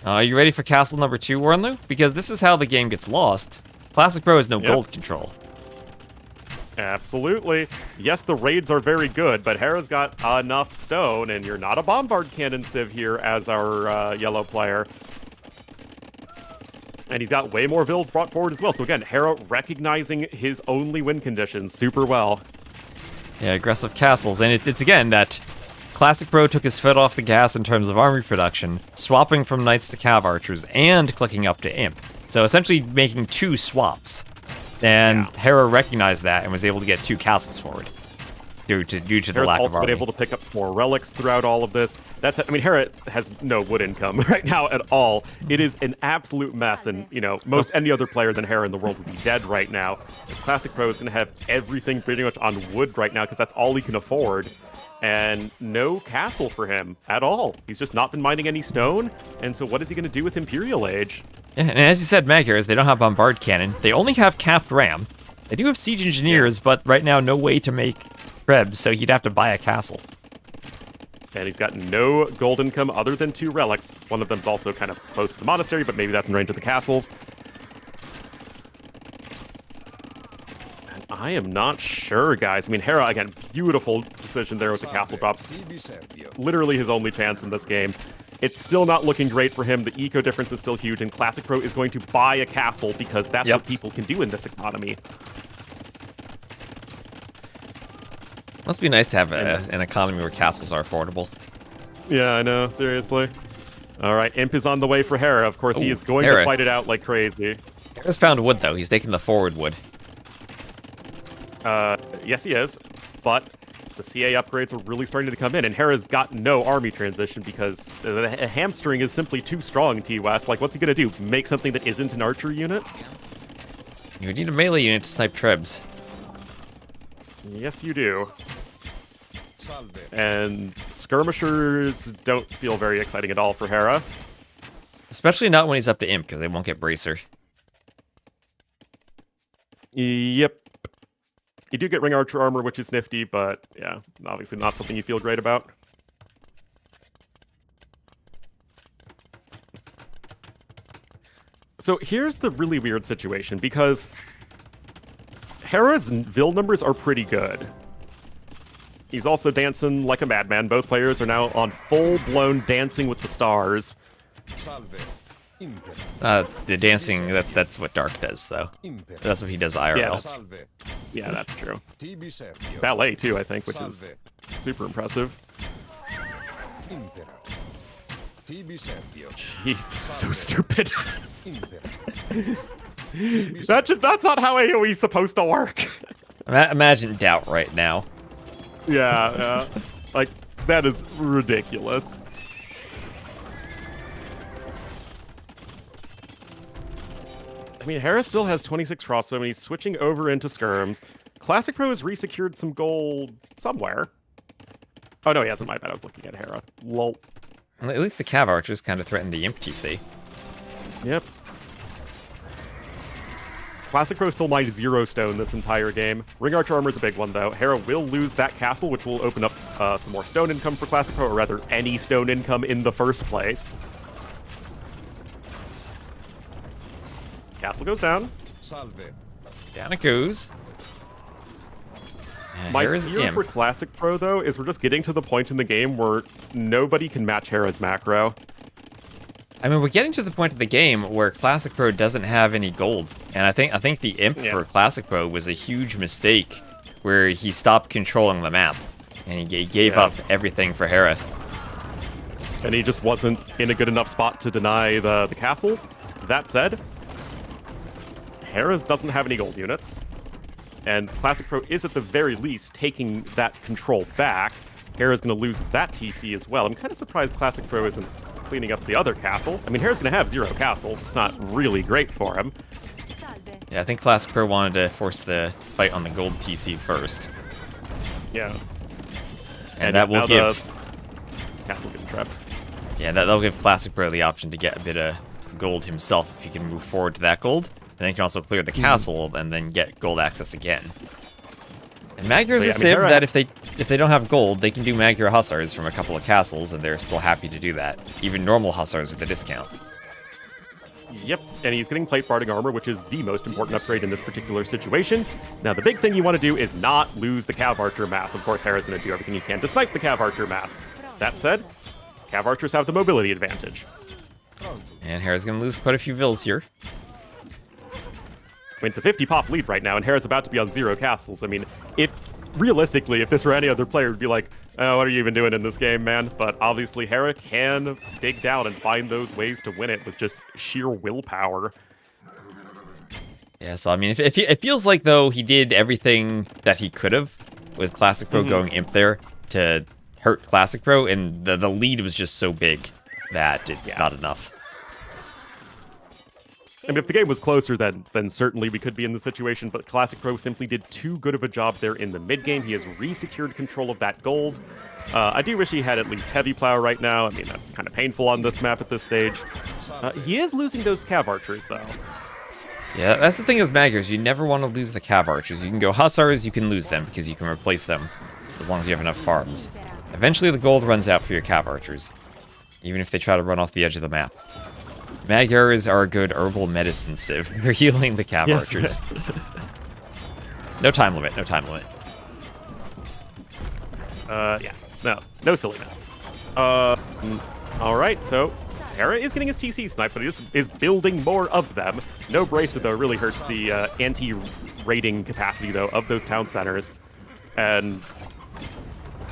Are you ready for castle number 2, Warnlu? Because this is how the game gets lost. Classic Pro has no gold control. Absolutely. Yes, the raids are very good, but Hera's got enough stone, and you're not a bombard cannon civ here as our yellow player. And he's got way more bills brought forward as well. So again, Hera recognizing his only win conditions super well. Yeah, aggressive castles. And it's again that Classic Pro took his foot off the gas in terms of army production, swapping from knights to cav archers and clicking up to imp. So essentially making 2 swaps. And Hera recognized that and was able to get 2 castles forward due to the Hera's lack of also army. been able to pick up more relics throughout all of this. I mean, Hera has no wood income right now at all. It is an absolute mess, and you know, most any other player than Hera in the world would be dead right now. This Classic Pro is going to have everything pretty much on wood right now because that's all he can afford. And no castle for him at all. He's just not been mining any stone, and so what is he going to do with Imperial Age? Yeah, and as you said, Magyars, they don't have bombard cannon. They only have capped ram. They do have siege engineers, but right now no way to make Krebs, so he'd have to buy a castle. And he's got no gold income other than 2 relics. One of them's also kind of close to the monastery, but maybe that's in range of the castles. And I am not sure, guys. I mean, Hera, again, beautiful decision there with the castle drops. Literally his only chance in this game. It's still not looking great for him. The eco difference is still huge, and Classic Pro is going to buy a castle because that's what people can do in this economy. Must be nice to have an economy where castles are affordable. Yeah, I know. Seriously. All right, Imp is on the way for Hera. Of course, he is going to fight it out like crazy. Hera's found wood, though. He's taking the forward wood. Yes, he is. But the CA upgrades are really starting to come in, and Hera's got no army transition because the hamstring is simply too strong, T-West. Like, what's he going to do? Make something that isn't an archer unit? You need a melee unit to snipe Trebs. Yes, you do. And skirmishers don't feel very exciting at all for Hera. Especially not when he's up to imp, because they won't get bracer. Yep. You do get ring archer armor, which is nifty, but yeah, obviously not something you feel great about. So here's the really weird situation, because Hera's Vil numbers are pretty good. He's also dancing like a madman. Both players are now on full-blown Dancing with the Stars. The dancing, that's what Dark does, though. That's what he does IRL. Yeah, that's true. Ballet, too, I think, which is super impressive. Jeez, this is so stupid. That's not how AoE is supposed to work. Imagine Doubt right now. Yeah, like, that is ridiculous. I mean, Hera still has 26 crossbow, and he's switching over into skirms. Classic Pro has resecured some gold somewhere. Oh, no, he hasn't. My bad. I was looking at Hera. Lol. Well, at least the Cav Archers kind of threatened the Imp TC. Yep. Classic Pro still mined 0 stone this entire game. Ring Archer armor is a big one, though. Hera will lose that castle, which will open up some more stone income for Classic Pro, or rather, any stone income in the first place. Castle goes down. Down it goes. My fear for Classic Pro, though, is we're just getting to the point in the game where nobody can match Hera's macro. I mean, we're getting to the point of the game where Classic Pro doesn't have any gold, and I think the imp for Classic Pro was a huge mistake, where he stopped controlling the map, and he gave up everything for Hera. And he just wasn't in a good enough spot to deny the castles. That said, Hera doesn't have any gold units, and Classic Pro is at the very least taking that control back. Hera's going to lose that TC as well. I'm kind of surprised Classic Pro isn't cleaning up the other castle. I mean, Hera's going to have 0 castles. It's not really great for him. Yeah, I think Classic Pro wanted to force the fight on the gold TC first. Yeah. And that will give... Castle getting trapped. Yeah, that'll give Classic Pro the option to get a bit of gold himself if he can move forward to that gold. And then he can also clear the castle and then get gold access again. And Magyars are civ that if they don't have gold, they can do Magyar Hussars from a couple of castles, and they're still happy to do that. Even normal Hussars with a discount. Yep, and he's getting plate barding armor, which is the most important upgrade in this particular situation. Now, the big thing you want to do is not lose the Cav Archer mass. Of course, Hera's going to do everything he can to snipe the Cav Archer mass. That said, Cav Archers have the mobility advantage. And Hera's going to lose quite a few vills here. I mean, it's a 50 pop lead right now, and Hera's about to be on 0 castles. I mean, realistically, if this were any other player, would be like, oh, what are you even doing in this game, man? But obviously, Hera can dig down and find those ways to win it with just sheer willpower. Yeah, so I mean, it feels like, though, he did everything that he could have with Classic Pro going imp there to hurt Classic Pro, and the lead was just so big that it's not enough. I mean, if the game was closer, then certainly we could be in the situation, but Classic Pro simply did too good of a job there in the mid-game. He has re-secured control of that gold. I do wish he had at least Heavy Plow right now. I mean, that's kind of painful on this map at this stage. He is losing those Cav Archers, though. Yeah, that's the thing as Magyars. You never want to lose the Cav Archers. You can go Hussars, you can lose them, because you can replace them, as long as you have enough farms. Eventually, the gold runs out for your Cav Archers, even if they try to run off the edge of the map. Magyars are a good herbal medicine civ for healing the Cav Archers. No time limit, no time limit. Yeah, no silliness. Alright, so Hera is getting his TC sniped, but he is building more of them. No Bracer, though, really hurts the anti-raiding capacity, though, of those town centers. And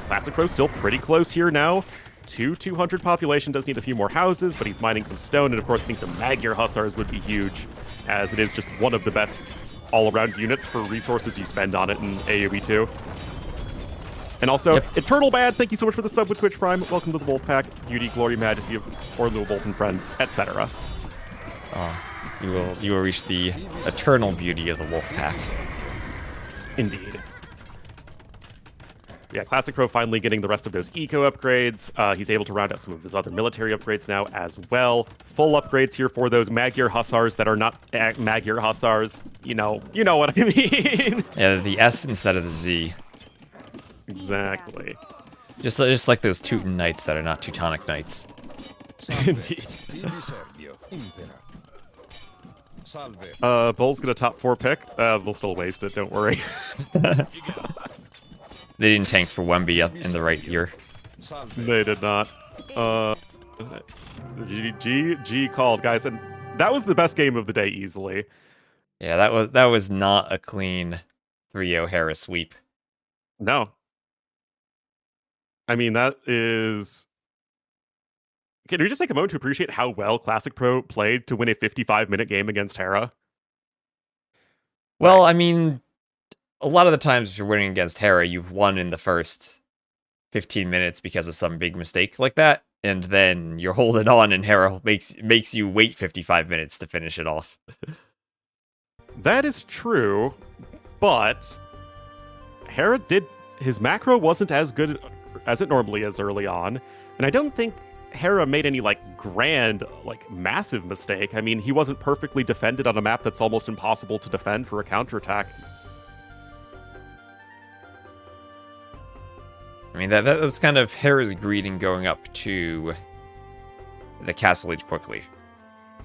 Classic Pro still pretty close here now. 200 population, does need a few more houses, but he's mining some stone, and of course, I think some Magyar Hussars would be huge, as it is just one of the best all-around units for resources you spend on it in AoE 2. And also, Eternal Bad, thank you so much for the sub with Twitch Prime. Welcome to the Wolfpack, beauty, glory, majesty of Orlando Wolf and friends, etc. You will reach the eternal beauty of the Wolfpack. Indeed. Yeah, Classic Pro finally getting the rest of those eco upgrades. He's able to round out some of his other military upgrades now as well. Full upgrades here for those Magyar Hussars that are not Magyar Hussars. You know what I mean. Yeah, the S instead of the Z. Exactly. Just like those Teuton Knights that are not Teutonic Knights. Indeed. Bull's gonna top 4 pick. They'll still waste it, don't worry. They didn't tank for Wemby in the right year. They did not. G called, guys, and that was the best game of the day easily. Yeah, that was not a clean 3-0 Hera sweep. No. I mean, that is... Can we just take a moment to appreciate how well Classic Pro played to win a 55-minute game against Hera? Well, I mean, a lot of the times if you're winning against Hera, you've won in the first 15 minutes because of some big mistake like that, and then you're holding on and Hera makes you wait 55 minutes to finish it off. That is true, but Hera his macro wasn't as good as it normally is early on, and I don't think Hera made any, grand, massive mistake. I mean, he wasn't perfectly defended on a map that's almost impossible to defend for a counterattack. I mean, that was kind of Hera's greeting going up to the Castle Age quickly,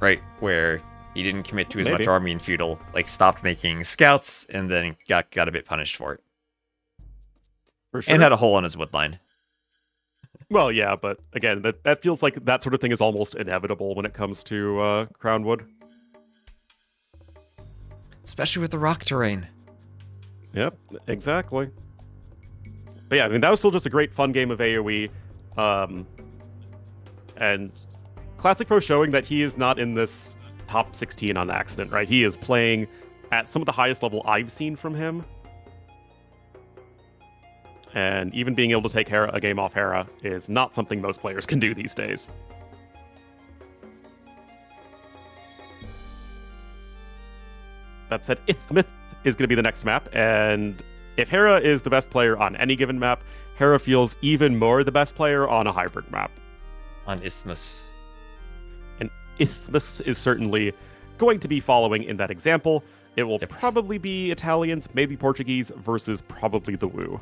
right? Where he didn't commit to as much army in feudal, stopped making scouts, and then got a bit punished for it. For sure. And had a hole on his wood line. Well, yeah, but again, that feels like that sort of thing is almost inevitable when it comes to Crownwood. Especially with the rock terrain. Yep, exactly. But yeah, I mean, that was still just a great, fun game of AoE. And Classic Pro showing that he is not in this top 16 on accident, right? He is playing at some of the highest level I've seen from him. And even being able to take a game off Hera is not something most players can do these days. That said, Isthmith is going to be the next map, and if Hera is the best player on any given map, Hera feels even more the best player on a hybrid map. On Isthmus. And Isthmus is certainly going to be following in that example. It will probably be Italians, maybe Portuguese, versus probably the Wu.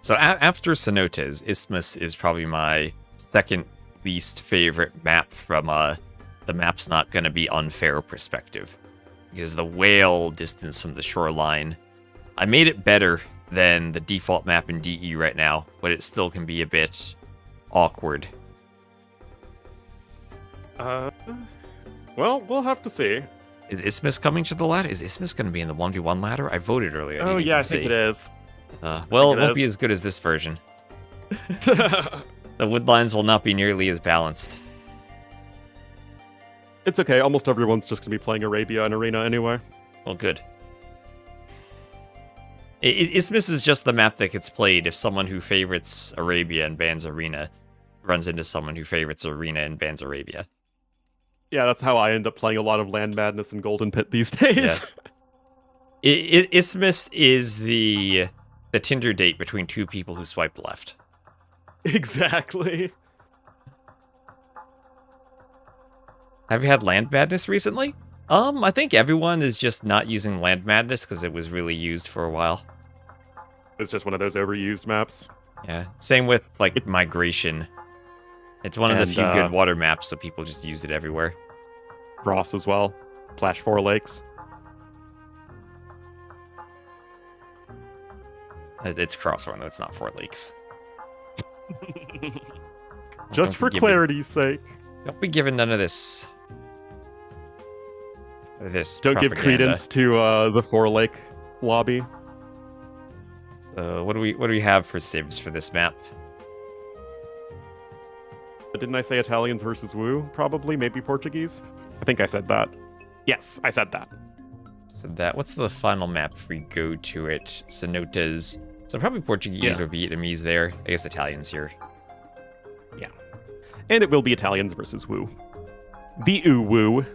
So after Cenotes, Isthmus is probably my second least favorite map from the map's not going to be unfair perspective. Because the whale distance from the shoreline, I made it better than the default map in DE right now, but it still can be a bit awkward. Well, we'll have to see. Is Isthmus coming to the ladder? Is Isthmus going to be in the 1v1 ladder? I voted earlier. Oh, yeah, I think it is. Well, it won't be as good as this version. The wood lines will not be nearly as balanced. It's okay, almost everyone's just going to be playing Arabia and Arena anyway. Well, good. Isthmus is just the map that gets played if someone who favorites Arabia and bans Arena runs into someone who favorites Arena and bans Arabia. Yeah, that's how I end up playing a lot of Land Madness and Golden Pit these days. Yeah. Isthmus is the Tinder date between two people who swiped left. Exactly. Have you had Land Madness recently? I think everyone is just not using Land Madness because it was really used for a while. It's just one of those overused maps. Yeah. Same with, like, Migration. It's one of the few good water maps, so people just use it everywhere. Ross as well. Flash 4 Lakes. It's Crossroads, it's not 4 Lakes. Just for clarity's sake. Don't be giving none of this. Don't give credence to the 4 Lake lobby. So what do we have for civs for this map? Didn't I say Italians versus Wu? Probably, maybe Portuguese. I think I said that. Yes, I said that. What's the final map if we go to it? Cenotes. So probably Portuguese or Vietnamese there. I guess Italians here. Yeah. And it will be Italians versus Wu. The Wu.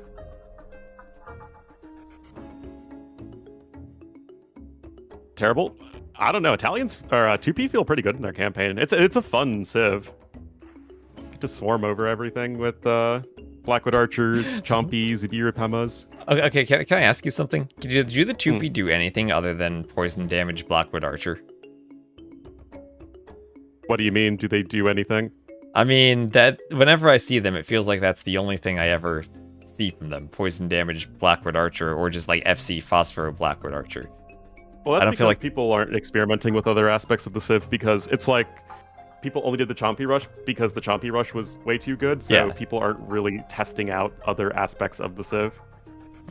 Terrible. I don't know. Italians or 2P feel pretty good in their campaign. It's a fun civ. Get to swarm over everything with Blackwood Archers, Chompies, Ibirapemas. Okay, can I ask you something? Did the 2P do anything other than poison damage Blackwood Archer? What do you mean? Do they do anything? I mean, that whenever I see them, it feels like that's the only thing I ever see from them. Poison damage Blackwood Archer, or just like FC Phosphoro Blackwood Archer. Well, that's because people aren't experimenting with other aspects of the Civ, because it's like people only did the Chompy Rush because the Chompy Rush was way too good, so people aren't really testing out other aspects of the Civ.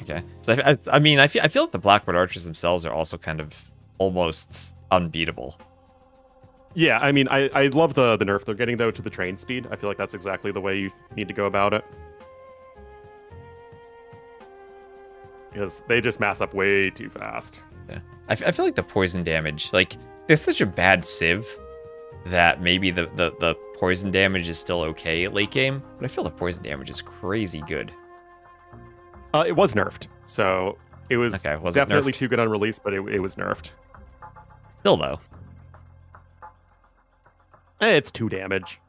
Okay. So I mean, I feel like the Blackwood Archers themselves are also kind of almost unbeatable. Yeah, I mean, I love the nerf they're getting, though, to the train speed. I feel like that's exactly the way you need to go about it. Because they just mass up way too fast. Yeah. I feel like the poison damage, like, there's such a bad civ that maybe the poison damage is still okay at late game, but I feel the poison damage is crazy good. It was nerfed, so it was definitely too good on release, but it was nerfed. Still, though. It's 2 damage.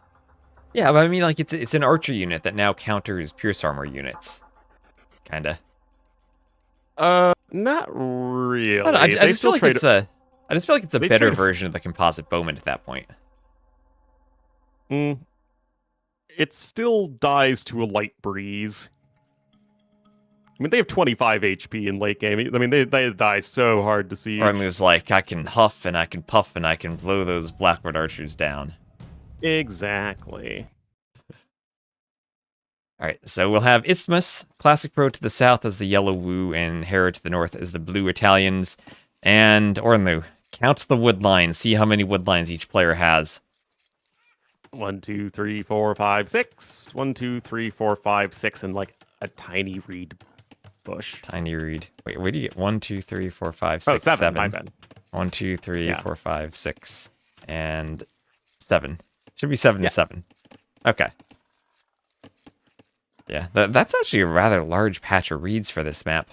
Yeah, but I mean, like, it's an archer unit that now counters Pierce Armor units. Kinda. Not really. I just feel like it's a better version of the composite bowman at that point. It still dies to a light breeze. I mean, they have 25 HP in late game. I mean, they die so hard to see. Armor's like, I can huff and I can puff and I can blow those Blackwood Archers down. Exactly. All right, so we'll have Isthmus, Classic Pro to the south as the yellow Wu, and Hera to the north as the blue Italians. And Ornlu, count the wood lines. See how many wood lines each player has. 1, 2, 3, 4, 5, 6. 1, 2, 3, 4, 5, 6, and like a tiny reed bush. Tiny reed. Wait, where do you get 1, 2, 3, 4, 5, Oh, 6, 7. 7? My bad. 1, 2, 3, Yeah. 4, 5, 6, and 7. Should be 7 Yeah. and 7. Okay. Yeah, that's actually a rather large patch of reeds for this map.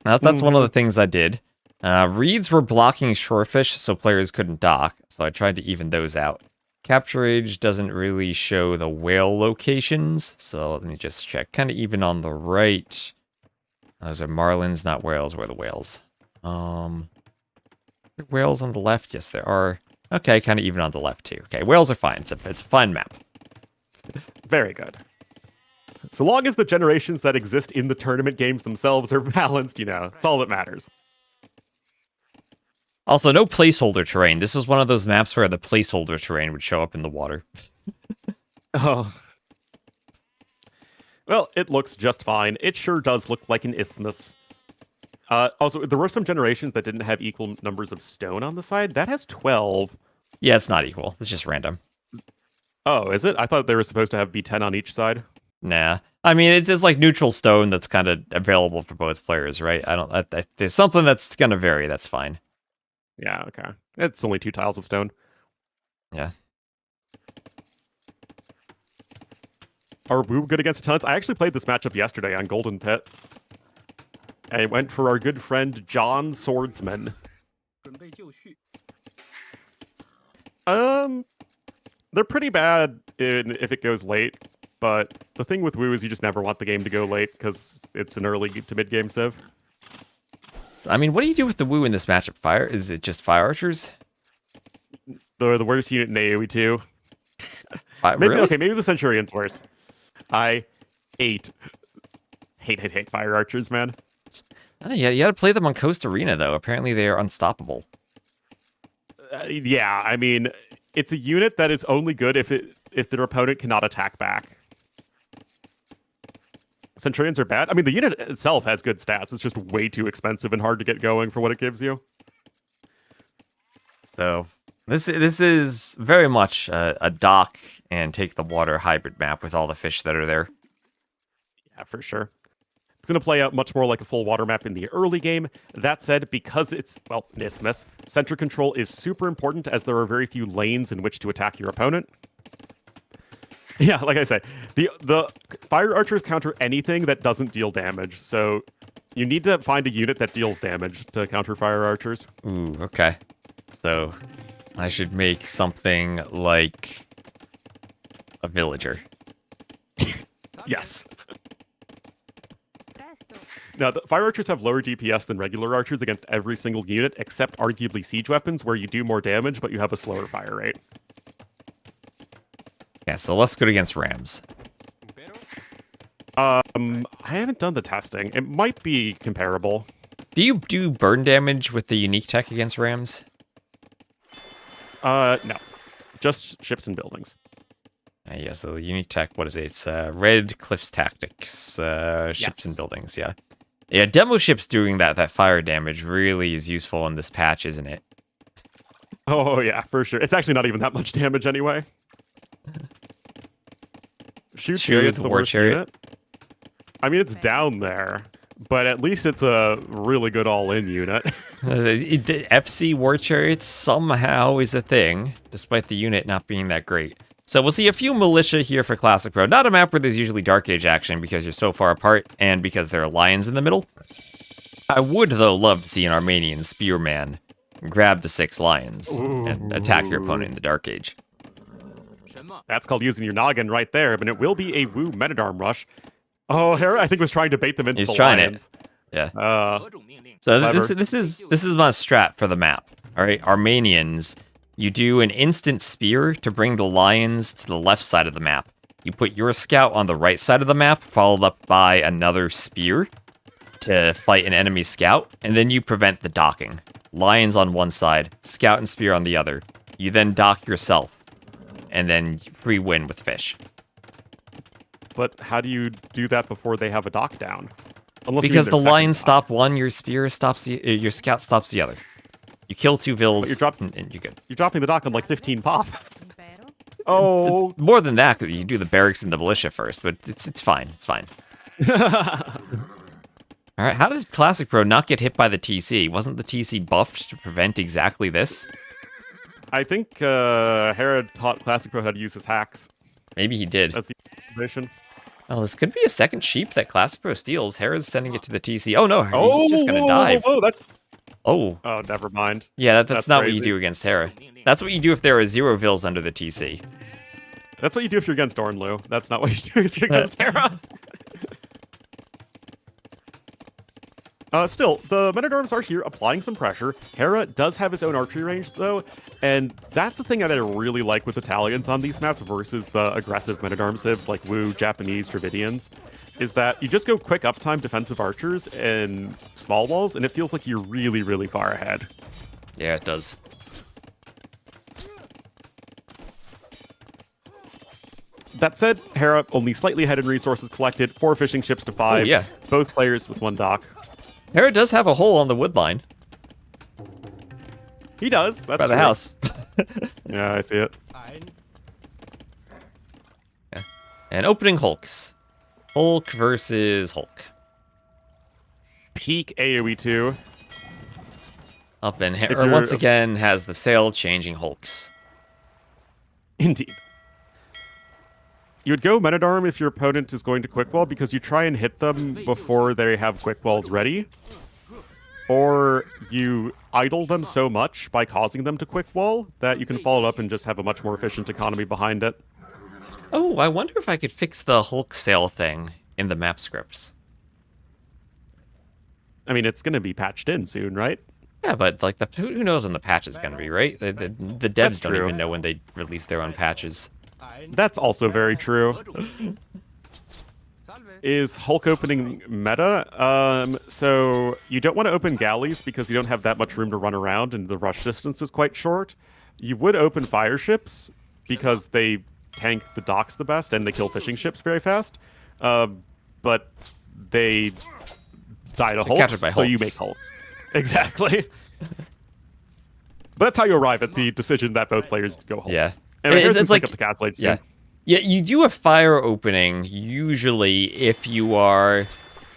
Now, that's one of the things I did. Reeds were blocking shorefish, so players couldn't dock, so I tried to even those out. Capture Age doesn't really show the whale locations, so let me just check. Kind of even on the right. Those are marlins, not whales. Where are the whales? Whales on the left? Yes, there are. Okay, kind of even on the left too. Okay, whales are fine. It's a fine map. Very good. So long as the generations that exist in the tournament games themselves are balanced, that's all that matters. Also, no placeholder terrain. This was one of those maps where the placeholder terrain would show up in the water. Oh. Well, it looks just fine. It sure does look like an isthmus. Also, there were some generations that didn't have equal numbers of stone on the side. That has 12. Yeah, it's not equal. It's just random. Oh, is it? I thought they were supposed to have B10 on each side. Nah. I mean, it's like neutral stone that's kind of available for both players, right? There's something that's going to vary. That's fine. Yeah, okay. It's only 2 tiles of stone. Yeah. Are we good against Cenotes? I actually played this matchup yesterday on Golden Pit. I went for our good friend John Swordsman. They're pretty bad if it goes late, but the thing with Wu is you just never want the game to go late because it's an early to mid-game civ. I mean, what do you do with the Wu in this matchup? Fire? Is it just fire archers? The worst unit in AoE 2. Really? Okay, maybe the Centurion's worse. I hate fire archers, man. Oh, yeah, you got to play them on Coast Arena, though. Apparently, they are unstoppable. Yeah, I mean, it's a unit that is only good if their opponent cannot attack back. Centurions are bad. I mean, the unit itself has good stats. It's just way too expensive and hard to get going for what it gives you. So this is very much a dock and take the water hybrid map with all the fish that are there. Yeah, for sure. It's going to play out much more like a full water map in the early game. That said, because it's, well, an isthmus, center control is super important as there are very few lanes in which to attack your opponent. Yeah, like I say, the fire archers counter anything that doesn't deal damage, so you need to find a unit that deals damage to counter fire archers. Ooh, okay. So I should make something like a villager. Yes. Now, the fire archers have lower DPS than regular archers against every single unit, except arguably siege weapons, where you do more damage, but you have a slower fire rate. Yeah, so let's go against rams. I haven't done the testing. It might be comparable. Do you do burn damage with the unique tech against rams? No. Just ships and buildings. Yeah, so the unique tech, what is it? It's Red Cliffs Tactics, ships Yes. and buildings, yeah. Yeah, demo ships doing that fire damage really is useful in this patch, isn't it? Oh, yeah, for sure. It's actually not even that much damage anyway. Shoot Chariot's the War worst Chariot. unit. I mean, it's down there, but at least it's a really good all-in unit. FC War Chariots somehow is a thing, despite the unit not being that great. So we'll see a few militia here for Classic Pro. Not a map where there's usually Dark Age action because you're so far apart and because there are lions in the middle. I would, though, love to see an Armenian spearman grab the 6 lions and attack your opponent in the Dark Age. That's called using your noggin right there, but it will be a Wu Metadarm rush. Oh, Hera, I think, was trying to bait them into He's the trying lions. it. Yeah. So clever. this is my strat for the map. All right, Armenians, you do an instant spear to bring the lions to the left side of the map. You put your scout on the right side of the map, followed up by another spear to fight an enemy scout, and then you prevent the docking. Lions on one side, scout and spear on the other. You then dock yourself. and then free win with fish. But how do you do that before they have a dock down? Unless you mean Because their the second lions dock. stop one, your spear stops the, your scout stops the other. You kill 2 vills, and you're good. You're dropping the dock on like 15 pop. Oh, More than that, 'cause you do the barracks and the militia first, but it's fine. It's fine. All right, how did Classic Pro not get hit by the TC? Wasn't the TC buffed to prevent exactly this? I think Hera taught Classic Pro how to use his hacks. Maybe he did. That's the information. Oh, this could be a second sheep that Classic Pro steals. Hera's sending it to the TC. Oh no, he's just gonna dive. Oh, that's. Oh, Oh, never mind. yeah, that's not what you crazy. do against Hera. That's what you do if there are 0 vills under the TC. That's what you do if you're against Dornlu. That's not what you do if you're against Hera. Still, the Men-at-Arms are here applying some pressure. Hera does have his own archery range, though, and that's the thing that I really like with Italians on these maps versus the aggressive Men-at-Arms civs like Wu, Japanese, Dravidians, is that you just go quick uptime defensive archers and small walls, and it feels like you're really, really far ahead. Yeah, it does. That said, Hera only slightly ahead in resources collected, 4 fishing ships to 5, yeah. both players with 1 dock. Hera does have a hole on the wood line He does, that's by the true. house. Yeah, I see it. Yeah. And opening Hulks. Hulk versus Hulk. Peak AoE 2. Up and If Hera you're- once again has the sail changing Hulks. Indeed. You would go Men-at-Arm if your opponent is going to quick wall because you try and hit them before they have quick walls ready. Or you idle them so much by causing them to quick wall that you can follow it up and just have a much more efficient economy behind it. Oh, I wonder if I could fix the Hulk sail thing in the map scripts. I mean, it's going to be patched in soon, right? Yeah, but like who knows when the patch is going to be, right? The devs That's don't true. even know when they release their own patches. That's also very true. Is Hulk opening meta? So you don't want to open galleys because you don't have that much room to run around and the rush distance is quite short. You would open fire ships because they tank the docks the best and they kill fishing ships very fast. But they die to They're captured hulks, by so you hulks. make hulks. Exactly. But that's how you arrive at the decision that both players go hulks. Yeah. And It's- here's it's like like- up the castle age Yeah. soon. Yeah, you do a fire opening usually if you are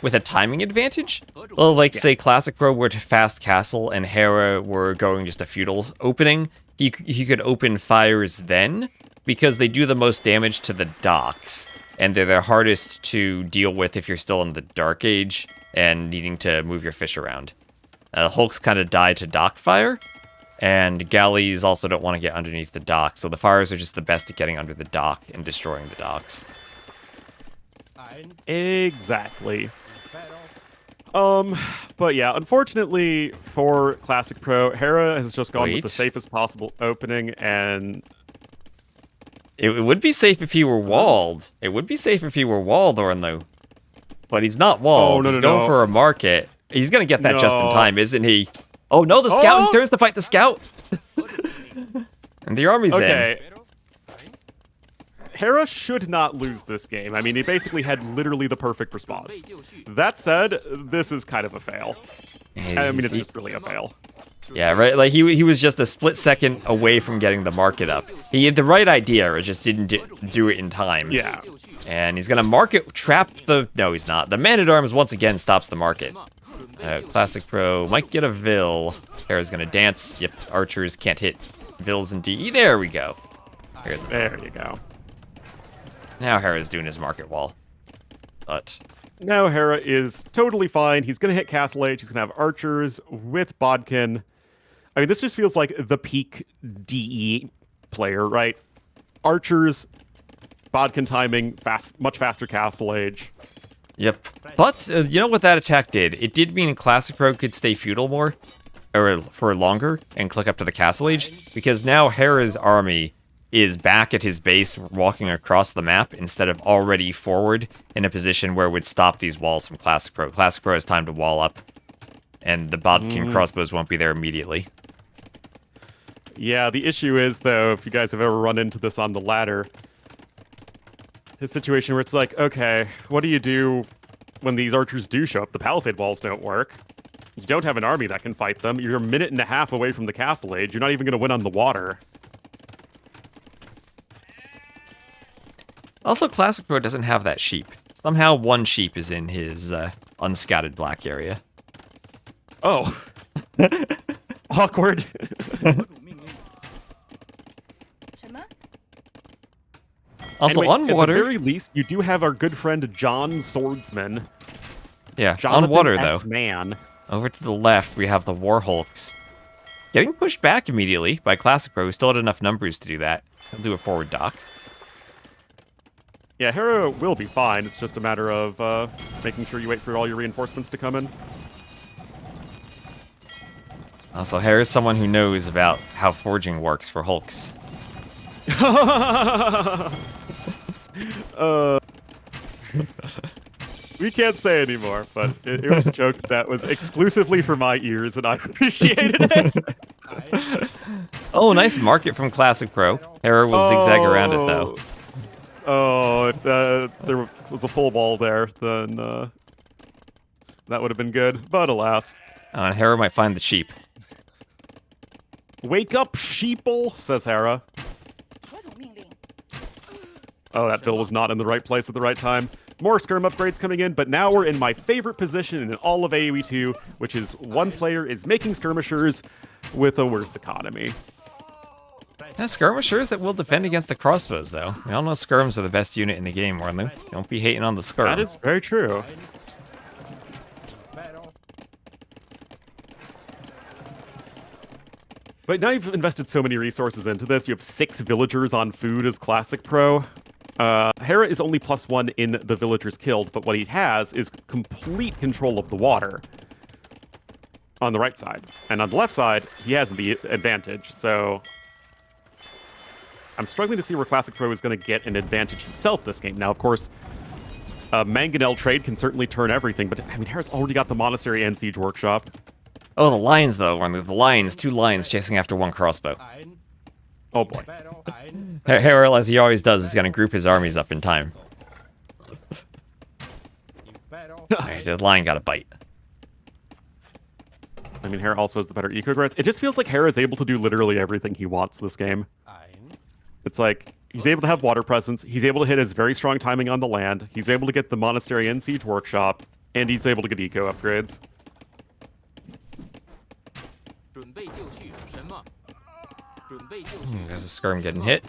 with a timing advantage. Well, like say Classic Pro were to fast castle and Hera were going just a feudal opening, he could open fires then because they do the most damage to the docks and they're the hardest to deal with if you're still in the Dark Age and needing to move your fish around. Hulks kind of die to dock fire. And galleys also don't want to get underneath the dock, so the fires are just the best at getting under the dock and destroying the docks. Exactly. But yeah, unfortunately for Classic Pro, Hera has just gone with Wait. the safest possible opening, and It would be safe if he were walled. It would be safe if he were walled, Ornlu. But he's not walled. Oh, no, He's no, going no. for a market. He's going to get that just in No. time, isn't he? Oh, no, the scout. Oh! He turns to fight the scout. And the army's in. okay. Hera should not lose this game. I mean, he basically had literally the perfect response. That said, this is kind of a fail. I mean, it's just really a fail. Yeah, right. Like he was just a split second away from getting the market up. He had the right idea, or just didn't do it in time. Yeah. And he's gonna market trap the. No, he's not. The Man-at-Arms once again stops the market. Classic Pro might get a Vill. Hera's gonna dance. Yep, archers can't hit Vills and DE. There we go. Here's There you go. now Hera's doing his market wall. But Now Hera is totally fine. He's going to hit Castle Age. He's going to have archers with Bodkin. I mean, this just feels like the peak DE player, right? Archers, Bodkin timing, much faster Castle Age. yep. But you know what that attack did? It did mean Classic Pro could stay feudal more, or for longer, and click up to the Castle Age, because now Hera's army is back at his base walking across the map instead of already forward in a position where it would stop these walls from Classic Pro. Classic Pro has time to wall up, and the Bodkin crossbows won't be there immediately. Yeah, the issue is, though, if you guys have ever run into this on the ladder, a situation where it's like, okay, what do you do when these archers do show up? The palisade walls don't work. You don't have an army that can fight them. You're a minute and a half away from the castle age. You're not even going to win on the water. Also, Classic Pro doesn't have that sheep. Somehow one sheep is in his unscattered black area. Oh. Awkward. Also, anyway, on water... At the very least, you do have our good friend John Swordsman. Yeah, Jonathan on water, S. though. Man. Over to the left, we have the Warhulks. Getting pushed back immediately by Classic Pro, who still had enough numbers to do that. He'll do a forward dock. Yeah, Hera will be fine. It's just a matter of making sure you wait for all your reinforcements to come in. Also, Hera's someone who knows about how forging works for Hulks. We can't say anymore, but it was a joke that was exclusively for my ears, and I appreciated it. Oh, nice market from Classic Pro. Hera will zigzag around it, though. Oh, if there was a full wall there, then that would have been good. But alas. And Hera might find the sheep. Wake up, sheeple, says Hera. Oh, that bill was not in the right place at the right time. More skirm upgrades coming in, but now we're in my favorite position in all of AoE 2, which is one player is making skirmishers with a worse economy. Yeah, skirmishers that will defend against the crossbows, though. We all know skirms are the best unit in the game, Warnlu. Don't be hating on the skirm. That is very true. But now you've invested so many resources into this. You have 6 villagers on food as Classic Pro. Hera is only +1 in the villagers killed, but what he has is complete control of the water on the right side. And on the left side, he has the advantage, so I'm struggling to see where Classic Pro is going to get an advantage himself this game. Now, of course, Mangonel trade can certainly turn everything, but I mean, Hera's already got the Monastery and Siege Workshop. Oh, the lions, though. Warnlu. The lions, 2 lions chasing after 1 crossbow. Oh boy. Hera, as he always does, is going to group his armies up in time. Alright, the lion got a bite. I mean, Hera also has the better eco growth. It just feels like Hera is able to do literally everything he wants this game. It's like, he's able to have water presence, he's able to hit his very strong timing on the land, he's able to get the Monastery and Siege Workshop, and he's able to get eco upgrades. There's a skirm getting hit.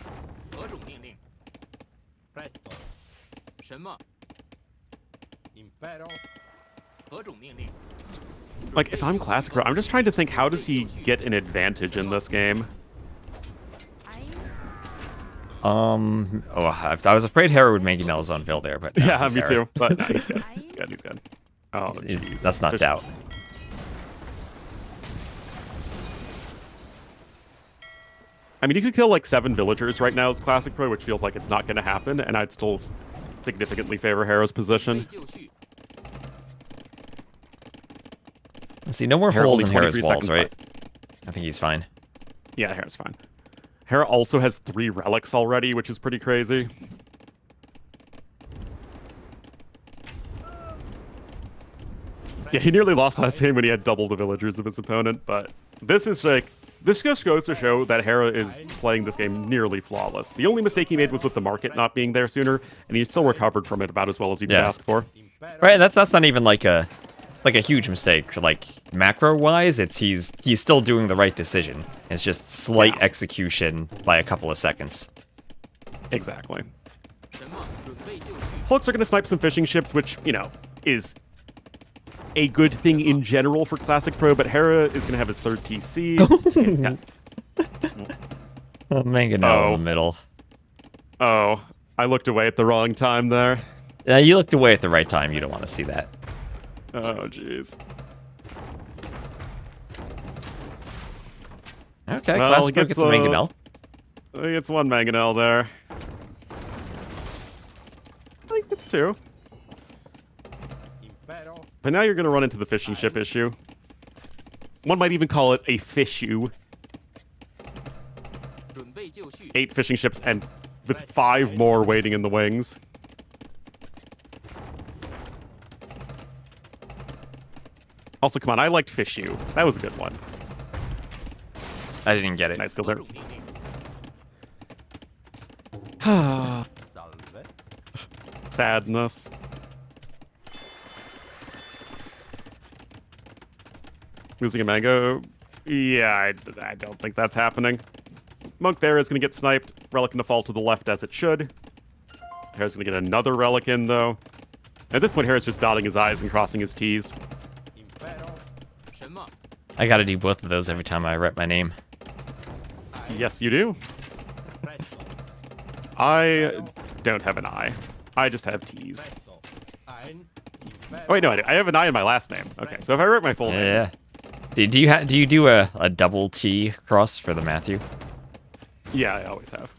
Like, if I'm Classic Pro, I'm just trying to think, how does he get an advantage in this game? I was afraid Hera would make Mangonel's own Ville there, but no, Yeah, it's me Hera. too. But no, he's good. He's good, he's good. Oh, jeez. That's not doubt. I mean, you could kill like 7 villagers right now as Classic Pro, which feels like it's not going to happen, and I'd still significantly favor Hera's position. Let's see, no more Hera holes only in Hera's 23 walls, seconds right? left. I think he's fine. Yeah, Hera's fine. Hera also has 3 relics already, which is pretty crazy. Yeah, he nearly lost last game when he had double the villagers of his opponent, but this is like, this just goes to show that Hera is playing this game nearly flawless. The only mistake he made was with the market not being there sooner, and he still recovered from it about as well as he could ask for. Right, that's not even like a huge mistake. Like macro wise, he's still doing the right decision. It's just slight execution by a couple of seconds. Exactly. Hulks are going to snipe some fishing ships, which, you know, is a good thing in general for Classic Pro, but Hera is going to have his 3rd TC. Mangonel in the middle. Oh, I looked away at the wrong time there. Yeah, you looked away at the right time. You don't want to see that. Oh, jeez. Okay, Well, Classic Pro gets a Mangonel. I think it's 1 Mangonel there. I think it's 2. But now you're going to run into the fishing ship issue. One might even call it a fishu. 8 fishing ships and with 5 more waiting in the wings. Also, come on, I liked Fish You. That was a good one. I didn't get it. Nice go there. Sadness. Losing a mango? Yeah, I don't think that's happening. Monk there is going to get sniped. Relic going to fall to the left as it should. Hera's going to get another relic in, though. At this point, Hera's just dotting his I's and crossing his T's. I gotta do both of those every time I write my name. Yes, you do. I don't have an I. I just have T's. Oh, wait, no, I do. I have an I in my last name. Okay, so if I write my full name... Yeah. Do you do a double T cross for the Matthew? Yeah, I always have.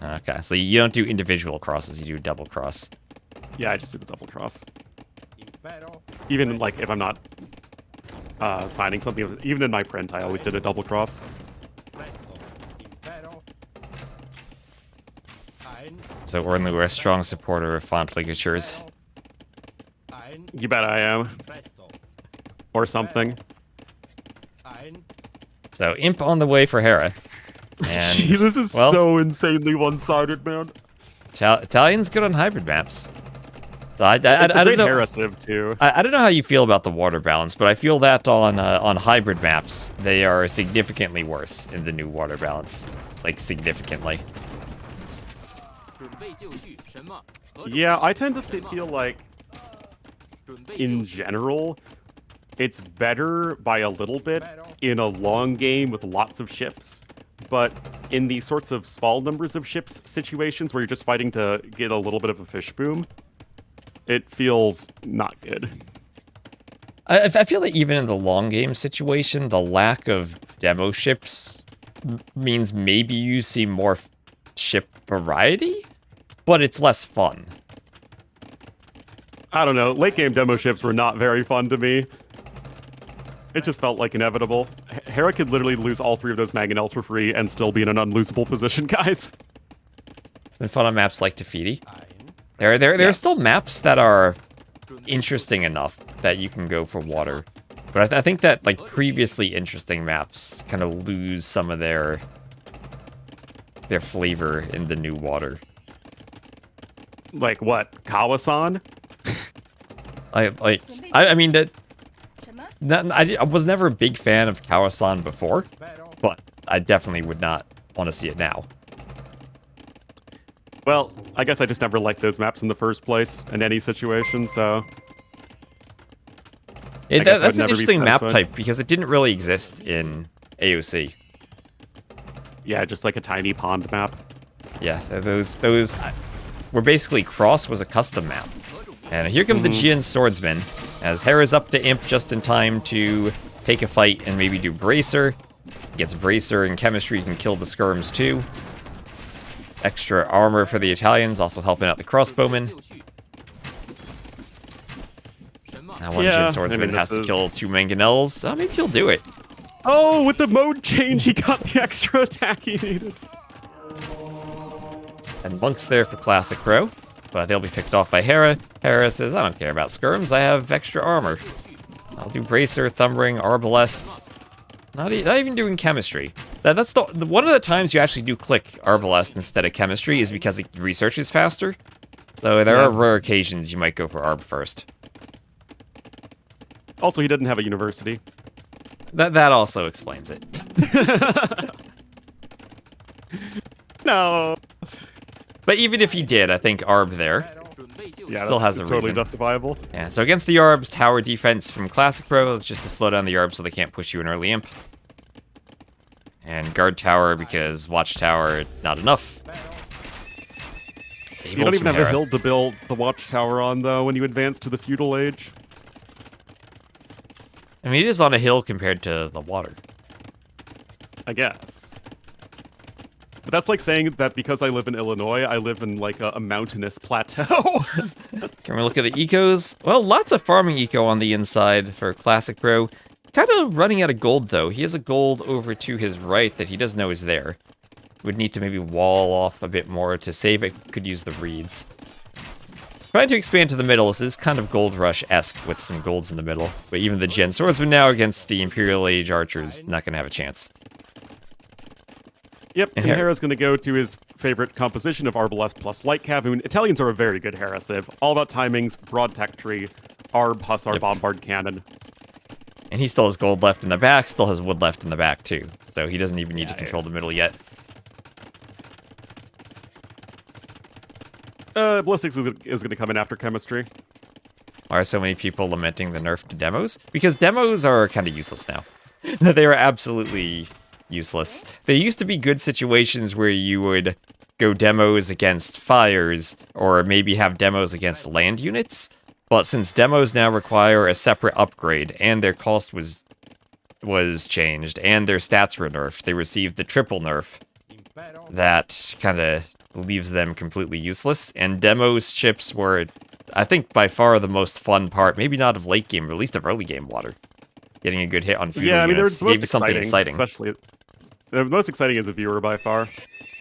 Okay, so you don't do individual crosses, you do double cross. Yeah, I just do the double cross. Even, like, if I'm not signing something, even in my print, I always did a double cross. So Ornlu, we're a strong supporter of font ligatures. You bet I am. Or something. So Imp on the way for Hera. And, Gee, this is well, so insanely one-sided, man. Italian's good on hybrid maps. So I It's a don't great know. Hera civ, too. I don't know how you feel about the water balance, but I feel that on hybrid maps, they are significantly worse in the new water balance. Like, significantly. Yeah, I tend to feel like, in general, it's better by a little bit in a long game with lots of ships. But in these sorts of small numbers of ships situations where you're just fighting to get a little bit of a fish boom, it feels not good. I feel like even in the long game situation, the lack of demo ships means maybe you see more ship variety, but it's less fun. I don't know. Late game demo ships were not very fun to me. It just felt like inevitable. Hera could literally lose all 3 of those mangonels for free and still be in an unlosable position, guys. It's been fun on maps like Tafiti. There are still maps that are interesting enough that you can go for water. But I think that, like, previously interesting maps kind of lose some of their flavor in the new water. Like what? Kawasan? I mean, I was never a big fan of Kawasan before, but I definitely would not want to see it now. Well, I guess I just never liked those maps in the first place in any situation, so... That's an interesting map type, because it didn't really exist in AOC. Yeah, just like a tiny pond map. Yeah, those were basically Cross was a custom map. And here come the Jian Swordsman, as Hera's up to Imp just in time to take a fight and maybe do Bracer. Gets Bracer and Chemistry, can kill the Skirms too. Extra armor for the Italians, also helping out the crossbowmen. Now one Jian Swordsman has to kill 2 Mangonels. Oh, maybe he'll do it. Oh, with the mode change, he got the extra attack he needed. And Monk's there for Classic Pro, but they'll be picked off by Hera. Hera says, I don't care about Skirms, I have extra armor. I'll do Bracer, Thumbring, Arbalest. Not even doing Chemistry. That's one of the times you actually do click Arbalest instead of Chemistry is because it researches faster. So there are rare occasions you might go for Arb first. Also, he didn't have a university. That also explains it. No. But even if he did, I think Arb there still has a reason. Totally justifiable. Yeah, so against the Arbs, tower defense from Classic Pro, it's just to slow down the Arbs so they can't push you an early Imp. And guard tower because watchtower, not enough. You don't even have a hill to build the watchtower on, though, when you advance to the feudal age. I mean, it is on a hill compared to the water. I guess. But that's like saying that because I live in Illinois, I live in, like, a mountainous plateau. Can we look at the ecos? Well, lots of farming eco on the inside for Classic Pro. Kind of running out of gold, though. He has a gold over to his right that he doesn't know is there. would need to maybe wall off a bit more to save it. Could use the reeds. Trying to expand to the middle. This is kind of Gold Rush-esque with some golds in the middle. But even the Gen Swordsman now against the Imperial Age Archers, not going to have a chance. Yep, and Hera's going to go to his favorite composition of Arbalest plus Light Cav. I mean, Italians are a very good Hera civ. All about timings, broad tech tree, Arb, Hussar, Bombard Cannon. And he still has gold left in the back, still has wood left in the back too. So he doesn't even need to control the middle yet. Ballistics is going to come in after Chemistry. Why are so many people lamenting the nerf to demos? Because demos are kind of useless now. They are absolutely useless. There used to be good situations where you would go demos against fires, or maybe have demos against land units. But since demos now require a separate upgrade, and their cost was changed, and their stats were nerfed, they received the triple nerf. That kind of leaves them completely useless. And demos ships were, I think, by far the most fun part. Maybe not of late game, but at least of early game water. Getting a good hit on feudal units gave you something exciting. Especially, the most exciting as a viewer by far.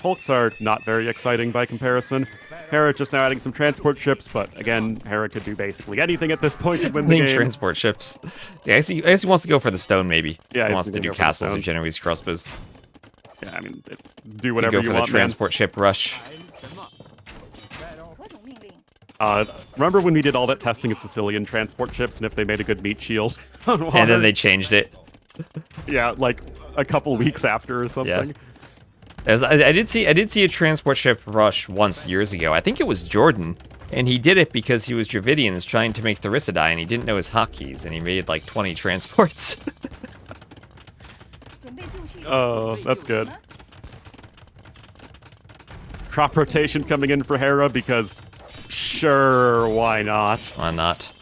Hulks are not very exciting by comparison. Hera just now adding some transport ships, but again, Hera could do basically anything at this point to win the game. Transport ships. Yeah, I guess he wants to go for the stone, maybe. Yeah, he wants to do castles and Genoese crossbows. Yeah, I mean, do whatever you go for want, the transport ship rush. Remember when we did all that testing of Sicilian transport ships and if they made a good meat shield on water? And then they changed it. Yeah, like a couple weeks after or something. Yeah. I did see a transport ship rush once years ago. I think it was Jordan, and he did it because he was Dravidians trying to make Thericidai, and he didn't know his hotkeys, and he made like 20 transports. Oh, that's good. Crop rotation coming in for Hera because sure, why not? Why not?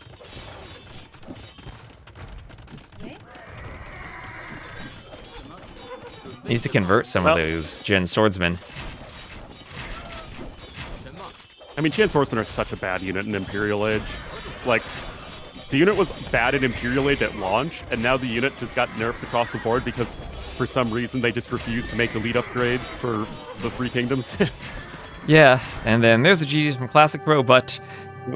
Needs to convert some of those Gen Swordsmen. I mean, Gen Swordsmen are such a bad unit in Imperial Age. Like, the unit was bad in Imperial Age at launch, and now the unit just got nerfs across the board because for some reason they just refused to make elite upgrades for the Three Kingdoms civs. Yeah, and then there's the GG's from classicpro, but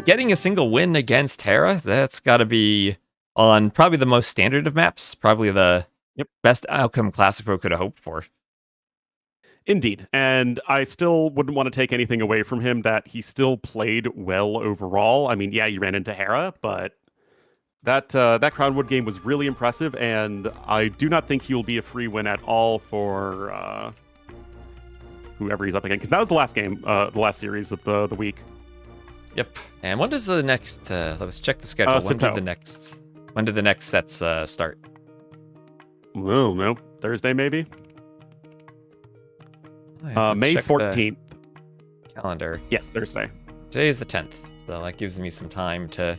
getting a single win against Hera, that's got to be on probably the most standard of maps, probably the best outcome classicpro could have hoped for. Indeed, and I still wouldn't want to take anything away from him that he still played well overall. I mean, yeah, you ran into Hera, but that Crownwood game was really impressive, and I do not think he will be a free win at all for whoever he's up against, because that was the last game, the last series of the week. Yep. And when does the next? Let's check the schedule. When did the next sets start? Oh no, Thursday maybe. Nice. May 14th. Calendar. Yes, Thursday. Today is the 10th, so that gives me some time to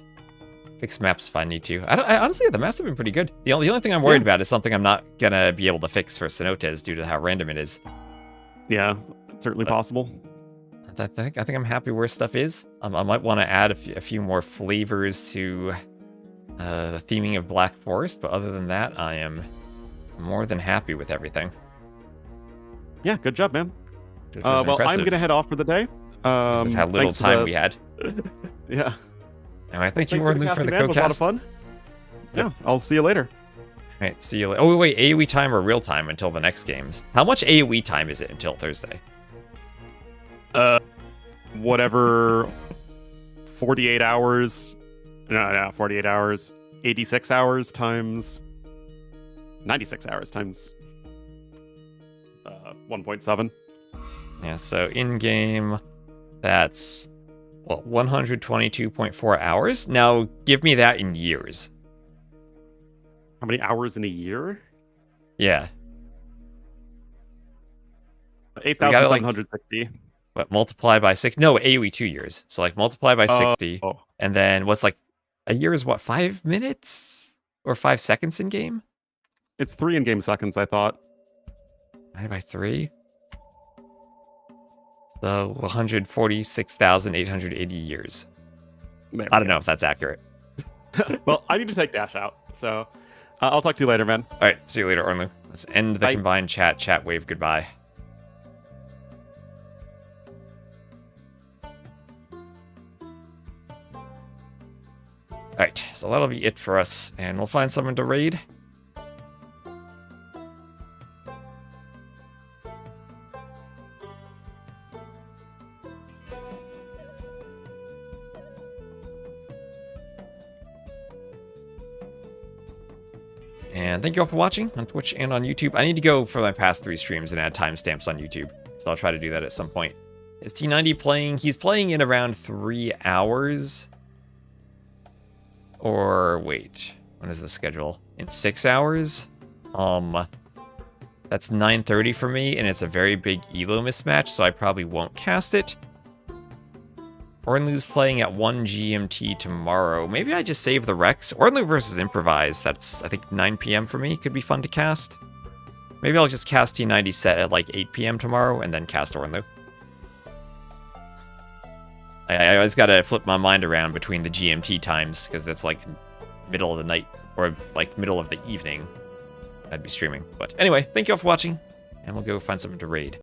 fix maps if I need to. I honestly, the maps have been pretty good. The only thing I'm worried about is something I'm not gonna be able to fix for Cenotes due to how random it is. Yeah, certainly possible. I think I'm happy where stuff is. I might want to add a few more flavors to the theming of Black Forest, but other than that, I am more than happy with everything. Yeah, good job, man. Well, I'm going to head off for the day. Of how little time we had. Yeah. And I thank you, Orlu, for the co-cast. It was a lot of fun. Yeah, I'll see you later. All right, see you later. Oh, wait, AoE time or real time until the next games? How much AoE time is it until Thursday? Whatever 48 hours. No, 48 hours. 86 hours times 96 hours times 1.7. Yeah, so in-game, that's, well, 122.4 hours. Now, give me that in years. How many hours in a year? Yeah. 8,760. But multiply by 6. No, AoE 2 years. So, like, multiply by 60. And then what's, like, a year is what, 5 minutes? Or 5 seconds in game? It's 3 in-game seconds, I thought. Divided by 3? So, 146,880 years. I don't know if that's accurate. Well, I need to take Dash out, so I'll talk to you later, man. All right, see you later, Orlu. Let's end the combined chat wave. Goodbye. Alright, so that'll be it for us, and we'll find someone to raid. And thank you all for watching on Twitch and on YouTube. I need to go for my past 3 streams and add timestamps on YouTube, so I'll try to do that at some point. Is T90 playing? He's playing in around 3 hours. Or wait, when is the schedule? In 6 hours? That's 9:30 for me, and it's a very big elo mismatch, so I probably won't cast it. Ornlu's playing at 1 GMT tomorrow. Maybe I just save the Rex. Ornlu versus Improvise, that's, I think, 9 PM for me. Could be fun to cast. Maybe I'll just cast T90 set at like 8 PM tomorrow, and then cast Ornlu. I always gotta flip my mind around between the GMT times, because that's like middle of the night, or like middle of the evening I'd be streaming. But anyway, thank you all for watching, and we'll go find something to raid.